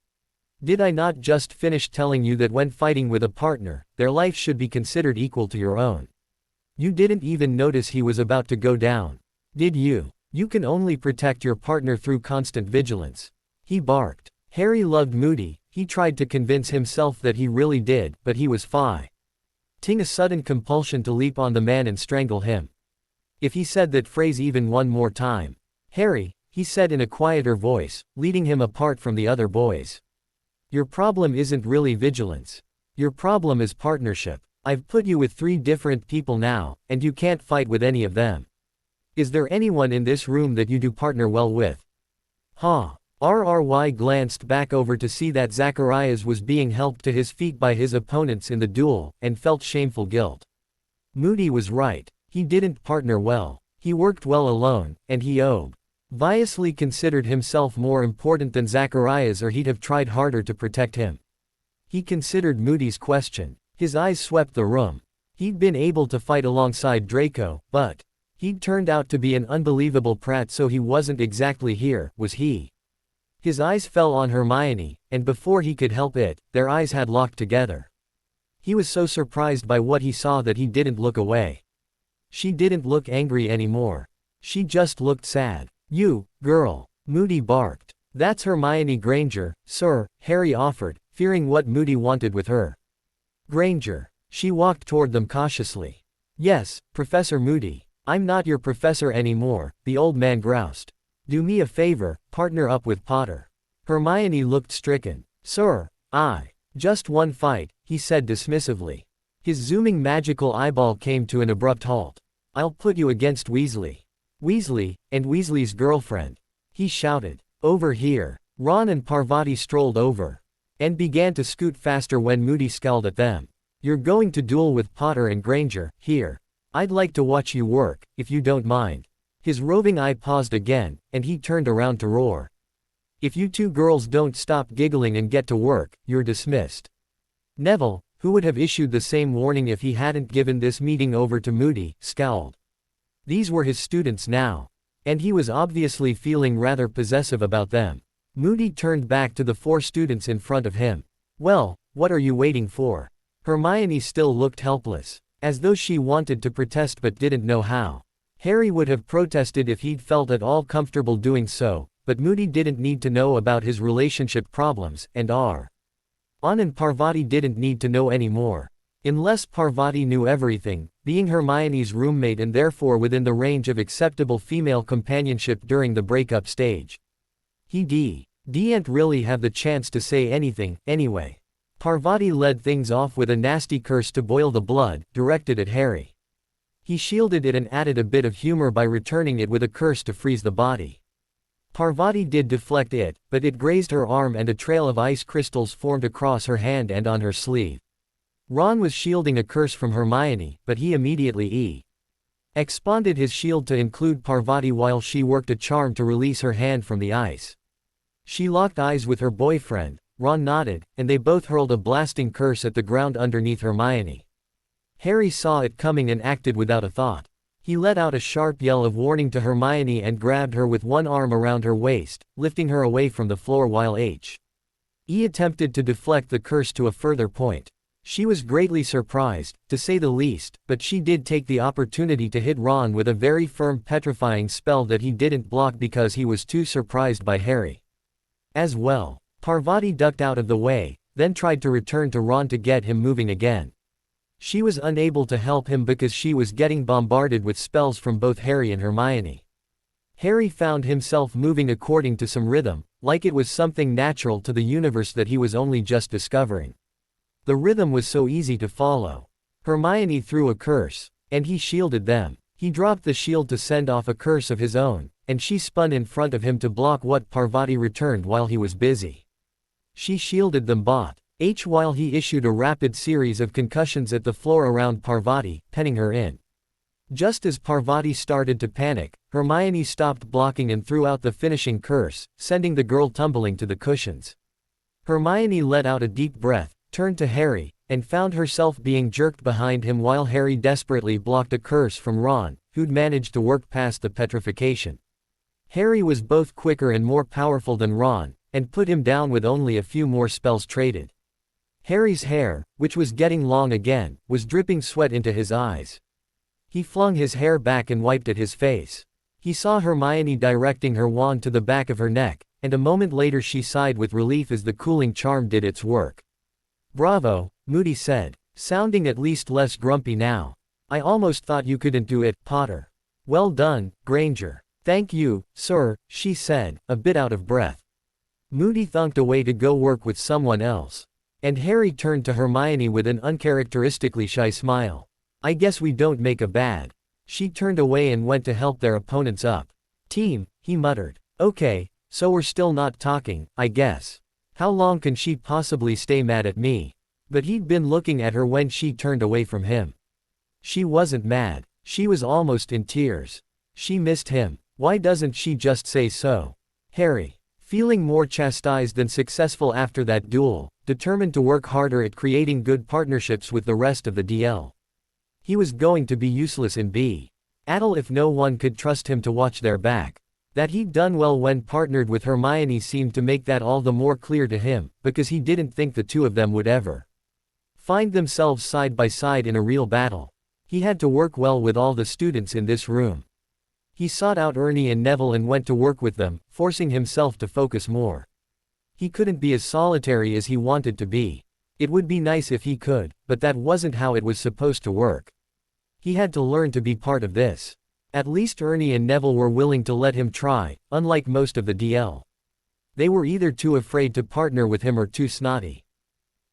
Did I not just finish telling you that when fighting with a partner, their life should be considered equal to your own? You didn't even notice he was about to go down. Did you? You can only protect your partner through constant vigilance. He barked. Harry loved Moody. He tried to convince himself that he really did, but he was fighting a sudden compulsion to leap on the man and strangle him. If he said that phrase even one more time. Harry, he said in a quieter voice, leading him apart from the other boys. Your problem isn't really vigilance. Your problem is partnership. I've put you with 3 different people now, and you can't fight with any of them. Is there anyone in this room that you do partner well with? Huh. RRY glanced back over to see that Zacharias was being helped to his feet by his opponents in the duel, and felt shameful guilt. Moody was right. He didn't partner well. He worked well alone, and he obviously considered himself more important than Zacharias, or he'd have tried harder to protect him. He considered Moody's question. His eyes swept the room. He'd been able to fight alongside Draco, but he'd turned out to be an unbelievable prat, so he wasn't exactly here, was he? His eyes fell on Hermione, and before he could help it, their eyes had locked together. He was so surprised by what he saw that he didn't look away. She didn't look angry anymore. She just looked sad. You, girl. Moody barked. That's Hermione Granger, sir, Harry offered, fearing what Moody wanted with her. Granger. She walked toward them cautiously. Yes, Professor Moody. I'm not your professor anymore, the old man groused. Do me a favor, partner up with Potter. Hermione looked stricken. Sir, just one fight, he said dismissively. His zooming magical eyeball came to an abrupt halt. I'll put you against Weasley. Weasley, and Weasley's girlfriend. He shouted. Over here. Ron and Parvati strolled over, and began to scoot faster when Moody scowled at them. You're going to duel with Potter and Granger, here. I'd like to watch you work, if you don't mind. His roving eye paused again, and he turned around to roar. If you 2 girls don't stop giggling and get to work, you're dismissed. Neville, who would have issued the same warning if he hadn't given this meeting over to Moody, scowled. These were his students now. And he was obviously feeling rather possessive about them. Moody turned back to the 4 students in front of him. Well, what are you waiting for? Hermione still looked helpless, as though she wanted to protest but didn't know how. Harry would have protested if he'd felt at all comfortable doing so, but Moody didn't need to know about his relationship problems, and Ron and Parvati didn't need to know any more. Unless Parvati knew everything, being Hermione's roommate and therefore within the range of acceptable female companionship during the breakup stage. He didn't really have the chance to say anything, anyway. Parvati led things off with a nasty curse to boil the blood, directed at Harry. He shielded it and added a bit of humor by returning it with a curse to freeze the body. Parvati did deflect it, but it grazed her arm and a trail of ice crystals formed across her hand and on her sleeve. Ron was shielding a curse from Hermione, but he immediately Expanded his shield to include Parvati while she worked a charm to release her hand from the ice. She locked eyes with her boyfriend, Ron nodded, and they both hurled a blasting curse at the ground underneath Hermione. Harry saw it coming and acted without a thought. He let out a sharp yell of warning to Hermione and grabbed her with one arm around her waist, lifting her away from the floor while He attempted to deflect the curse to a further point. She was greatly surprised, to say the least, but she did take the opportunity to hit Ron with a very firm petrifying spell that he didn't block because he was too surprised by Harry. As well, Parvati ducked out of the way, then tried to return to Ron to get him moving again. She was unable to help him because she was getting bombarded with spells from both Harry and Hermione. Harry found himself moving according to some rhythm, like it was something natural to the universe that he was only just discovering. The rhythm was so easy to follow. Hermione threw a curse, and he shielded them. He dropped the shield to send off a curse of his own, and she spun in front of him to block what Parvati returned while he was busy. She shielded them both, while he issued a rapid series of concussions at the floor around Parvati, penning her in. Just as Parvati started to panic, Hermione stopped blocking and threw out the finishing curse, sending the girl tumbling to the cushions. Hermione let out a deep breath, turned to Harry, and found herself being jerked behind him while Harry desperately blocked a curse from Ron, who'd managed to work past the petrification. Harry was both quicker and more powerful than Ron, and put him down with only a few more spells traded. Harry's hair, which was getting long again, was dripping sweat into his eyes. He flung his hair back and wiped at his face. He saw Hermione directing her wand to the back of her neck, and a moment later she sighed with relief as the cooling charm did its work. "Bravo," Moody said, sounding at least less grumpy now. "I almost thought you couldn't do it, Potter." "Well done, Granger." "Thank you, sir," she said, a bit out of breath. Moody thunked away to go work with someone else. And Harry turned to Hermione with an uncharacteristically shy smile. "I guess we don't make a bad." She turned away and went to help their opponents up. "Team," he muttered. "Okay, so we're still not talking, I guess. How long can she possibly stay mad at me?" But he'd been looking at her when she turned away from him. She wasn't mad. She was almost in tears. She missed him. Why doesn't she just say so? Harry, feeling more chastised than successful after that duel, determined to work harder at creating good partnerships with the rest of the DL. He was going to be useless in battle if no one could trust him to watch their back. That he'd done well when partnered with Hermione seemed to make that all the more clear to him, because he didn't think the two of them would ever find themselves side by side in a real battle. He had to work well with all the students in this room. He sought out Ernie and Neville and went to work with them, forcing himself to focus more. He couldn't be as solitary as he wanted to be. It would be nice if he could, but that wasn't how it was supposed to work. He had to learn to be part of this. At least Ernie and Neville were willing to let him try, unlike most of the DL. They were either too afraid to partner with him or too snotty.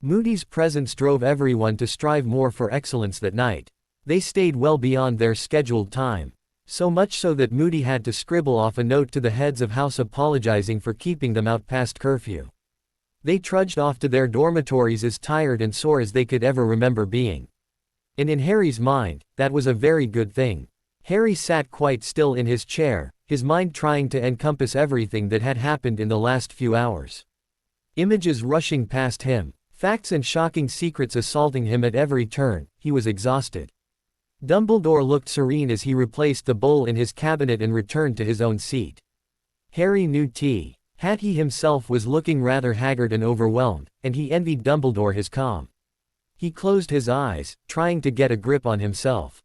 Moody's presence drove everyone to strive more for excellence that night. They stayed well beyond their scheduled time. So much so that Moody had to scribble off a note to the heads of house apologizing for keeping them out past curfew. They trudged off to their dormitories as tired and sore as they could ever remember being. And in Harry's mind, that was a very good thing. Harry sat quite still in his chair, his mind trying to encompass everything that had happened in the last few hours. Images rushing past him, facts and shocking secrets assaulting him at every turn. He was exhausted. Dumbledore looked serene as he replaced the bowl in his cabinet and returned to his own seat. Harry knew he himself was looking rather haggard and overwhelmed, and he envied Dumbledore his calm. He closed his eyes, trying to get a grip on himself.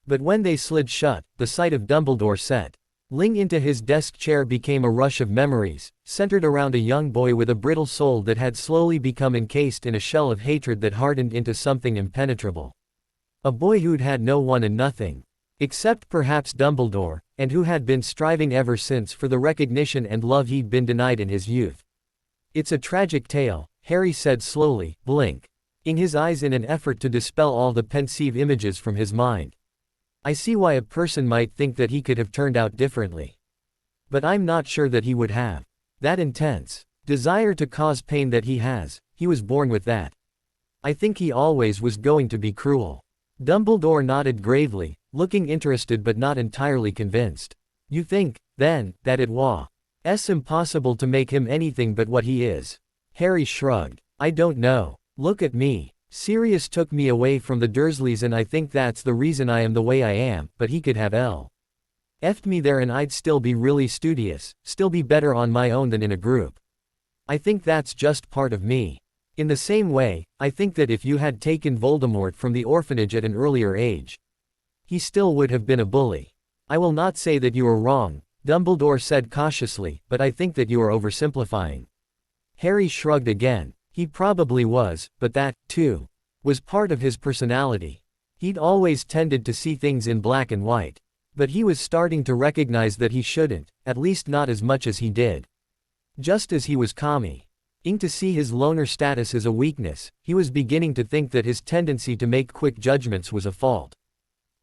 But when they slid shut, the sight of Dumbledore settling into his desk chair became a rush of memories, centered around a young boy with a brittle soul that had slowly become encased in a shell of hatred that hardened into something impenetrable. A boy who'd had no one and nothing, except perhaps Dumbledore, and who had been striving ever since for the recognition and love he'd been denied in his youth. "It's a tragic tale," Harry said slowly, blinking his eyes in an effort to dispel all the pensive images from his mind. "I see why a person might think that he could have turned out differently. But I'm not sure that he would have. That intense desire to cause pain that he has, he was born with that. I think he always was going to be cruel." Dumbledore nodded gravely, looking interested but not entirely convinced. You think, then, that it was impossible to make him anything but what he is? Harry shrugged. I don't know. Look at me. Sirius took me away from the Dursleys and I think that's the reason I am the way I am, but he could have left me there and I'd still be really studious, still be better on my own than in a group. I think that's just part of me. In the same way, I think that if you had taken Voldemort from the orphanage at an earlier age, he still would have been a bully. I will not say that you are wrong, Dumbledore said cautiously, but I think that you are oversimplifying. Harry shrugged again. He probably was, but that, too, was part of his personality. He'd always tended to see things in black and white. But he was starting to recognize that he shouldn't, at least not as much as he did. Just as he was calming to see his loner status as a weakness, he was beginning to think that his tendency to make quick judgments was a fault.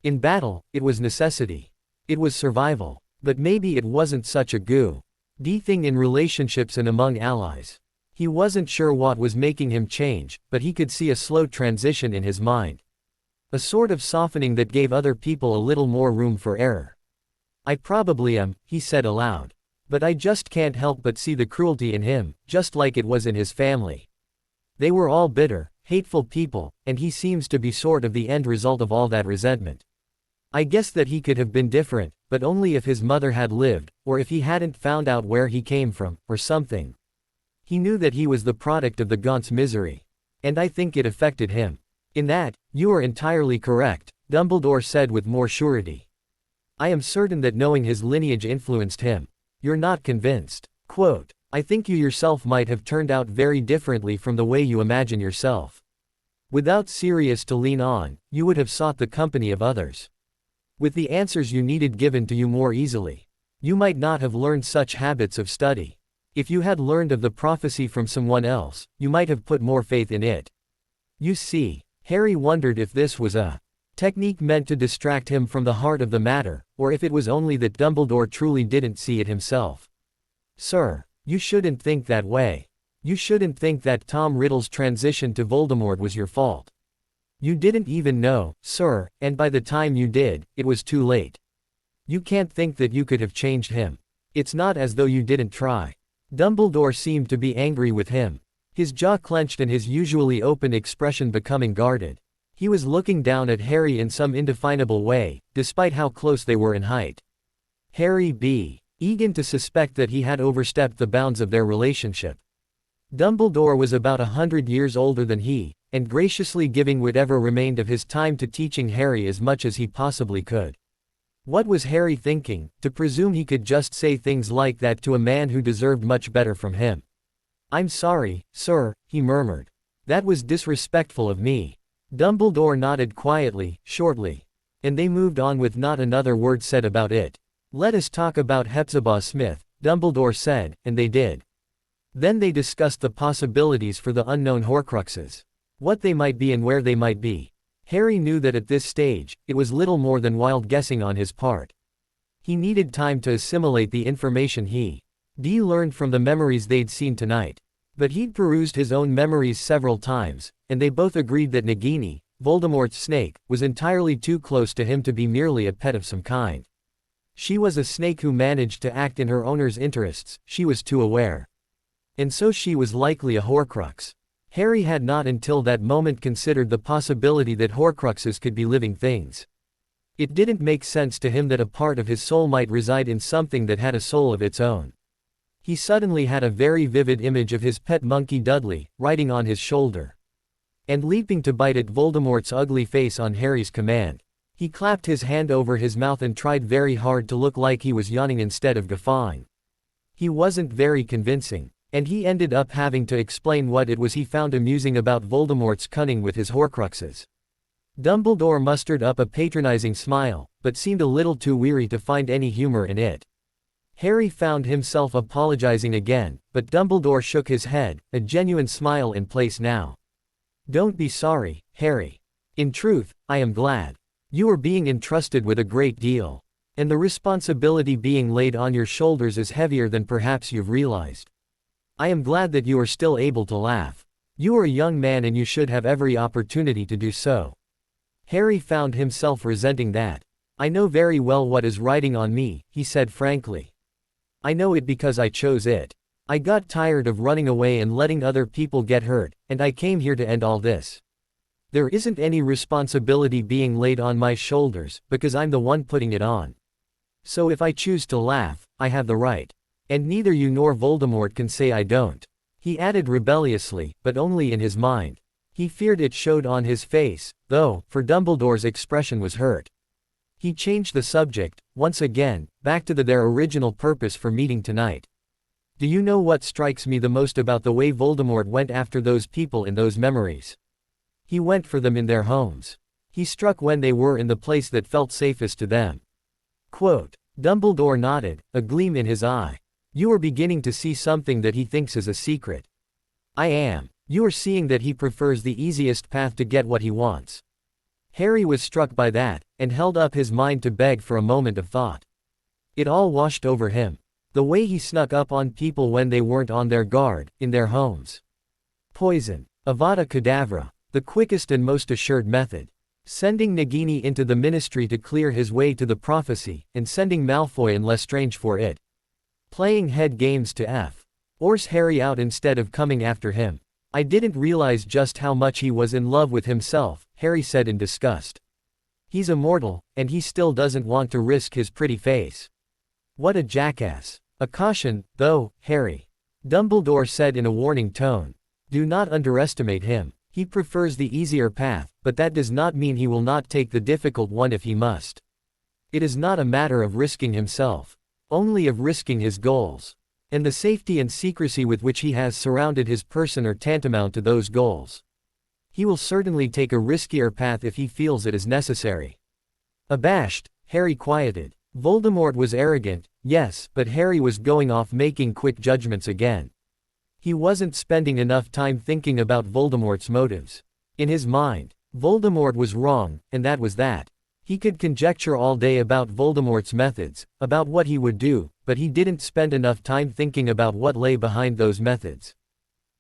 In battle, it was necessity. It was survival. But maybe it wasn't such a good thing in relationships and among allies. He wasn't sure what was making him change, but he could see a slow transition in his mind. A sort of softening that gave other people a little more room for error. I probably am, he said aloud. But I just can't help but see the cruelty in him, just like it was in his family. They were all bitter, hateful people, and he seems to be sort of the end result of all that resentment. I guess that he could have been different, but only if his mother had lived, or if he hadn't found out where he came from, or something. He knew that he was the product of the Gaunt's misery. And I think it affected him. In that, you are entirely correct, Dumbledore said with more surety. I am certain that knowing his lineage influenced him. You're not convinced. Quote, I think you yourself might have turned out very differently from the way you imagine yourself. Without Sirius to lean on, you would have sought the company of others. With the answers you needed given to you more easily. You might not have learned such habits of study. If you had learned of the prophecy from someone else, you might have put more faith in it. You see, Harry wondered if this was a technique meant to distract him from the heart of the matter, or if it was only that Dumbledore truly didn't see it himself. Sir, you shouldn't think that way. You shouldn't think that Tom Riddle's transition to Voldemort was your fault. You didn't even know, sir, and by the time you did, it was too late. You can't think that you could have changed him. It's not as though you didn't try. Dumbledore seemed to be angry with him. His jaw clenched and his usually open expression becoming guarded. He was looking down at Harry in some indefinable way, despite how close they were in height. Harry began to suspect that he had overstepped the bounds of their relationship. Dumbledore was about 100 years older than he, and graciously giving whatever remained of his time to teaching Harry as much as he possibly could. What was Harry thinking, to presume he could just say things like that to a man who deserved much better from him? I'm sorry, sir, he murmured. That was disrespectful of me. Dumbledore nodded quietly, shortly. And they moved on with not another word said about it. Let us talk about Hepzibah Smith, Dumbledore said, and they did. Then they discussed the possibilities for the unknown Horcruxes. What they might be and where they might be. Harry knew that at this stage, it was little more than wild guessing on his part. He needed time to assimilate the information he learned from the memories they'd seen tonight. But he'd perused his own memories several times, and they both agreed that Nagini, Voldemort's snake, was entirely too close to him to be merely a pet of some kind. She was a snake who managed to act in her owner's interests, she was too aware. And so she was likely a Horcrux. Harry had not until that moment considered the possibility that Horcruxes could be living things. It didn't make sense to him that a part of his soul might reside in something that had a soul of its own. He suddenly had a very vivid image of his pet monkey Dudley, riding on his shoulder. And leaping to bite at Voldemort's ugly face on Harry's command. He clapped his hand over his mouth and tried very hard to look like he was yawning instead of guffawing. He wasn't very convincing. And he ended up having to explain what it was he found amusing about Voldemort's cunning with his Horcruxes. Dumbledore mustered up a patronizing smile, but seemed a little too weary to find any humor in it. Harry found himself apologizing again, but Dumbledore shook his head, a genuine smile in place now. Don't be sorry, Harry. In truth, I am glad. You are being entrusted with a great deal. And the responsibility being laid on your shoulders is heavier than perhaps you've realized. I am glad that you are still able to laugh. You are a young man and you should have every opportunity to do so. Harry found himself resenting that. I know very well what is riding on me, he said frankly. I know it because I chose it. I got tired of running away and letting other people get hurt, and I came here to end all this. There isn't any responsibility being laid on my shoulders, because I'm the one putting it on. So if I choose to laugh, I have the right. And neither you nor Voldemort can say I don't. He added rebelliously, but only in his mind. He feared it showed on his face, though, for Dumbledore's expression was hurt. He changed the subject, once again, back to their original purpose for meeting tonight. Do you know what strikes me the most about the way Voldemort went after those people in those memories? He went for them in their homes. He struck when they were in the place that felt safest to them. Quote. Dumbledore nodded, a gleam in his eye. You are beginning to see something that he thinks is a secret. I am. You are seeing that he prefers the easiest path to get what he wants. Harry was struck by that, and held up his mind to beg for a moment of thought. It all washed over him. The way he snuck up on people when they weren't on their guard, in their homes. Poison. Avada Kedavra. The quickest and most assured method. Sending Nagini into the Ministry to clear his way to the prophecy, and sending Malfoy and Lestrange for it. Playing head games to force Harry out instead of coming after him. I didn't realize just how much he was in love with himself, Harry said in disgust. He's immortal, and he still doesn't want to risk his pretty face. What a jackass. A caution, though, Harry. Dumbledore said in a warning tone. Do not underestimate him. He prefers the easier path, but that does not mean he will not take the difficult one if he must. It is not a matter of risking himself. Only of risking his goals. And the safety and secrecy with which he has surrounded his person are tantamount to those goals. He will certainly take a riskier path if he feels it is necessary. Abashed, Harry quieted. Voldemort was arrogant, yes, but Harry was going off making quick judgments again. He wasn't spending enough time thinking about Voldemort's motives. In his mind, Voldemort was wrong, and that was that. He could conjecture all day about Voldemort's methods, about what he would do, but he didn't spend enough time thinking about what lay behind those methods.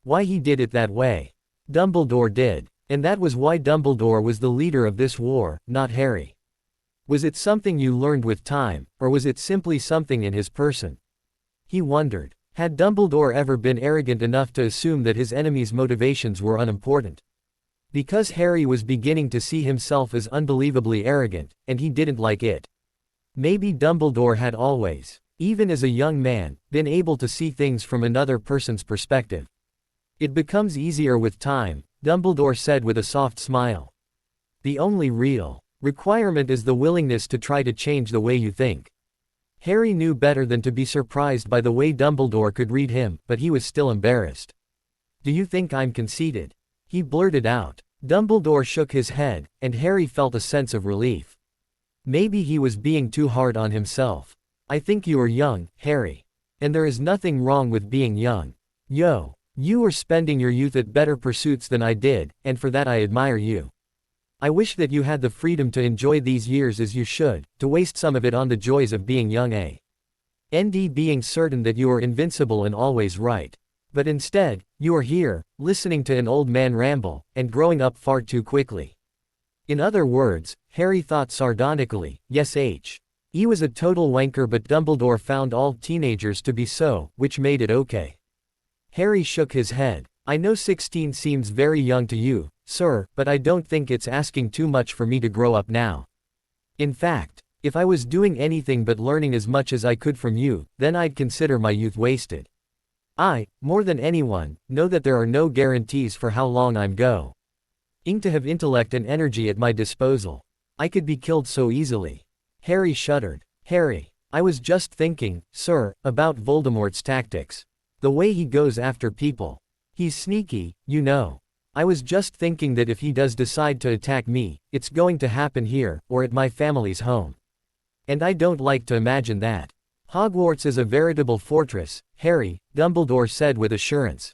Why he did it that way. Dumbledore did. And that was why Dumbledore was the leader of this war, not Harry. Was it something you learned with time, or was it simply something in his person? He wondered. Had Dumbledore ever been arrogant enough to assume that his enemy's motivations were unimportant? Because Harry was beginning to see himself as unbelievably arrogant, and he didn't like it. Maybe Dumbledore had always, even as a young man, been able to see things from another person's perspective. It becomes easier with time, Dumbledore said with a soft smile. The only real requirement is the willingness to try to change the way you think. Harry knew better than to be surprised by the way Dumbledore could read him, but he was still embarrassed. Do you think I'm conceited? He blurted out. Dumbledore shook his head, and Harry felt a sense of relief. Maybe he was being too hard on himself. I think you are young, Harry. And there is nothing wrong with being young. You are spending your youth at better pursuits than I did, and for that I admire you. I wish that you had the freedom to enjoy these years as you should, to waste some of it on the joys of being young and being certain that you are invincible and always right. But instead, you are here, listening to an old man ramble, and growing up far too quickly. In other words, Harry thought sardonically, yes he was a total wanker, but Dumbledore found all teenagers to be so, which made it okay. Harry shook his head. I know 16 seems very young to you, sir, but I don't think it's asking too much for me to grow up now. In fact, if I was doing anything but learning as much as I could from you, then I'd consider my youth wasted. I, more than anyone, know that there are no guarantees for how long I'm going to have intellect and energy at my disposal. I could be killed so easily. Harry shuddered. Harry, I was just thinking, sir, about Voldemort's tactics. The way he goes after people. He's sneaky, you know. I was just thinking that if he does decide to attack me, it's going to happen here, or at my family's home. And I don't like to imagine that. Hogwarts is a veritable fortress, Harry, Dumbledore said with assurance.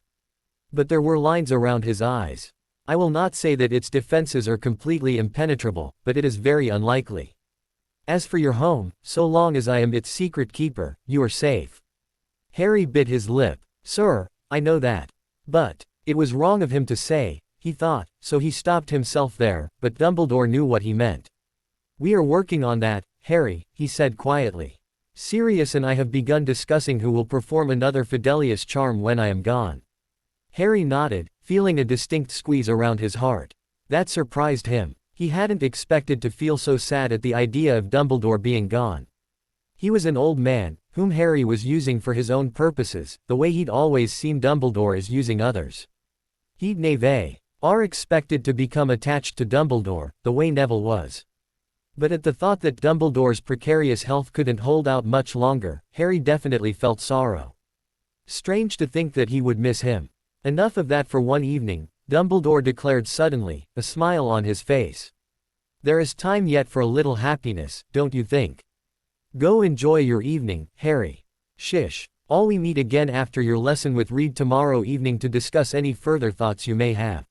But there were lines around his eyes. I will not say that its defenses are completely impenetrable, but it is very unlikely. As for your home, so long as I am its secret keeper, you are safe. Harry bit his lip. Sir, I know that. But it was wrong of him to say, he thought, so he stopped himself there, but Dumbledore knew what he meant. We are working on that, Harry, he said quietly. Sirius and I have begun discussing who will perform another Fidelius charm when I am gone. Harry nodded, feeling a distinct squeeze around his heart. That surprised him. He hadn't expected to feel so sad at the idea of Dumbledore being gone. He was an old man, whom Harry was using for his own purposes, the way he'd always seen Dumbledore as using others. He'd never expected to become attached to Dumbledore, the way Neville was. But at the thought that Dumbledore's precarious health couldn't hold out much longer, Harry definitely felt sorrow. Strange to think that he would miss him. Enough of that for one evening, Dumbledore declared suddenly, a smile on his face. There is time yet for a little happiness, don't you think? Go enjoy your evening, Harry. Shish. I'll we meet again after your lesson with Reed tomorrow evening to discuss any further thoughts you may have.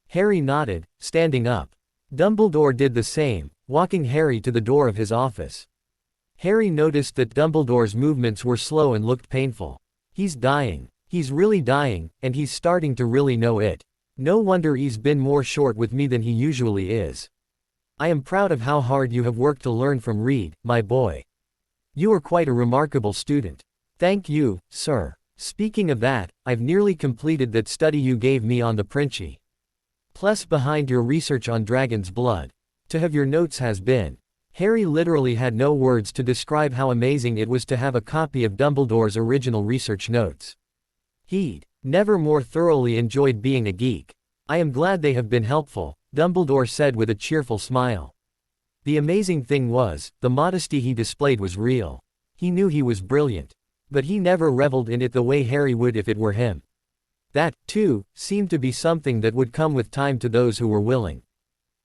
Harry nodded, standing up. Dumbledore did the same, walking Harry to the door of his office. Harry noticed that Dumbledore's movements were slow and looked painful. He's dying. He's really dying, and he's starting to really know it. No wonder he's been more short with me than he usually is. I am proud of how hard you have worked to learn from Reed, my boy. You are quite a remarkable student. Thank you, sir. Speaking of that, I've nearly completed that study you gave me on the Princi. Plus behind your research on dragon's blood. To have your notes has been. Harry literally had no words to describe how amazing it was to have a copy of Dumbledore's original research notes. He'd never more thoroughly enjoyed being a geek. I am glad they have been helpful, Dumbledore said with a cheerful smile. The amazing thing was, the modesty he displayed was real. He knew he was brilliant. But he never reveled in it the way Harry would if it were him. That, too, seemed to be something that would come with time to those who were willing.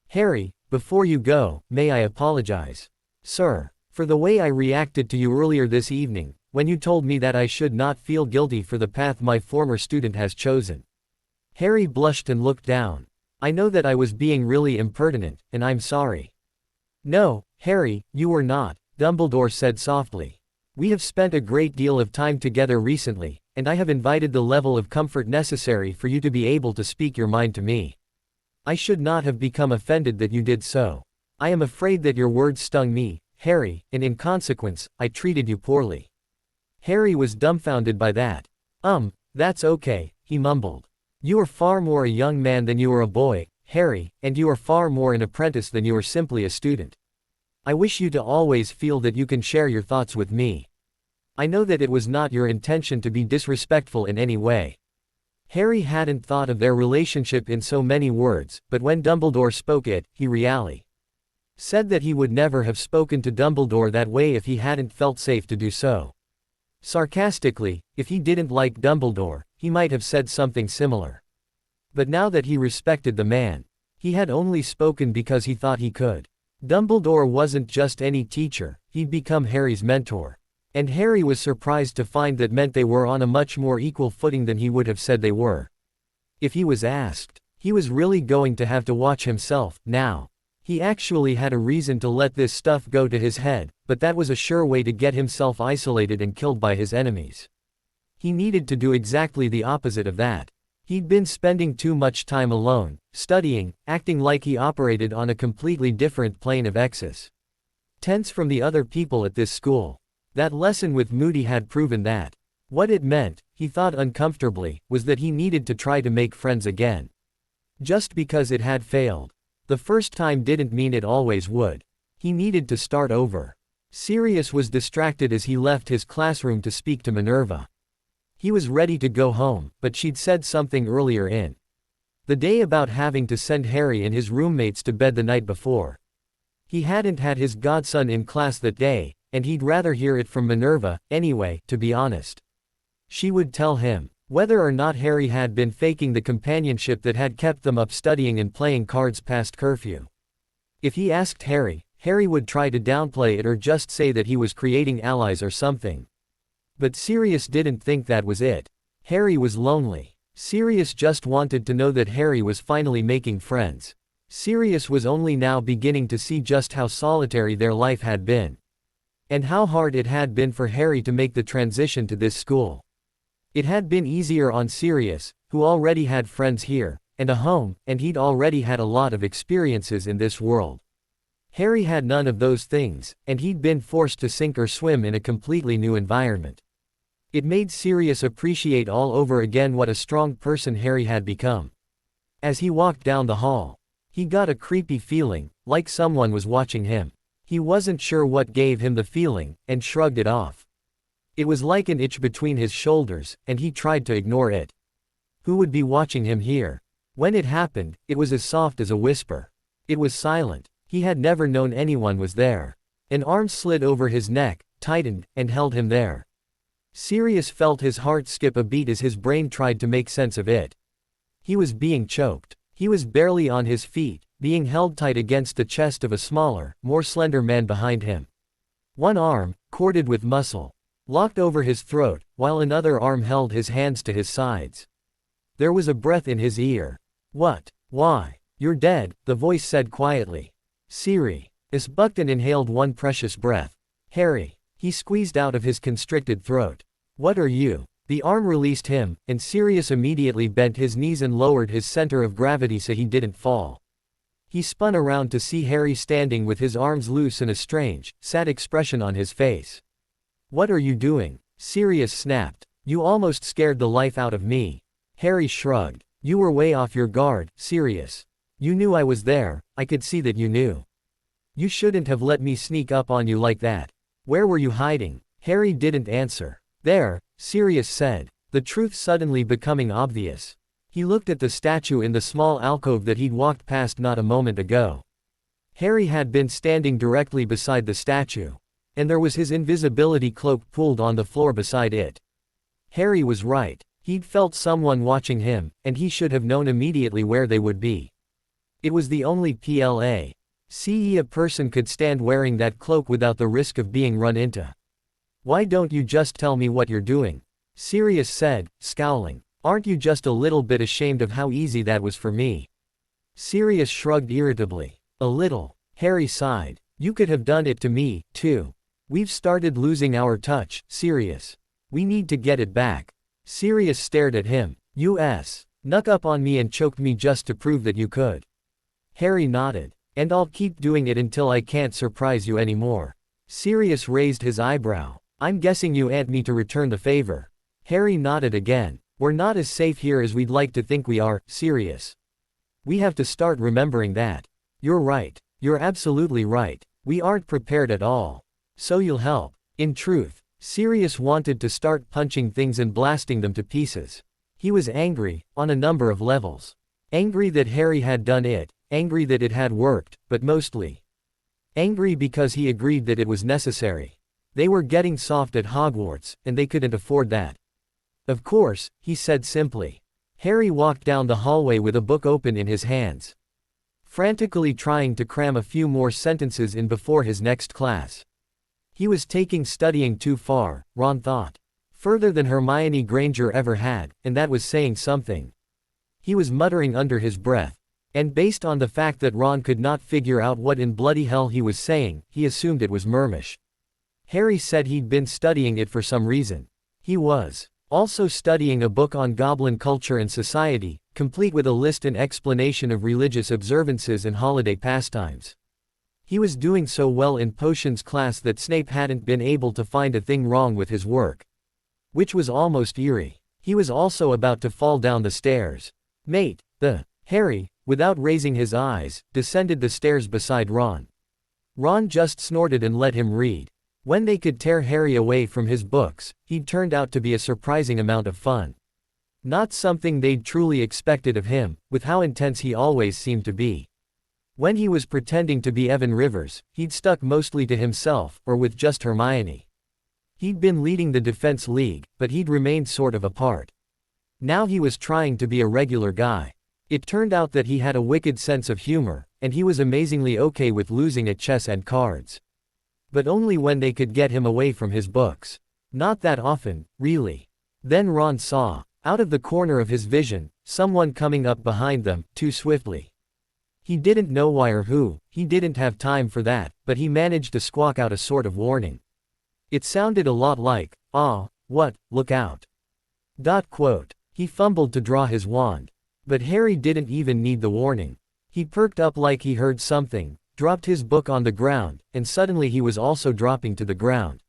Harry, before you go, may I apologize? Sir, for the way I reacted to you earlier this evening, when you told me that I should not feel guilty for the path my former student has chosen. Harry blushed and looked down. I know that I was being really impertinent, and I'm sorry. No, Harry, you were not, Dumbledore said softly. We have spent a great deal of time together recently, and I have invited the level of comfort necessary for you to be able to speak your mind to me. I should not have become offended that you did so. I am afraid that your words stung me, Harry, and in consequence, I treated you poorly. Harry was dumbfounded by that. That's okay, he mumbled. You are far more a young man than you are a boy, Harry, and you are far more an apprentice than you are simply a student. I wish you to always feel that you can share your thoughts with me. I know that it was not your intention to be disrespectful in any way. Harry hadn't thought of their relationship in so many words, but when Dumbledore spoke it, he really said that he would never have spoken to Dumbledore that way if he hadn't felt safe to do so. Sarcastically, if he didn't like Dumbledore, he might have said something similar. But now that he respected the man, he had only spoken because he thought he could. Dumbledore wasn't just any teacher, he'd become Harry's mentor. And Harry was surprised to find that meant they were on a much more equal footing than he would have said they were. If he was asked, he was really going to have to watch himself, now. He actually had a reason to let this stuff go to his head, but that was a sure way to get himself isolated and killed by his enemies. He needed to do exactly the opposite of that. He'd been spending too much time alone, studying, acting like he operated on a completely different plane of existence from the other people at this school. That lesson with Moody had proven that. What it meant, he thought uncomfortably, was that he needed to try to make friends again. Just because it had failed the first time didn't mean it always would. He needed to start over. Sirius was distracted as he left his classroom to speak to Minerva. He was ready to go home, but she'd said something earlier in the day about having to send Harry and his roommates to bed the night before. He hadn't had his godson in class that day, and he'd rather hear it from Minerva, anyway, to be honest. She would tell him whether or not Harry had been faking the companionship that had kept them up studying and playing cards past curfew. If he asked Harry, Harry would try to downplay it or just say that he was creating allies or something. But Sirius didn't think that was it. Harry was lonely. Sirius just wanted to know that Harry was finally making friends. Sirius was only now beginning to see just how solitary their life had been. And how hard it had been for Harry to make the transition to this school. It had been easier on Sirius, who already had friends here, and a home, and he'd already had a lot of experiences in this world. Harry had none of those things, and he'd been forced to sink or swim in a completely new environment. It made Sirius appreciate all over again what a strong person Harry had become. As he walked down the hall, he got a creepy feeling, like someone was watching him. He wasn't sure what gave him the feeling, and shrugged it off. It was like an itch between his shoulders, and he tried to ignore it. Who would be watching him here? When it happened, it was as soft as a whisper. It was silent. He had never known anyone was there. An arm slid over his neck, tightened, and held him there. Sirius felt his heart skip a beat as his brain tried to make sense of it. He was being choked. He was barely on his feet, being held tight against the chest of a smaller, more slender man behind him. One arm, corded with muscle, locked over his throat, while another arm held his hands to his sides. There was a breath in his ear. What? Why? You're dead, the voice said quietly. Sirius bucked and inhaled one precious breath. Harry. He squeezed out of his constricted throat. What are you? The arm released him, and Sirius immediately bent his knees and lowered his center of gravity so he didn't fall. He spun around to see Harry standing with his arms loose and a strange, sad expression on his face. What are you doing? Sirius snapped. You almost scared the life out of me. Harry shrugged. You were way off your guard, Sirius. You knew I was there, I could see that you knew. You shouldn't have let me sneak up on you like that. Where were you hiding? Harry didn't answer. There, Sirius said, the truth suddenly becoming obvious. He looked at the statue in the small alcove that he'd walked past not a moment ago. Harry had been standing directly beside the statue. And there was his invisibility cloak pulled on the floor beside it. Harry was right. He'd felt someone watching him, and he should have known immediately where they would be. It was the only place a person could stand wearing that cloak without the risk of being run into. Why don't you just tell me what you're doing? Sirius said, scowling. Aren't you just a little bit ashamed of how easy that was for me? Sirius shrugged irritably. A little. Harry sighed. You could have done it to me, too. We've started losing our touch, Sirius. We need to get it back. Sirius stared at him. You snuck up on me and choked me just to prove that you could. Harry nodded. And I'll keep doing it until I can't surprise you anymore. Sirius raised his eyebrow. I'm guessing you want me to return the favor. Harry nodded again. We're not as safe here as we'd like to think we are, Sirius. We have to start remembering that. You're right. You're absolutely right. We aren't prepared at all. So you'll help. In truth, Sirius wanted to start punching things and blasting them to pieces. He was angry, on a number of levels. Angry that Harry had done it. Angry that it had worked, but mostly angry because he agreed that it was necessary. They were getting soft at Hogwarts, and they couldn't afford that. Of course, he said simply. Harry walked down the hallway with a book open in his hands, frantically trying to cram a few more sentences in before his next class. He was taking studying too far, Ron thought. Further than Hermione Granger ever had, and that was saying something. He was muttering under his breath. And based on the fact that Ron could not figure out what in bloody hell he was saying, he assumed it was Murmish. Harry said he'd been studying it for some reason. He was also studying a book on goblin culture and society, complete with a list and explanation of religious observances and holiday pastimes. He was doing so well in potions class that Snape hadn't been able to find a thing wrong with his work. Which was almost eerie. He was also about to fall down the stairs. Mate, Harry, without raising his eyes, descended the stairs beside Ron. Ron just snorted and let him read. When they could tear Harry away from his books, he'd turned out to be a surprising amount of fun. Not something they'd truly expected of him, with how intense he always seemed to be. When he was pretending to be Evan Rivers, he'd stuck mostly to himself, or with just Hermione. He'd been leading the Defense League, but he'd remained sort of apart. Now he was trying to be a regular guy. It turned out that he had a wicked sense of humor, and he was amazingly okay with losing at chess and cards. But only when they could get him away from his books. Not that often, really. Then Ron saw, out of the corner of his vision, someone coming up behind them, too swiftly. He didn't know why or who, he didn't have time for that, but he managed to squawk out a sort of warning. It sounded a lot like, what, look out. He fumbled to draw his wand. But Harry didn't even need the warning. He perked up like he heard something, dropped his book on the ground, and suddenly he was also dropping to the ground.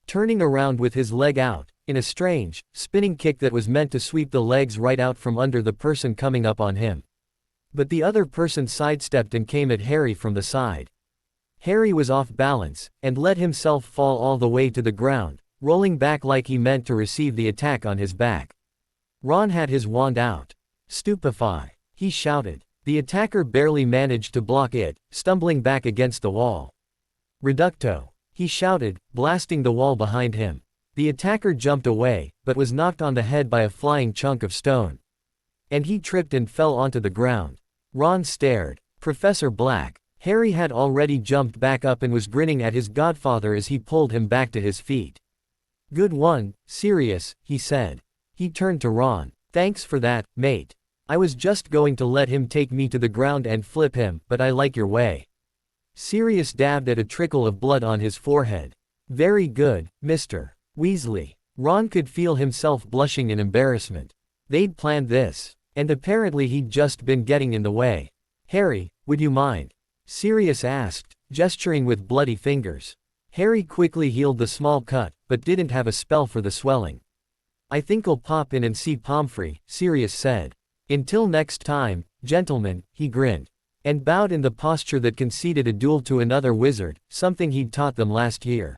Turning around with his leg out, in a strange, spinning kick that was meant to sweep the legs right out from under the person coming up on him. But the other person sidestepped and came at Harry from the side. Harry was off balance, and let himself fall all the way to the ground, rolling back like he meant to receive the attack on his back. Ron had his wand out. "Stupefy!" he shouted. The attacker barely managed to block it, stumbling back against the wall. "Reducto!" he shouted, blasting the wall behind him. The attacker jumped away, but was knocked on the head by a flying chunk of stone. And he tripped and fell onto the ground. Ron stared. Professor Black. Harry had already jumped back up and was grinning at his godfather as he pulled him back to his feet. "Good one, Sirius," he said. He turned to Ron. "Thanks for that, mate. I was just going to let him take me to the ground and flip him, but I like your way." Sirius dabbed at a trickle of blood on his forehead. "Very good, Mr. Weasley." Ron could feel himself blushing in embarrassment. They'd planned this. And apparently he'd just been getting in the way. "Harry, would you mind?" Sirius asked, gesturing with bloody fingers. Harry quickly healed the small cut, but didn't have a spell for the swelling. "I think I'll pop in and see Pomfrey," Sirius said. "Until next time, gentlemen," he grinned. And bowed in the posture that conceded a duel to another wizard, something he'd taught them last year.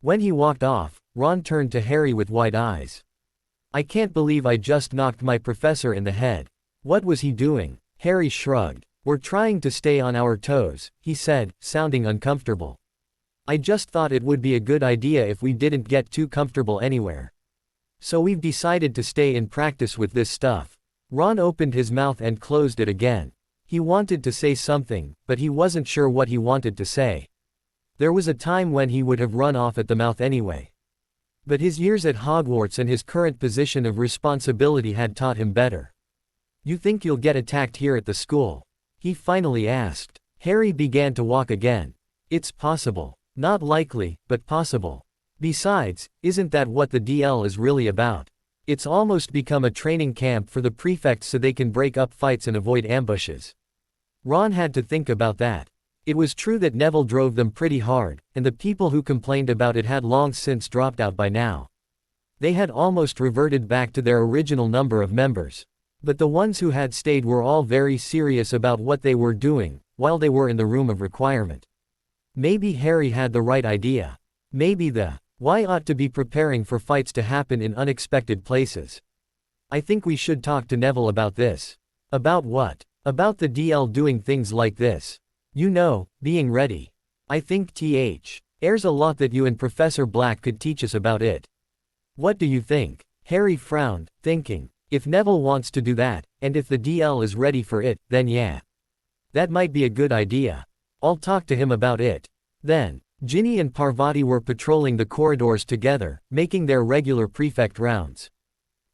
When he walked off, Ron turned to Harry with wide eyes. "I can't believe I just knocked my professor in the head. What was he doing?" Harry shrugged. "We're trying to stay on our toes," he said, sounding uncomfortable. "I just thought it would be a good idea if we didn't get too comfortable anywhere. So we've decided to stay in practice with this stuff." Ron opened his mouth and closed it again. He wanted to say something, but he wasn't sure what he wanted to say. There was a time when he would have run off at the mouth anyway. But his years at Hogwarts and his current position of responsibility had taught him better. "You think you'll get attacked here at the school?" he finally asked. Harry began to walk again. "It's possible. Not likely, but possible. Besides, isn't that what the DL is really about? It's almost become a training camp for the prefects so they can break up fights and avoid ambushes." Ron had to think about that. It was true that Neville drove them pretty hard, and the people who complained about it had long since dropped out by now. They had almost reverted back to their original number of members. But the ones who had stayed were all very serious about what they were doing, while they were in the room of requirement. Maybe Harry had the right idea. Maybe the Y ought to be preparing for fights to happen in unexpected places. "I think we should talk to Neville about this." "About what?" "About the DL doing things like this. You know, being ready. I think there's a lot that you and Professor Black could teach us about it." "What do you think?" Harry frowned, thinking, if Neville wants to do that, and if the DL is ready for it, then yeah. That might be a good idea. I'll talk to him about it. Then, Ginny and Parvati were patrolling the corridors together, making their regular prefect rounds.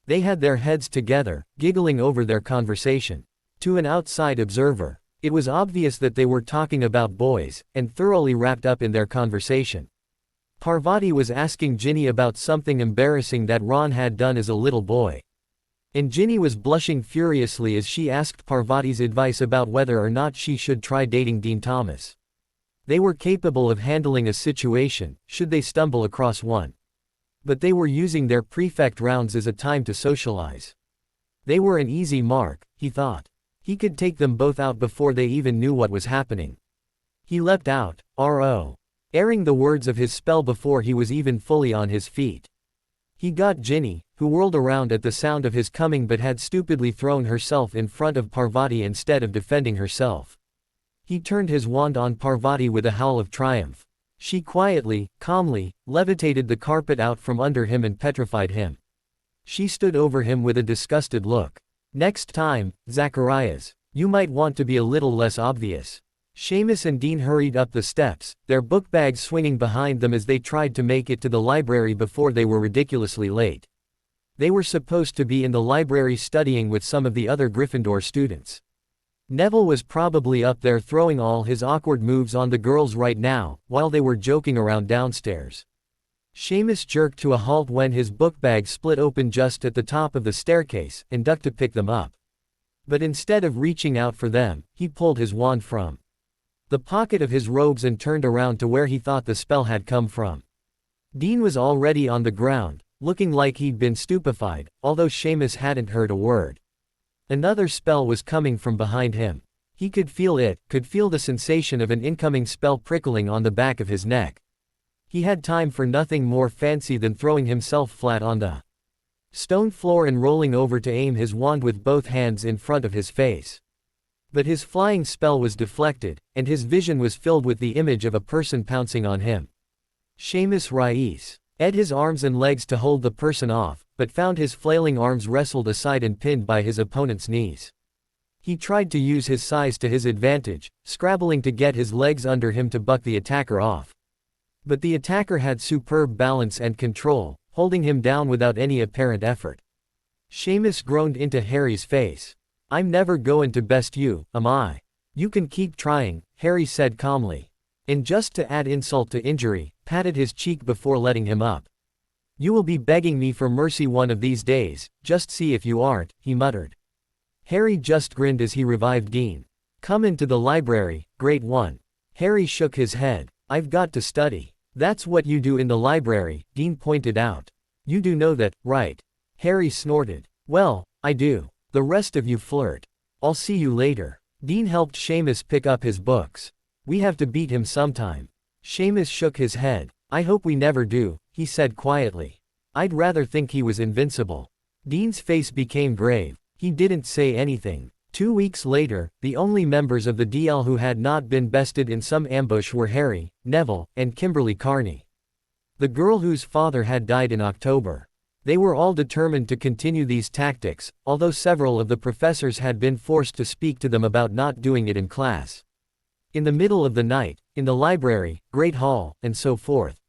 They had their heads together, giggling over their conversation. To an outside observer, it was obvious that they were talking about boys, and thoroughly wrapped up in their conversation. Parvati was asking Ginny about something embarrassing that Ron had done as a little boy. And Ginny was blushing furiously as she asked Parvati's advice about whether or not she should try dating Dean Thomas. They were capable of handling a situation, should they stumble across one. But they were using their prefect rounds as a time to socialize. They were an easy mark, he thought. He could take them both out before they even knew what was happening. He leapt out, airing the words of his spell before he was even fully on his feet. He got Ginny, who whirled around at the sound of his coming but had stupidly thrown herself in front of Parvati instead of defending herself. He turned his wand on Parvati with a howl of triumph. She quietly, calmly, levitated the carpet out from under him and petrified him. She stood over him with a disgusted look. "Next time, Zacharias, you might want to be a little less obvious." Seamus and Dean hurried up the steps, their book bags swinging behind them as they tried to make it to the library before they were ridiculously late. They were supposed to be in the library studying with some of the other Gryffindor students. Neville was probably up there throwing all his awkward moves on the girls right now, while they were joking around downstairs. Seamus jerked to a halt when his book bag split open just at the top of the staircase, and ducked to pick them up. But instead of reaching out for them, he pulled his wand from the pocket of his robes and turned around to where he thought the spell had come from. Dean was already on the ground, looking like he'd been stupefied, although Seamus hadn't heard a word. Another spell was coming from behind him. He could feel it, could feel the sensation of an incoming spell prickling on the back of his neck. He had time for nothing more fancy than throwing himself flat on the stone floor and rolling over to aim his wand with both hands in front of his face. But his flying spell was deflected, and his vision was filled with the image of a person pouncing on him. Seamus Rais ed his arms and legs to hold the person off, but found his flailing arms wrestled aside and pinned by his opponent's knees. He tried to use his size to his advantage, scrabbling to get his legs under him to buck the attacker off. But the attacker had superb balance and control, holding him down without any apparent effort. Seamus groaned into Harry's face. "I'm never goin' to best you, am I? You can keep trying," Harry said calmly. And just to add insult to injury, patted his cheek before letting him up. "You will be begging me for mercy one of these days, just see if you aren't," he muttered. Harry just grinned as he revived Dean. "Come into the library, Great One." Harry shook his head. "I've got to study." "That's what you do in the library," Dean pointed out. "You do know that, right?" Harry snorted. "Well, I do. The rest of you flirt. I'll see you later." Dean helped Seamus pick up his books. "We have to beat him sometime." Seamus shook his head. "I hope we never do," he said quietly. "I'd rather think he was invincible." Dean's face became grave. He didn't say anything. 2 weeks later, the only members of the DL who had not been bested in some ambush were Harry, Neville, and Kimberly Carney, the girl whose father had died in October. They were all determined to continue these tactics, although several of the professors had been forced to speak to them about not doing it in class. In the middle of the night, in the library, Great Hall, and so forth.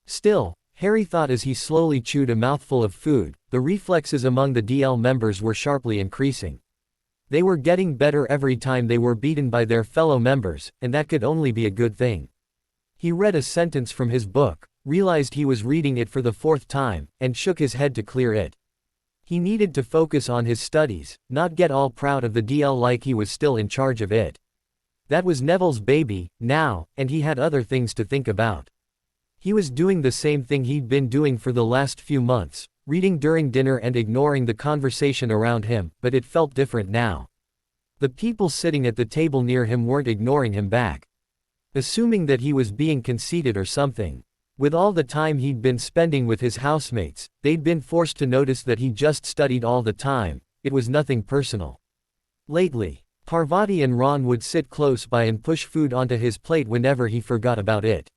Still, Harry thought as he slowly chewed a mouthful of food, the reflexes among the DL members were sharply increasing. They were getting better every time they were beaten by their fellow members, and that could only be a good thing. He read a sentence from his book, realized he was reading it for the 4th time, and shook his head to clear it. He needed to focus on his studies, not get all proud of the DL like he was still in charge of it. That was Neville's baby, now, and he had other things to think about. He was doing the same thing he'd been doing for the last few months, reading during dinner and ignoring the conversation around him, but it felt different now. The people sitting at the table near him weren't ignoring him back, assuming that he was being conceited or something. With all the time he'd been spending with his housemates, they'd been forced to notice that he just studied all the time. It was nothing personal. Lately, Parvati and Ron would sit close by and push food onto his plate whenever he forgot about it.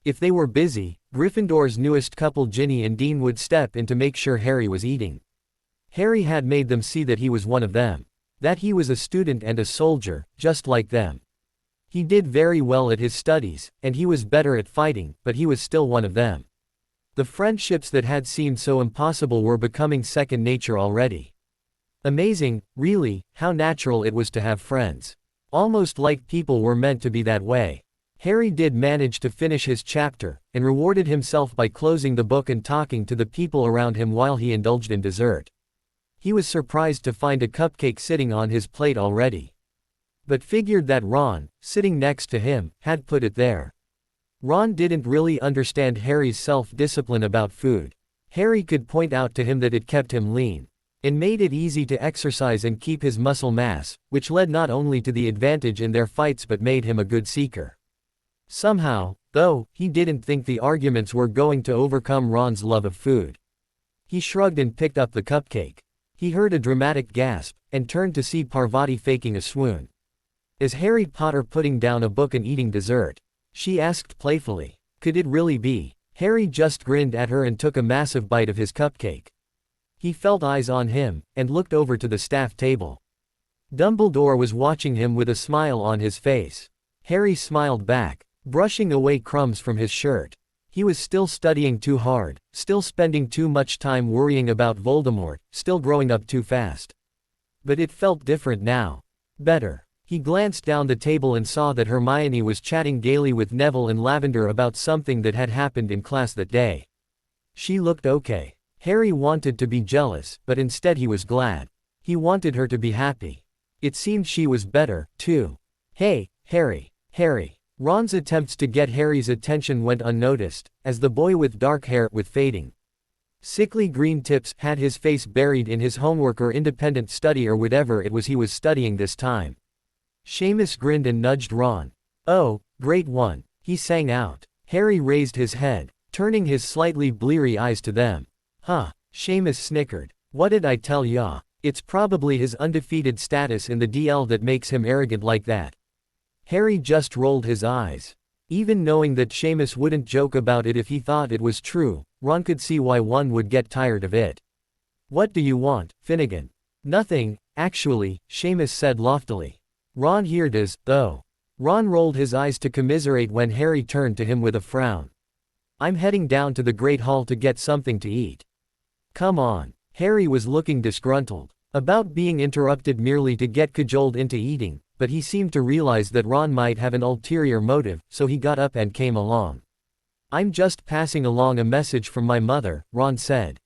If they were busy, Gryffindor's newest couple Ginny and Dean would step in to make sure Harry was eating. Harry had made them see that he was one of them. That he was a student and a soldier, just like them. He did very well at his studies, and he was better at fighting, but he was still one of them. The friendships that had seemed so impossible were becoming second nature already. Amazing, really, how natural it was to have friends. Almost like people were meant to be that way. Harry did manage to finish his chapter, and rewarded himself by closing the book and talking to the people around him while he indulged in dessert. He was surprised to find a cupcake sitting on his plate already. But figured that Ron, sitting next to him, had put it there. Ron didn't really understand Harry's self-discipline about food. Harry could point out to him that it kept him lean, and made it easy to exercise and keep his muscle mass, which led not only to the advantage in their fights but made him a good seeker. Somehow, though, he didn't think the arguments were going to overcome Ron's love of food. He shrugged and picked up the cupcake. He heard a dramatic gasp, and turned to see Parvati faking a swoon. "Is Harry Potter putting down a book and eating dessert?" she asked playfully. Could it really be? Harry just grinned at her and took a massive bite of his cupcake. He felt eyes on him, and looked over to the staff table. Dumbledore was watching him with a smile on his face. Harry smiled back, brushing away crumbs from his shirt. He was still studying too hard, still spending too much time worrying about Voldemort, still growing up too fast. But it felt different now. Better. He glanced down the table and saw that Hermione was chatting gaily with Neville and Lavender about something that had happened in class that day. She looked okay. Harry wanted to be jealous, but instead he was glad. He wanted her to be happy. It seemed she was better, too. "Hey, Harry." Harry. Ron's attempts to get Harry's attention went unnoticed, as the boy with dark hair with fading sickly green tips had his face buried in his homework or independent study or whatever it was he was studying this time. Seamus grinned and nudged Ron. "Oh, great one," he sang out. Harry raised his head, turning his slightly bleary eyes to them. "Huh," Seamus snickered. "What did I tell ya? It's probably his undefeated status in the DL that makes him arrogant like that." Harry just rolled his eyes. Even knowing that Seamus wouldn't joke about it if he thought it was true, Ron could see why one would get tired of it. "What do you want, Finnegan?" "Nothing, actually," Seamus said loftily. "Ron here does, though." Ron rolled his eyes to commiserate when Harry turned to him with a frown. "I'm heading down to the Great Hall to get something to eat." "Come on." Harry was looking disgruntled about being interrupted merely to get cajoled into eating, but he seemed to realize that Ron might have an ulterior motive, so he got up and came along. "I'm just passing along a message from my mother," Ron said,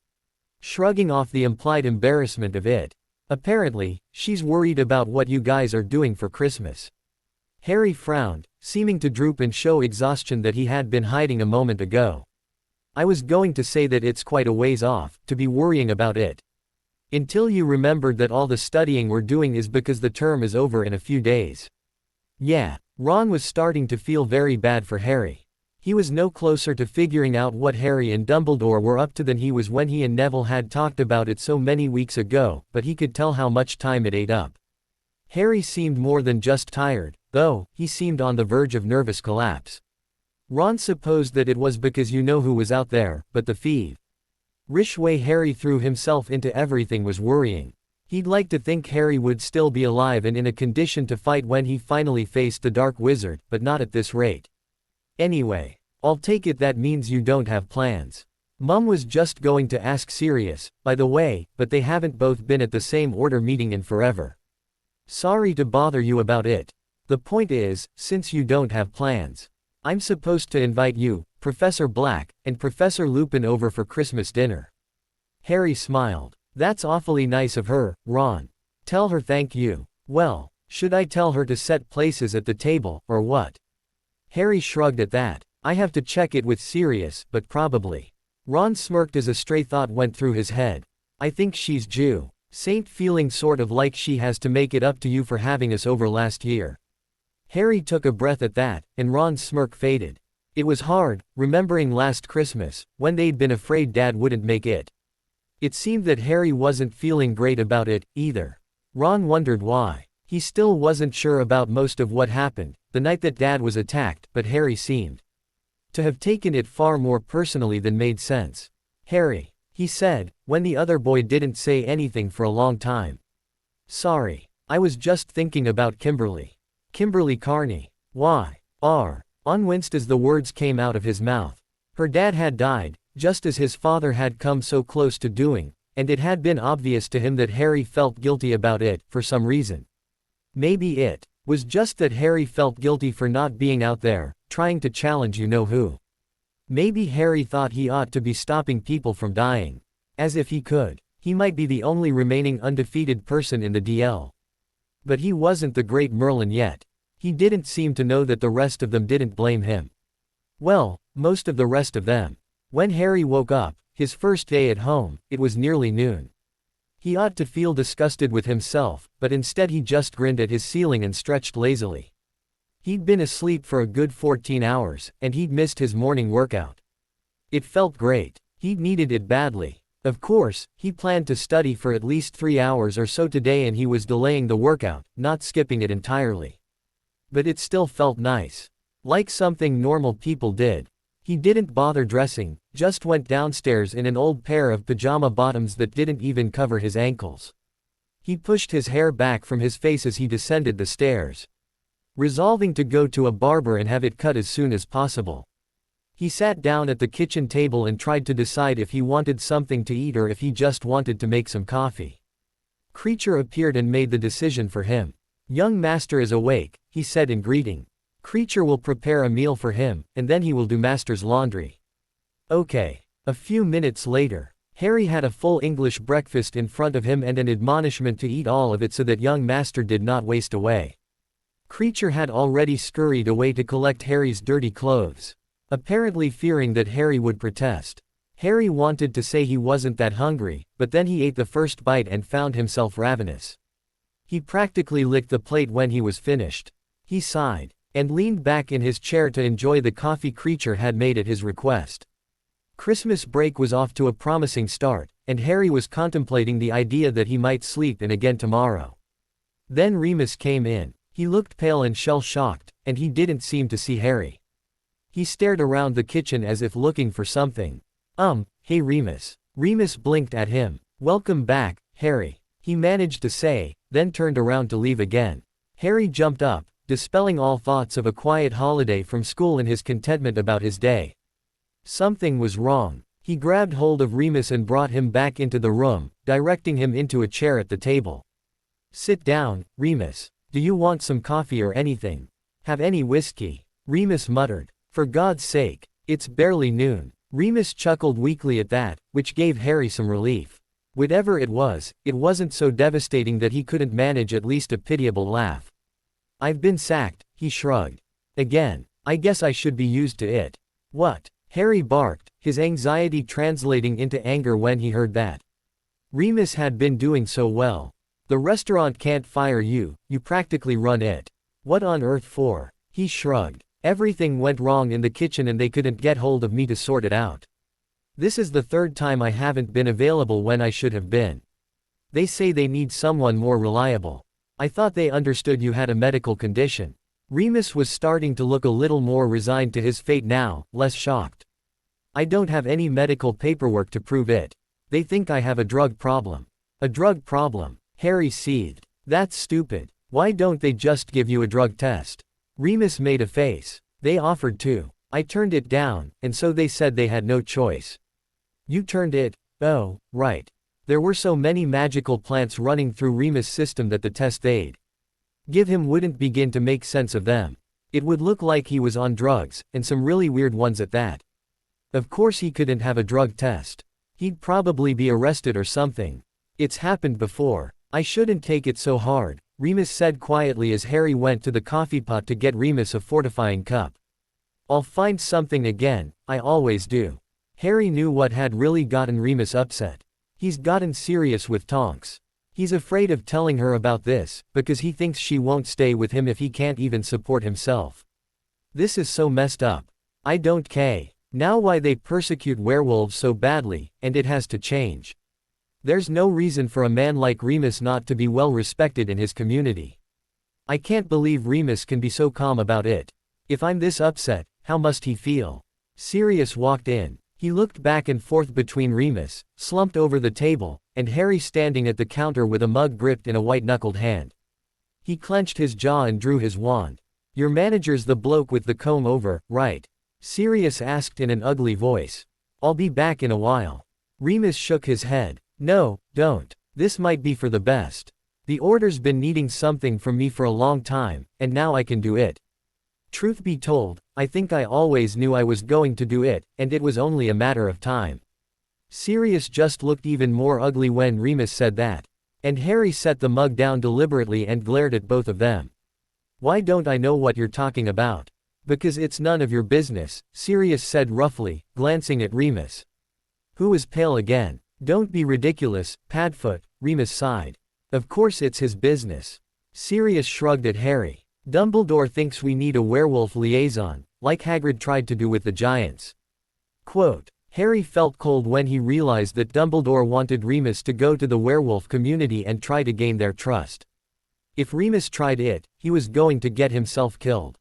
shrugging off the implied embarrassment of it. "Apparently, she's worried about what you guys are doing for Christmas." Harry frowned, seeming to droop and show exhaustion that he had been hiding a moment ago. "I was going to say that it's quite a ways off, to be worrying about it. Until you remembered that all the studying we're doing is because the term is over in a few days." Yeah, Ron was starting to feel very bad for Harry. He was no closer to figuring out what Harry and Dumbledore were up to than he was when he and Neville had talked about it so many weeks ago, but he could tell how much time it ate up. Harry seemed more than just tired, though. He seemed on the verge of nervous collapse. Ron supposed that it was because you know who was out there, but the feverish way Harry threw himself into everything was worrying. He'd like to think Harry would still be alive and in a condition to fight when he finally faced the Dark Wizard, but not at this rate. "Anyway, I'll take it that means you don't have plans." Mum was just going to ask Sirius, by the way, but they haven't both been at the same order meeting in forever. "Sorry to bother you about it. The point is, since you don't have plans, I'm supposed to invite you, Professor Black, and Professor Lupin over for Christmas dinner." Harry smiled. "That's awfully nice of her, Ron. Tell her thank you." "Well, should I tell her to set places at the table, or what?" Harry shrugged at that. "I have to check it with Sirius, but probably." Ron smirked as a stray thought went through his head. "I think she's Jew. Saint feeling sort of like she has to make it up to you for having us over last year." Harry took a breath at that, and Ron's smirk faded. It was hard, remembering last Christmas, when they'd been afraid Dad wouldn't make it. It seemed that Harry wasn't feeling great about it, either. Ron wondered why. He still wasn't sure about most of what happened, the night that Dad was attacked, but Harry seemed to have taken it far more personally than made sense. "Harry," he said, when the other boy didn't say anything for a long time. "Sorry. I was just thinking about Kimberly." "Kimberly Carney. Why?" Ron winced as the words came out of his mouth. Her dad had died, just as his father had come so close to doing, and it had been obvious to him that Harry felt guilty about it, for some reason. Maybe it was just that Harry felt guilty for not being out there, trying to challenge you-know-who. Maybe Harry thought he ought to be stopping people from dying. As if he could. He might be the only remaining undefeated person in the DL. But he wasn't the great Merlin yet. He didn't seem to know that the rest of them didn't blame him. Well, most of the rest of them. When Harry woke up, his first day at home, it was nearly noon. He ought to feel disgusted with himself, but instead he just grinned at his ceiling and stretched lazily. He'd been asleep for a good 14 hours, and he'd missed his morning workout. It felt great. He'd needed it badly. Of course, he planned to study for at least 3 hours or so today, and he was delaying the workout, not skipping it entirely. But it still felt nice. Like something normal people did. He didn't bother dressing, just went downstairs in an old pair of pajama bottoms that didn't even cover his ankles. He pushed his hair back from his face as he descended the stairs, resolving to go to a barber and have it cut as soon as possible. He sat down at the kitchen table and tried to decide if he wanted something to eat or if he just wanted to make some coffee. Creature appeared and made the decision for him. "Young master is awake," he said in greeting. Creature will prepare a meal for him, and then he will do master's laundry. Okay. A few minutes later, Harry had a full English breakfast in front of him and an admonishment to eat all of it so that young master did not waste away. Creature had already scurried away to collect Harry's dirty clothes, apparently fearing that Harry would protest. Harry wanted to say he wasn't that hungry, but then he ate the first bite and found himself ravenous. He practically licked the plate when he was finished. He sighed, and leaned back in his chair to enjoy the coffee Creature had made at his request. Christmas break was off to a promising start, and Harry was contemplating the idea that he might sleep in again tomorrow. Then Remus came in. He looked pale and shell-shocked, and he didn't seem to see Harry. He stared around the kitchen as if looking for something. Hey Remus. Remus blinked at him. Welcome back, Harry. He managed to say, then turned around to leave again. Harry jumped up, dispelling all thoughts of a quiet holiday from school in his contentment about his day. Something was wrong. He grabbed hold of Remus and brought him back into the room, directing him into a chair at the table. Sit down, Remus. Do you want some coffee or anything? Have any whiskey? Remus muttered. For God's sake, it's barely noon. Remus chuckled weakly at that, which gave Harry some relief. Whatever it wasn't so devastating that he couldn't manage at least a pitiable laugh. I've been sacked, he shrugged. Again, I guess I should be used to it. What? Harry barked, his anxiety translating into anger when he heard that. Remus had been doing so well. The restaurant can't fire you, you practically run it. What on earth for? He shrugged. Everything went wrong in the kitchen and they couldn't get hold of me to sort it out. This is the third time I haven't been available when I should have been. They say they need someone more reliable. I thought they understood you had a medical condition. Remus was starting to look a little more resigned to his fate now, less shocked. I don't have any medical paperwork to prove it. They think I have a drug problem. A drug problem? Harry seethed. That's stupid. Why don't they just give you a drug test? Remus made a face. They offered to. I turned it down, and so they said they had no choice. You turned it? Oh, right. There were so many magical plants running through Remus' system that the test they'd give him wouldn't begin to make sense of them. It would look like he was on drugs, and some really weird ones at that. Of course he couldn't have a drug test. He'd probably be arrested or something. It's happened before. I shouldn't take it so hard, Remus said quietly as Harry went to the coffee pot to get Remus a fortifying cup. I'll find something again, I always do. Harry knew what had really gotten Remus upset. He's gotten serious with Tonks. He's afraid of telling her about this, because he thinks she won't stay with him if he can't even support himself. This is so messed up. I don't care now why they persecute werewolves so badly, and it has to change. There's no reason for a man like Remus not to be well respected in his community. I can't believe Remus can be so calm about it. If I'm this upset, how must he feel? Sirius walked in. He looked back and forth between Remus, slumped over the table, and Harry standing at the counter with a mug gripped in a white-knuckled hand. He clenched his jaw and drew his wand. Your manager's the bloke with the comb over, right? Sirius asked in an ugly voice. I'll be back in a while. Remus shook his head. No, don't. This might be for the best. The order's been needing something from me for a long time, and now I can do it. Truth be told, I think I always knew I was going to do it, and it was only a matter of time. Sirius just looked even more ugly when Remus said that. And Harry set the mug down deliberately and glared at both of them. Why don't I know what you're talking about? Because it's none of your business, Sirius said roughly, glancing at Remus. Who is pale again? Don't be ridiculous, Padfoot, Remus sighed. Of course it's his business. Sirius shrugged at Harry. Dumbledore thinks we need a werewolf liaison, like Hagrid tried to do with the Giants. Quote, Harry felt cold when he realized that Dumbledore wanted Remus to go to the werewolf community and try to gain their trust. If Remus tried it, he was going to get himself killed.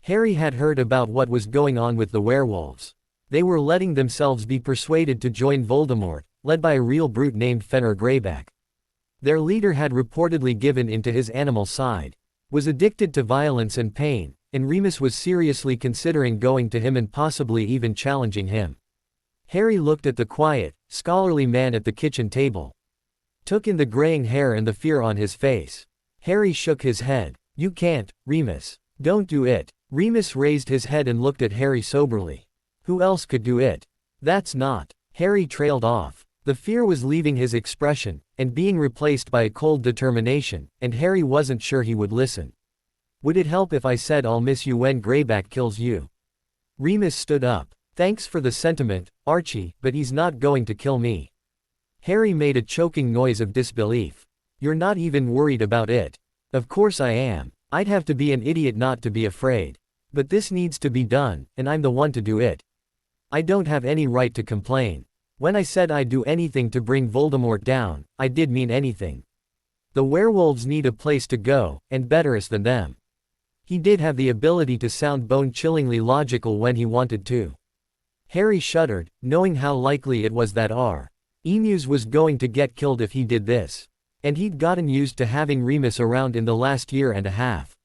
Harry had heard about what was going on with the werewolves. They were letting themselves be persuaded to join Voldemort, led by a real brute named Fenrir Greyback. Their leader had reportedly given into his animal side, was addicted to violence and pain, and Remus was seriously considering going to him and possibly even challenging him. Harry looked at the quiet, scholarly man at the kitchen table. Took in the graying hair and the fear on his face. Harry shook his head. You can't, Remus. Don't do it. Remus raised his head and looked at Harry soberly. Who else could do it? That's not. Harry trailed off. The fear was leaving his expression, and being replaced by a cold determination, and Harry wasn't sure he would listen. Would it help if I said I'll miss you when Greyback kills you? Remus stood up. Thanks for the sentiment, Archie, but he's not going to kill me. Harry made a choking noise of disbelief. You're not even worried about it. Of course I am. I'd have to be an idiot not to be afraid. But this needs to be done, and I'm the one to do it. I don't have any right to complain. When I said I'd do anything to bring Voldemort down, I did mean anything. The werewolves need a place to go, and better us than them. He did have the ability to sound bone-chillingly logical when he wanted to. Harry shuddered, knowing how likely it was that Emus was going to get killed if he did this. And he'd gotten used to having Remus around in the last year and a half.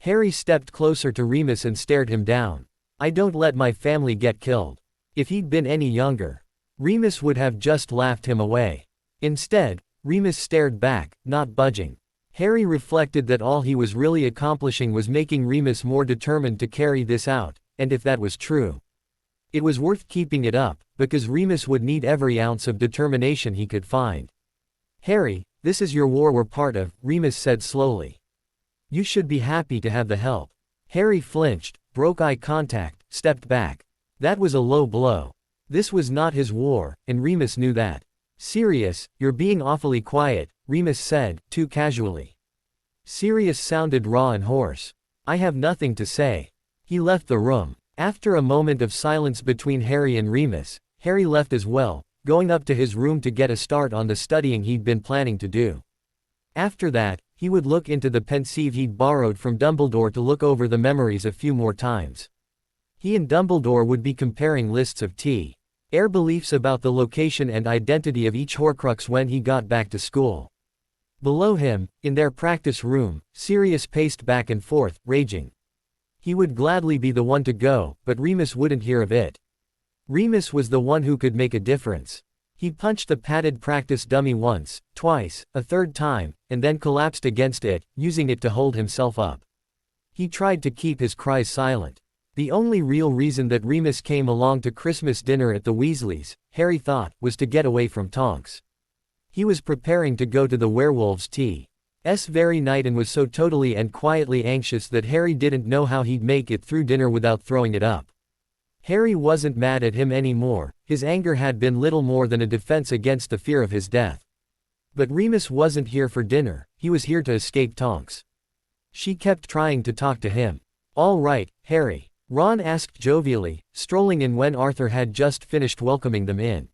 Harry stepped closer to Remus and stared him down. I don't let my family get killed. If he'd been any younger, Remus would have just laughed him away. Instead, Remus stared back, not budging. Harry reflected that all he was really accomplishing was making Remus more determined to carry this out, and if that was true, it was worth keeping it up, because Remus would need every ounce of determination he could find. Harry, this is your war we're part of, Remus said slowly. You should be happy to have the help. Harry flinched, broke eye contact, stepped back. That was a low blow. This was not his war, and Remus knew that. Sirius, you're being awfully quiet, Remus said, too casually. Sirius sounded raw and hoarse. I have nothing to say. He left the room. After a moment of silence between Harry and Remus, Harry left as well, going up to his room to get a start on the studying he'd been planning to do. After that, he would look into the pensieve he'd borrowed from Dumbledore to look over the memories a few more times. He and Dumbledore would be comparing lists of T.R. beliefs about the location and identity of each Horcrux when he got back to school. Below him, in their practice room, Sirius paced back and forth, raging. He would gladly be the one to go, but Remus wouldn't hear of it. Remus was the one who could make a difference. He punched the padded practice dummy once, twice, a third time, and then collapsed against it, using it to hold himself up. He tried to keep his cries silent. The only real reason that Remus came along to Christmas dinner at the Weasleys, Harry thought, was to get away from Tonks. He was preparing to go to the werewolves' T's very night and was so totally and quietly anxious that Harry didn't know how he'd make it through dinner without throwing it up. Harry wasn't mad at him anymore, his anger had been little more than a defense against the fear of his death. But Remus wasn't here for dinner, he was here to escape Tonks. She kept trying to talk to him. All right, Harry, Ron asked jovially, strolling in when Arthur had just finished welcoming them in.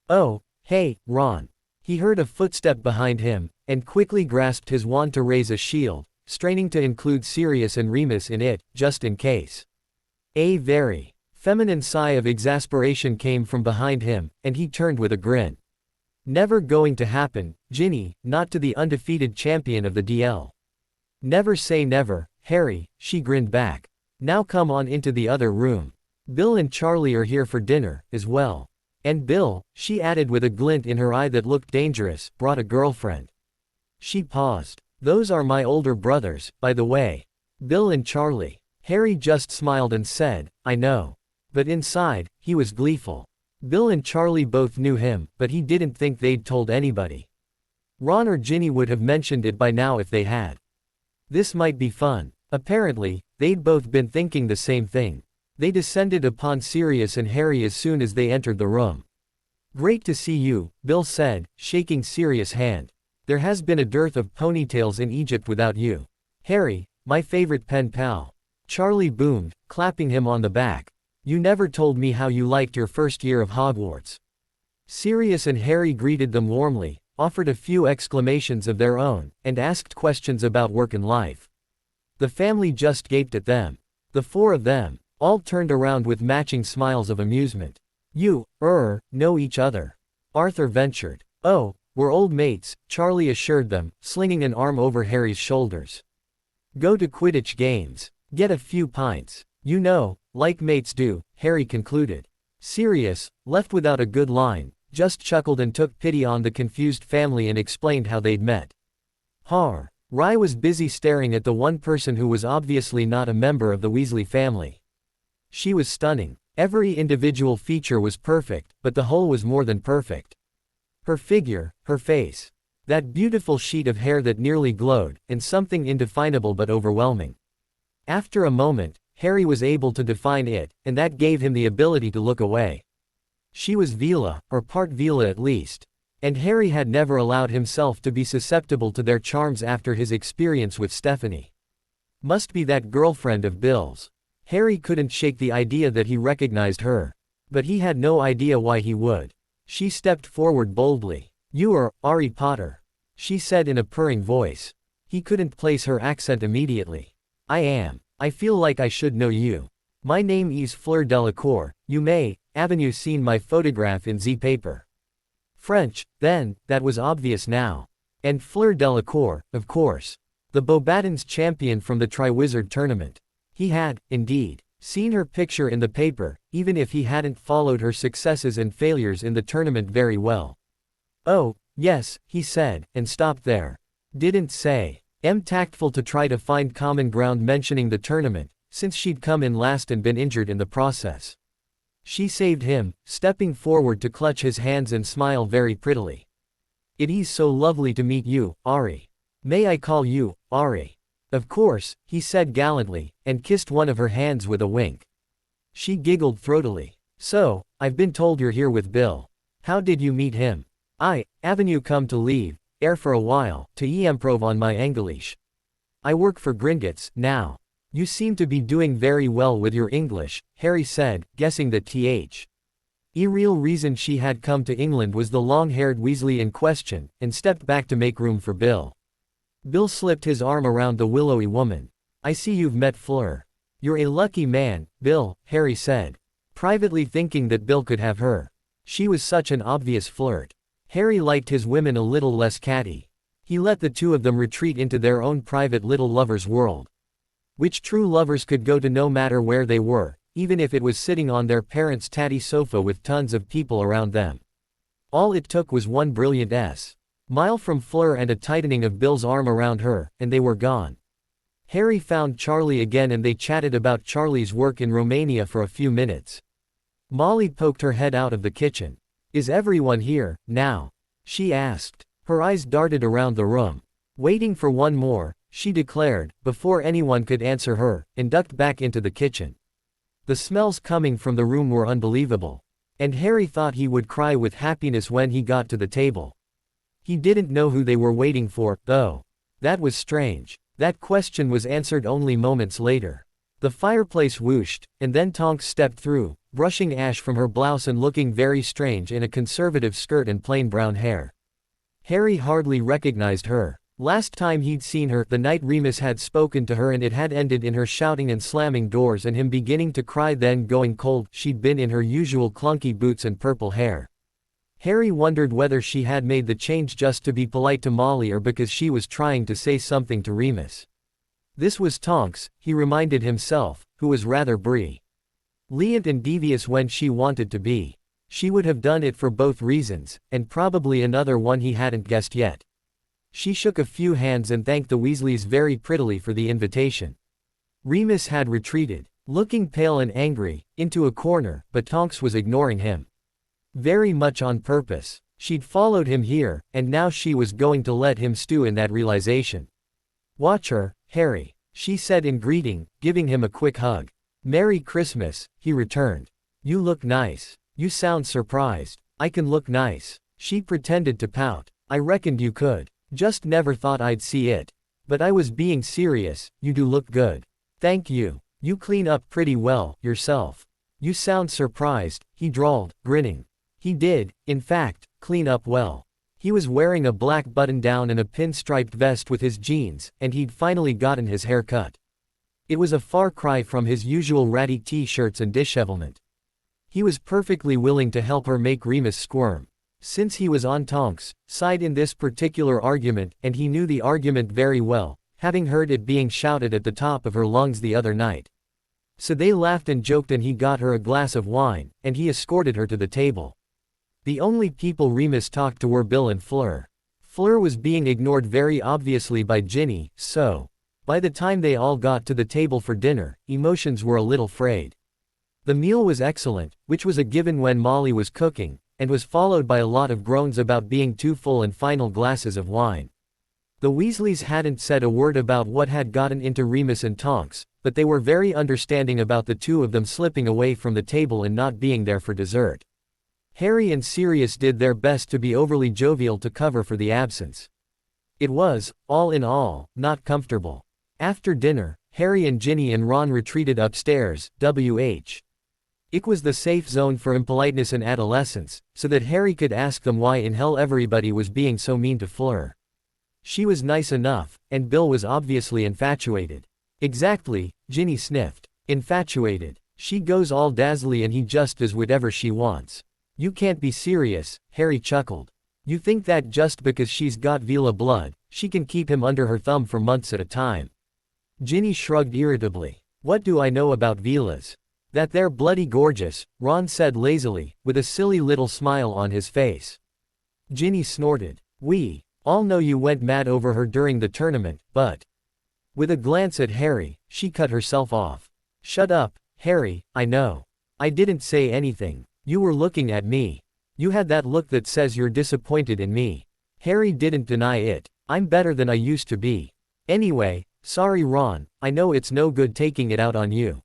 Oh, hey, Ron. He heard a footstep behind him, and quickly grasped his wand to raise a shield, straining to include Sirius and Remus in it, just in case. A very feminine sigh of exasperation came from behind him, and he turned with a grin. Never going to happen, Ginny, not to the undefeated champion of the DL. Never say never, Harry, she grinned back. Now come on into the other room. Bill and Charlie are here for dinner, as well. And Bill, she added with a glint in her eye that looked dangerous, brought a girlfriend. She paused. Those are my older brothers, by the way. Bill and Charlie. Harry just smiled and said, I know. But inside, he was gleeful. Bill and Charlie both knew him, but he didn't think they'd told anybody. Ron or Ginny would have mentioned it by now if they had. This might be fun. Apparently, they'd both been thinking the same thing. They descended upon Sirius and Harry as soon as they entered the room. Great to see you, Bill said, shaking Sirius' hand. There has been a dearth of ponytails in Egypt without you. Harry, my favorite pen pal. Charlie boomed, clapping him on the back. You never told me how you liked your first year of Hogwarts. Sirius and Harry greeted them warmly, offered a few exclamations of their own, and asked questions about work and life. The family just gaped at them. The four of them, all turned around with matching smiles of amusement. You, know each other. Arthur ventured. Oh, we're old mates, Charlie assured them, slinging an arm over Harry's shoulders. Go to Quidditch games. Get a few pints. You know, like mates do, Harry concluded. Sirius, left without a good line, just chuckled and took pity on the confused family and explained how they'd met. Rye was busy staring at the one person who was obviously not a member of the Weasley family. She was stunning. Every individual feature was perfect, but the whole was more than perfect. Her figure, her face. That beautiful sheet of hair that nearly glowed, and something indefinable but overwhelming. After a moment, Harry was able to define it, and that gave him the ability to look away. She was Vila, or part Vila at least. And Harry had never allowed himself to be susceptible to their charms after his experience with Stephanie. Must be that girlfriend of Bill's. Harry couldn't shake the idea that he recognized her. But he had no idea why he would. She stepped forward boldly. "You are Harry Potter," she said in a purring voice. He couldn't place her accent immediately. "I am. I feel like I should know you. My name is Fleur Delacour. You may have seen my photograph in the paper." French, then, that was obvious now. And Fleur Delacour, of course. The Beauxbatons champion from the Triwizard tournament. He had, indeed, seen her picture in the paper, even if he hadn't followed her successes and failures in the tournament very well. "Oh, yes," he said, and stopped there. Didn't say. Tactful to try to find common ground mentioning the tournament, since she'd come in last and been injured in the process. She saved him, stepping forward to clutch his hands and smile very prettily. "It is so lovely to meet you, Ari. May I call you, Ari?" "Of course," he said gallantly, and kissed one of her hands with a wink. She giggled throatily. "So, I've been told you're here with Bill. How did you meet him?" "Avenue come to leave, for a while, to improve on my English. I work for Gringotts, now." "You seem to be doing very well with your English," Harry said, guessing that the real reason she had come to England was the long-haired Weasley in question, and stepped back to make room for Bill. Bill slipped his arm around the willowy woman. "I see you've met Fleur. You're a lucky man, Bill," Harry said, privately thinking that Bill could have her. She was such an obvious flirt. Harry liked his women a little less catty. He let the two of them retreat into their own private little lover's world. Which true lovers could go to no matter where they were, even if it was sitting on their parents' tatty sofa with tons of people around them. All it took was one brilliant smile from Fleur and a tightening of Bill's arm around her, and they were gone. Harry found Charlie again and they chatted about Charlie's work in Romania for a few minutes. Molly poked her head out of the kitchen. "Is everyone here, now?" she asked. Her eyes darted around the room. "Waiting for one more," she declared, before anyone could answer her, and ducked back into the kitchen. The smells coming from the room were unbelievable. And Harry thought he would cry with happiness when he got to the table. He didn't know who they were waiting for, though. That was strange. That question was answered only moments later. The fireplace whooshed, and then Tonks stepped through, brushing ash from her blouse and looking very strange in a conservative skirt and plain brown hair. Harry hardly recognized her. Last time he'd seen her, the night Remus had spoken to her, and it had ended in her shouting and slamming doors and him beginning to cry, then going cold. She'd been in her usual clunky boots and purple hair. Harry wondered whether she had made the change just to be polite to Molly or because she was trying to say something to Remus. This was Tonks, he reminded himself, who was rather brilliant and devious when she wanted to be. She would have done it for both reasons, and probably another one he hadn't guessed yet. She shook a few hands and thanked the Weasleys very prettily for the invitation. Remus had retreated, looking pale and angry, into a corner, but Tonks was ignoring him. Very much on purpose. She'd followed him here, and now she was going to let him stew in that realization. "Watch her, Harry," she said in greeting, giving him a quick hug. "Merry Christmas," he returned. "You look nice. You sound surprised." "I can look nice." She pretended to pout. "I reckoned you could. Just never thought I'd see it. But I was being serious, you do look good." "Thank you. You clean up pretty well, yourself." "You sound surprised," he drawled, grinning. He did, in fact, clean up well. He was wearing a black button-down and a pinstriped vest with his jeans, and he'd finally gotten his hair cut. It was a far cry from his usual ratty t-shirts and dishevelment. He was perfectly willing to help her make Remus squirm. Since he was on Tonks' side in this particular argument, and he knew the argument very well, having heard it being shouted at the top of her lungs the other night. So they laughed and joked and he got her a glass of wine, and he escorted her to the table. The only people Remus talked to were Bill and Fleur. Fleur was being ignored very obviously by Ginny, so by the time they all got to the table for dinner, emotions were a little frayed. The meal was excellent, which was a given when Molly was cooking, and was followed by a lot of groans about being too full and final glasses of wine. The Weasleys hadn't said a word about what had gotten into Remus and Tonks, but they were very understanding about the two of them slipping away from the table and not being there for dessert. Harry and Sirius did their best to be overly jovial to cover for the absence. It was, all in all, not comfortable. After dinner, Harry and Ginny and Ron retreated upstairs, It was the safe zone for impoliteness and adolescence, so that Harry could ask them why in hell everybody was being so mean to Fleur. She was nice enough, and Bill was obviously infatuated. Exactly, Ginny sniffed. Infatuated. She goes all dazzly and he just does whatever she wants. You can't be serious, Harry chuckled. You think that just because she's got Vila blood, she can keep him under her thumb for months at a time. Ginny shrugged irritably. What do I know about Vilas? That they're bloody gorgeous, Ron said lazily, with a silly little smile on his face. Ginny snorted. We all know you went mad over her during the tournament, but... With a glance at Harry, she cut herself off. Shut up, Harry, I know. I didn't say anything. You were looking at me. You had that look that says you're disappointed in me. Harry didn't deny it. I'm better than I used to be. Anyway, sorry Ron, I know it's no good taking it out on you.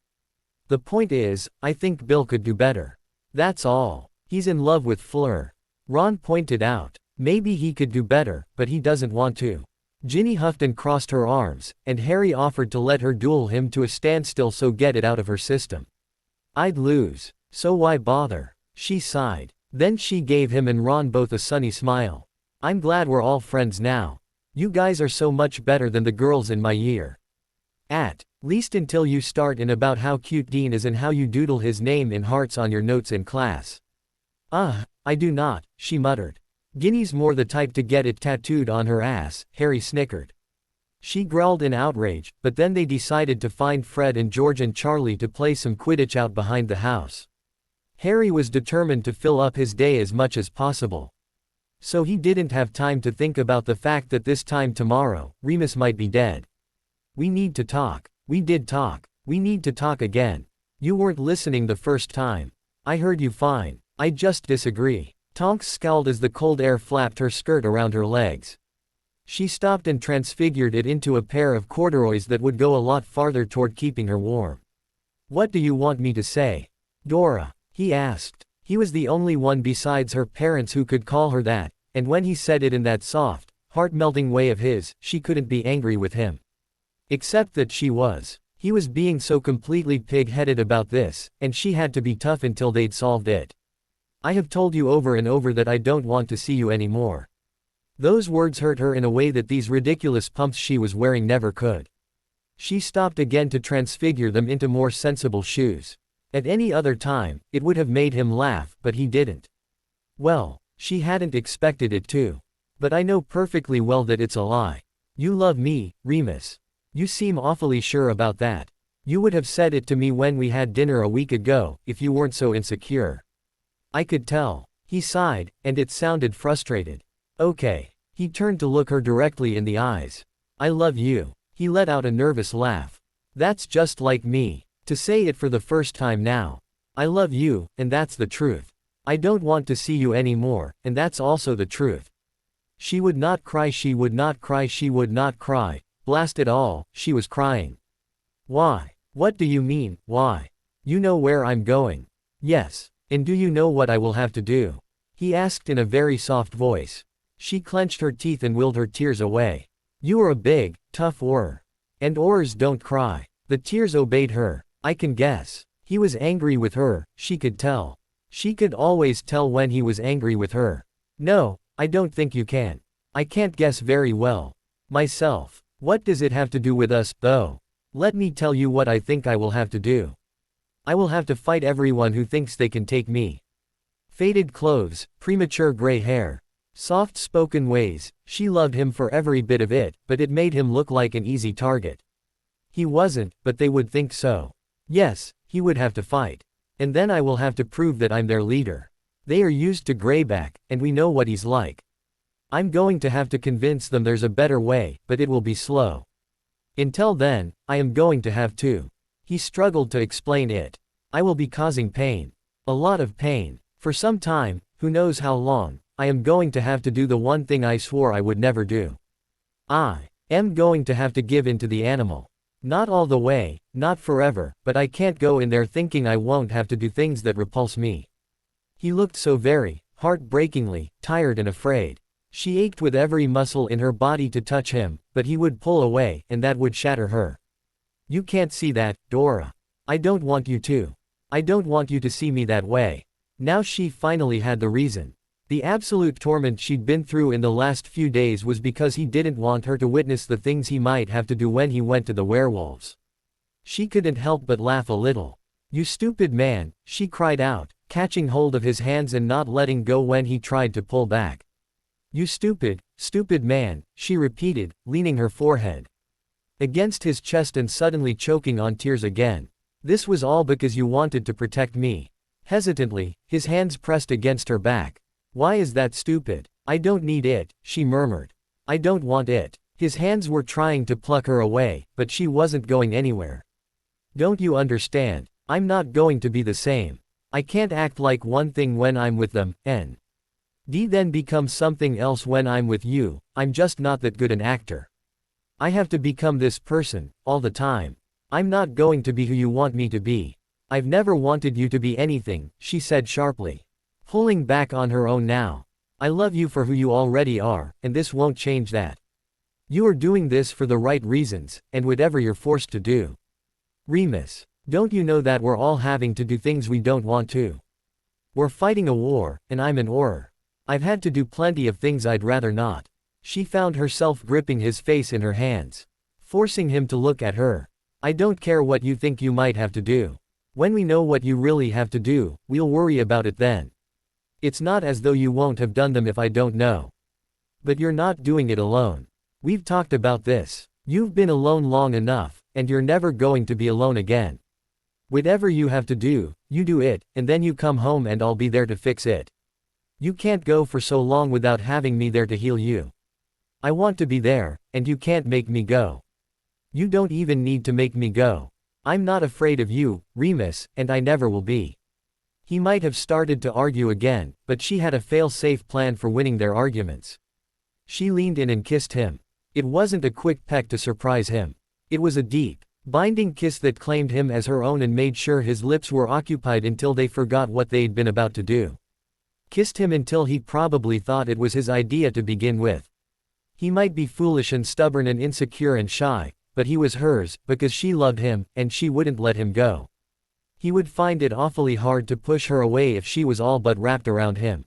The point is, I think Bill could do better. That's all. He's in love with Fleur. Ron pointed out. Maybe he could do better, but he doesn't want to. Ginny huffed and crossed her arms, and Harry offered to let her duel him to a standstill, so get it out of her system. I'd lose. So why bother? She sighed. Then she gave him and Ron both a sunny smile. I'm glad we're all friends now. You guys are so much better than the girls in my year. At least until you start in about how cute Dean is and how you doodle his name in hearts on your notes in class. I do not, she muttered. Ginny's more the type to get it tattooed on her ass, Harry snickered. She growled in outrage, but then they decided to find Fred and George and Charlie to play some Quidditch out behind the house. Harry was determined to fill up his day as much as possible. So he didn't have time to think about the fact that this time tomorrow, Remus might be dead. We need to talk. We did talk. We need to talk again. You weren't listening the first time. I heard you fine. I just disagree. Tonks scowled as the cold air flapped her skirt around her legs. She stopped and transfigured it into a pair of corduroys that would go a lot farther toward keeping her warm. What do you want me to say? Dora, he asked. He was the only one besides her parents who could call her that, and when he said it in that soft, heart-melting way of his, she couldn't be angry with him. Except that she was. He was being so completely pig-headed about this, and she had to be tough until they'd solved it. I have told you over and over that I don't want to see you anymore. Those words hurt her in a way that these ridiculous pumps she was wearing never could. She stopped again to transfigure them into more sensible shoes. At any other time, it would have made him laugh, but he didn't. Well, she hadn't expected it to. But I know perfectly well that it's a lie. You love me, Remus. You seem awfully sure about that. You would have said it to me when we had dinner a week ago, if you weren't so insecure. I could tell. He sighed, and it sounded frustrated. Okay. He turned to look her directly in the eyes. I love you. He let out a nervous laugh. That's just like me. To say it for the first time now. I love you, and that's the truth. I don't want to see you anymore, and that's also the truth. She would not cry, she would not cry, she would not cry. Blast it all, she was crying. Why? What do you mean, why? You know where I'm going. Yes. And do you know what I will have to do? He asked in a very soft voice. She clenched her teeth and willed her tears away. You are a big, tough Auror. And Aurors don't cry. The tears obeyed her. I can guess. He was angry with her, she could tell. She could always tell when he was angry with her. No, I don't think you can. I can't guess very well. Myself. What does it have to do with us, though? Let me tell you what I think I will have to do. I will have to fight everyone who thinks they can take me. Faded clothes, premature gray hair, soft-spoken ways, she loved him for every bit of it, but it made him look like an easy target. He wasn't, but they would think so. Yes, he would have to fight. And then I will have to prove that I'm their leader. They are used to Greyback, and we know what he's like. I'm going to have to convince them there's a better way, but it will be slow. Until then, I am going to have to. He struggled to explain it. I will be causing pain. A lot of pain. For some time, who knows how long, I am going to have to do the one thing I swore I would never do. I am going to have to give in to the animal. Not all the way, not forever, but I can't go in there thinking I won't have to do things that repulse me. He looked so very, heartbreakingly, tired and afraid. She ached with every muscle in her body to touch him, but he would pull away, and that would shatter her. You can't see that, Dora. I don't want you to. I don't want you to see me that way. Now she finally had the reason. The absolute torment she'd been through in the last few days was because he didn't want her to witness the things he might have to do when he went to the werewolves. She couldn't help but laugh a little. You stupid man, she cried out, catching hold of his hands and not letting go when he tried to pull back. You stupid, stupid man, she repeated, leaning her forehead against his chest and suddenly choking on tears again. This was all because you wanted to protect me. Hesitantly, his hands pressed against her back. Why is that stupid? I don't need it, she murmured. I don't want it. His hands were trying to pluck her away, but she wasn't going anywhere. Don't you understand? I'm not going to be the same. I can't act like one thing when I'm with them, and then become something else when I'm with you. I'm just not that good an actor. I have to become this person, all the time. I'm not going to be who you want me to be. I've never wanted you to be anything, she said sharply, pulling back on her own now. I love you for who you already are, and this won't change that. You are doing this for the right reasons, and whatever you're forced to do. Remus, don't you know that we're all having to do things we don't want to? We're fighting a war, and I'm an Auror. I've had to do plenty of things I'd rather not. She found herself gripping his face in her hands, forcing him to look at her. I don't care what you think you might have to do. When we know what you really have to do, we'll worry about it then. It's not as though you won't have done them if I don't know. But you're not doing it alone. We've talked about this. You've been alone long enough, and you're never going to be alone again. Whatever you have to do, you do it, and then you come home and I'll be there to fix it. You can't go for so long without having me there to heal you. I want to be there, and you can't make me go. You don't even need to make me go. I'm not afraid of you, Remus, and I never will be. He might have started to argue again, but she had a fail-safe plan for winning their arguments. She leaned in and kissed him. It wasn't a quick peck to surprise him. It was a deep, binding kiss that claimed him as her own and made sure his lips were occupied until they forgot what they'd been about to do. Kissed him until he probably thought it was his idea to begin with. He might be foolish and stubborn and insecure and shy, but he was hers, because she loved him, and she wouldn't let him go. He would find it awfully hard to push her away if she was all but wrapped around him.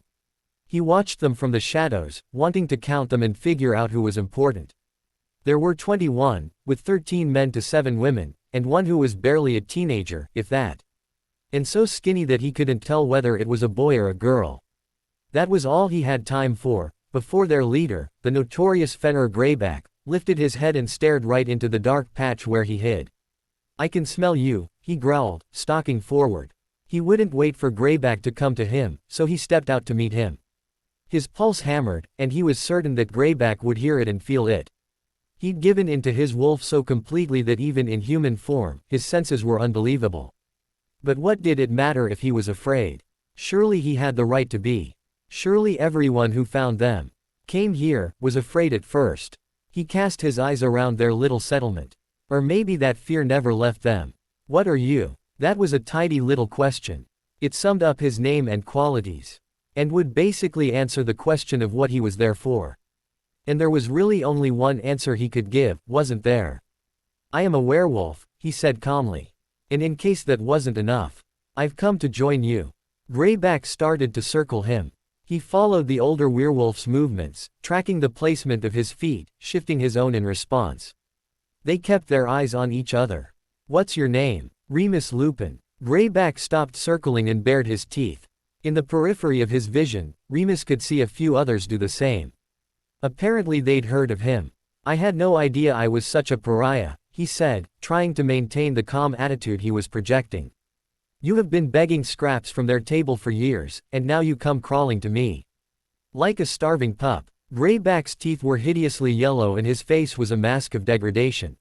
He watched them from the shadows, wanting to count them and figure out who was important. There were 21, with 13 men to 7 women, and one who was barely a teenager, if that. And so skinny that he couldn't tell whether it was a boy or a girl. That was all he had time for, before their leader, the notorious Fenrir Greyback, lifted his head and stared right into the dark patch where he hid. I can smell you, he growled, stalking forward. He wouldn't wait for Greyback to come to him, so he stepped out to meet him. His pulse hammered, and he was certain that Greyback would hear it and feel it. He'd given in to his wolf so completely that even in human form, his senses were unbelievable. But what did it matter if he was afraid? Surely he had the right to be. Surely everyone who found them, came here, was afraid at first. He cast his eyes around their little settlement. Or maybe that fear never left them. What are you? That was a tidy little question. It summed up his name and qualities, and would basically answer the question of what he was there for. And there was really only one answer he could give, wasn't there? I am a werewolf, he said calmly. And in case that wasn't enough, I've come to join you. Greyback started to circle him. He followed the older werewolf's movements, tracking the placement of his feet, shifting his own in response. They kept their eyes on each other. What's your name? Remus Lupin. Greyback stopped circling and bared his teeth. In the periphery of his vision, Remus could see a few others do the same. Apparently they'd heard of him. I had no idea I was such a pariah, he said, trying to maintain the calm attitude he was projecting. You have been begging scraps from their table for years, and now you come crawling to me. Like a starving pup. Greyback's teeth were hideously yellow and his face was a mask of degradation.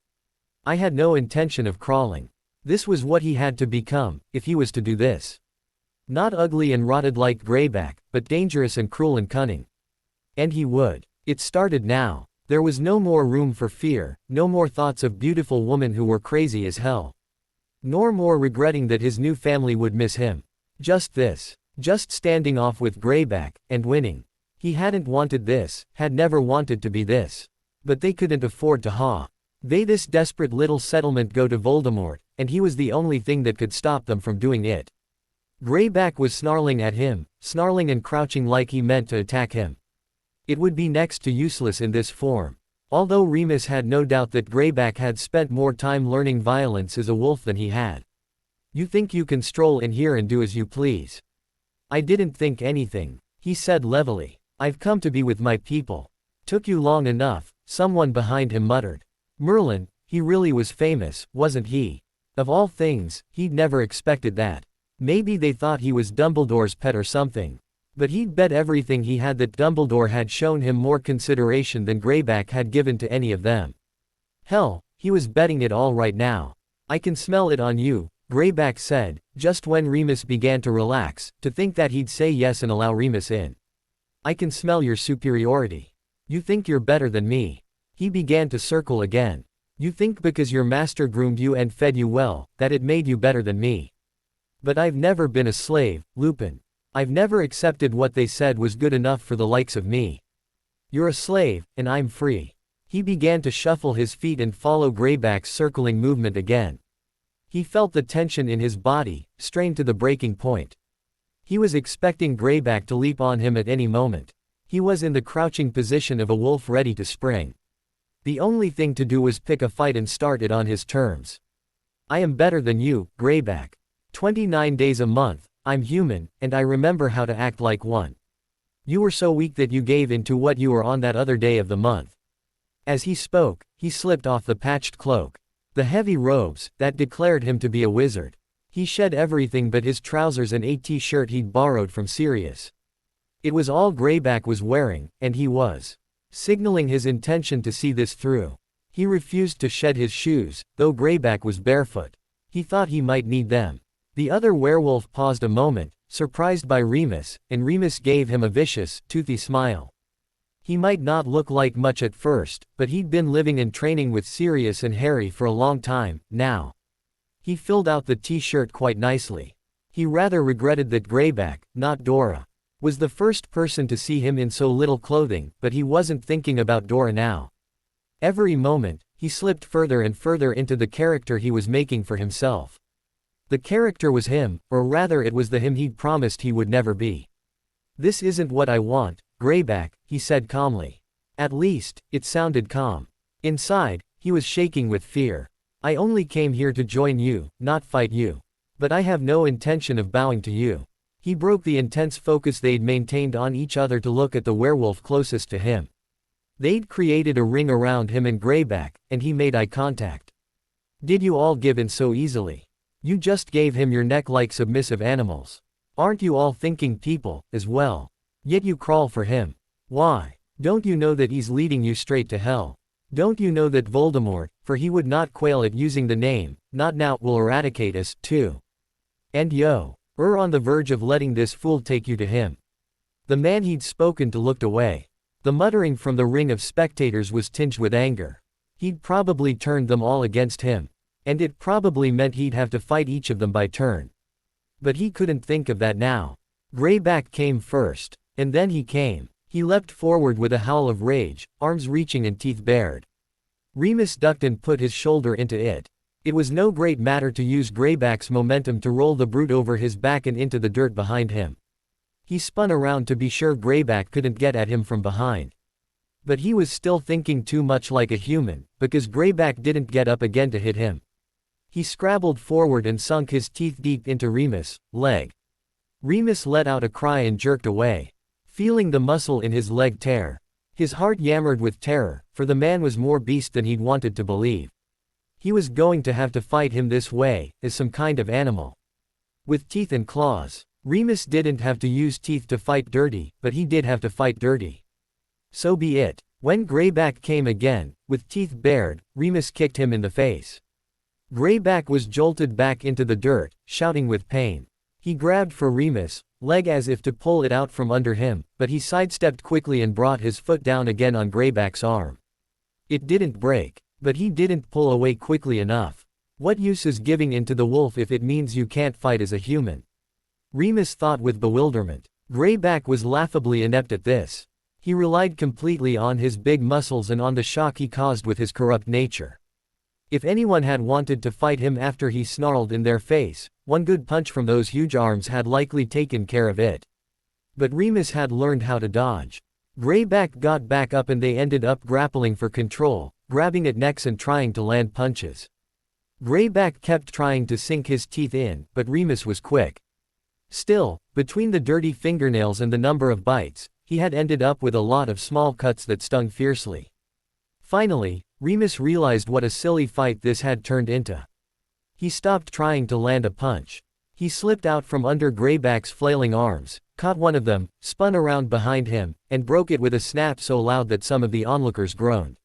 I had no intention of crawling. This was what he had to become, if he was to do this. Not ugly and rotted like Greyback, but dangerous and cruel and cunning. And he would. It started now. There was no more room for fear, no more thoughts of beautiful women who were crazy as hell. Nor more regretting that his new family would miss him. Just this. Just standing off with Greyback, and winning. He hadn't wanted this, had never wanted to be this. But they couldn't afford to this desperate little settlement go to Voldemort, and he was the only thing that could stop them from doing it. Greyback was snarling at him, snarling and crouching like he meant to attack him. It would be next to useless in this form. Although Remus had no doubt that Greyback had spent more time learning violence as a wolf than he had. You think you can stroll in here and do as you please? I didn't think anything, he said levelly. I've come to be with my people. Took you long enough, someone behind him muttered. Merlin, he really was famous, wasn't he? Of all things, he'd never expected that. Maybe they thought he was Dumbledore's pet or something. But he'd bet everything he had that Dumbledore had shown him more consideration than Greyback had given to any of them. Hell, he was betting it all right now. I can smell it on you, Greyback said, just when Remus began to relax, to think that he'd say yes and allow Remus in. I can smell your superiority. You think you're better than me. He began to circle again. You think because your master groomed you and fed you well, that it made you better than me. But I've never been a slave, Lupin. I've never accepted what they said was good enough for the likes of me. You're a slave, and I'm free. He began to shuffle his feet and follow Greyback's circling movement again. He felt the tension in his body, strained to the breaking point. He was expecting Greyback to leap on him at any moment. He was in the crouching position of a wolf ready to spring. The only thing to do was pick a fight and start it on his terms. I am better than you, Greyback. 29 days a month, I'm human, and I remember how to act like one. You were so weak that you gave in to what you were on that other day of the month. As he spoke, he slipped off the patched cloak. The heavy robes, that declared him to be a wizard. He shed everything but his trousers and a t-shirt he'd borrowed from Sirius. It was all Greyback was wearing, and he was signaling his intention to see this through. He refused to shed his shoes, though Greyback was barefoot. He thought he might need them. The other werewolf paused a moment, surprised by Remus, and Remus gave him a vicious, toothy smile. He might not look like much at first, but he'd been living and training with Sirius and Harry for a long time, now. He filled out the t-shirt quite nicely. He rather regretted that Greyback, not Dora, was the first person to see him in so little clothing, but he wasn't thinking about Dora now. Every moment, he slipped further and further into the character he was making for himself. The character was him, or rather it was the him he'd promised he would never be. This isn't what I want, Greyback, he said calmly. At least, it sounded calm. Inside, he was shaking with fear. I only came here to join you, not fight you. But I have no intention of bowing to you. He broke the intense focus they'd maintained on each other to look at the werewolf closest to him. They'd created a ring around him and Greyback, and he made eye contact. Did you all give in so easily? You just gave him your neck like submissive animals. Aren't you all thinking people, as well? Yet you crawl for him. Why? Don't you know that he's leading you straight to hell? Don't you know that Voldemort, for he would not quail at using the name, not now, will eradicate us, too? And we're on the verge of letting this fool take you to him. The man he'd spoken to looked away. The muttering from the ring of spectators was tinged with anger. He'd probably turned them all against him. And it probably meant he'd have to fight each of them by turn. But he couldn't think of that now. Greyback came first. And then he came. He leapt forward with a howl of rage, arms reaching and teeth bared. Remus ducked and put his shoulder into it. It was no great matter to use Greyback's momentum to roll the brute over his back and into the dirt behind him. He spun around to be sure Greyback couldn't get at him from behind. But he was still thinking too much like a human, because Greyback didn't get up again to hit him. He scrabbled forward and sunk his teeth deep into Remus' leg. Remus let out a cry and jerked away, feeling the muscle in his leg tear. His heart yammered with terror, for the man was more beast than he'd wanted to believe. He was going to have to fight him this way, as some kind of animal. With teeth and claws. Remus didn't have to use teeth to fight dirty, but he did have to fight dirty. So be it. When Greyback came again, with teeth bared, Remus kicked him in the face. Greyback was jolted back into the dirt, shouting with pain. He grabbed for Remus' leg as if to pull it out from under him, but he sidestepped quickly and brought his foot down again on Greyback's arm. It didn't break, but he didn't pull away quickly enough. What use is giving in to the wolf if it means you can't fight as a human? Remus thought with bewilderment. Greyback was laughably inept at this. He relied completely on his big muscles and on the shock he caused with his corrupt nature. If anyone had wanted to fight him after he snarled in their face, one good punch from those huge arms had likely taken care of it. But Remus had learned how to dodge. Greyback got back up and they ended up grappling for control, grabbing at necks and trying to land punches. Greyback kept trying to sink his teeth in, but Remus was quick. Still, between the dirty fingernails and the number of bites, he had ended up with a lot of small cuts that stung fiercely. Finally, Remus realized what a silly fight this had turned into. He stopped trying to land a punch. He slipped out from under Greyback's flailing arms, caught one of them, spun around behind him, and broke it with a snap so loud that some of the onlookers groaned.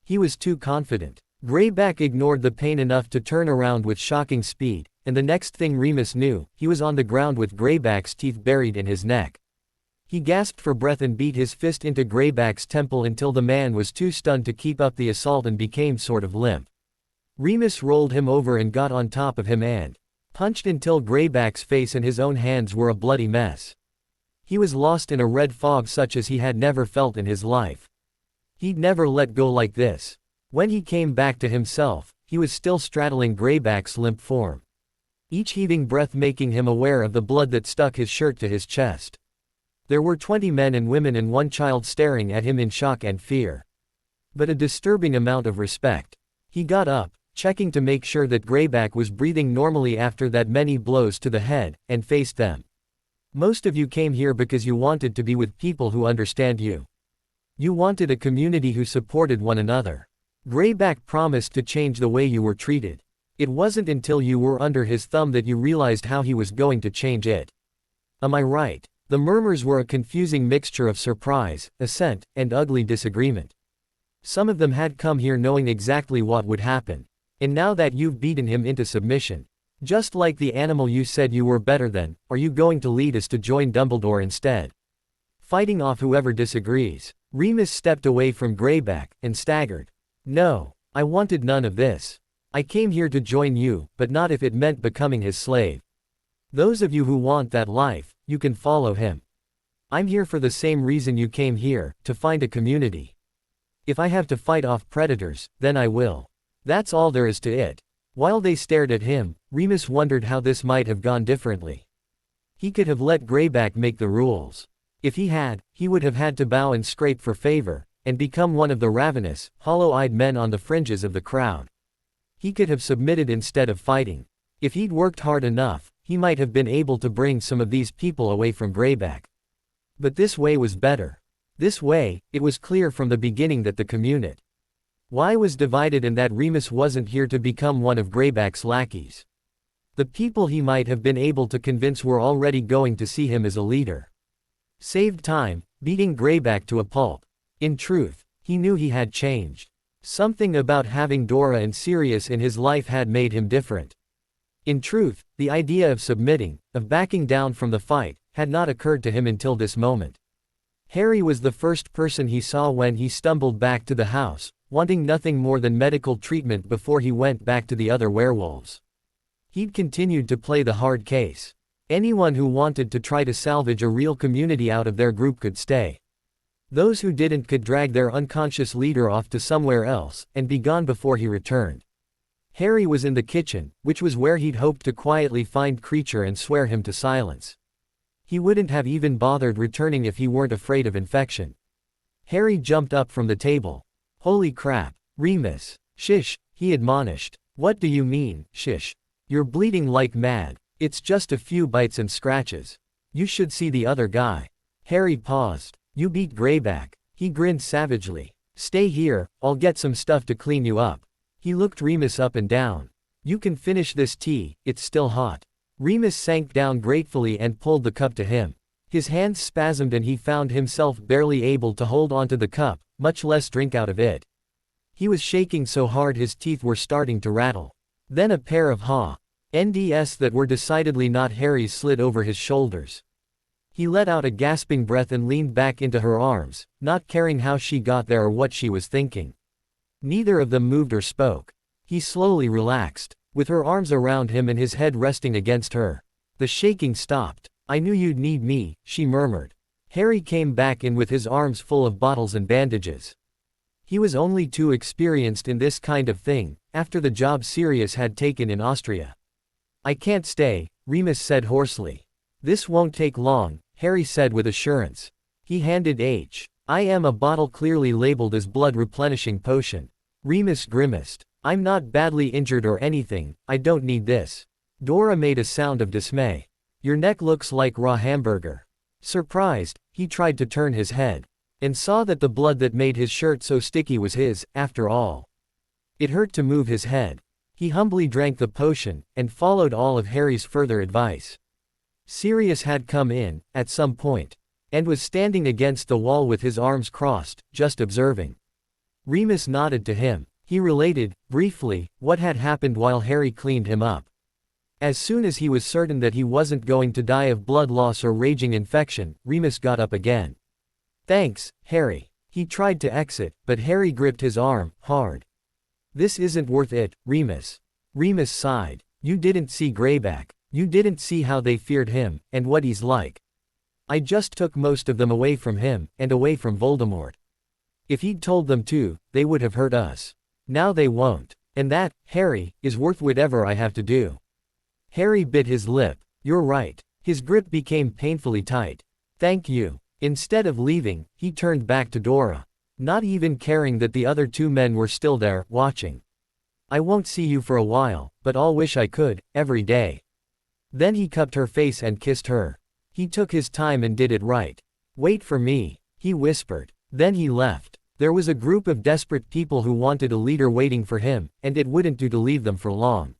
He was too confident. Greyback ignored the pain enough to turn around with shocking speed, and the next thing Remus knew, he was on the ground with Greyback's teeth buried in his neck. He gasped for breath and beat his fist into Greyback's temple until the man was too stunned to keep up the assault and became sort of limp. Remus rolled him over and got on top of him and punched until Greyback's face and his own hands were a bloody mess. He was lost in a red fog such as he had never felt in his life. He'd never let go like this. When he came back to himself, he was still straddling Greyback's limp form, each heaving breath making him aware of the blood that stuck his shirt to his chest. There were 20 men and women and one child staring at him in shock and fear. But a disturbing amount of respect. He got up, checking to make sure that Greyback was breathing normally after that many blows to the head, and faced them. Most of you came here because you wanted to be with people who understand you. You wanted a community who supported one another. Greyback promised to change the way you were treated. It wasn't until you were under his thumb that you realized how he was going to change it. Am I right? The murmurs were a confusing mixture of surprise, assent, and ugly disagreement. Some of them had come here knowing exactly what would happen. And now that you've beaten him into submission, just like the animal you said you were better than, are you going to lead us to join Dumbledore instead? Fighting off whoever disagrees. Remus stepped away from Greyback, and staggered. No, I wanted none of this. I came here to join you, but not if it meant becoming his slave. Those of you who want that life, you can follow him. I'm here for the same reason you came here, to find a community. If I have to fight off predators, then I will. That's all there is to it. While they stared at him, Remus wondered how this might have gone differently. He could have let Greyback make the rules. If he had, he would have had to bow and scrape for favor, and become one of the ravenous, hollow-eyed men on the fringes of the crowd. He could have submitted instead of fighting. If he'd worked hard enough, he might have been able to bring some of these people away from Greyback. But this way was better. This way, it was clear from the beginning that the community was divided and that Remus wasn't here to become one of Greyback's lackeys. The people he might have been able to convince were already going to see him as a leader. Saved time, beating Greyback to a pulp. In truth, he knew he had changed. Something about having Dora and Sirius in his life had made him different. In truth, the idea of submitting, of backing down from the fight, had not occurred to him until this moment. Harry was the first person he saw when he stumbled back to the house, wanting nothing more than medical treatment before he went back to the other werewolves. He'd continued to play the hard case. Anyone who wanted to try to salvage a real community out of their group could stay. Those who didn't could drag their unconscious leader off to somewhere else, and be gone before he returned. Harry was in the kitchen, which was where he'd hoped to quietly find Creature and swear him to silence. He wouldn't have even bothered returning if he weren't afraid of infection. Harry jumped up from the table. Holy crap, Remus. Shish, he admonished. What do you mean, shish? You're bleeding like mad. It's just a few bites and scratches. You should see the other guy. Harry paused. You beat Greyback. He grinned savagely. Stay here, I'll get some stuff to clean you up. He looked Remus up and down. You can finish this tea, it's still hot. Remus sank down gratefully and pulled the cup to him. His hands spasmed and he found himself barely able to hold onto the cup, much less drink out of it. He was shaking so hard his teeth were starting to rattle. Then a pair of NDS that were decidedly not Harry's slid over his shoulders. He let out a gasping breath and leaned back into her arms, not caring how she got there or what she was thinking. Neither of them moved or spoke. He slowly relaxed, with her arms around him and his head resting against her. The shaking stopped. "I knew you'd need me," she murmured. Harry came back in with his arms full of bottles and bandages. He was only too experienced in this kind of thing, after the job Sirius had taken in Austria. "I can't stay," Remus said hoarsely. "This won't take long," Harry said with assurance. He handed H.I.M. a bottle clearly labeled as blood replenishing potion. Remus grimaced. "I'm not badly injured or anything, I don't need this." Dora made a sound of dismay. "Your neck looks like raw hamburger." Surprised, he tried to turn his head, and saw that the blood that made his shirt so sticky was his, after all. It hurt to move his head. He humbly drank the potion, and followed all of Harry's further advice. Sirius had come in, at some point, and was standing against the wall with his arms crossed, just observing. Remus nodded to him. He related, briefly, what had happened while Harry cleaned him up. As soon as he was certain that he wasn't going to die of blood loss or raging infection, Remus got up again. "Thanks, Harry." He tried to exit, but Harry gripped his arm, hard. "This isn't worth it, Remus." Remus sighed. "You didn't see Greyback. You didn't see how they feared him, and what he's like. I just took most of them away from him, and away from Voldemort. If he'd told them to, they would have hurt us. Now they won't. And that, Harry, is worth whatever I have to do." Harry bit his lip. "You're right." His grip became painfully tight. "Thank you." Instead of leaving, he turned back to Dora, not even caring that the other two men were still there, watching. "I won't see you for a while, but I'll wish I could, every day." Then he cupped her face and kissed her. He took his time and did it right. "Wait for me," he whispered. Then he left. There was a group of desperate people who wanted a leader waiting for him, and it wouldn't do to leave them for long.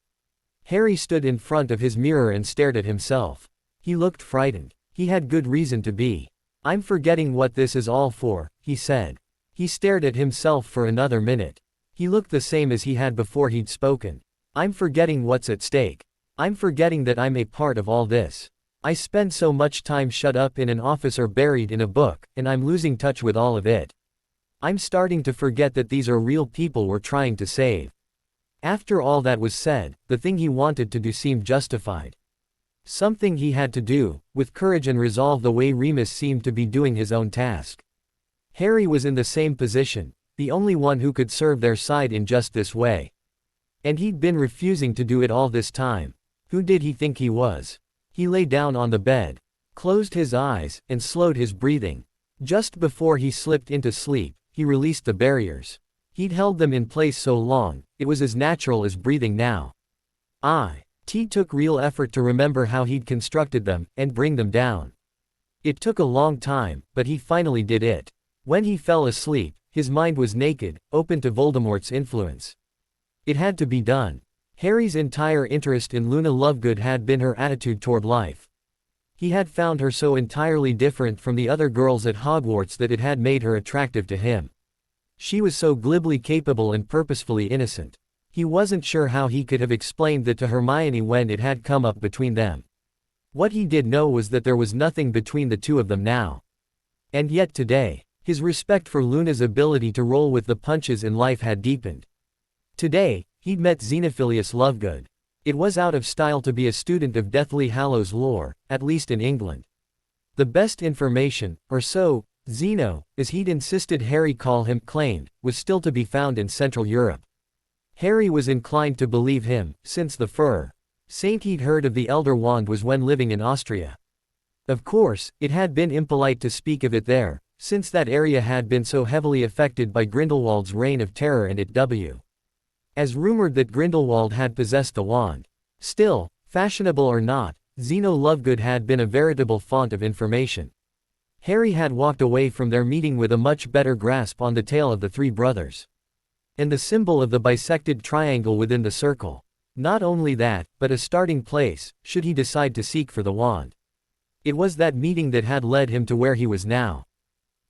Harry stood in front of his mirror and stared at himself. He looked frightened. He had good reason to be. "I'm forgetting what this is all for," he said. He stared at himself for another minute. He looked the same as he had before he'd spoken. "I'm forgetting what's at stake. I'm forgetting that I'm a part of all this. I spend so much time shut up in an office or buried in a book, and I'm losing touch with all of it. I'm starting to forget that these are real people we're trying to save." After all that was said, the thing he wanted to do seemed justified. Something he had to do, with courage and resolve the way Remus seemed to be doing his own task. Harry was in the same position, the only one who could serve their side in just this way. And he'd been refusing to do it all this time. Who did he think he was? He lay down on the bed, closed his eyes, and slowed his breathing. Just before he slipped into sleep, he released the barriers. He'd held them in place so long, it was as natural as breathing now. T took real effort to remember how he'd constructed them, and bring them down. It took a long time, but he finally did it. When he fell asleep, his mind was naked, open to Voldemort's influence. It had to be done. Harry's entire interest in Luna Lovegood had been her attitude toward life. He had found her so entirely different from the other girls at Hogwarts that it had made her attractive to him. She was so glibly capable and purposefully innocent. He wasn't sure how he could have explained that to Hermione when it had come up between them. What he did know was that there was nothing between the two of them now. And yet today, his respect for Luna's ability to roll with the punches in life had deepened. Today, he'd met Xenophilius Lovegood. It was out of style to be a student of Deathly Hallows lore, at least in England. The best information, or so, Xeno, as he'd insisted Harry call him, claimed, was still to be found in Central Europe. Harry was inclined to believe him, since the saint he'd heard of the Elder Wand was when living in Austria. Of course, it had been impolite to speak of it there, since that area had been so heavily affected by Grindelwald's reign of terror and as rumored that Grindelwald had possessed the wand. Still, fashionable or not, Zeno Lovegood had been a veritable font of information. Harry had walked away from their meeting with a much better grasp on the tale of the three brothers. And the symbol of the bisected triangle within the circle. Not only that, but a starting place, should he decide to seek for the wand. It was that meeting that had led him to where he was now.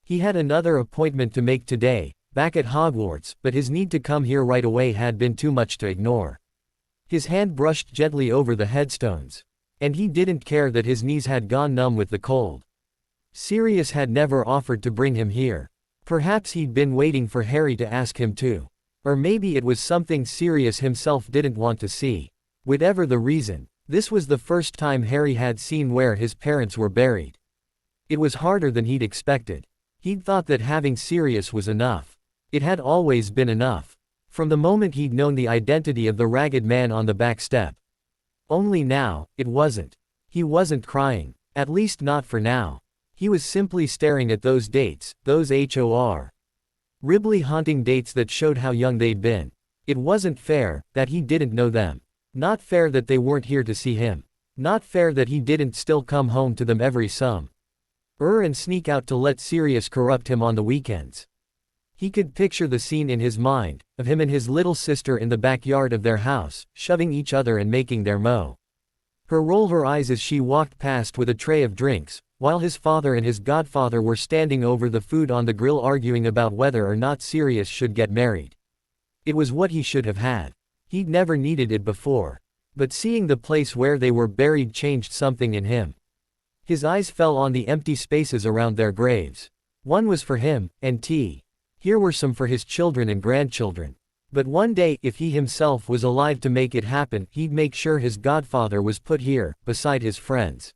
He had another appointment to make today, back at Hogwarts, but his need to come here right away had been too much to ignore. His hand brushed gently over the headstones. And he didn't care that his knees had gone numb with the cold. Sirius had never offered to bring him here. Perhaps he'd been waiting for Harry to ask him to. Or maybe it was something Sirius himself didn't want to see. Whatever the reason, this was the first time Harry had seen where his parents were buried. It was harder than he'd expected. He'd thought that having Sirius was enough. It had always been enough. From the moment he'd known the identity of the ragged man on the back step. Only now, it wasn't. He wasn't crying. At least not for now. He was simply staring at those dates, those Ribley haunting dates that showed how young they'd been. It wasn't fair, that he didn't know them. Not fair that they weren't here to see him. Not fair that he didn't still come home to them every summer. And sneak out to let Sirius corrupt him on the weekends. He could picture the scene in his mind, of him and his little sister in the backyard of their house, shoving each other and making their mow. Her roll her eyes as she walked past with a tray of drinks, while his father and his godfather were standing over the food on the grill arguing about whether or not Sirius should get married. It was what he should have had. He'd never needed it before. But seeing the place where they were buried changed something in him. His eyes fell on the empty spaces around their graves. One was for him, and here were some for his children and grandchildren. But one day, if he himself was alive to make it happen, he'd make sure his godfather was put here, beside his friends.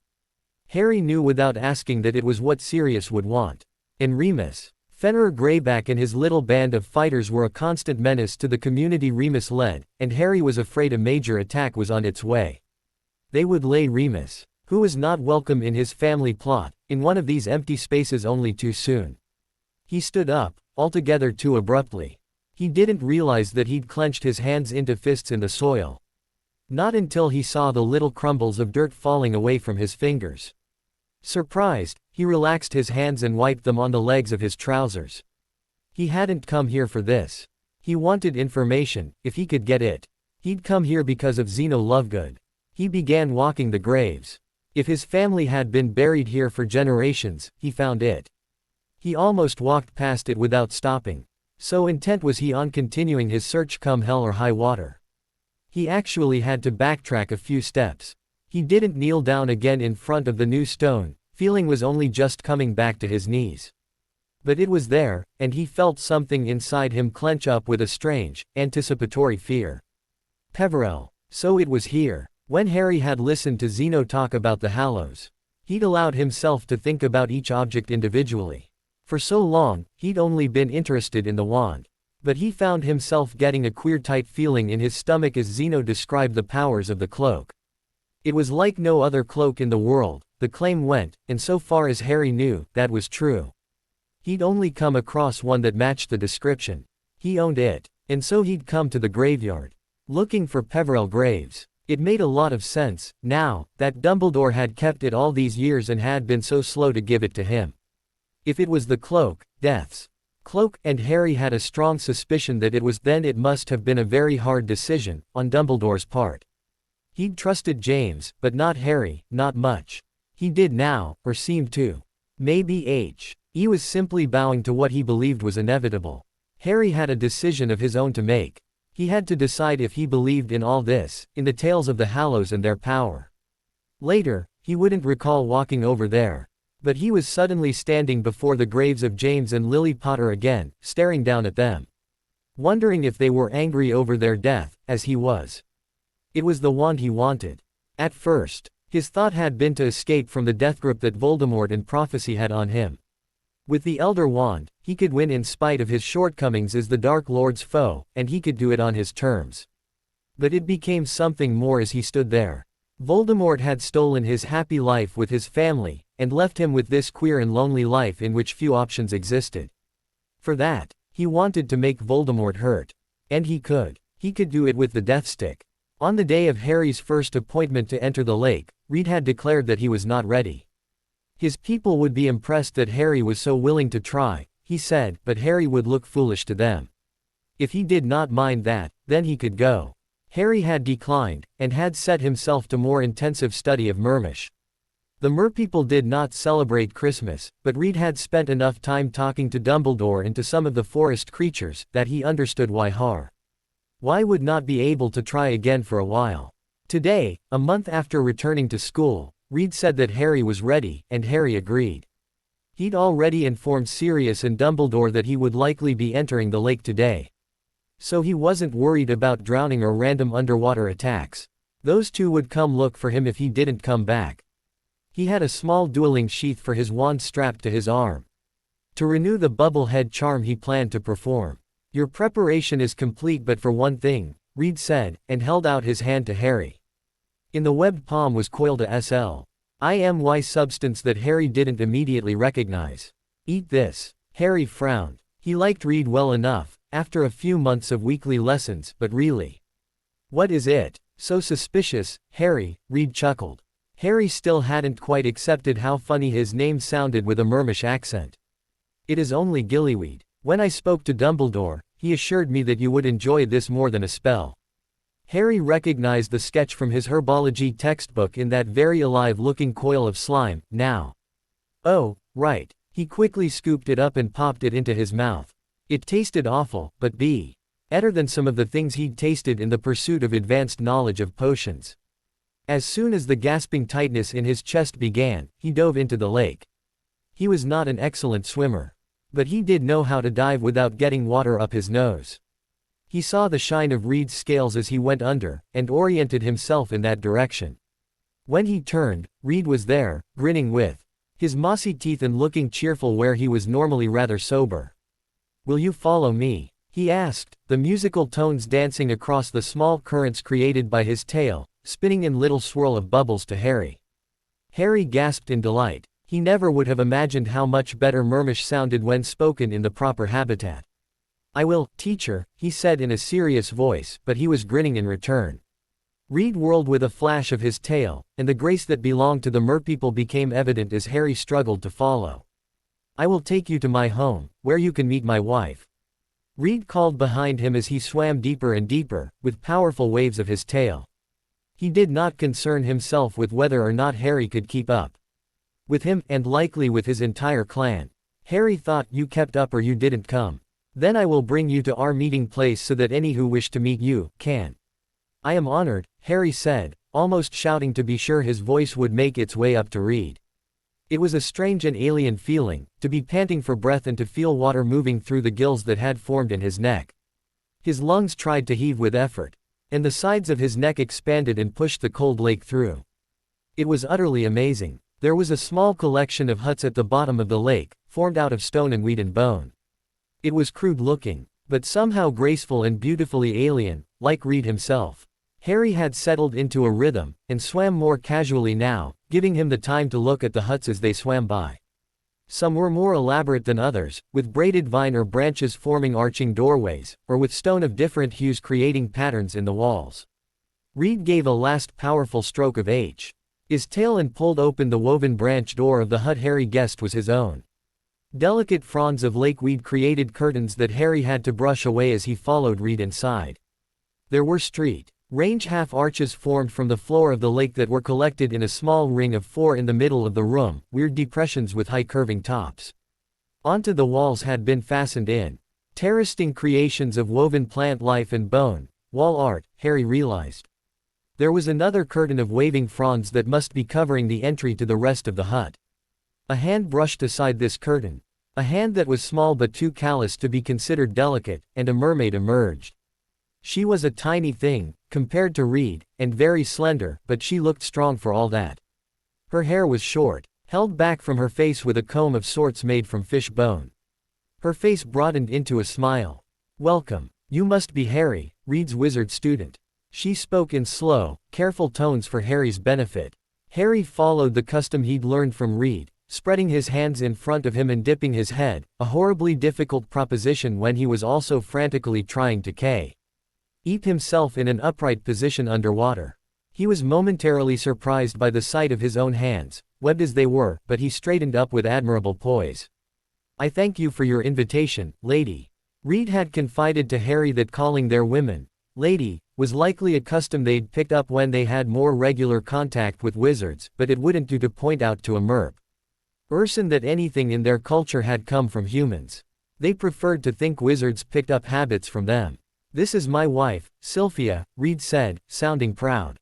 Harry knew without asking that it was what Sirius would want. And Remus. Fenrir Greyback and his little band of fighters were a constant menace to the community Remus led, and Harry was afraid a major attack was on its way. They would lay Remus, who was not welcome in his family plot, in one of these empty spaces only too soon. He stood up, altogether too abruptly. He didn't realize that he'd clenched his hands into fists in the soil. Not until he saw the little crumbles of dirt falling away from his fingers. Surprised, he relaxed his hands and wiped them on the legs of his trousers. He hadn't come here for this. He wanted information, if he could get it. He'd come here because of Zeno Lovegood. He began walking the graves. If his family had been buried here for generations, he found it. He almost walked past it without stopping. So intent was he on continuing his search come hell or high water. He actually had to backtrack a few steps. He didn't kneel down again in front of the new stone, feeling was only just coming back to his knees. But it was there, and he felt something inside him clench up with a strange, anticipatory fear. Peverell. So it was here. When Harry had listened to Zeno talk about the Hallows, he'd allowed himself to think about each object individually. For so long, he'd only been interested in the wand. But he found himself getting a queer tight feeling in his stomach as Zeno described the powers of the cloak. It was like no other cloak in the world, the claim went, and so far as Harry knew, that was true. He'd only come across one that matched the description. He owned it. And so he'd come to the graveyard. Looking for Peverell Graves. It made a lot of sense, now, that Dumbledore had kept it all these years and had been so slow to give it to him. If it was the cloak, Death's cloak, and Harry had a strong suspicion that it was, then it must have been a very hard decision, on Dumbledore's part. He'd trusted James, but not Harry, not much. He did now, or seemed to. Maybe he was simply bowing to what he believed was inevitable. Harry had a decision of his own to make. He had to decide if he believed in all this, in the tales of the Hallows and their power. Later, he wouldn't recall walking over there. But he was suddenly standing before the graves of James and Lily Potter again, staring down at them. Wondering if they were angry over their death, as he was. It was the wand he wanted. At first, his thought had been to escape from the death grip that Voldemort and prophecy had on him. With the Elder Wand, he could win in spite of his shortcomings as the Dark Lord's foe, and he could do it on his terms. But it became something more as he stood there. Voldemort had stolen his happy life with his family, and left him with this queer and lonely life in which few options existed. For that, he wanted to make Voldemort hurt. And he could. He could do it with the Death Stick. On the day of Harry's first appointment to enter the lake, Reed had declared that he was not ready. His people would be impressed that Harry was so willing to try, he said, but Harry would look foolish to them. If he did not mind that, then he could go. Harry had declined, and had set himself to more intensive study of Mermish. The Merpeople did not celebrate Christmas, but Reed had spent enough time talking to Dumbledore and to some of the forest creatures, that he understood why Why would not be able to try again for a while? Today, a month after returning to school, Reed said that Harry was ready, and Harry agreed. He'd already informed Sirius and Dumbledore that he would likely be entering the lake today. So he wasn't worried about drowning or random underwater attacks. Those two would come look for him if he didn't come back. He had a small dueling sheath for his wand strapped to his arm. To renew the bubble-head charm he planned to perform. Your preparation is complete but for one thing, Reed said, and held out his hand to Harry. In the webbed palm was coiled a SLIMY substance that Harry didn't immediately recognize. Eat this. Harry frowned. He liked Reed well enough, after a few months of weekly lessons, but really. What is it? So suspicious, Harry, Reed chuckled. Harry still hadn't quite accepted how funny his name sounded with a Mermish accent. It is only gillyweed. When I spoke to Dumbledore, he assured me that you would enjoy this more than a spell. Harry recognized the sketch from his herbology textbook in that very alive-looking coil of slime, now. Oh, right. He quickly scooped it up and popped it into his mouth. It tasted awful, but better than some of the things he'd tasted in the pursuit of advanced knowledge of potions. As soon as the gasping tightness in his chest began, he dove into the lake. He was not an excellent swimmer. But he did know how to dive without getting water up his nose. He saw the shine of Reed's scales as he went under, and oriented himself in that direction. When he turned, Reed was there, grinning with his mossy teeth and looking cheerful where he was normally rather sober. Will you follow me? He asked, the musical tones dancing across the small currents created by his tail, spinning in little swirl of bubbles to Harry. Harry gasped in delight. He never would have imagined how much better Mermish sounded when spoken in the proper habitat. I will, teacher, he said in a serious voice, but he was grinning in return. Reed whirled with a flash of his tail, and the grace that belonged to the merpeople became evident as Harry struggled to follow. I will take you to my home, where you can meet my wife. Reed called behind him as he swam deeper and deeper, with powerful waves of his tail. He did not concern himself with whether or not Harry could keep up with him, and likely with his entire clan. Harry thought, you kept up or you didn't come. Then I will bring you to our meeting place so that any who wish to meet you, can. I am honored, Harry said, almost shouting to be sure his voice would make its way up to Reed. It was a strange and alien feeling, to be panting for breath and to feel water moving through the gills that had formed in his neck. His lungs tried to heave with effort, and the sides of his neck expanded and pushed the cold lake through. It was utterly amazing. There was a small collection of huts at the bottom of the lake, formed out of stone and weed and bone. It was crude looking, but somehow graceful and beautifully alien, like Reed himself. Harry had settled into a rhythm, and swam more casually now, giving him the time to look at the huts as they swam by. Some were more elaborate than others, with braided vine or branches forming arching doorways, or with stone of different hues creating patterns in the walls. Reed gave a last powerful stroke of his tail and pulled open the woven branch door of the hut Harry guessed was his own. Delicate fronds of lakeweed created curtains that Harry had to brush away as he followed Reed inside. There were range half-arches formed from the floor of the lake that were collected in a small ring of 4 in the middle of the room, weird depressions with high curving tops. Onto the walls had been fastened interesting creations of woven plant life and bone, wall art, Harry realized. There was another curtain of waving fronds that must be covering the entry to the rest of the hut. A hand brushed aside this curtain. A hand that was small but too callous to be considered delicate, and a mermaid emerged. She was a tiny thing, compared to Reed, and very slender, but she looked strong for all that. Her hair was short, held back from her face with a comb of sorts made from fish bone. Her face broadened into a smile. Welcome. You must be Harry, Reed's wizard student. She spoke in slow, careful tones for Harry's benefit. Harry followed the custom he'd learned from Reed, spreading his hands in front of him and dipping his head, a horribly difficult proposition when he was also frantically trying to keep himself in an upright position underwater. He was momentarily surprised by the sight of his own hands, webbed as they were, but he straightened up with admirable poise. I thank you for your invitation, lady. Reed had confided to Harry that calling their women lady was likely a custom they'd picked up when they had more regular contact with wizards, but it wouldn't do to point out to a merperson that anything in their culture had come from humans. They preferred to think wizards picked up habits from them. This is my wife, Sylphia, Reed said, sounding proud.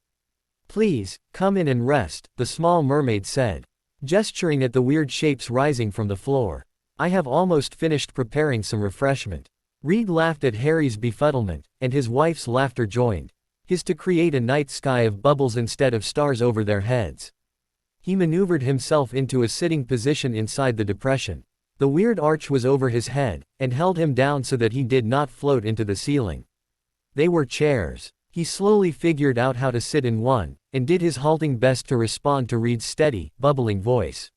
Please, come in and rest, the small mermaid said, gesturing at the weird shapes rising from the floor. I have almost finished preparing some refreshment. Reed laughed at Harry's befuddlement, and his wife's laughter joined his to create a night sky of bubbles instead of stars over their heads. He maneuvered himself into a sitting position inside the depression. The weird arch was over his head, and held him down so that he did not float into the ceiling. They were chairs. He slowly figured out how to sit in one, and did his halting best to respond to Reed's steady, bubbling voice.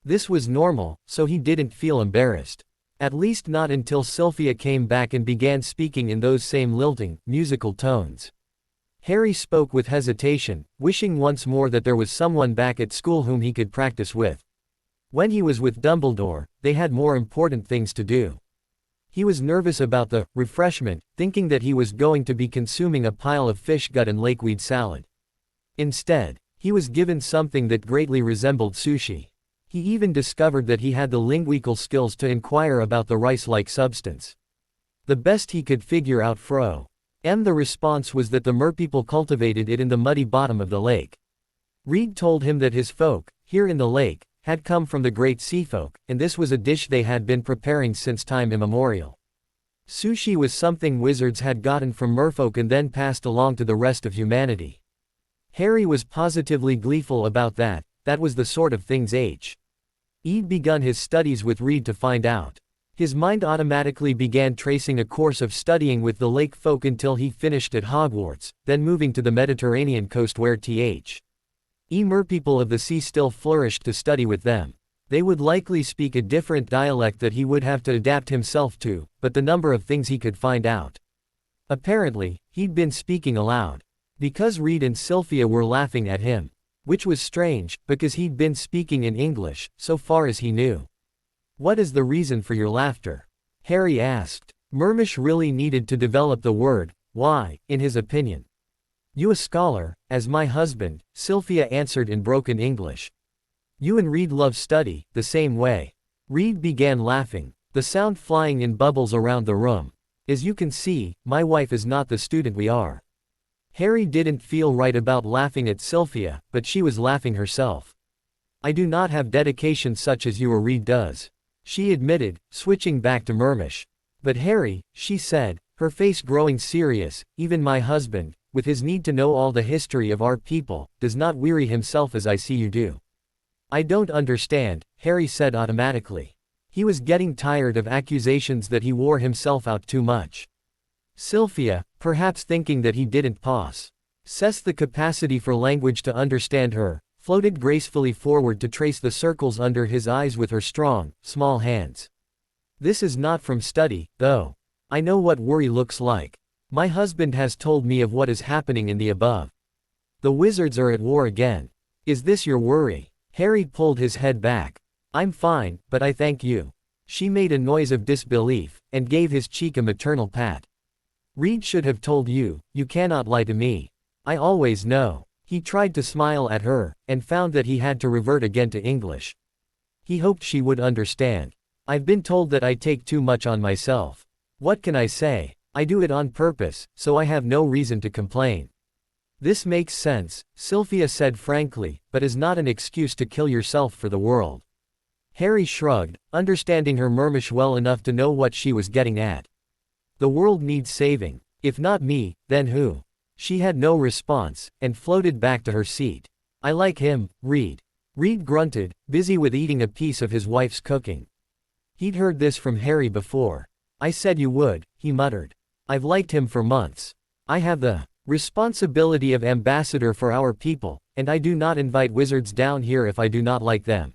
This was normal, so he didn't feel embarrassed. At least not until Sylphia came back and began speaking in those same lilting, musical tones. Harry spoke with hesitation, wishing once more that there was someone back at school whom he could practice with. When he was with Dumbledore, they had more important things to do. He was nervous about the refreshment, thinking that he was going to be consuming a pile of fish gut and lakeweed salad. Instead, he was given something that greatly resembled sushi. He even discovered that he had the linguical skills to inquire about the rice-like substance. The best he could figure out the response was that the merpeople cultivated it in the muddy bottom of the lake. Reed told him that his folk, here in the lake, had come from the great sea folk, and this was a dish they had been preparing since time immemorial. Sushi was something wizards had gotten from merfolk and then passed along to the rest of humanity. Harry was positively gleeful about that. That was the sort of things He'd begun his studies with Reed to find out. His mind automatically began tracing a course of studying with the lake folk until he finished at Hogwarts, then moving to the Mediterranean coast where merpeople of the sea still flourished to study with them. They would likely speak a different dialect that he would have to adapt himself to, but the number of things he could find out. Apparently, he'd been speaking aloud. Because Reed and Sylphia were laughing at him. Which was strange, because he'd been speaking in English, so far as he knew. What is the reason for your laughter? Harry asked. Mermish really needed to develop the word, why, in his opinion. You a scholar, as my husband, Sylphia answered in broken English. You and Reed love study, the same way. Reed began laughing, the sound flying in bubbles around the room. As you can see, my wife is not the student we are. Harry didn't feel right about laughing at Sylphia, but she was laughing herself. I do not have dedication such as you or Reed does. She admitted, switching back to Mermish. But Harry, she said, her face growing serious, even my husband, with his need to know all the history of our people, does not weary himself as I see you do. I don't understand, Harry said automatically. He was getting tired of accusations that he wore himself out too much. Sylphia, perhaps thinking that he didn't possess the capacity for language to understand her, floated gracefully forward to trace the circles under his eyes with her strong, small hands. This is not from study, though. I know what worry looks like. My husband has told me of what is happening in the above. The wizards are at war again. Is this your worry? Harry pulled his head back. I'm fine, but I thank you. She made a noise of disbelief, and gave his cheek a maternal pat. Reed should have told you, you cannot lie to me. I always know. He tried to smile at her, and found that he had to revert again to English. He hoped she would understand. I've been told that I take too much on myself. What can I say? I do it on purpose, so I have no reason to complain. This makes sense, Sylphia said frankly, but is not an excuse to kill yourself for the world. Harry shrugged, understanding her Mermish well enough to know what she was getting at. The world needs saving. If not me, then who? She had no response, and floated back to her seat. I like him, Reed. Reed grunted, busy with eating a piece of his wife's cooking. He'd heard this from Harry before. I said you would, he muttered. I've liked him for months. I have the responsibility of ambassador for our people, and I do not invite wizards down here if I do not like them.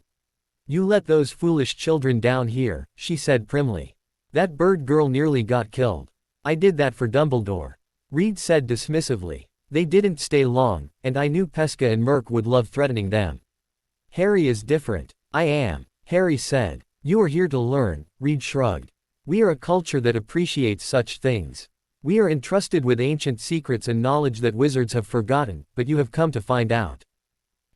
You let those foolish children down here, she said primly. That bird girl nearly got killed. I did that for Dumbledore. Reed said dismissively. They didn't stay long, and I knew Pesca and Merc would love threatening them. Harry is different. I am, Harry said. You are here to learn, Reed shrugged. We are a culture that appreciates such things. We are entrusted with ancient secrets and knowledge that wizards have forgotten, but you have come to find out.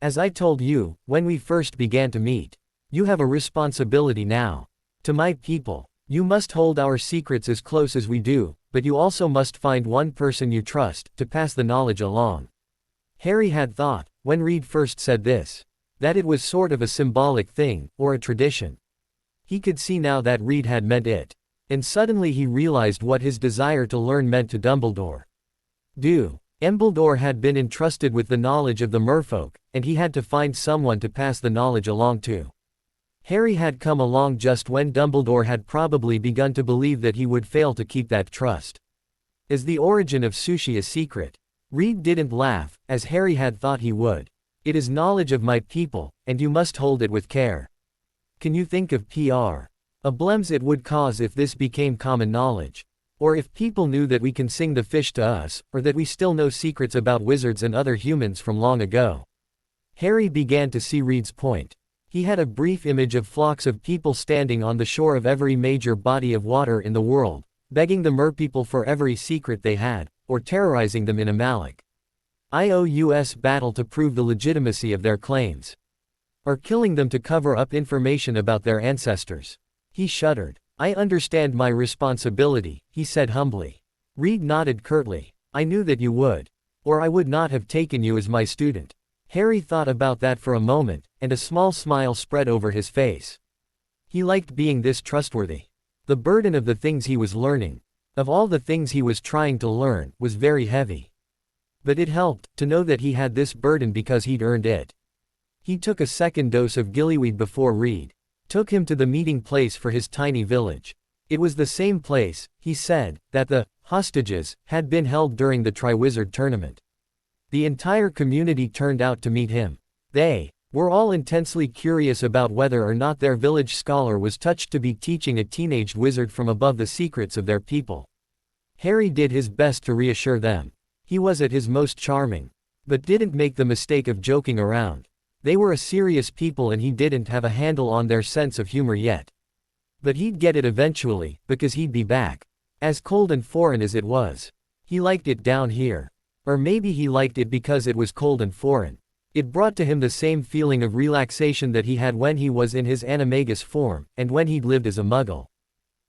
As I told you, when we first began to meet, you have a responsibility now. To my people, you must hold our secrets as close as we do, but you also must find one person you trust, to pass the knowledge along. Harry had thought, when Reed first said this, that it was sort of a symbolic thing, or a tradition. He could see now that Reed had meant it. And suddenly he realized what his desire to learn meant to Dumbledore. Dumbledore had been entrusted with the knowledge of the merfolk, and he had to find someone to pass the knowledge along to. Harry had come along just when Dumbledore had probably begun to believe that he would fail to keep that trust. Is the origin of sushi a secret? Reed didn't laugh, as Harry had thought he would. It is knowledge of my people, and you must hold it with care. Can you think of problems it would cause if this became common knowledge? Or if people knew that we can sing the fish to us, or that we still know secrets about wizards and other humans from long ago? Harry began to see Reed's point. He had a brief image of flocks of people standing on the shore of every major body of water in the world, begging the merpeople for every secret they had, or terrorizing them in a Malleus battle to prove the legitimacy of their claims. Or killing them to cover up information about their ancestors. He shuddered. I understand my responsibility, he said humbly. Reed nodded curtly. I knew that you would. Or I would not have taken you as my student. Harry thought about that for a moment, and a small smile spread over his face. He liked being this trustworthy. The burden of the things he was learning, of all the things he was trying to learn, was very heavy. But it helped to know that he had this burden because he'd earned it. He took a second dose of gillyweed before Reed took him to the meeting place for his tiny village. It was the same place, he said, that the hostages had been held during the Triwizard Tournament. The entire community turned out to meet him. They were all intensely curious about whether or not their village scholar was touched to be teaching a teenaged wizard from above the secrets of their people. Harry did his best to reassure them. He was at his most charming, but didn't make the mistake of joking around. They were a serious people and he didn't have a handle on their sense of humor yet. But he'd get it eventually, because he'd be back. As cold and foreign as it was. He liked it down here. Or maybe he liked it because it was cold and foreign. It brought to him the same feeling of relaxation that he had when he was in his animagus form, and when he'd lived as a muggle.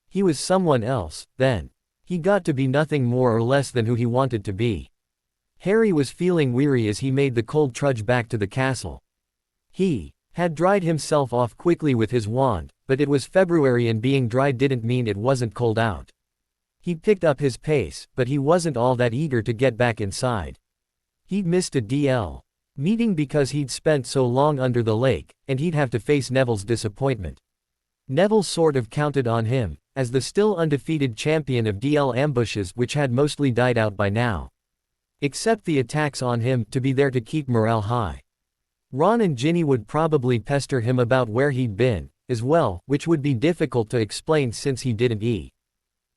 He was someone else, then. He got to be nothing more or less than who he wanted to be. Harry was feeling weary as he made the cold trudge back to the castle. He had dried himself off quickly with his wand, but it was February and being dry didn't mean it wasn't cold out. He picked up his pace, but he wasn't all that eager to get back inside. He'd missed a DL meeting because he'd spent so long under the lake, and he'd have to face Neville's disappointment. Neville sort of counted on him, as the still undefeated champion of DL ambushes which had mostly died out by now. Except the attacks on him, to be there to keep morale high. Ron and Ginny would probably pester him about where he'd been, as well, which would be difficult to explain since he didn't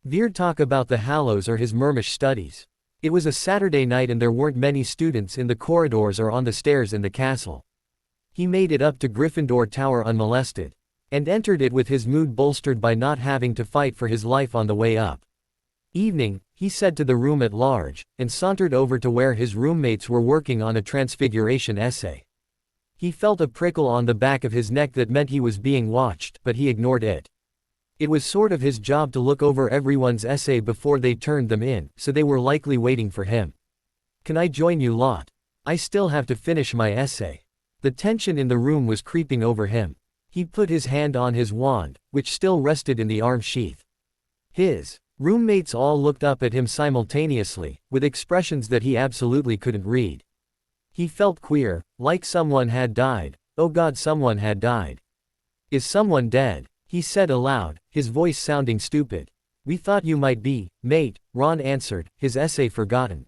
Veer talk about the Hallows or his Mermish studies. It was a Saturday night and there weren't many students in the corridors or on the stairs in the castle. He made it up to Gryffindor Tower unmolested, and entered it with his mood bolstered by not having to fight for his life on the way up. Evening, he said to the room at large, and sauntered over to where his roommates were working on a transfiguration essay. He felt a prickle on the back of his neck that meant he was being watched, but he ignored it. It was sort of his job to look over everyone's essay before they turned them in, so they were likely waiting for him. Can I join you lot? I still have to finish my essay. The tension in the room was creeping over him. He put his hand on his wand, which still rested in the arm sheath. His roommates all looked up at him simultaneously, with expressions that he absolutely couldn't read. He felt queer, like someone had died. Oh God, someone had died. Is someone dead? He said aloud, his voice sounding stupid. We thought you might be, mate, Ron answered, his essay forgotten.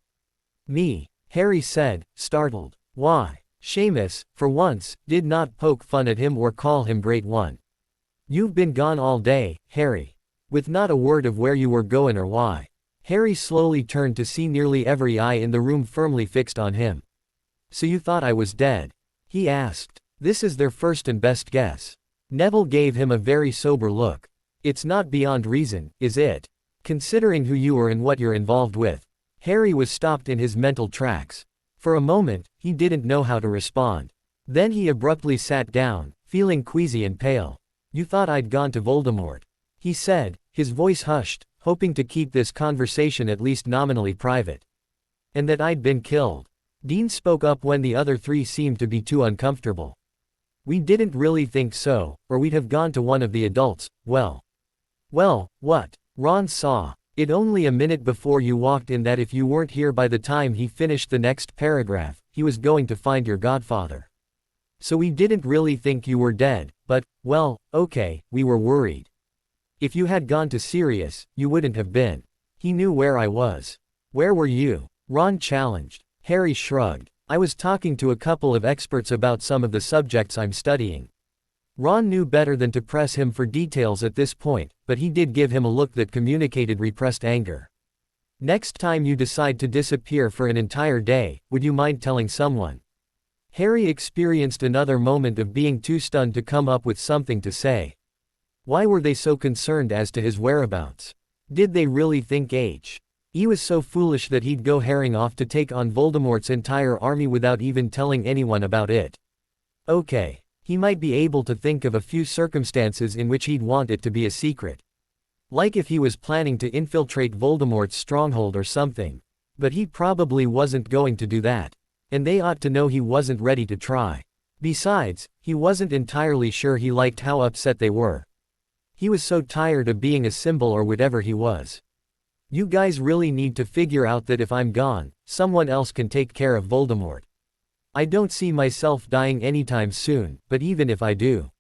Me, Harry said, startled. Why? Seamus, for once, did not poke fun at him or call him Great One. You've been gone all day, Harry. With not a word of where you were going or why. Harry slowly turned to see nearly every eye in the room firmly fixed on him. So you thought I was dead? He asked. This is their first and best guess. Neville gave him a very sober look. It's not beyond reason, is it? Considering who you are and what you're involved with. Harry was stopped in his mental tracks. For a moment, he didn't know how to respond. Then he abruptly sat down, feeling queasy and pale. You thought I'd gone to Voldemort. He said, his voice hushed, hoping to keep this conversation at least nominally private. And that I'd been killed. Dean spoke up when the other three seemed to be too uncomfortable. We didn't really think so, or we'd have gone to one of the adults. Well, what? Ron saw it only a minute before you walked in that if you weren't here by the time he finished the next paragraph, he was going to find your godfather. So we didn't really think you were dead, but, well, okay, we were worried. If you had gone to Sirius, you wouldn't have been. He knew where I was. Where were you? Ron challenged. Harry shrugged. I was talking to a couple of experts about some of the subjects I'm studying. Ron knew better than to press him for details at this point, but he did give him a look that communicated repressed anger. Next time you decide to disappear for an entire day, would you mind telling someone? Harry experienced another moment of being too stunned to come up with something to say. Why were they so concerned as to his whereabouts? Did they really think he was so foolish that he'd go herring off to take on Voldemort's entire army without even telling anyone about it? Okay. He might be able to think of a few circumstances in which he'd want it to be a secret. Like if he was planning to infiltrate Voldemort's stronghold or something. But he probably wasn't going to do that. And they ought to know he wasn't ready to try. Besides, he wasn't entirely sure he liked how upset they were. He was so tired of being a symbol or whatever he was. You guys really need to figure out that if I'm gone, someone else can take care of Voldemort. I don't see myself dying anytime soon, but even if I do.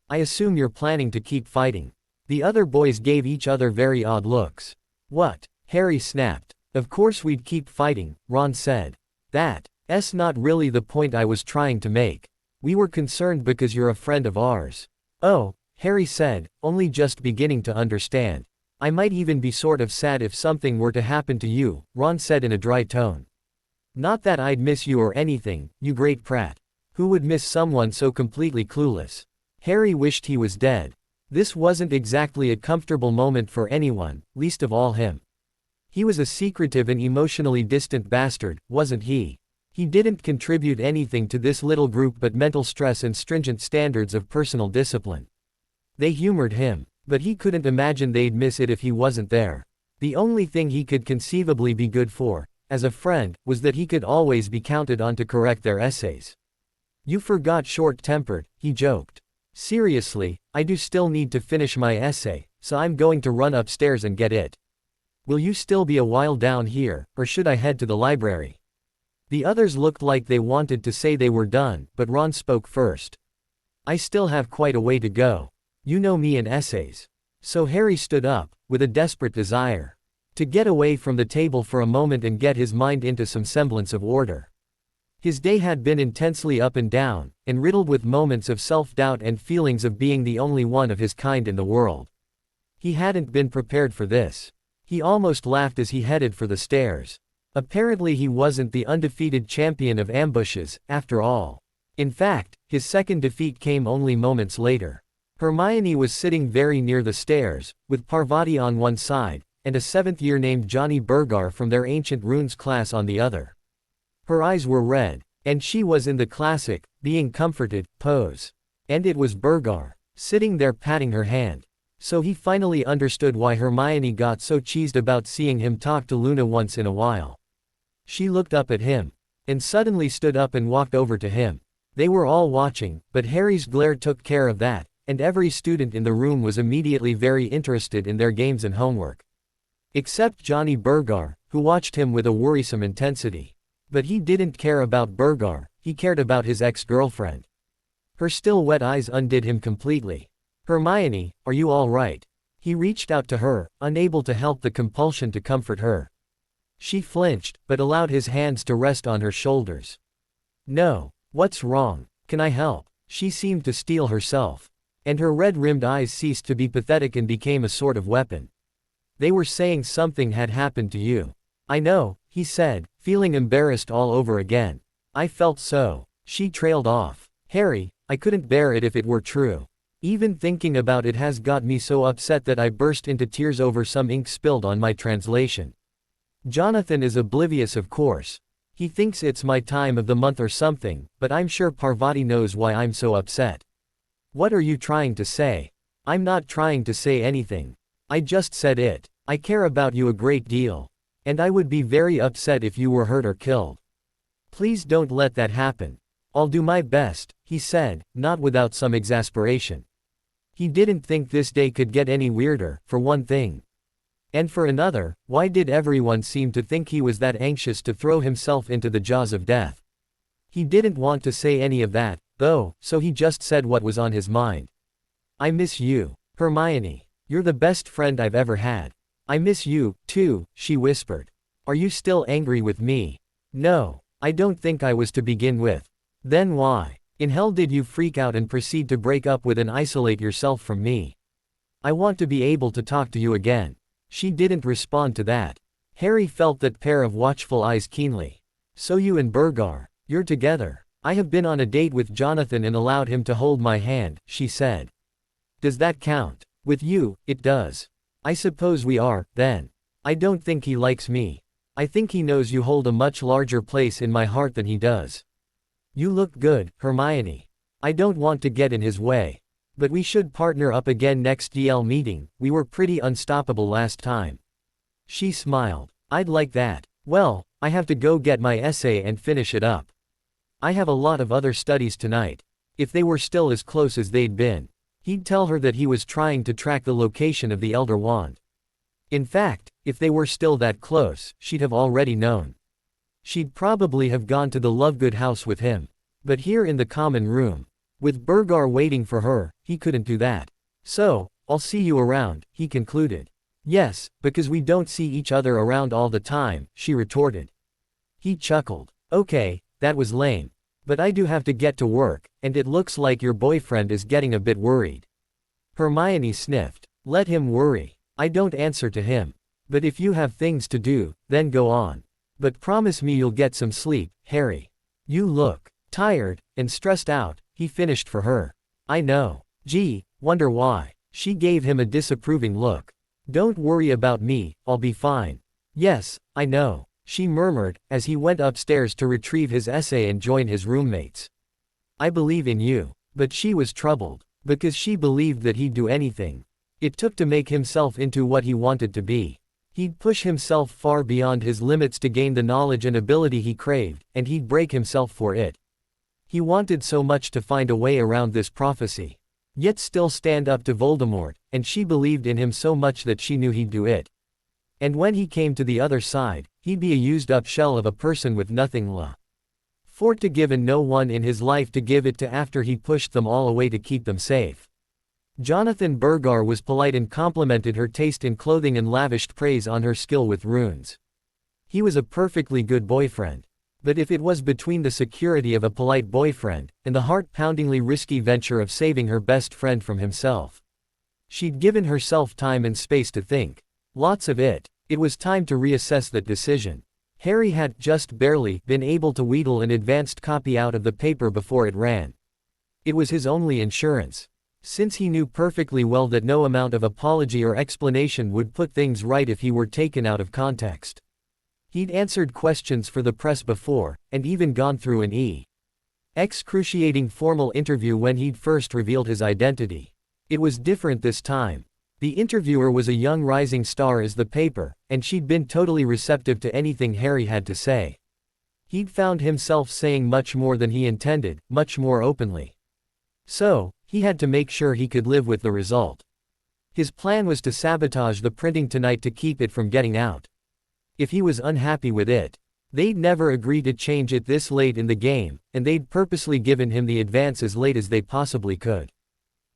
I assume you're planning to keep fighting. The other boys gave each other very odd looks. What? Harry snapped. Of course we'd keep fighting, Ron said. That's not really the point I was trying to make. We were concerned because you're a friend of ours. Oh, Harry said, only just beginning to understand. I might even be sort of sad if something were to happen to you, Ron said in a dry tone. Not that I'd miss you or anything, you great prat. Who would miss someone so completely clueless? Harry wished he was dead. This wasn't exactly a comfortable moment for anyone, least of all him. He was a secretive and emotionally distant bastard, wasn't he? He didn't contribute anything to this little group but mental stress and stringent standards of personal discipline. They humored him, but he couldn't imagine they'd miss it if he wasn't there. The only thing he could conceivably be good for, as a friend, was that he could always be counted on to correct their essays. You forgot short-tempered, he joked. Seriously, I do still need to finish my essay, so I'm going to run upstairs and get it. Will you still be a while down here, or should I head to the library? The others looked like they wanted to say they were done, but Ron spoke first. I still have quite a way to go. You know me and essays. So Harry stood up, with a desperate desire to get away from the table for a moment and get his mind into some semblance of order. His day had been intensely up and down, and riddled with moments of self-doubt and feelings of being the only one of his kind in the world. He hadn't been prepared for this. He almost laughed as he headed for the stairs. Apparently he wasn't the undefeated champion of ambushes, after all. In fact, his second defeat came only moments later. Hermione was sitting very near the stairs, with Parvati on one side, and a seventh-year named Johnny Burgar from their Ancient Runes class on the other. Her eyes were red, and she was in the classic, being comforted, pose. And it was Burgar, sitting there patting her hand. So he finally understood why Hermione got so cheesed about seeing him talk to Luna once in a while. She looked up at him, and suddenly stood up and walked over to him. They were all watching, but Harry's glare took care of that, and every student in the room was immediately very interested in their games and homework. Except Johnny Burgar, who watched him with a worrisome intensity. But he didn't care about Burgar, he cared about his ex-girlfriend. Her still wet eyes undid him completely. Hermione, are you all right? He reached out to her, unable to help the compulsion to comfort her. She flinched, but allowed his hands to rest on her shoulders. No. What's wrong? Can I help? She seemed to steel herself. And her red-rimmed eyes ceased to be pathetic and became a sort of weapon. They were saying something had happened to you. I know, he said, feeling embarrassed all over again. I felt so. She trailed off. Harry, I couldn't bear it if it were true. Even thinking about it has got me so upset that I burst into tears over some ink spilled on my translation. Jonathan is oblivious, of course. He thinks it's my time of the month or something, but I'm sure Parvati knows why I'm so upset. What are you trying to say? I'm not trying to say anything. I just said it. I care about you a great deal. And I would be very upset if you were hurt or killed. Please don't let that happen. I'll do my best, he said, not without some exasperation. He didn't think this day could get any weirder, for one thing. And for another, why did everyone seem to think he was that anxious to throw himself into the jaws of death? He didn't want to say any of that, though, so he just said what was on his mind. I miss you, Hermione. You're the best friend I've ever had. I miss you, too, she whispered. Are you still angry with me? No, I don't think I was to begin with. Then why in hell did you freak out and proceed to break up with and isolate yourself from me? I want to be able to talk to you again. She didn't respond to that. Harry felt that pair of watchful eyes keenly. So you and Burgar, you're together. I have been on a date with Jonathan and allowed him to hold my hand, she said. Does that count? With you, it does. I suppose we are, then. I don't think he likes me. I think he knows you hold a much larger place in my heart than he does. You look good, Hermione. I don't want to get in his way. But we should partner up again next DL meeting, we were pretty unstoppable last time. She smiled. I'd like that. Well, I have to go get my essay and finish it up. I have a lot of other studies tonight. If they were still as close as they'd been, he'd tell her that he was trying to track the location of the Elder Wand. In fact, if they were still that close, she'd have already known. She'd probably have gone to the Lovegood house with him. But here in the common room, with Burgar waiting for her, he couldn't do that. So, I'll see you around, he concluded. Yes, because we don't see each other around all the time, she retorted. He chuckled. Okay, that was lame. But I do have to get to work, and it looks like your boyfriend is getting a bit worried. Hermione sniffed. Let him worry. I don't answer to him. But if you have things to do, then go on. But promise me you'll get some sleep, Harry. You look tired and stressed out, he finished for her. I know. Gee, wonder why. She gave him a disapproving look. Don't worry about me, I'll be fine. Yes, I know, she murmured, as he went upstairs to retrieve his essay and join his roommates. I believe in you. But she was troubled, because she believed that he'd do anything it took to make himself into what he wanted to be. He'd push himself far beyond his limits to gain the knowledge and ability he craved, and he'd break himself for it. He wanted so much to find a way around this prophecy. Yet still stand up to Voldemort, and she believed in him so much that she knew he'd do it. And when he came to the other side, he'd be a used-up shell of a person with nothing for to give and no one in his life to give it to after he pushed them all away to keep them safe. Jonathan Burgar was polite and complimented her taste in clothing and lavished praise on her skill with runes. He was a perfectly good boyfriend. But if it was between the security of a polite boyfriend, and the heart-poundingly risky venture of saving her best friend from himself, she'd given herself time and space to think. Lots of it. It was time to reassess that decision. Harry had just barely been able to wheedle an advanced copy out of the paper before it ran. It was his only insurance. Since he knew perfectly well that no amount of apology or explanation would put things right if he were taken out of context. He'd answered questions for the press before, and even gone through an excruciating formal interview when he'd first revealed his identity. It was different this time. The interviewer was a young rising star as the paper, and she'd been totally receptive to anything Harry had to say. He'd found himself saying much more than he intended, much more openly. So, he had to make sure he could live with the result. His plan was to sabotage the printing tonight to keep it from getting out. If he was unhappy with it, they'd never agree to change it this late in the game, and they'd purposely given him the advance as late as they possibly could.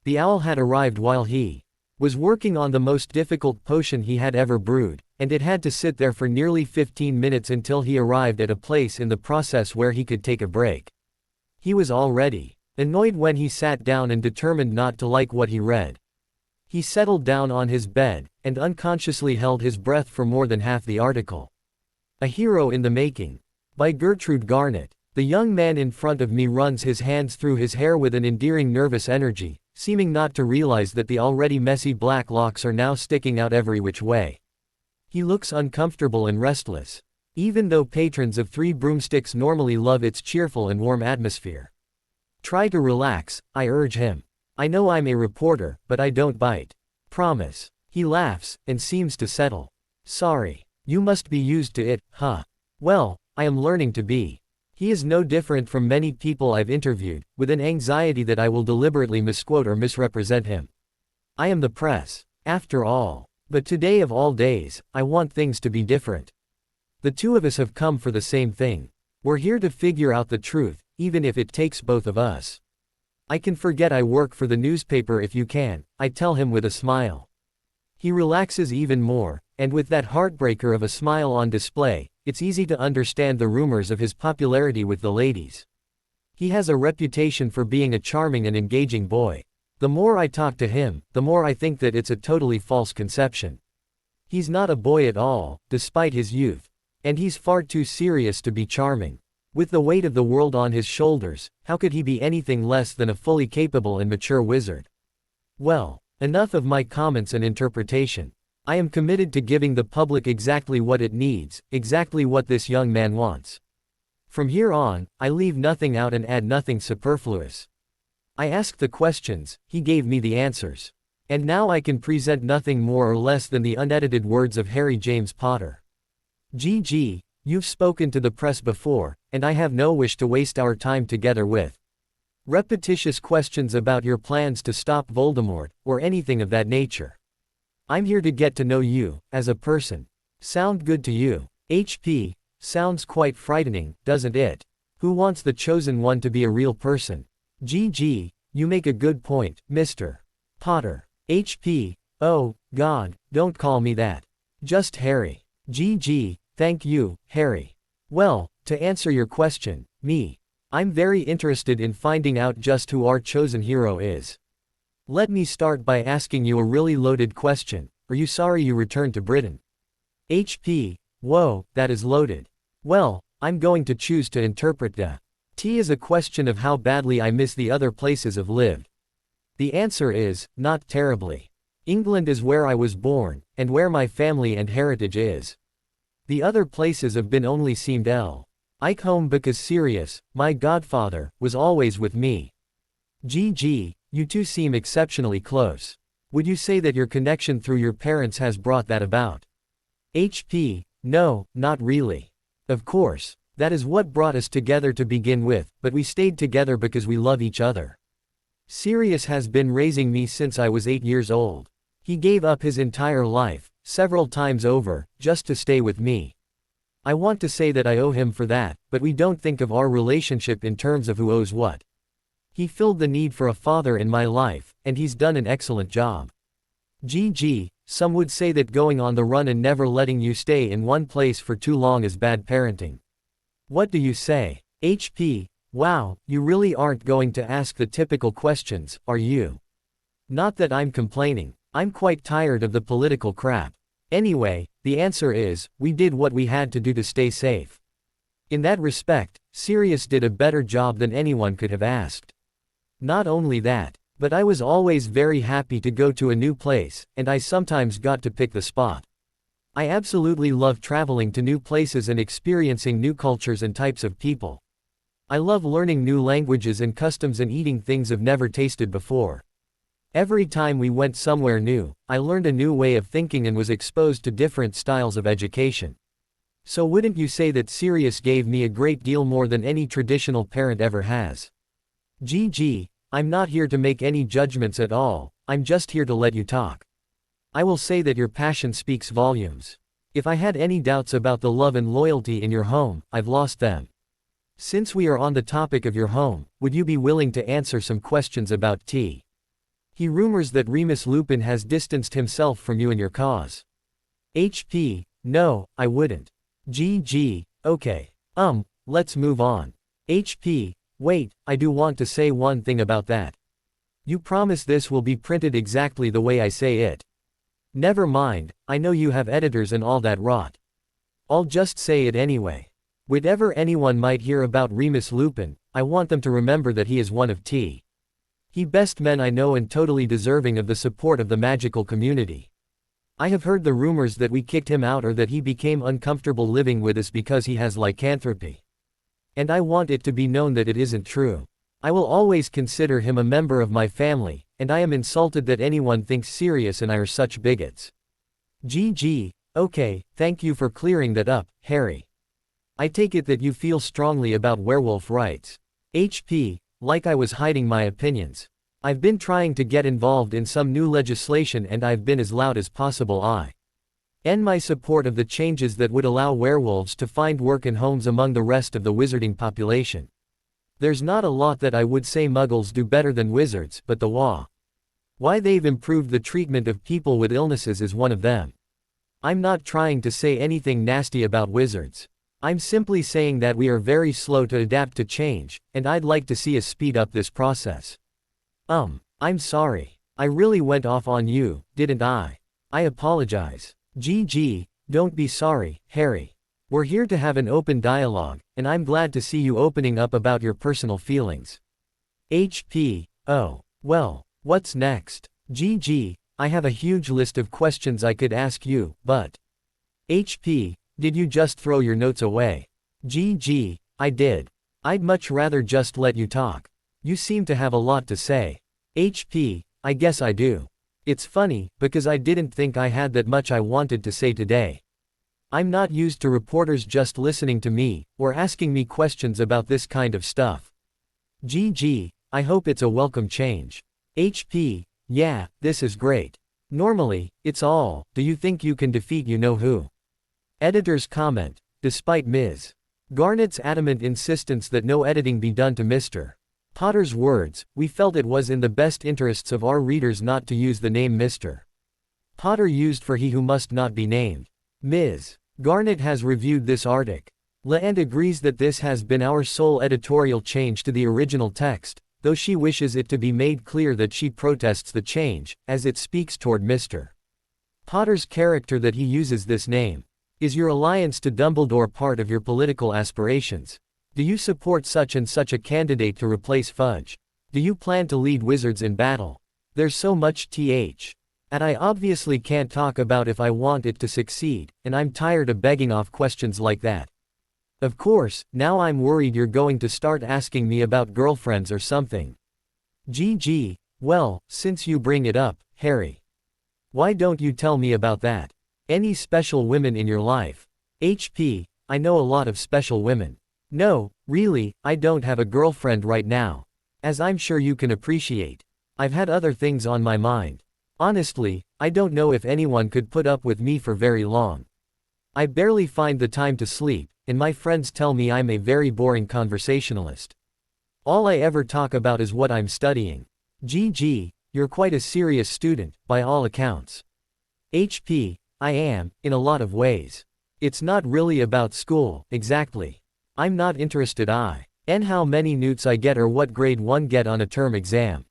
The owl had arrived while he was working on the most difficult potion he had ever brewed, and it had to sit there for nearly 15 minutes until he arrived at a place in the process where he could take a break. He was already annoyed when he sat down and determined not to like what he read. He settled down on his bed, and unconsciously held his breath for more than half the article. A Hero in the Making. By Gertrude Garnett. The young man in front of me runs his hands through his hair with an endearing nervous energy, seeming not to realize that the already messy black locks are now sticking out every which way. He looks uncomfortable and restless, even though patrons of Three Broomsticks normally love its cheerful and warm atmosphere. Try to relax, I urge him. I know I'm a reporter, but I don't bite. Promise. He laughs, and seems to settle. Sorry. You must be used to it, huh? Well, I am learning to be. He is no different from many people I've interviewed, with an anxiety that I will deliberately misquote or misrepresent him. I am the press, after all. But today of all days, I want things to be different. The two of us have come for the same thing. We're here to figure out the truth, even if it takes both of us. I can forget I work for the newspaper if you can, I tell him with a smile. He relaxes even more, and with that heartbreaker of a smile on display, it's easy to understand the rumors of his popularity with the ladies. He has a reputation for being a charming and engaging boy. The more I talk to him, the more I think that it's a totally false conception. He's not a boy at all, despite his youth. And he's far too serious to be charming. With the weight of the world on his shoulders, how could he be anything less than a fully capable and mature wizard? Well, enough of my comments and interpretation. I am committed to giving the public exactly what it needs, exactly what this young man wants. From here on, I leave nothing out and add nothing superfluous. I asked the questions, he gave me the answers. And now I can present nothing more or less than the unedited words of Harry James Potter. GG, you've spoken to the press before, and I have no wish to waste our time together with repetitious questions about your plans to stop Voldemort, or anything of that nature. I'm here to get to know you, as a person. Sound good to you? HP, sounds quite frightening, doesn't it? Who wants the chosen one to be a real person? GG, you make a good point, Mr. Potter. HP, oh, God, don't call me that. Just Harry. GG, thank you, Harry. Well, to answer your question, me. I'm very interested in finding out just who our chosen hero is. Let me start by asking you a really loaded question. Are you sorry you returned to Britain? HP, whoa, that is loaded. Well, I'm going to choose to interpret the T as a question of how badly I miss the other places I've lived. The answer is, not terribly. England is where I was born, and where my family and heritage is. The other places have been only seemed like home because Sirius, my godfather, was always with me. GG, you two seem exceptionally close. Would you say that your connection through your parents has brought that about? HP, no, not really. Of course, that is what brought us together to begin with, but we stayed together because we love each other. Sirius has been raising me since I was 8 years old. He gave up his entire life, several times over, just to stay with me. I want to say that I owe him for that, but we don't think of our relationship in terms of who owes what. He filled the need for a father in my life, and he's done an excellent job. GG, some would say that going on the run and never letting you stay in one place for too long is bad parenting. What do you say? HP, wow, you really aren't going to ask the typical questions, are you? Not that I'm complaining, I'm quite tired of the political crap. Anyway, the answer is, we did what we had to do to stay safe. In that respect, Sirius did a better job than anyone could have asked. Not only that, but I was always very happy to go to a new place, and I sometimes got to pick the spot. I absolutely love traveling to new places and experiencing new cultures and types of people. I love learning new languages and customs and eating things I've never tasted before. Every time we went somewhere new, I learned a new way of thinking and was exposed to different styles of education. So wouldn't you say that Sirius gave me a great deal more than any traditional parent ever has? GG, I'm not here to make any judgments at all, I'm just here to let you talk. I will say that your passion speaks volumes. If I had any doubts about the love and loyalty in your home, I've lost them. Since we are on the topic of your home, would you be willing to answer some questions about T? He rumors that Remus Lupin has distanced himself from you and your cause. HP, no, I wouldn't. GG, okay. Let's move on. HP, wait, I do want to say one thing about that. You promise this will be printed exactly the way I say it. Never mind, I know you have editors and all that rot. I'll just say it anyway. Whatever anyone might hear about Remus Lupin, I want them to remember that he is one of T. He best men I know and totally deserving of the support of the magical community. I have heard the rumors that we kicked him out or that he became uncomfortable living with us because he has lycanthropy. And I want it to be known that it isn't true. I will always consider him a member of my family, and I am insulted that anyone thinks Sirius and I are such bigots. GG. Okay, thank you for clearing that up, Harry. I take it that you feel strongly about werewolf rights. HP, like I was hiding my opinions. I've been trying to get involved in some new legislation and I've been as loud as possible. In my support of the changes that would allow werewolves to find work and homes among the rest of the wizarding population. There's not a lot that I would say muggles do better than wizards, but why they've improved the treatment of people with illnesses is one of them. I'm not trying to say anything nasty about wizards. I'm simply saying that we are very slow to adapt to change, and I'd like to see us speed up this process. I'm sorry. I really went off on you, didn't I? I apologize. GG, don't be sorry, Harry. We're here to have an open dialogue, and I'm glad to see you opening up about your personal feelings. HP, oh, well, what's next? GG, I have a huge list of questions I could ask you, but HP, did you just throw your notes away? GG, I did. I'd much rather just let you talk. You seem to have a lot to say. HP, I guess I do. It's funny, because I didn't think I had that much I wanted to say today. I'm not used to reporters just listening to me, or asking me questions about this kind of stuff. GG, I hope it's a welcome change. HP, yeah, this is great. Normally, it's all, do you think you can defeat you-know-who? Editor's comment, despite Ms. Garnet's adamant insistence that no editing be done to Mr. Potter's words, we felt it was in the best interests of our readers not to use the name Mr. Potter used for he who must not be named. Ms. Garnet has reviewed this article and agrees that this has been our sole editorial change to the original text, though she wishes it to be made clear that she protests the change, as it speaks toward Mr. Potter's character that he uses this name. Is your alliance to Dumbledore part of your political aspirations? Do you support such and such a candidate to replace Fudge? Do you plan to lead wizards in battle? There's so much and I obviously can't talk about if I want it to succeed, and I'm tired of begging off questions like that. Of course, now I'm worried you're going to start asking me about girlfriends or something. GG, well, since you bring it up, Harry. Why don't you tell me about that? Any special women in your life? HP, I know a lot of special women. No, really, I don't have a girlfriend right now. As I'm sure you can appreciate. I've had other things on my mind. Honestly, I don't know if anyone could put up with me for very long. I barely find the time to sleep, and my friends tell me I'm a very boring conversationalist. All I ever talk about is what I'm studying. GG, you're quite a serious student, by all accounts. HP, I am, in a lot of ways. It's not really about school, exactly. I'm not interested in how many newts I get or what grade 1 get on a term exam.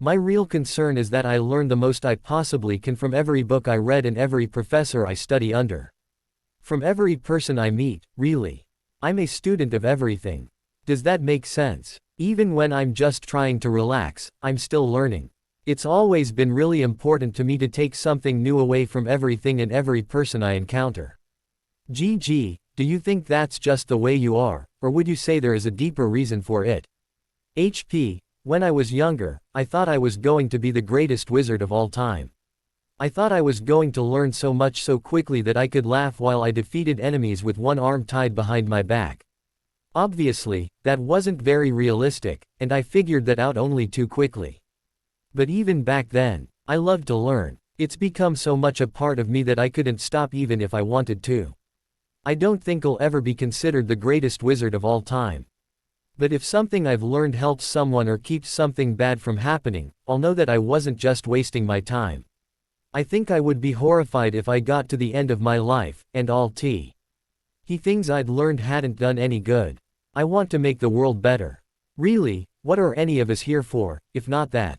My real concern is that I learn the most I possibly can from every book I read and every professor I study under. From every person I meet, really. I'm a student of everything. Does that make sense? Even when I'm just trying to relax, I'm still learning. It's always been really important to me to take something new away from everything and every person I encounter. GG, do you think that's just the way you are, or would you say there is a deeper reason for it? HP, when I was younger, I thought I was going to be the greatest wizard of all time. I thought I was going to learn so much so quickly that I could laugh while I defeated enemies with one arm tied behind my back. Obviously, that wasn't very realistic, and I figured that out only too quickly. But even back then, I loved to learn. It's become so much a part of me that I couldn't stop even if I wanted to. I don't think I'll ever be considered the greatest wizard of all time. But if something I've learned helps someone or keeps something bad from happening, I'll know that I wasn't just wasting my time. I think I would be horrified if I got to the end of my life, and all things I'd learned hadn't done any good. I want to make the world better. Really, what are any of us here for, if not that?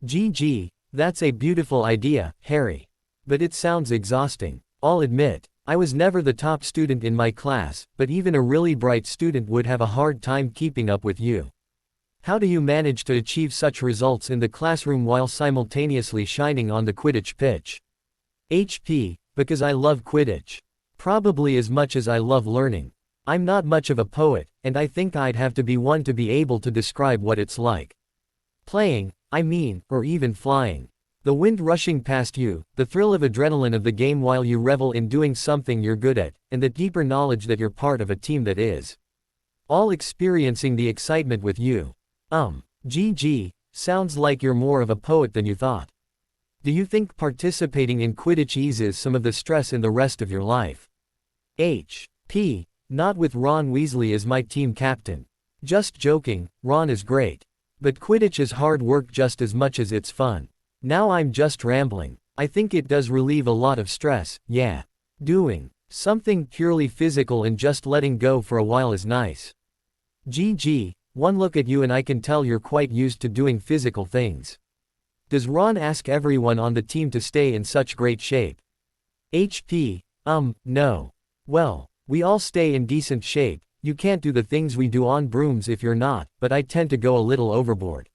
GG, that's a beautiful idea, Harry. But it sounds exhausting. I'll admit, I was never the top student in my class, but even a really bright student would have a hard time keeping up with you. How do you manage to achieve such results in the classroom while simultaneously shining on the Quidditch pitch? HP, because I love Quidditch. Probably as much as I love learning. I'm not much of a poet, and I think I'd have to be one to be able to describe what it's like. Playing, or even flying. The wind rushing past you, the thrill of adrenaline of the game while you revel in doing something you're good at, and the deeper knowledge that you're part of a team that is all experiencing the excitement with you. GG, sounds like you're more of a poet than you thought. Do you think participating in Quidditch eases some of the stress in the rest of your life? P. Not with Ron Weasley as my team captain. Just joking, Ron is great. But Quidditch is hard work just as much as it's fun. Now I'm just rambling. I think it does relieve a lot of stress, yeah. Doing something purely physical and just letting go for a while is nice. GG, one look at you and I can tell you're quite used to doing physical things. Does Ron ask everyone on the team to stay in such great shape? HP, no. Well, we all stay in decent shape. You can't do the things we do on brooms if you're not, but I tend to go a little overboard.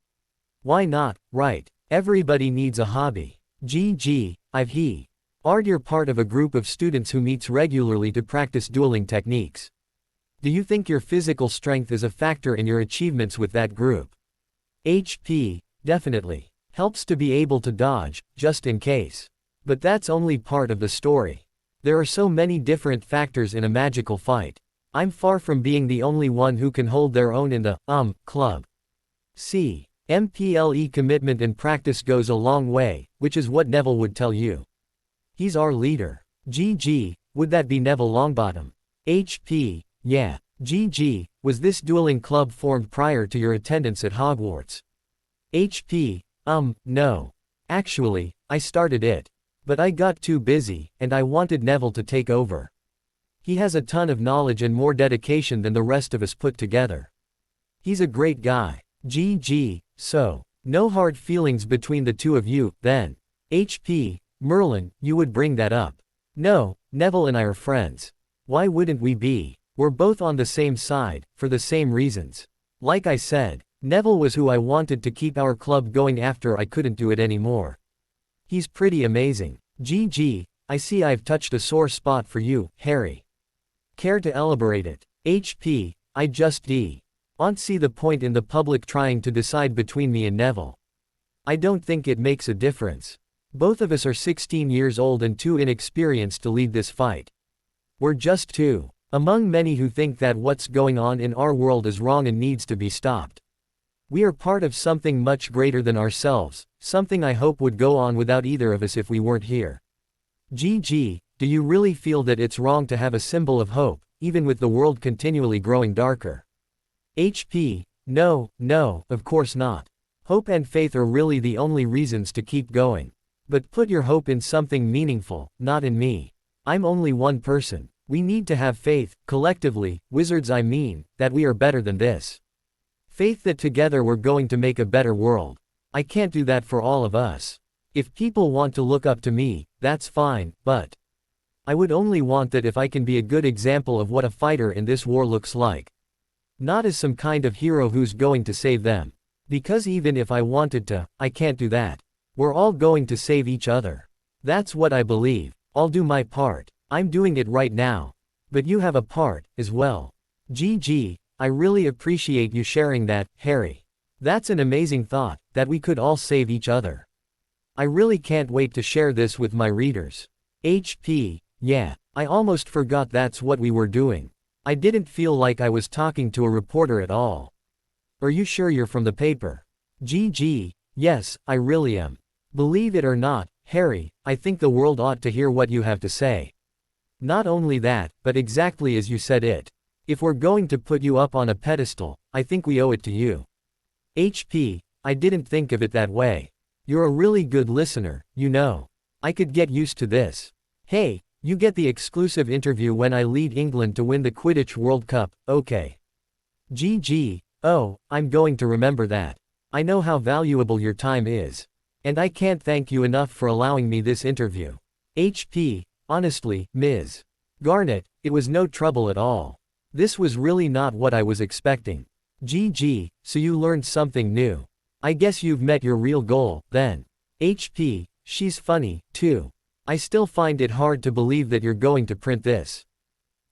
Why not, right? Everybody needs a hobby. GG, you're part of a group of students who meets regularly to practice dueling techniques. Do you think your physical strength is a factor in your achievements with that group? HP, definitely. Helps to be able to dodge, just in case. But that's only part of the story. There are so many different factors in a magical fight. I'm far from being the only one who can hold their own in the, club. MPLE commitment and practice goes a long way, which is what Neville would tell you. He's our leader. GG, would that be Neville Longbottom? HP, yeah. GG, was this dueling club formed prior to your attendance at Hogwarts? HP, no. Actually, I started it. But I got too busy, and I wanted Neville to take over. He has a ton of knowledge and more dedication than the rest of us put together. He's a great guy. GG, so, no hard feelings between the two of you, then. HP, Merlin, you would bring that up. No, Neville and I are friends. Why wouldn't we be? We're both on the same side, for the same reasons. Like I said, Neville was who I wanted to keep our club going after I couldn't do it anymore. He's pretty amazing. GG, I see I've touched a sore spot for you, Harry. Care to elaborate it? HP, I just don't see the point in the public trying to decide between me and Neville. I don't think it makes a difference. Both of us are 16 years old and too inexperienced to lead this fight. We're just two, among many who think that what's going on in our world is wrong and needs to be stopped. We are part of something much greater than ourselves, something I hope would go on without either of us if we weren't here. GG, do you really feel that it's wrong to have a symbol of hope, even with the world continually growing darker? HP, no, of course not. Hope and faith are really the only reasons to keep going. But put your hope in something meaningful, not in me. I'm only one person. We need to have faith, collectively, wizards I mean, that we are better than this. Faith that together we're going to make a better world. I can't do that for all of us. If people want to look up to me, that's fine, but I would only want that if I can be a good example of what a fighter in this war looks like. Not as some kind of hero who's going to save them. Because even if I wanted to, I can't do that. We're all going to save each other. That's what I believe. I'll do my part. I'm doing it right now. But you have a part, as well. GG, I really appreciate you sharing that, Harry. That's an amazing thought, that we could all save each other. I really can't wait to share this with my readers. HP, yeah, I almost forgot that's what we were doing. I didn't feel like I was talking to a reporter at all. Are you sure you're from the paper? GG, yes, I really am. Believe it or not, Harry, I think the world ought to hear what you have to say. Not only that, but exactly as you said it. If we're going to put you up on a pedestal, I think we owe it to you. HP, I didn't think of it that way. You're a really good listener, you know. I could get used to this. Hey, you get the exclusive interview when I lead England to win the Quidditch World Cup, okay. GG, oh, I'm going to remember that. I know how valuable your time is. And I can't thank you enough for allowing me this interview. HP, honestly, Ms. Garnet, it was no trouble at all. This was really not what I was expecting. GG, so you learned something new. I guess you've met your real goal, then. HP, she's funny, too. I still find it hard to believe that you're going to print this.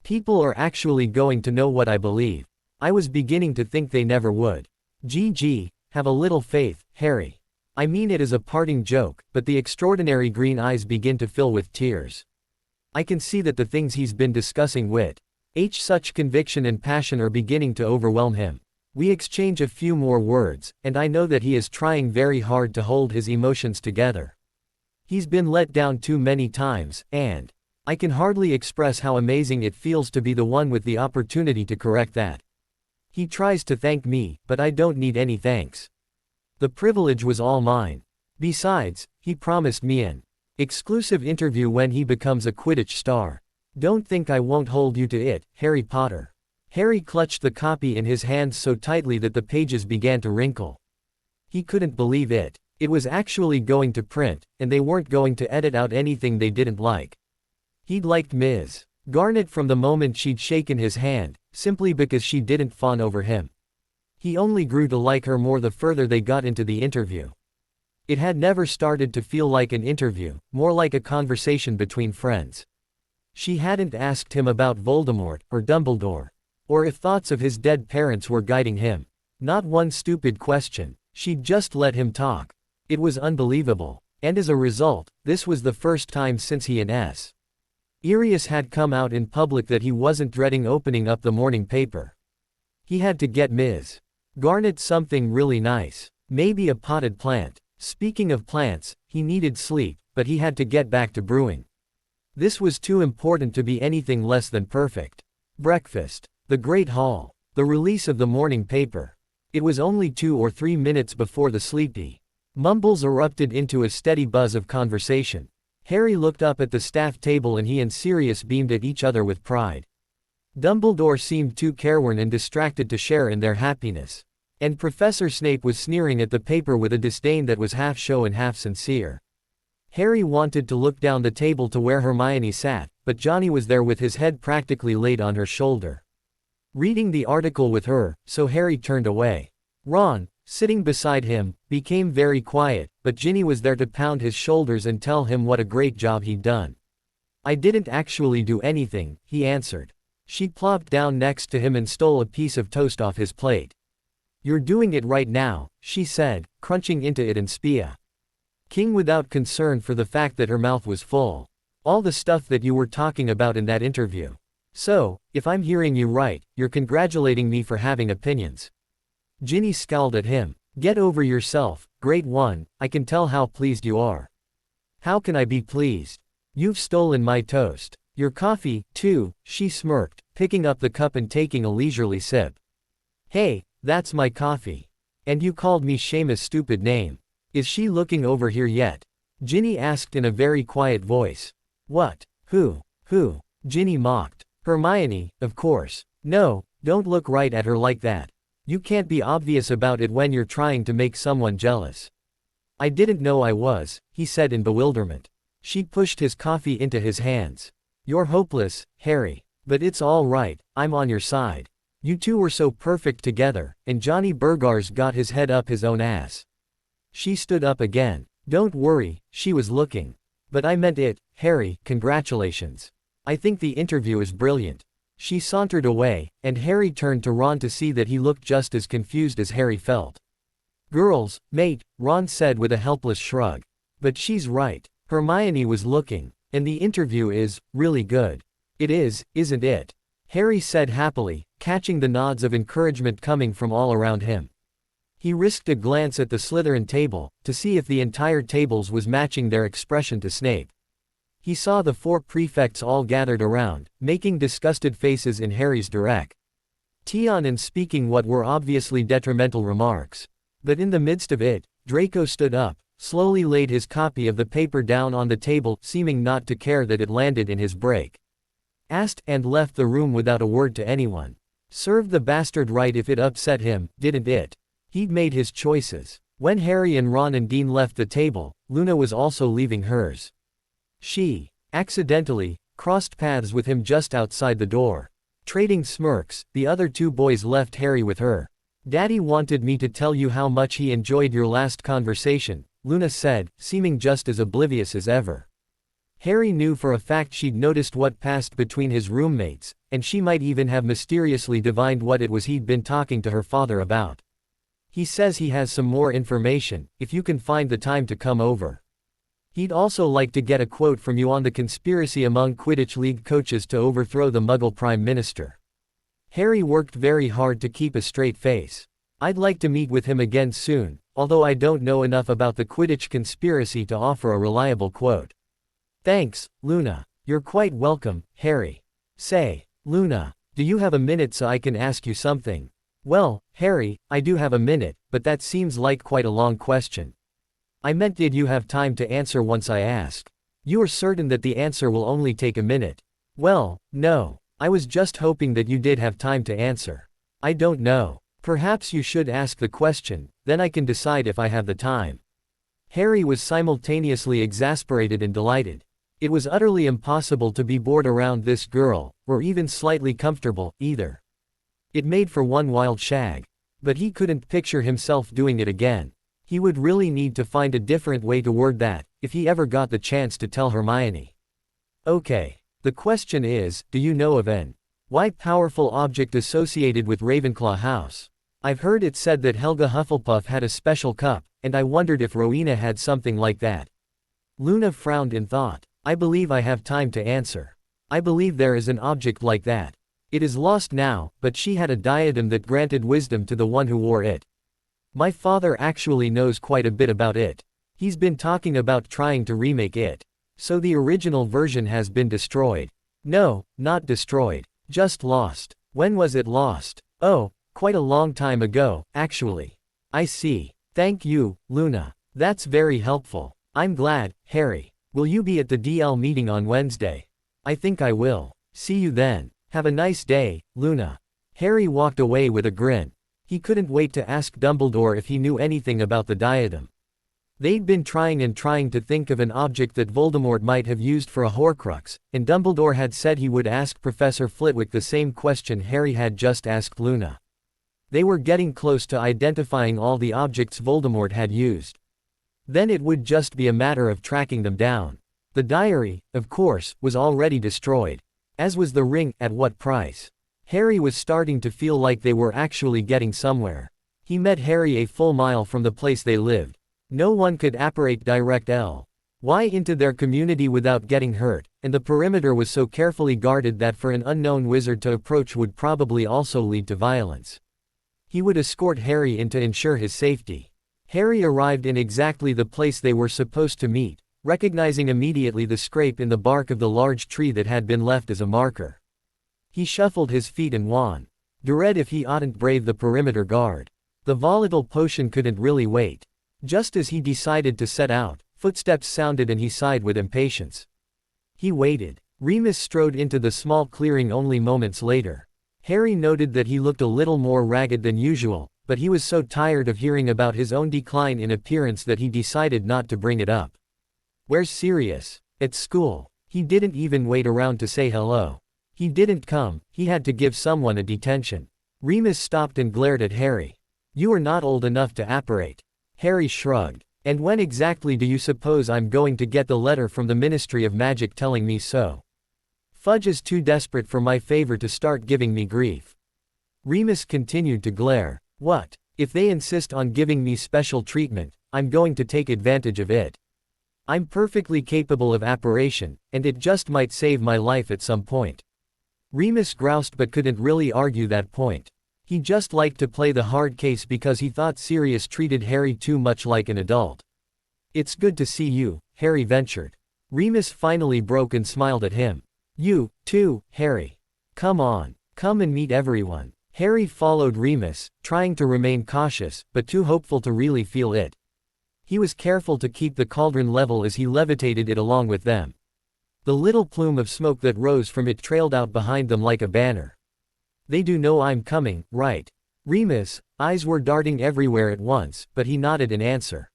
People are actually going to know what I believe. I was beginning to think they never would. GG, have a little faith, Harry. I mean it as a parting joke, but the extraordinary green eyes begin to fill with tears. I can see that the things he's been discussing with such conviction and passion are beginning to overwhelm him. We exchange a few more words, and I know that he is trying very hard to hold his emotions together. He's been let down too many times, and I can hardly express how amazing it feels to be the one with the opportunity to correct that. He tries to thank me, but I don't need any thanks. The privilege was all mine. Besides, he promised me an exclusive interview when he becomes a Quidditch star. Don't think I won't hold you to it, Harry Potter. Harry clutched the copy in his hands so tightly that the pages began to wrinkle. He couldn't believe it. It was actually going to print, and they weren't going to edit out anything they didn't like. He'd liked Ms. Garnet from the moment she'd shaken his hand, simply because she didn't fawn over him. He only grew to like her more the further they got into the interview. It had never started to feel like an interview, more like a conversation between friends. She hadn't asked him about Voldemort, or Dumbledore, or if thoughts of his dead parents were guiding him. Not one stupid question. She'd just let him talk. It was unbelievable. And as a result, this was the first time since he and Sirius had come out in public that he wasn't dreading opening up the morning paper. He had to get Ms. Garnet something really nice. Maybe a potted plant. Speaking of plants, he needed sleep, but he had to get back to brewing. This was too important to be anything less than perfect. Breakfast. The Great Hall. The release of the morning paper. It was only 2 or 3 minutes before the sleepy mumbles erupted into a steady buzz of conversation. Harry looked up at the staff table and he and Sirius beamed at each other with pride. Dumbledore seemed too careworn and distracted to share in their happiness. And Professor Snape was sneering at the paper with a disdain that was half show and half sincere. Harry wanted to look down the table to where Hermione sat, but Johnny was there with his head practically laid on her shoulder, reading the article with her, so Harry turned away. Ron, sitting beside him, became very quiet, but Ginny was there to pound his shoulders and tell him what a great job he'd done. I didn't actually do anything, he answered. She plopped down next to him and stole a piece of toast off his plate. You're doing it right now, she said, crunching into it and king without concern for the fact that her mouth was full. All the stuff that you were talking about in that interview. So, if I'm hearing you right, you're congratulating me for having opinions. Ginny scowled at him. Get over yourself, Great One, I can tell how pleased you are. How can I be pleased? You've stolen my toast. Your coffee, too, she smirked, picking up the cup and taking a leisurely sip. Hey, that's my coffee. And you called me Seamus' stupid name. Is she looking over here yet? Ginny asked in a very quiet voice. What? Who? Ginny mocked. Hermione, of course. No, don't look right at her like that. You can't be obvious about it when you're trying to make someone jealous. I didn't know I was, he said in bewilderment. She pushed his coffee into his hands. You're hopeless, Harry. But it's all right, I'm on your side. You two were so perfect together, and Johnny Burgars got his head up his own ass. She stood up again. Don't worry, she was looking. But I meant it, Harry, congratulations. I think the interview is brilliant. She sauntered away, and Harry turned to Ron to see that he looked just as confused as Harry felt. Girls, mate, Ron said with a helpless shrug. But she's right. Hermione was looking. And the interview is, really good. It is, isn't it? Harry said happily, catching the nods of encouragement coming from all around him. He risked a glance at the Slytherin table, to see if the entire tables was matching their expression to Snape. He saw the 4 prefects all gathered around, making disgusted faces in Harry's direction and speaking what were obviously detrimental remarks. But in the midst of it, Draco stood up, slowly laid his copy of the paper down on the table, seeming not to care that it landed in his break. And left the room without a word to anyone. Served the bastard right if it upset him, didn't it? He'd made his choices. When Harry and Ron and Dean left the table, Luna was also leaving hers. She, accidentally, crossed paths with him just outside the door. Trading smirks, the other 2 boys left Harry with her. Daddy wanted me to tell you how much he enjoyed your last conversation, Luna said, seeming just as oblivious as ever. Harry knew for a fact she'd noticed what passed between his roommates, and she might even have mysteriously divined what it was he'd been talking to her father about. He says he has some more information, if you can find the time to come over. He'd also like to get a quote from you on the conspiracy among Quidditch League coaches to overthrow the Muggle Prime Minister. Harry worked very hard to keep a straight face. I'd like to meet with him again soon, although I don't know enough about the Quidditch conspiracy to offer a reliable quote. Thanks, Luna. You're quite welcome, Harry. Say, Luna, do you have a minute so I can ask you something? Well, Harry, I do have a minute, but that seems like quite a long question. I meant, did you have time to answer once I ask? You are certain that the answer will only take a minute? Well, no. I was just hoping that you did have time to answer. I don't know. Perhaps you should ask the question, then I can decide if I have the time. Harry was simultaneously exasperated and delighted. It was utterly impossible to be bored around this girl, or even slightly comfortable, either. It made for one wild shag. But he couldn't picture himself doing it again. He would really need to find a different way to word that, if he ever got the chance to tell Hermione. Okay. The question is, do you know of an why powerful object associated with Ravenclaw House? I've heard it said that Helga Hufflepuff had a special cup, and I wondered if Rowena had something like that. Luna frowned in thought. I believe I have time to answer. I believe there is an object like that. It is lost now, but she had a diadem that granted wisdom to the one who wore it. My father actually knows quite a bit about it. He's been talking about trying to remake it. So the original version has been destroyed. No, not destroyed. Just lost. When was it lost? Oh, quite a long time ago, actually. I see. Thank you, Luna. That's very helpful. I'm glad, Harry. Will you be at the DL meeting on Wednesday? I think I will. See you then. Have a nice day, Luna. Harry walked away with a grin. He couldn't wait to ask Dumbledore if he knew anything about the diadem. They'd been trying to think of an object that Voldemort might have used for a Horcrux, and Dumbledore had said he would ask Professor Flitwick the same question Harry had just asked Luna. They were getting close to identifying all the objects Voldemort had used. Then it would just be a matter of tracking them down. The diary, of course, was already destroyed. As was the ring. At what price? Harry was starting to feel like they were actually getting somewhere. He met Harry a full mile from the place they lived. No one could apparate direct L.Y. into their community without getting hurt, and the perimeter was so carefully guarded that for an unknown wizard to approach would probably also lead to violence. He would escort Harry in to ensure his safety. Harry arrived in exactly the place they were supposed to meet, recognizing immediately the scrape in the bark of the large tree that had been left as a marker. He shuffled his feet and won. Dread if he oughtn't brave the perimeter guard. The volatile potion couldn't really wait. Just as he decided to set out, footsteps sounded and he sighed with impatience. He waited. Remus strode into the small clearing only moments later. Harry noted that he looked a little more ragged than usual, but he was so tired of hearing about his own decline in appearance that he decided not to bring it up. Where's Sirius? At school. He didn't even wait around to say hello. He didn't come, he had to give someone a detention. Remus stopped and glared at Harry. You are not old enough to apparate. Harry shrugged. And when exactly do you suppose I'm going to get the letter from the Ministry of Magic telling me so? Fudge is too desperate for my favor to start giving me grief. Remus continued to glare. What? If they insist on giving me special treatment, I'm going to take advantage of it. I'm perfectly capable of apparition, and it just might save my life at some point. Remus groused but couldn't really argue that point. He just liked to play the hard case because he thought Sirius treated Harry too much like an adult. It's good to see you, Harry ventured. Remus finally broke and smiled at him. You, too, Harry. Come on, come and meet everyone. Harry followed Remus, trying to remain cautious, but too hopeful to really feel it. He was careful to keep the cauldron level as he levitated it along with them. The little plume of smoke that rose from it trailed out behind them like a banner. They do know I'm coming, right? Remus' eyes were darting everywhere at once, but he nodded in answer.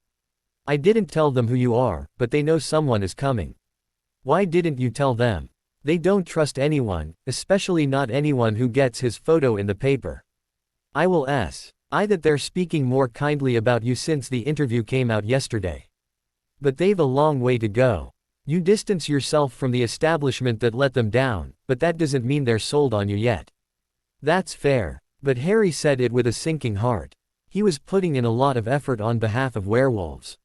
I didn't tell them who you are, but they know someone is coming. Why didn't you tell them? They don't trust anyone, especially not anyone who gets his photo in the paper. I will that they're speaking more kindly about you since the interview came out yesterday. But they've a long way to go. You distance yourself from the establishment that let them down, but that doesn't mean they're sold on you yet. That's fair. But Harry said it with a sinking heart. He was putting in a lot of effort on behalf of werewolves.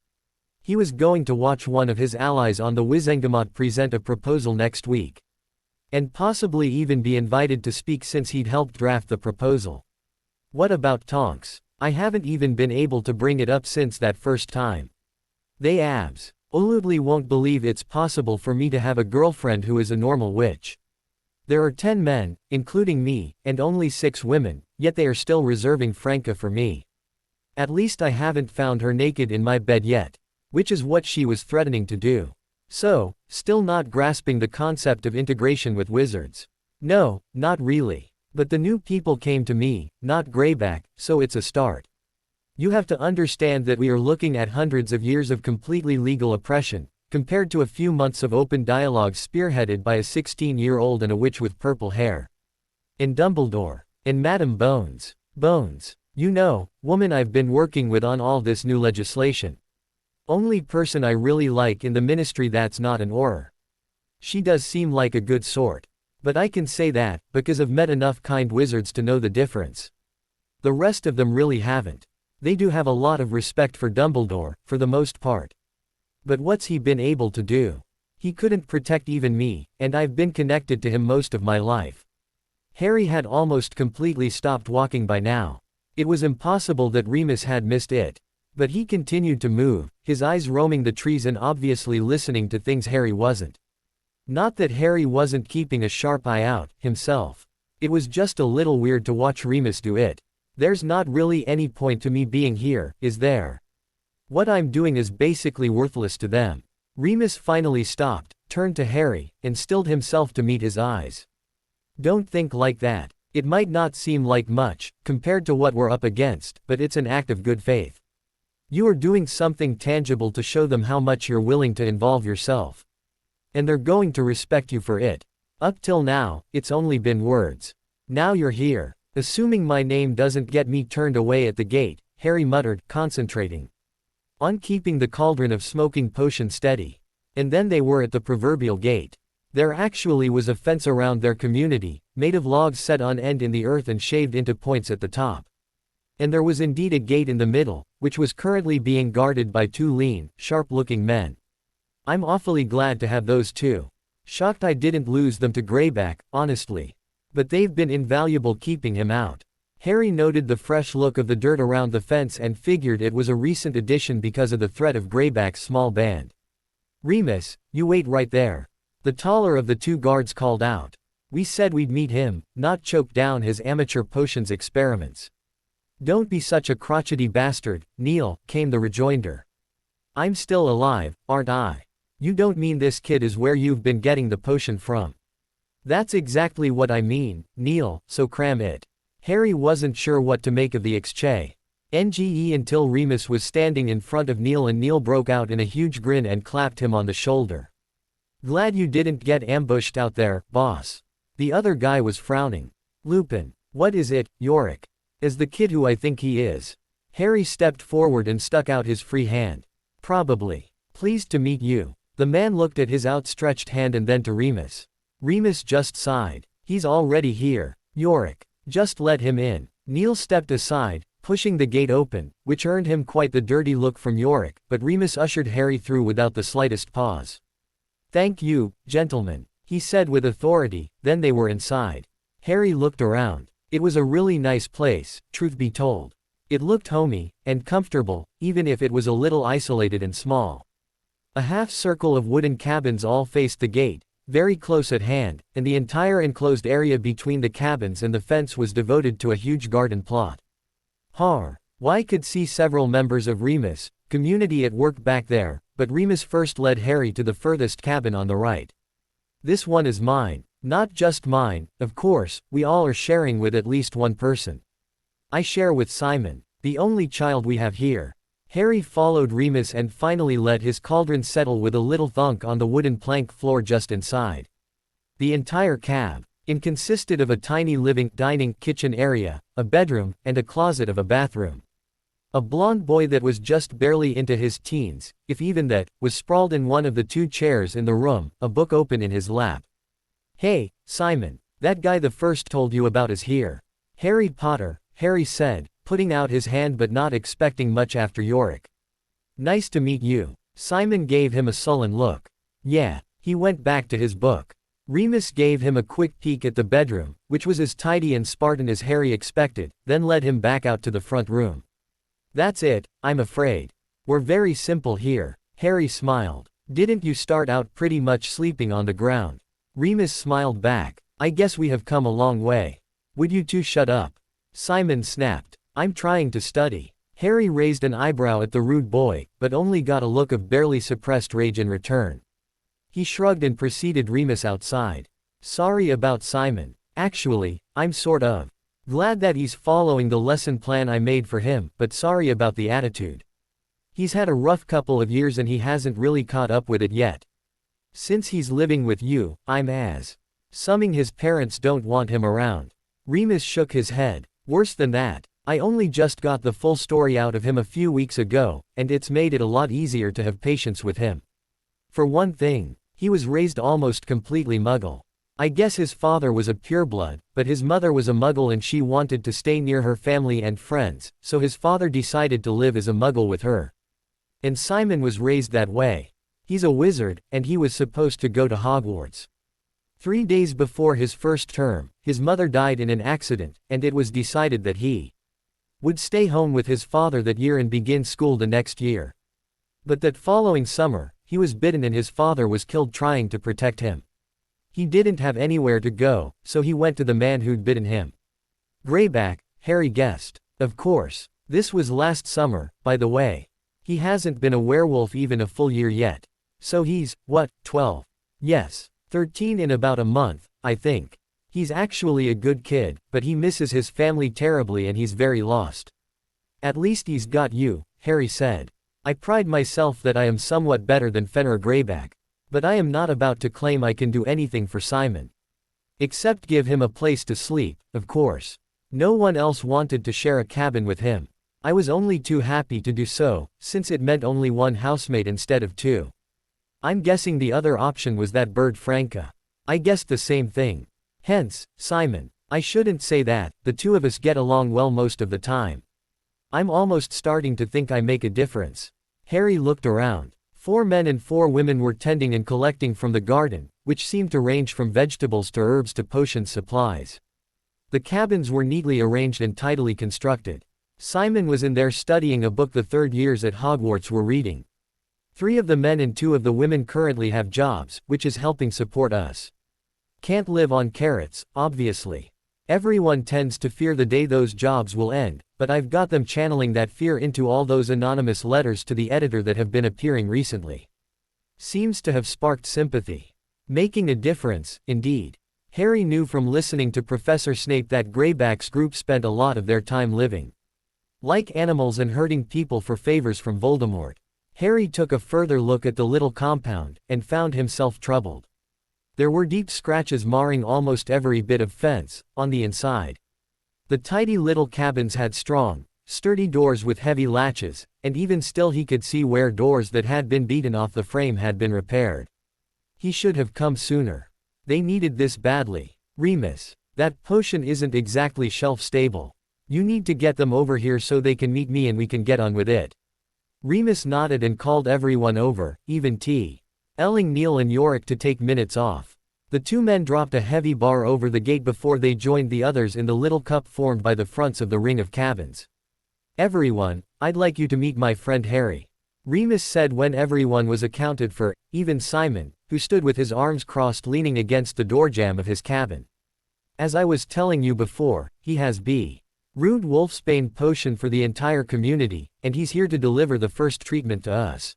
He was going to watch one of his allies on the Wizengamot present a proposal next week. And possibly even be invited to speak since he'd helped draft the proposal. What about Tonks? I haven't even been able to bring it up since that first time. They absolutely won't believe it's possible for me to have a girlfriend who is a normal witch. There are 10 men, including me, and only 6 women, yet they are still reserving Franca for me. At least I haven't found her naked in my bed yet. Which is what she was threatening to do. So, still not grasping the concept of integration with wizards. No, not really. But the new people came to me, not Greyback, so it's a start. You have to understand that we are looking at hundreds of years of completely legal oppression, compared to a few months of open dialogue spearheaded by a 16-year-old and a witch with purple hair. And Dumbledore. And Madam Bones. Bones. You know, woman I've been working with on all this new legislation. Only person I really like in the ministry that's not an Auror. She does seem like a good sort. But I can say that, because I've met enough kind wizards to know the difference. The rest of them really haven't. They do have a lot of respect for Dumbledore, for the most part. But what's he been able to do? He couldn't protect even me, and I've been connected to him most of my life. Harry had almost completely stopped walking by now. It was impossible that Remus had missed it. But he continued to move, his eyes roaming the trees and obviously listening to things Harry wasn't. Not that Harry wasn't keeping a sharp eye out, himself. It was just a little weird to watch Remus do it. There's not really any point to me being here, is there? What I'm doing is basically worthless to them. Remus finally stopped, turned to Harry, and stilled himself to meet his eyes. Don't think like that. It might not seem like much, compared to what we're up against, but it's an act of good faith. You are doing something tangible to show them how much you're willing to involve yourself. And they're going to respect you for it. Up till now, it's only been words. Now you're here. Assuming my name doesn't get me turned away at the gate, Harry muttered, concentrating on keeping the cauldron of smoking potion steady. And then they were at the proverbial gate. There actually was a fence around their community, made of logs set on end in the earth and shaved into points at the top. And there was indeed a gate in the middle, which was currently being guarded by 2 lean, sharp-looking men. I'm awfully glad to have those 2. Shocked I didn't lose them to Greyback, honestly. But they've been invaluable keeping him out. Harry noted the fresh look of the dirt around the fence and figured it was a recent addition because of the threat of Greyback's small band. Remus, you wait right there. The taller of the 2 guards called out. We said we'd meet him, not choke down his amateur potions experiments. Don't be such a crotchety bastard, Neil, came the rejoinder. I'm still alive, aren't I? You don't mean this kid is where you've been getting the potion from. That's exactly what I mean, Neil, so cram it. Harry wasn't sure what to make of the exchange until Remus was standing in front of Neil and Neil broke out in a huge grin and clapped him on the shoulder. Glad you didn't get ambushed out there, boss. The other guy was frowning. Lupin. What is it, Yorick? As the kid who I think he is. Harry stepped forward and stuck out his free hand. Probably. Pleased to meet you. The man looked at his outstretched hand and then to Remus. Remus just sighed. He's already here, Yorick. Just let him in. Neil stepped aside, pushing the gate open, which earned him quite the dirty look from Yorick, but Remus ushered Harry through without the slightest pause. Thank you, gentlemen, he said with authority, then they were inside. Harry looked around. It was a really nice place, truth be told. It looked homey, and comfortable, even if it was a little isolated and small. A half-circle of wooden cabins all faced the gate, very close at hand, and the entire enclosed area between the cabins and the fence was devoted to a huge garden plot. Y could see several members of Remus' community at work back there, but Remus first led Harry to the furthest cabin on the right. This one is mine. Not just mine, of course, we all are sharing with at least one person. I share with Simon, the only child we have here. Harry followed Remus and finally let his cauldron settle with a little thunk on the wooden plank floor just inside. The entire cab consisted of a tiny living, dining, kitchen area, a bedroom, and a closet of a bathroom. A blond boy that was just barely into his teens, if even that, was sprawled in one of the 2 chairs in the room, a book open in his lap. Hey, Simon, that guy the first told you about is here. Harry Potter, Harry said, putting out his hand but not expecting much after Yorick. Nice to meet you. Simon gave him a sullen look. Yeah. He went back to his book. Remus gave him a quick peek at the bedroom, which was as tidy and Spartan as Harry expected, then led him back out to the front room. That's it, I'm afraid. We're very simple here. Harry smiled. Didn't you start out pretty much sleeping on the ground? Remus smiled back. I guess we have come a long way. Would you two shut up? Simon snapped. I'm trying to study. Harry raised an eyebrow at the rude boy, but only got a look of barely suppressed rage in return. He shrugged and preceded Remus outside. Sorry about Simon. Actually, I'm sort of glad that he's following the lesson plan I made for him, but sorry about the attitude. He's had a rough couple of years and he hasn't really caught up with it yet. Since he's living with you, I'm assuming his parents don't want him around. Remus shook his head. Worse than that. I only just got the full story out of him a few weeks ago, and it's made it a lot easier to have patience with him. For one thing, he was raised almost completely Muggle. I guess his father was a pureblood, but his mother was a Muggle and she wanted to stay near her family and friends, so his father decided to live as a Muggle with her. And Simon was raised that way. He's a wizard, and he was supposed to go to Hogwarts. 3 days before his first term, his mother died in an accident, and it was decided that he would stay home with his father that year and begin school the next year. But that following summer, he was bitten and his father was killed trying to protect him. He didn't have anywhere to go, so he went to the man who'd bitten him. Greyback, Harry guessed. Of course. This was last summer, by the way. He hasn't been a werewolf even a full year yet. So he's, what, 12? Yes. 13 in about a month, I think. He's actually a good kid, but he misses his family terribly and he's very lost. At least he's got you, Harry said. I pride myself that I am somewhat better than Fenrir Greyback. But I am not about to claim I can do anything for Simon. Except give him a place to sleep, of course. No one else wanted to share a cabin with him. I was only too happy to do so, since it meant only one housemate instead of two. I'm guessing the other option was that bird Franca. I guessed the same thing. Hence, Simon. I shouldn't say that, the two of us get along well most of the time. I'm almost starting to think I make a difference. Harry looked around. 4 men and 4 women were tending and collecting from the garden, which seemed to range from vegetables to herbs to potion supplies. The cabins were neatly arranged and tidily constructed. Simon was in there studying a book the third years at Hogwarts were reading. 3 of the men and 2 of the women currently have jobs, which is helping support us. Can't live on carrots, obviously. Everyone tends to fear the day those jobs will end, but I've got them channeling that fear into all those anonymous letters to the editor that have been appearing recently. Seems to have sparked sympathy. Making a difference, indeed. Harry knew from listening to Professor Snape that Greyback's group spent a lot of their time living like animals and hurting people for favors from Voldemort. Harry took a further look at the little compound, and found himself troubled. There were deep scratches marring almost every bit of fence, on the inside. The tidy little cabins had strong, sturdy doors with heavy latches, and even still he could see where doors that had been beaten off the frame had been repaired. He should have come sooner. They needed this badly. Remus, that potion isn't exactly shelf-stable. You need to get them over here so they can meet me and we can get on with it. Remus nodded and called everyone over, even telling Neil and Yorick to take minutes off. The 2 men dropped a heavy bar over the gate before they joined the others in the little cup formed by the fronts of the ring of cabins. Everyone, I'd like you to meet my friend Harry. Remus said when everyone was accounted for, even Simon, who stood with his arms crossed leaning against the doorjamb of his cabin. As I was telling you before, he has B. Rude Wolfsbane potion for the entire community, and he's here to deliver the first treatment to us.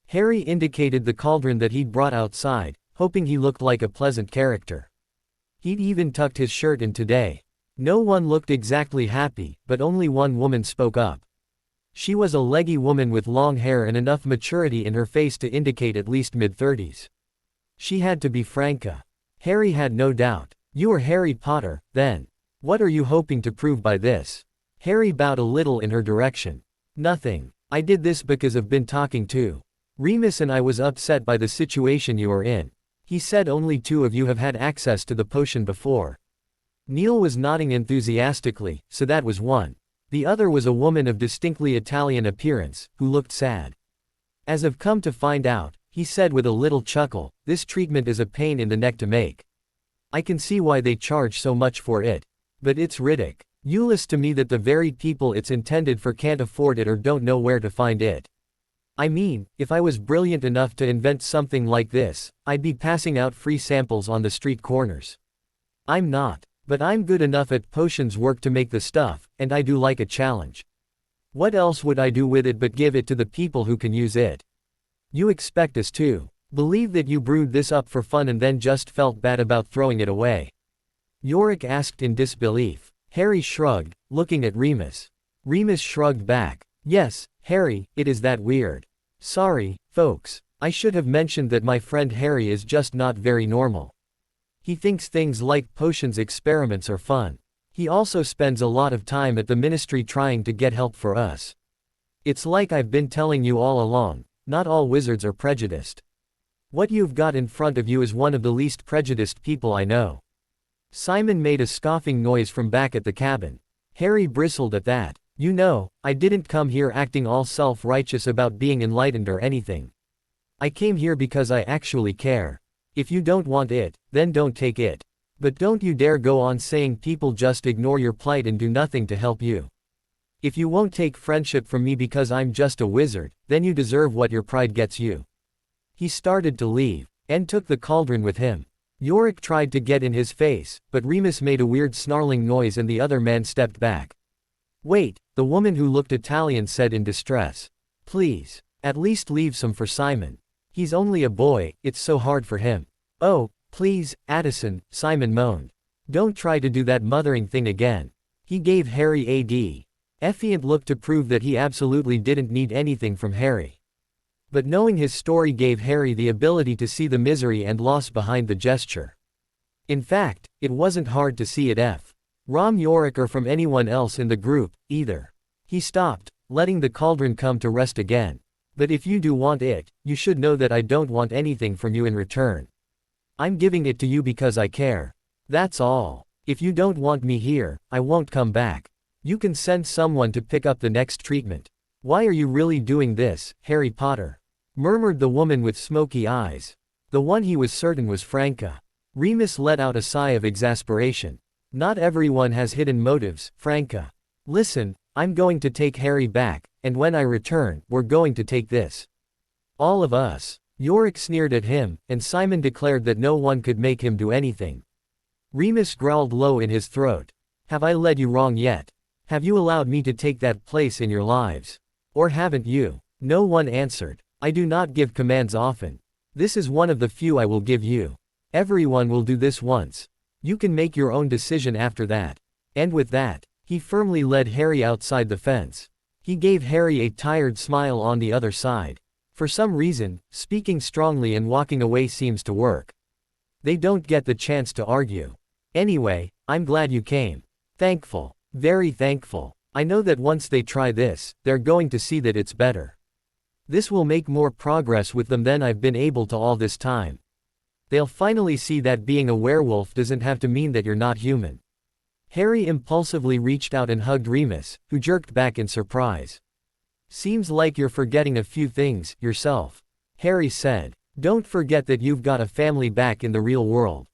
Harry indicated the cauldron that he'd brought outside, hoping he looked like a pleasant character. He'd even tucked his shirt in today. No one looked exactly happy, but only one woman spoke up. She was a leggy woman with long hair and enough maturity in her face to indicate at least mid-30s. She had to be Franca. Harry had no doubt. You are Harry Potter, then. What are you hoping to prove by this? Harry bowed a little in her direction. Nothing. I did this because I've been talking to Remus and I was upset by the situation you are in. He said only 2 of you have had access to the potion before. Neil was nodding enthusiastically, so that was one. The other was a woman of distinctly Italian appearance, who looked sad. As I've come to find out, he said with a little chuckle, this treatment is a pain in the neck to make. I can see why they charge so much for it. But it's ridiculous to me that the very people it's intended for can't afford it or don't know where to find it. I mean, if I was brilliant enough to invent something like this, I'd be passing out free samples on the street corners. I'm not. But I'm good enough at potions work to make the stuff, and I do like a challenge. What else would I do with it but give it to the people who can use it? You expect us to believe that you brewed this up for fun and then just felt bad about throwing it away? Yorick asked in disbelief. Harry shrugged, looking at Remus. Remus shrugged back. Yes, Harry, it is that weird. Sorry, folks. I should have mentioned that my friend Harry is just not very normal. He thinks things like potions experiments are fun. He also spends a lot of time at the ministry trying to get help for us. It's like I've been telling you all along, not all wizards are prejudiced. What you've got in front of you is one of the least prejudiced people I know. Simon made a scoffing noise from back at the cabin. Harry bristled at that. You know, I didn't come here acting all self-righteous about being enlightened or anything. I came here because I actually care. If you don't want it, then don't take it. But don't you dare go on saying people just ignore your plight and do nothing to help you. If you won't take friendship from me because I'm just a wizard, then you deserve what your pride gets you. He started to leave, and took the cauldron with him. Yorick tried to get in his face, but Remus made a weird snarling noise and the other man stepped back. Wait, the woman who looked Italian said in distress. Please, at least leave some for Simon. He's only a boy, it's so hard for him. Oh, please, Addison, Simon moaned. Don't try to do that mothering thing again. He gave Harry a defiant look to prove that he absolutely didn't need anything from Harry. But knowing his story gave Harry the ability to see the misery and loss behind the gesture. In fact, it wasn't hard to see it from Yorick or from anyone else in the group, either. He stopped, letting the cauldron come to rest again. But if you do want it, you should know that I don't want anything from you in return. I'm giving it to you because I care. That's all. If you don't want me here, I won't come back. You can send someone to pick up the next treatment. Why are you really doing this, Harry Potter? Murmured the woman with smoky eyes. The one he was certain was Franca. Remus let out a sigh of exasperation. Not everyone has hidden motives, Franca. Listen, I'm going to take Harry back, and when I return, we're going to take this. All of us. Yorick sneered at him, and Simon declared that no one could make him do anything. Remus growled low in his throat. Have I led you wrong yet? Have you allowed me to take that place in your lives? Or haven't you? No one answered. I do not give commands often. This is one of the few I will give you. Everyone will do this once. You can make your own decision after that. And with that, he firmly led Harry outside the fence. He gave Harry a tired smile on the other side. For some reason, speaking strongly and walking away seems to work. They don't get the chance to argue. Anyway, I'm glad you came. Thankful. Very thankful. I know that once they try this, they're going to see that it's better. This will make more progress with them than I've been able to all this time. They'll finally see that being a werewolf doesn't have to mean that you're not human. Harry impulsively reached out and hugged Remus, who jerked back in surprise. Seems like you're forgetting a few things, yourself. Harry said. Don't forget that you've got a family back in the real world.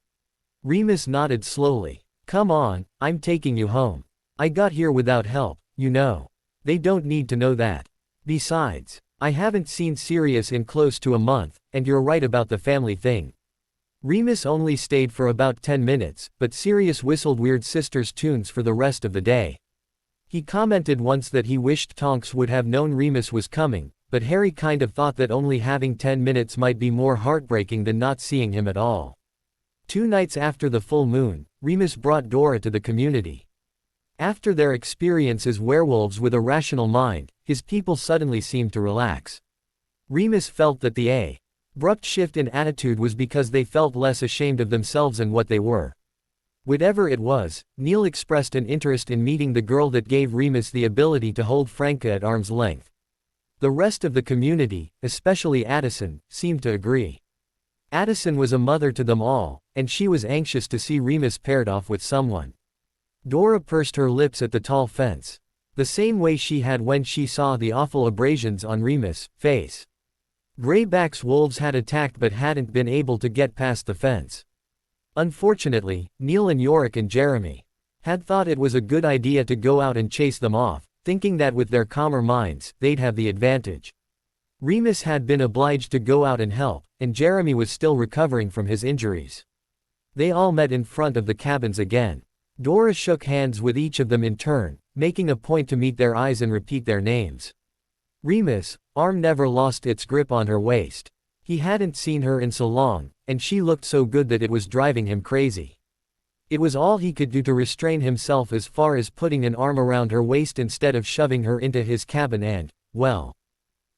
Remus nodded slowly. Come on, I'm taking you home. I got here without help, you know. They don't need to know that. Besides, I haven't seen Sirius in close to a month, and you're right about the family thing. Remus only stayed for about 10 minutes, but Sirius whistled Weird Sisters tunes for the rest of the day. He commented once that he wished Tonks would have known Remus was coming, but Harry kind of thought that only having 10 minutes might be more heartbreaking than not seeing him at all. 2 nights after the full moon, Remus brought Dora to the community. After their experience as werewolves with a rational mind, his people suddenly seemed to relax. Remus felt that the abrupt shift in attitude was because they felt less ashamed of themselves and what they were. Whatever it was, Neil expressed an interest in meeting the girl that gave Remus the ability to hold Franca at arm's length. The rest of the community, especially Addison, seemed to agree. Addison was a mother to them all, and she was anxious to see Remus paired off with someone. Dora pursed her lips at the tall fence. The same way she had when she saw the awful abrasions on Remus' face. Greyback's wolves had attacked but hadn't been able to get past the fence. Unfortunately, Neil and Yorick and Jeremy had thought it was a good idea to go out and chase them off, thinking that with their calmer minds, they'd have the advantage. Remus had been obliged to go out and help, and Jeremy was still recovering from his injuries. They all met in front of the cabins again. Dora shook hands with each of them in turn, making a point to meet their eyes and repeat their names. Remus' arm never lost its grip on her waist. He hadn't seen her in so long, and she looked so good that it was driving him crazy. It was all he could do to restrain himself as far as putting an arm around her waist instead of shoving her into his cabin and, well,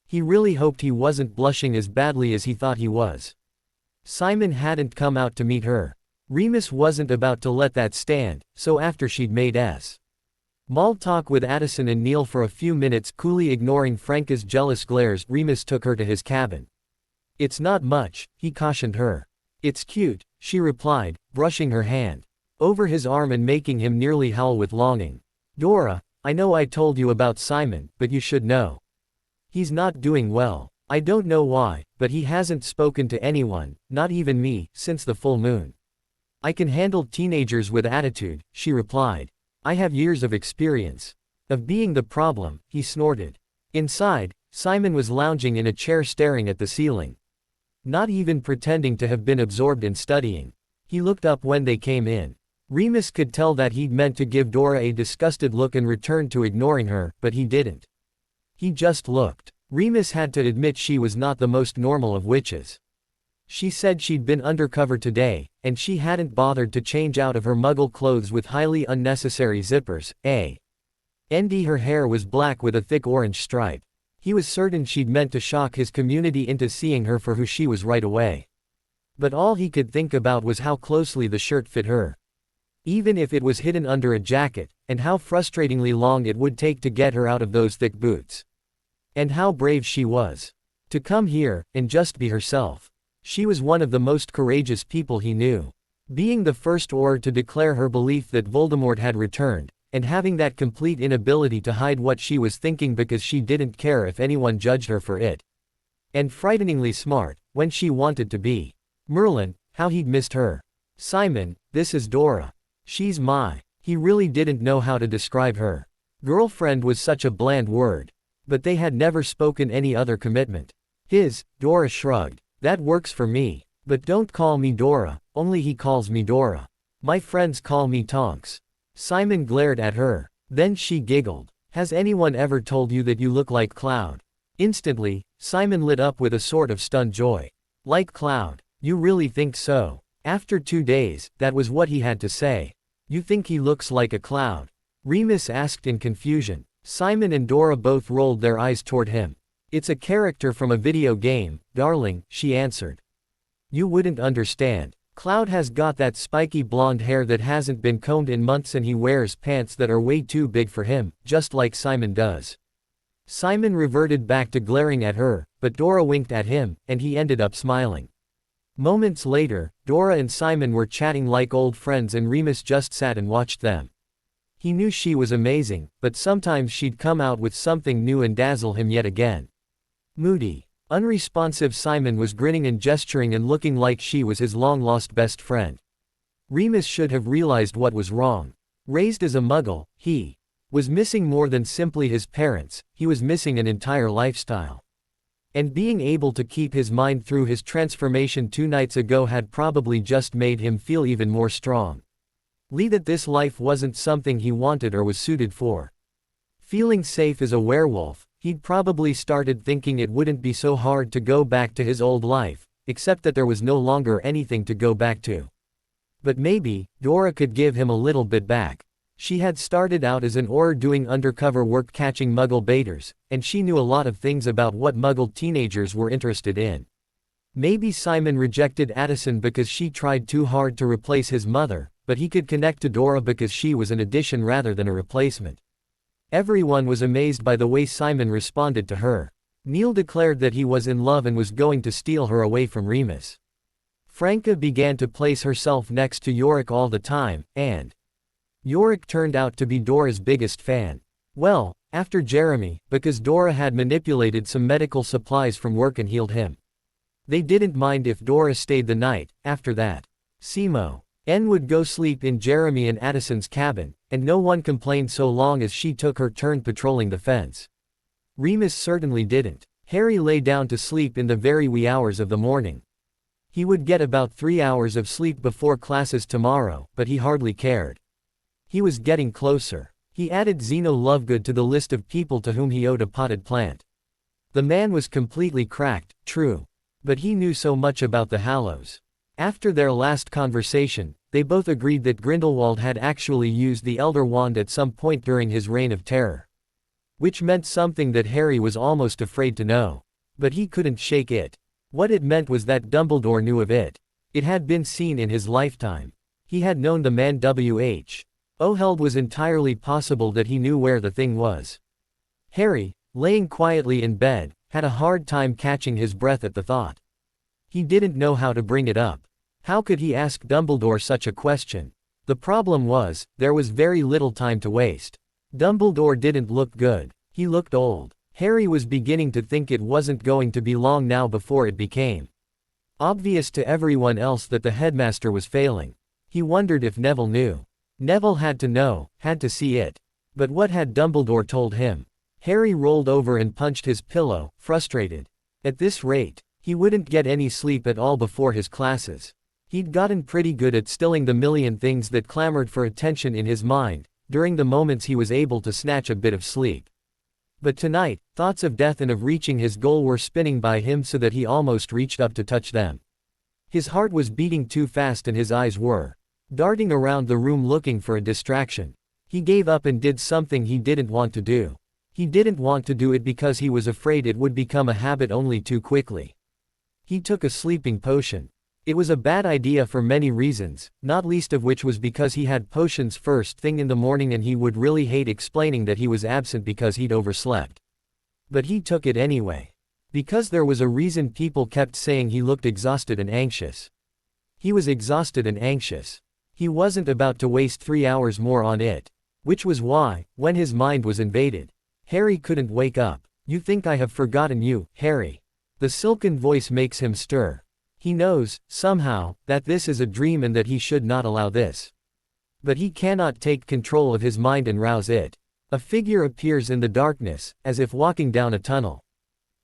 he really hoped he wasn't blushing as badly as he thought he was. Simon hadn't come out to meet her. Remus wasn't about to let that stand, so after she'd made small talk with Addison and Neil for a few minutes, coolly ignoring Franca's jealous glares, Remus took her to his cabin. "It's not much," he cautioned her. "It's cute," she replied, brushing her hand over his arm and making him nearly howl with longing. "Dora, I know I told you about Simon, but you should know. He's not doing well. I don't know why, but he hasn't spoken to anyone, not even me, since the full moon." "I can handle teenagers with attitude," she replied. "I have years of experience of being the problem," he snorted. Inside, Simon was lounging in a chair staring at the ceiling, not even pretending to have been absorbed in studying. He looked up when they came in. Remus could tell that he'd meant to give Dora a disgusted look and returned to ignoring her, but he didn't. He just looked. Remus had to admit she was not the most normal of witches. She said she'd been undercover today, and she hadn't bothered to change out of her muggle clothes with highly unnecessary zippers, and her hair was black with a thick orange stripe. He was certain she'd meant to shock his community into seeing her for who she was right away. But all he could think about was how closely the shirt fit her, even if it was hidden under a jacket, and how frustratingly long it would take to get her out of those thick boots. And how brave she was to come here and just be herself. She was one of the most courageous people he knew. Being the first Auror to declare her belief that Voldemort had returned, and having that complete inability to hide what she was thinking because she didn't care if anyone judged her for it. And frighteningly smart, when she wanted to be. Merlin, how he'd missed her. "Simon, this is Dora. She's my..." He really didn't know how to describe her. Girlfriend was such a bland word. But they had never spoken any other commitment. Dora shrugged. "That works for me. But don't call me Dora, only he calls me Dora. My friends call me Tonks." Simon glared at her. Then she giggled. "Has anyone ever told you that you look like Cloud?" Instantly, Simon lit up with a sort of stunned joy. "Like Cloud? You really think so?" After 2 days, that was what he had to say. "You think he looks like a cloud?" Remus asked in confusion. Simon and Dora both rolled their eyes toward him. "It's a character from a video game, darling," she answered. "You wouldn't understand. Cloud has got that spiky blonde hair that hasn't been combed in months and he wears pants that are way too big for him, just like Simon does." Simon reverted back to glaring at her, but Dora winked at him, and he ended up smiling. Moments later, Dora and Simon were chatting like old friends and Remus just sat and watched them. He knew she was amazing, but sometimes she'd come out with something new and dazzle him yet again. Moody, unresponsive Simon was grinning and gesturing and looking like she was his long-lost best friend. Remus should have realized what was wrong. Raised as a muggle, he was missing more than simply his parents, he was missing an entire lifestyle. And being able to keep his mind through his transformation 2 nights ago had probably just made him feel even more strong. That this life wasn't something he wanted or was suited for. Feeling safe as a werewolf, he'd probably started thinking it wouldn't be so hard to go back to his old life, except that there was no longer anything to go back to. But maybe, Dora could give him a little bit back. She had started out as an Auror doing undercover work catching muggle baiters, and she knew a lot of things about what muggle teenagers were interested in. Maybe Simon rejected Addison because she tried too hard to replace his mother, but he could connect to Dora because she was an addition rather than a replacement. Everyone was amazed by the way Simon responded to her. Neil declared that he was in love and was going to steal her away from Remus. Franca began to place herself next to Yorick all the time, and Yorick turned out to be Dora's biggest fan. Well, after Jeremy, because Dora had manipulated some medical supplies from work and healed him. They didn't mind if Dora stayed the night. After that, Simo N would go sleep in Jeremy and Addison's cabin, and no one complained so long as she took her turn patrolling the fence. Remus certainly didn't. Harry lay down to sleep in the very wee hours of the morning. He would get about 3 hours of sleep before classes tomorrow, but he hardly cared. He was getting closer. He added Zeno Lovegood to the list of people to whom he owed a potted plant. The man was completely cracked, true. But he knew so much about the Hallows. After their last conversation, they both agreed that Grindelwald had actually used the Elder Wand at some point during his reign of terror. Which meant something that Harry was almost afraid to know. But he couldn't shake it. What it meant was that Dumbledore knew of it. It had been seen in his lifetime. He had known the man held was entirely possible that he knew where the thing was. Harry, laying quietly in bed, had a hard time catching his breath at the thought. He didn't know how to bring it up. How could he ask Dumbledore such a question? The problem was, there was very little time to waste. Dumbledore didn't look good. He looked old. Harry was beginning to think it wasn't going to be long now before it became obvious to everyone else that the headmaster was failing. He wondered if Neville knew. Neville had to know, had to see it. But what had Dumbledore told him? Harry rolled over and punched his pillow, frustrated. At this rate, he wouldn't get any sleep at all before his classes. He'd gotten pretty good at stilling the million things that clamored for attention in his mind, during the moments he was able to snatch a bit of sleep. But tonight, thoughts of death and of reaching his goal were spinning by him so that he almost reached up to touch them. His heart was beating too fast and his eyes were darting around the room looking for a distraction. He gave up and did something he didn't want to do. He didn't want to do it because he was afraid it would become a habit only too quickly. He took a sleeping potion. It was a bad idea for many reasons, not least of which was because he had potions first thing in the morning and he would really hate explaining that he was absent because he'd overslept. But he took it anyway. Because there was a reason people kept saying he looked exhausted and anxious. He was exhausted and anxious. He wasn't about to waste 3 hours more on it. Which was why, when his mind was invaded, Harry couldn't wake up. You think I have forgotten you, Harry? The silken voice makes him stir. He knows, somehow, that this is a dream and that he should not allow this. But he cannot take control of his mind and rouse it. A figure appears in the darkness, as if walking down a tunnel.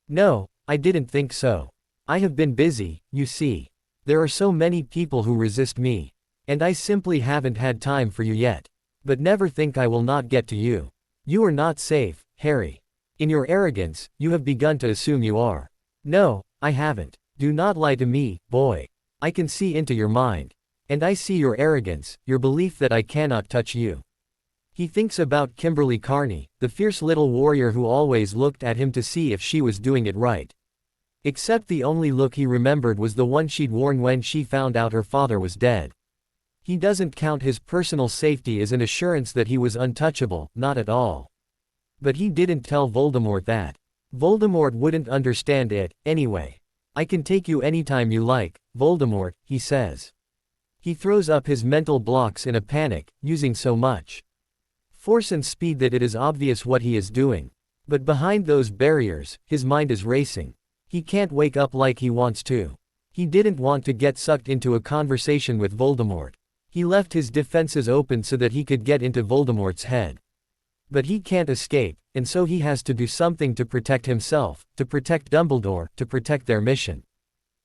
No, I didn't think so. I have been busy, you see. There are so many people who resist me. And I simply haven't had time for you yet. But never think I will not get to you. You are not safe, Harry. In your arrogance, you have begun to assume you are. No, I haven't. Do not lie to me, boy. I can see into your mind. And I see your arrogance, your belief that I cannot touch you. He thinks about Kimberly Carney, the fierce little warrior who always looked at him to see if she was doing it right. Except the only look he remembered was the one she'd worn when she found out her father was dead. He doesn't count his personal safety as an assurance that he was untouchable, not at all. But he didn't tell Voldemort that. Voldemort wouldn't understand it, anyway. I can take you anytime you like, Voldemort, he says. He throws up his mental blocks in a panic, using so much force and speed that it is obvious what he is doing. But behind those barriers, his mind is racing. He can't wake up like he wants to. He didn't want to get sucked into a conversation with Voldemort. He left his defenses open so that he could get into Voldemort's head. But he can't escape, and so he has to do something to protect himself, to protect Dumbledore, to protect their mission.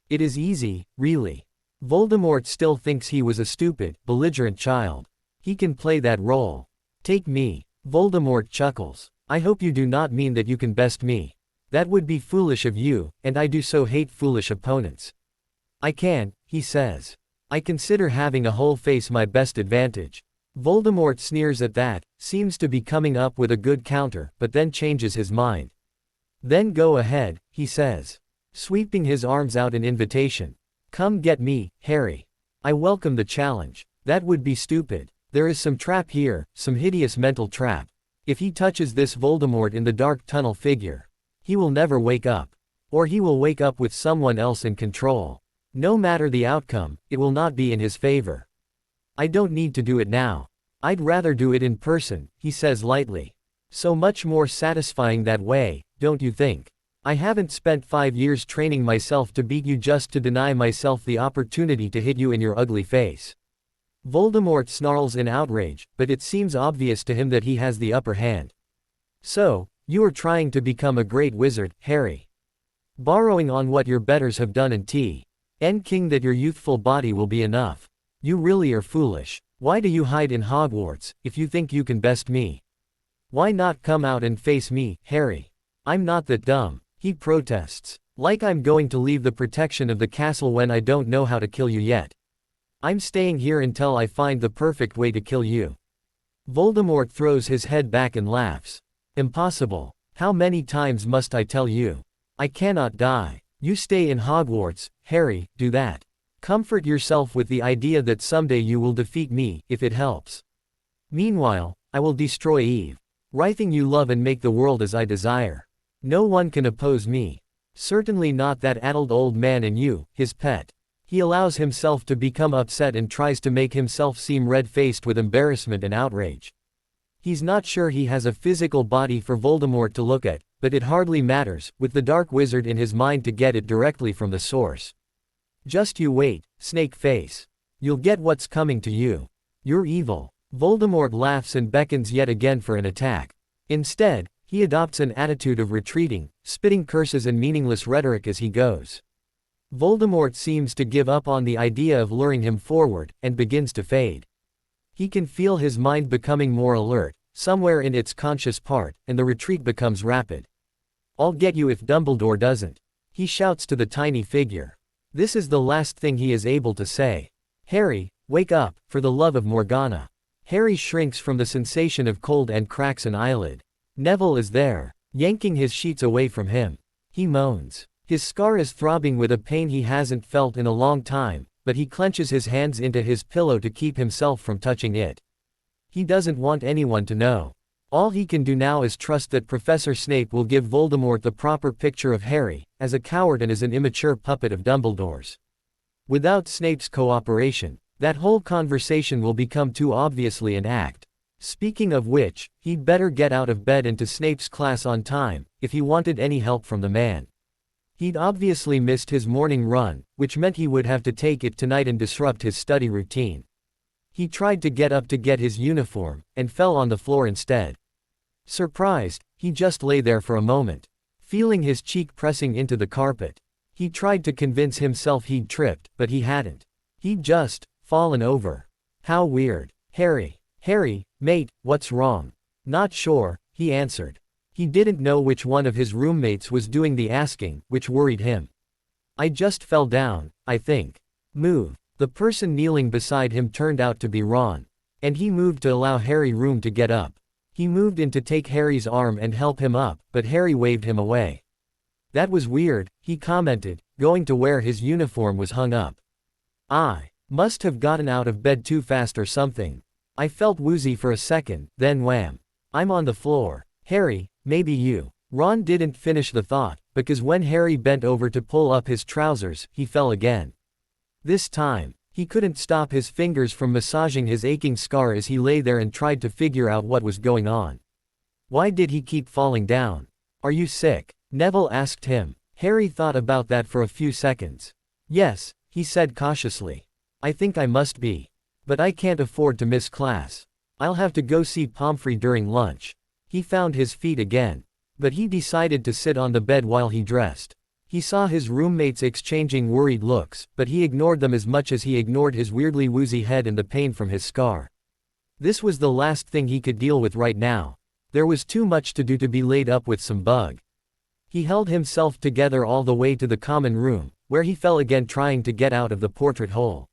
It is easy, really. Voldemort still thinks he was a stupid, belligerent child. He can play that role. Take me. Voldemort chuckles. I hope you do not mean that you can best me. That would be foolish of you, and I do so hate foolish opponents. I can, he says. I consider having a whole face my best advantage. Voldemort sneers at that, seems to be coming up with a good counter, but then changes his mind. Then go ahead, he says, sweeping his arms out in invitation. Come get me, Harry. I welcome the challenge. That would be stupid. There is some trap here, some hideous mental trap. If he touches this Voldemort in the dark tunnel figure, he will never wake up. Or he will wake up with someone else in control. No matter the outcome, it will not be in his favor. I don't need to do it now. I'd rather do it in person, he says lightly. So much more satisfying that way, don't you think? I haven't spent 5 years training myself to beat you just to deny myself the opportunity to hit you in your ugly face. Voldemort snarls in outrage, but it seems obvious to him that he has the upper hand. So, you are trying to become a great wizard, Harry. Borrowing on what your betters have done and King that your youthful body will be enough. You really are foolish. Why do you hide in Hogwarts, if you think you can best me? Why not come out and face me, Harry? I'm not that dumb, he protests. Like I'm going to leave the protection of the castle when I don't know how to kill you yet. I'm staying here until I find the perfect way to kill you. Voldemort throws his head back and laughs. Impossible. How many times must I tell you? I cannot die. You stay in Hogwarts, Harry, do that. Comfort yourself with the idea that someday you will defeat me, if it helps. Meanwhile, I will destroy Eve. Writhing you love and make the world as I desire. No one can oppose me. Certainly not that addled old man and you, his pet. He allows himself to become upset and tries to make himself seem red-faced with embarrassment and outrage. He's not sure he has a physical body for Voldemort to look at, but it hardly matters, with the Dark Wizard in his mind to get it directly from the source. Just you wait, Snake Face. You'll get what's coming to you. You're evil. Voldemort laughs and beckons yet again for an attack. Instead, he adopts an attitude of retreating, spitting curses and meaningless rhetoric as he goes. Voldemort seems to give up on the idea of luring him forward, and begins to fade. He can feel his mind becoming more alert, somewhere in its conscious part, and the retreat becomes rapid. I'll get you if Dumbledore doesn't. He shouts to the tiny figure. This is the last thing he is able to say. Harry, wake up, for the love of Morgana. Harry shrinks from the sensation of cold and cracks an eyelid. Neville is there, yanking his sheets away from him. He moans. His scar is throbbing with a pain he hasn't felt in a long time, but he clenches his hands into his pillow to keep himself from touching it. He doesn't want anyone to know. All he can do now is trust that Professor Snape will give Voldemort the proper picture of Harry, as a coward and as an immature puppet of Dumbledore's. Without Snape's cooperation, that whole conversation will become too obviously an act. Speaking of which, he'd better get out of bed and to Snape's class on time, if he wanted any help from the man. He'd obviously missed his morning run, which meant he would have to take it tonight and disrupt his study routine. He tried to get up to get his uniform, and fell on the floor instead. Surprised, he just lay there for a moment, feeling his cheek pressing into the carpet. He tried to convince himself he'd tripped, but he hadn't. He'd just fallen over. How weird. Harry, mate, what's wrong? Not sure, he answered. He didn't know which one of his roommates was doing the asking, which worried him. I just fell down, I think. Move. The person kneeling beside him turned out to be Ron. And he moved to allow Harry room to get up. He moved in to take Harry's arm and help him up, but Harry waved him away. That was weird, he commented, going to where his uniform was hung up. I must have gotten out of bed too fast or something. I felt woozy for a second, then wham. I'm on the floor. Harry, maybe you. Ron didn't finish the thought, because when Harry bent over to pull up his trousers, he fell again. This time, he couldn't stop his fingers from massaging his aching scar as he lay there and tried to figure out what was going on. Why did he keep falling down? Are you sick? Neville asked him. Harry thought about that for a few seconds. Yes, he said cautiously. I think I must be. But I can't afford to miss class. I'll have to go see Pomfrey during lunch. He found his feet again. But he decided to sit on the bed while he dressed. He saw his roommates exchanging worried looks, but he ignored them as much as he ignored his weirdly woozy head and the pain from his scar. This was the last thing he could deal with right now. There was too much to do to be laid up with some bug. He held himself together all the way to the common room, where he fell again trying to get out of the portrait hole.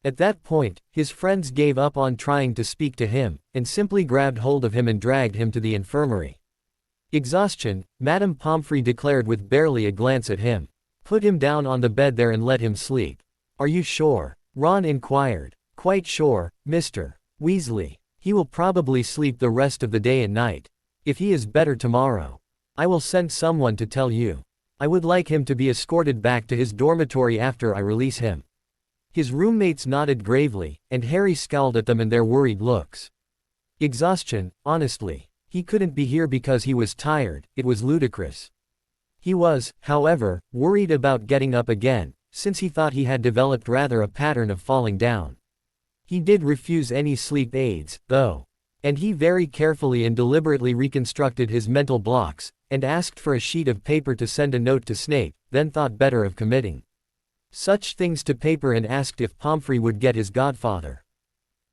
At that point, his friends gave up on trying to speak to him, and simply grabbed hold of him and dragged him to the infirmary. Exhaustion, Madame Pomfrey declared with barely a glance at him. Put him down on the bed there and let him sleep. Are you sure? Ron inquired. Quite sure, Mr. Weasley. He will probably sleep the rest of the day and night. If he is better tomorrow, I will send someone to tell you. I would like him to be escorted back to his dormitory after I release him. His roommates nodded gravely, and Harry scowled at them and their worried looks. Exhaustion, honestly. He couldn't be here because he was tired, it was ludicrous. He was, however, worried about getting up again, since he thought he had developed rather a pattern of falling down. He did refuse any sleep aids, though. And he very carefully and deliberately reconstructed his mental blocks, and asked for a sheet of paper to send a note to Snape, then thought better of committing such things to paper and asked if Pomfrey would get his godfather.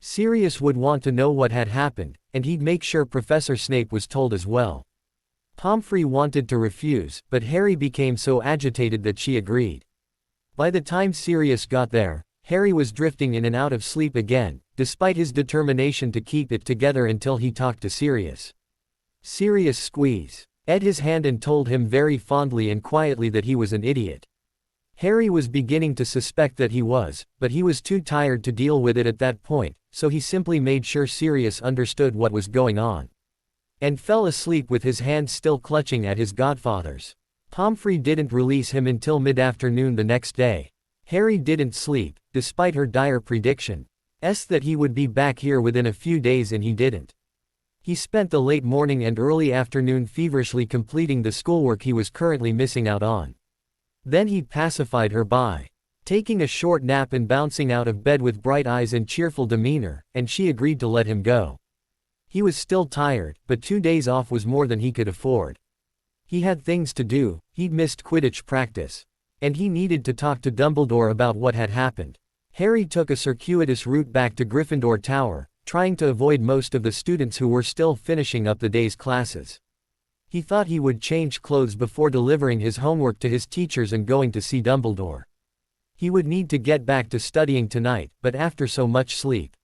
Sirius would want to know what had happened, and he'd make sure Professor Snape was told as well. Pomfrey wanted to refuse, but Harry became so agitated that she agreed. By the time Sirius got there, Harry was drifting in and out of sleep again, despite his determination to keep it together until he talked to Sirius. Sirius squeezed his hand and told him very fondly and quietly that he was an idiot. Harry was beginning to suspect that he was, but he was too tired to deal with it at that point, so he simply made sure Sirius understood what was going on. And fell asleep with his hand still clutching at his godfather's. Pomfrey didn't release him until mid-afternoon the next day. Harry didn't sleep, despite her dire prediction that he would be back here within a few days, and he didn't. He spent the late morning and early afternoon feverishly completing the schoolwork he was currently missing out on. Then he pacified her by taking a short nap and bouncing out of bed with bright eyes and cheerful demeanor, and she agreed to let him go. He was still tired, but 2 days off was more than he could afford. He had things to do, he'd missed Quidditch practice. And he needed to talk to Dumbledore about what had happened. Harry took a circuitous route back to Gryffindor Tower, trying to avoid most of the students who were still finishing up the day's classes. He thought he would change clothes before delivering his homework to his teachers and going to see Dumbledore. He would need to get back to studying tonight, but after so much sleep,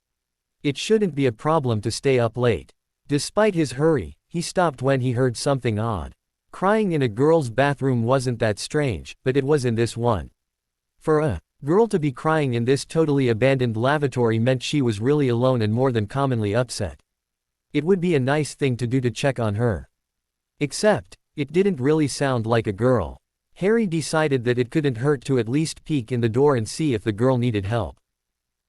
it shouldn't be a problem to stay up late. Despite his hurry, he stopped when he heard something odd. Crying in a girl's bathroom wasn't that strange, but it was in this one. For a girl to be crying in this totally abandoned lavatory meant she was really alone and more than commonly upset. It would be a nice thing to do to check on her. Except, it didn't really sound like a girl. Harry decided that it couldn't hurt to at least peek in the door and see if the girl needed help.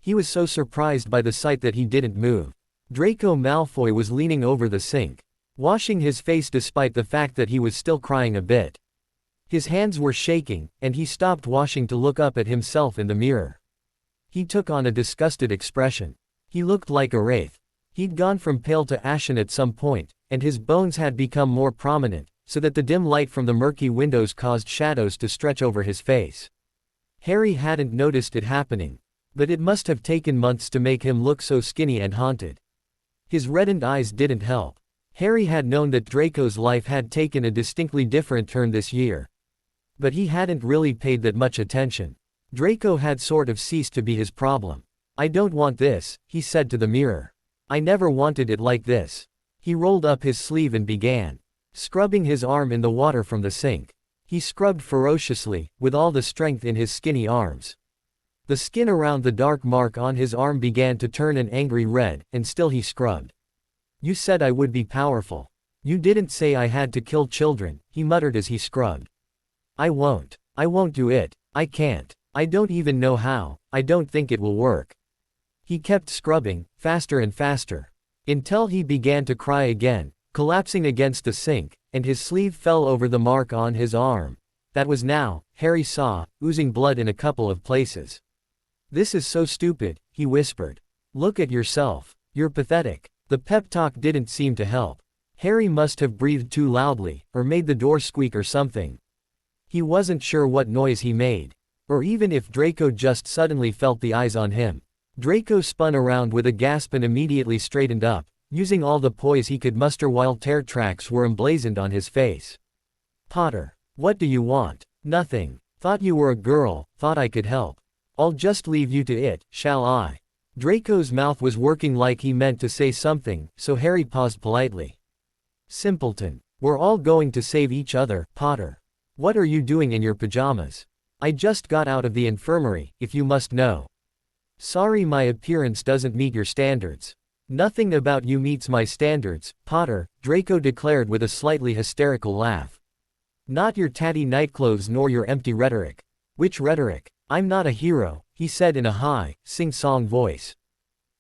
He was so surprised by the sight that he didn't move. Draco Malfoy was leaning over the sink, washing his face despite the fact that he was still crying a bit. His hands were shaking, and he stopped washing to look up at himself in the mirror. He took on a disgusted expression. He looked like a wraith. He'd gone from pale to ashen at some point, and his bones had become more prominent, so that the dim light from the murky windows caused shadows to stretch over his face. Harry hadn't noticed it happening, but it must have taken months to make him look so skinny and haunted. His reddened eyes didn't help. Harry had known that Draco's life had taken a distinctly different turn this year. But he hadn't really paid that much attention. Draco had sort of ceased to be his problem. "I don't want this," he said to the mirror. "I never wanted it like this." He rolled up his sleeve and began scrubbing his arm in the water from the sink. He scrubbed ferociously, with all the strength in his skinny arms. The skin around the dark mark on his arm began to turn an angry red, and still he scrubbed. "You said I would be powerful. You didn't say I had to kill children," he muttered as he scrubbed. I won't do it. I can't. I don't even know how. I don't think it will work." He kept scrubbing, faster and faster, until he began to cry again, collapsing against the sink, and his sleeve fell over the mark on his arm. That was now, Harry saw, oozing blood in a couple of places. "This is so stupid," he whispered. "Look at yourself. You're pathetic." The pep talk didn't seem to help. Harry must have breathed too loudly, or made the door squeak or something. He wasn't sure what noise he made, or even if Draco just suddenly felt the eyes on him. Draco spun around with a gasp and immediately straightened up, using all the poise he could muster while tear tracks were emblazoned on his face. "Potter, what do you want?" "Nothing. Thought you were a girl, thought I could help. I'll just leave you to it, shall I?" Draco's mouth was working like he meant to say something, so Harry paused politely. "Simpleton. We're all going to save each other, Potter. What are you doing in your pajamas?" "I just got out of the infirmary, if you must know." "Sorry, my appearance doesn't meet your standards." "Nothing about you meets my standards, Potter," Draco declared with a slightly hysterical laugh. "Not your tatty nightclothes nor your empty rhetoric." "Which rhetoric? I'm not a hero," he said in a high, sing-song voice.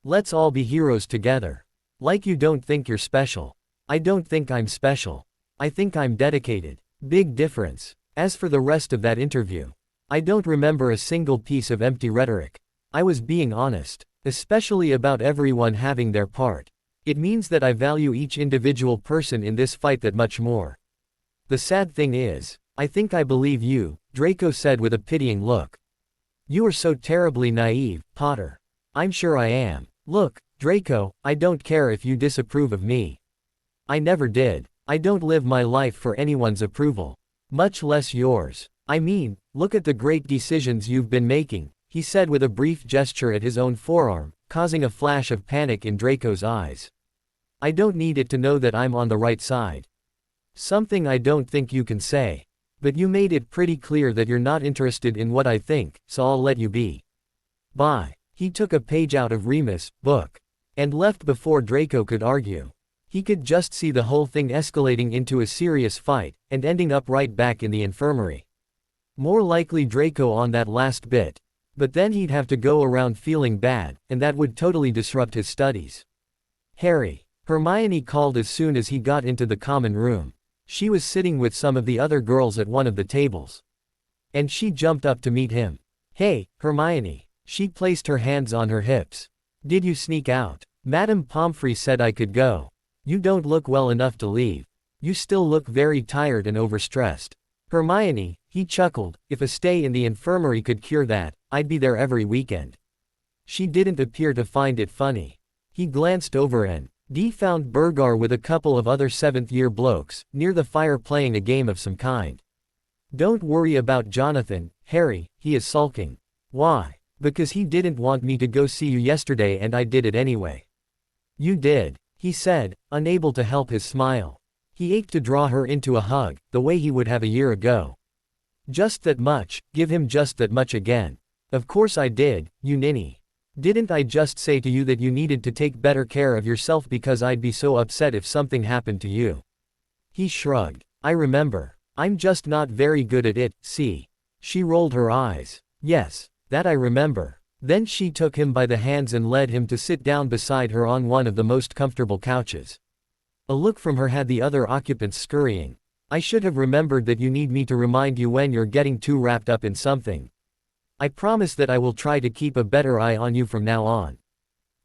"Let's all be heroes together. Like you don't think you're special." I don't think I'm special. I think I'm dedicated. Big difference. As for the rest of that interview, I don't remember a single piece of empty rhetoric. I was being honest, especially about everyone having their part. It means that I value each individual person in this fight that much more. The sad thing is, I think I believe you, Draco said with a pitying look. You are so terribly naive, Potter. I'm sure I am. Look, Draco, I don't care if you disapprove of me. I never did. I don't live my life for anyone's approval. Much less yours. I mean, look at the great decisions you've been making, he said with a brief gesture at his own forearm, causing a flash of panic in Draco's eyes. I don't need it to know that I'm on the right side. Something I don't think you can say. But you made it pretty clear that you're not interested in what I think, so I'll let you be. Bye. He took a page out of Remus' book and left before Draco could argue. He could just see the whole thing escalating into a serious fight, and ending up right back in the infirmary. More likely Draco on that last bit. But then he'd have to go around feeling bad, and that would totally disrupt his studies. Harry. Hermione called as soon as he got into the common room. She was sitting with some of the other girls at one of the tables. And she jumped up to meet him. Hey, Hermione. She placed her hands on her hips. Did you sneak out? Madame Pomfrey said I could go. You don't look well enough to leave. You still look very tired and overstressed. Hermione, he chuckled, if a stay in the infirmary could cure that, I'd be there every weekend. She didn't appear to find it funny. He glanced over and found Burgar with a couple of other 7th-year blokes, near the fire playing a game of some kind. Don't worry about Jonathan, Harry, he is sulking. Why? Because he didn't want me to go see you yesterday and I did it anyway. You did, he said, unable to help his smile. He ached to draw her into a hug, the way he would have a year ago. Just that much, give him just that much again. Of course I did, you ninny. Didn't I just say to you that you needed to take better care of yourself because I'd be so upset if something happened to you? He shrugged. I remember. I'm just not very good at it, see. She rolled her eyes. Yes, that I remember. Then she took him by the hands and led him to sit down beside her on one of the most comfortable couches. A look from her had the other occupants scurrying. I should have remembered that you need me to remind you when you're getting too wrapped up in something. I promise that I will try to keep a better eye on you from now on.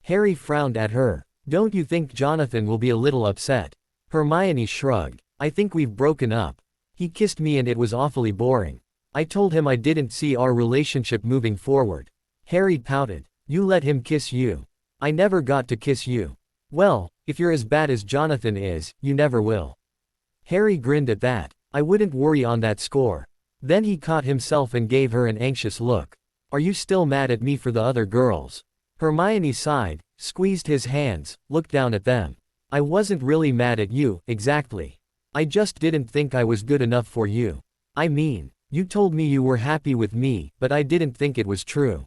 Harry frowned at her. Don't you think Jonathan will be a little upset? Hermione shrugged. I think we've broken up. He kissed me and it was awfully boring. I told him I didn't see our relationship moving forward. Harry pouted. You let him kiss you. I never got to kiss you. Well, if you're as bad as Jonathan is, you never will. Harry grinned at that. I wouldn't worry on that score. Then he caught himself and gave her an anxious look. Are you still mad at me for the other girls? Hermione sighed, squeezed his hands, looked down at them. I wasn't really mad at you, exactly. I just didn't think I was good enough for you. I mean, you told me you were happy with me, but I didn't think it was true.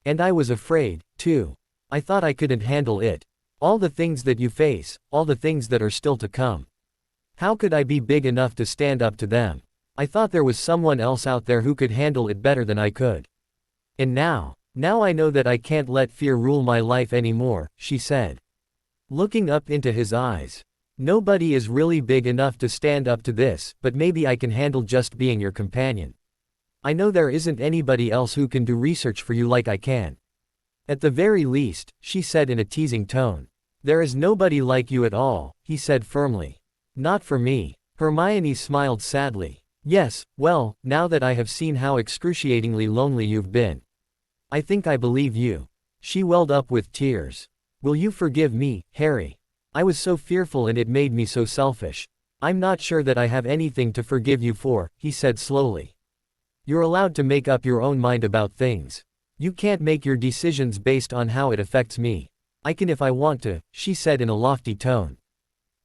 And I was afraid, too. I thought I couldn't handle it. All the things that you face, all the things that are still to come. How could I be big enough to stand up to them? I thought there was someone else out there who could handle it better than I could. And now I know that I can't let fear rule my life anymore, she said. Looking up into his eyes. Nobody is really big enough to stand up to this, but maybe I can handle just being your companion. I know there isn't anybody else who can do research for you like I can. At the very least, she said in a teasing tone. There is nobody like you at all, he said firmly. Not for me. Hermione smiled sadly. Yes, well, now that I have seen how excruciatingly lonely you've been. I think I believe you. She welled up with tears. Will you forgive me, Harry? I was so fearful and it made me so selfish. I'm not sure that I have anything to forgive you for, he said slowly. You're allowed to make up your own mind about things. You can't make your decisions based on how it affects me. I can if I want to, she said in a lofty tone.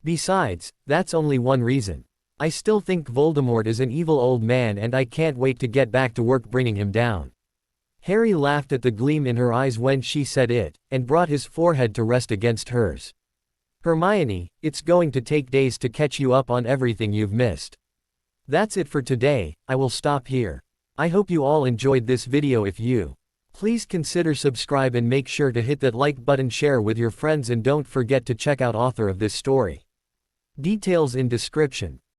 Besides, that's only one reason. I still think Voldemort is an evil old man and I can't wait to get back to work bringing him down. Harry laughed at the gleam in her eyes when she said it, and brought his forehead to rest against hers. Hermione, it's going to take days to catch you up on everything you've missed. That's it for today, I will stop here. I hope you all enjoyed this video. If you, please consider subscribe and make sure to hit that like button, share with your friends and don't forget to check out author of this story. Details in description.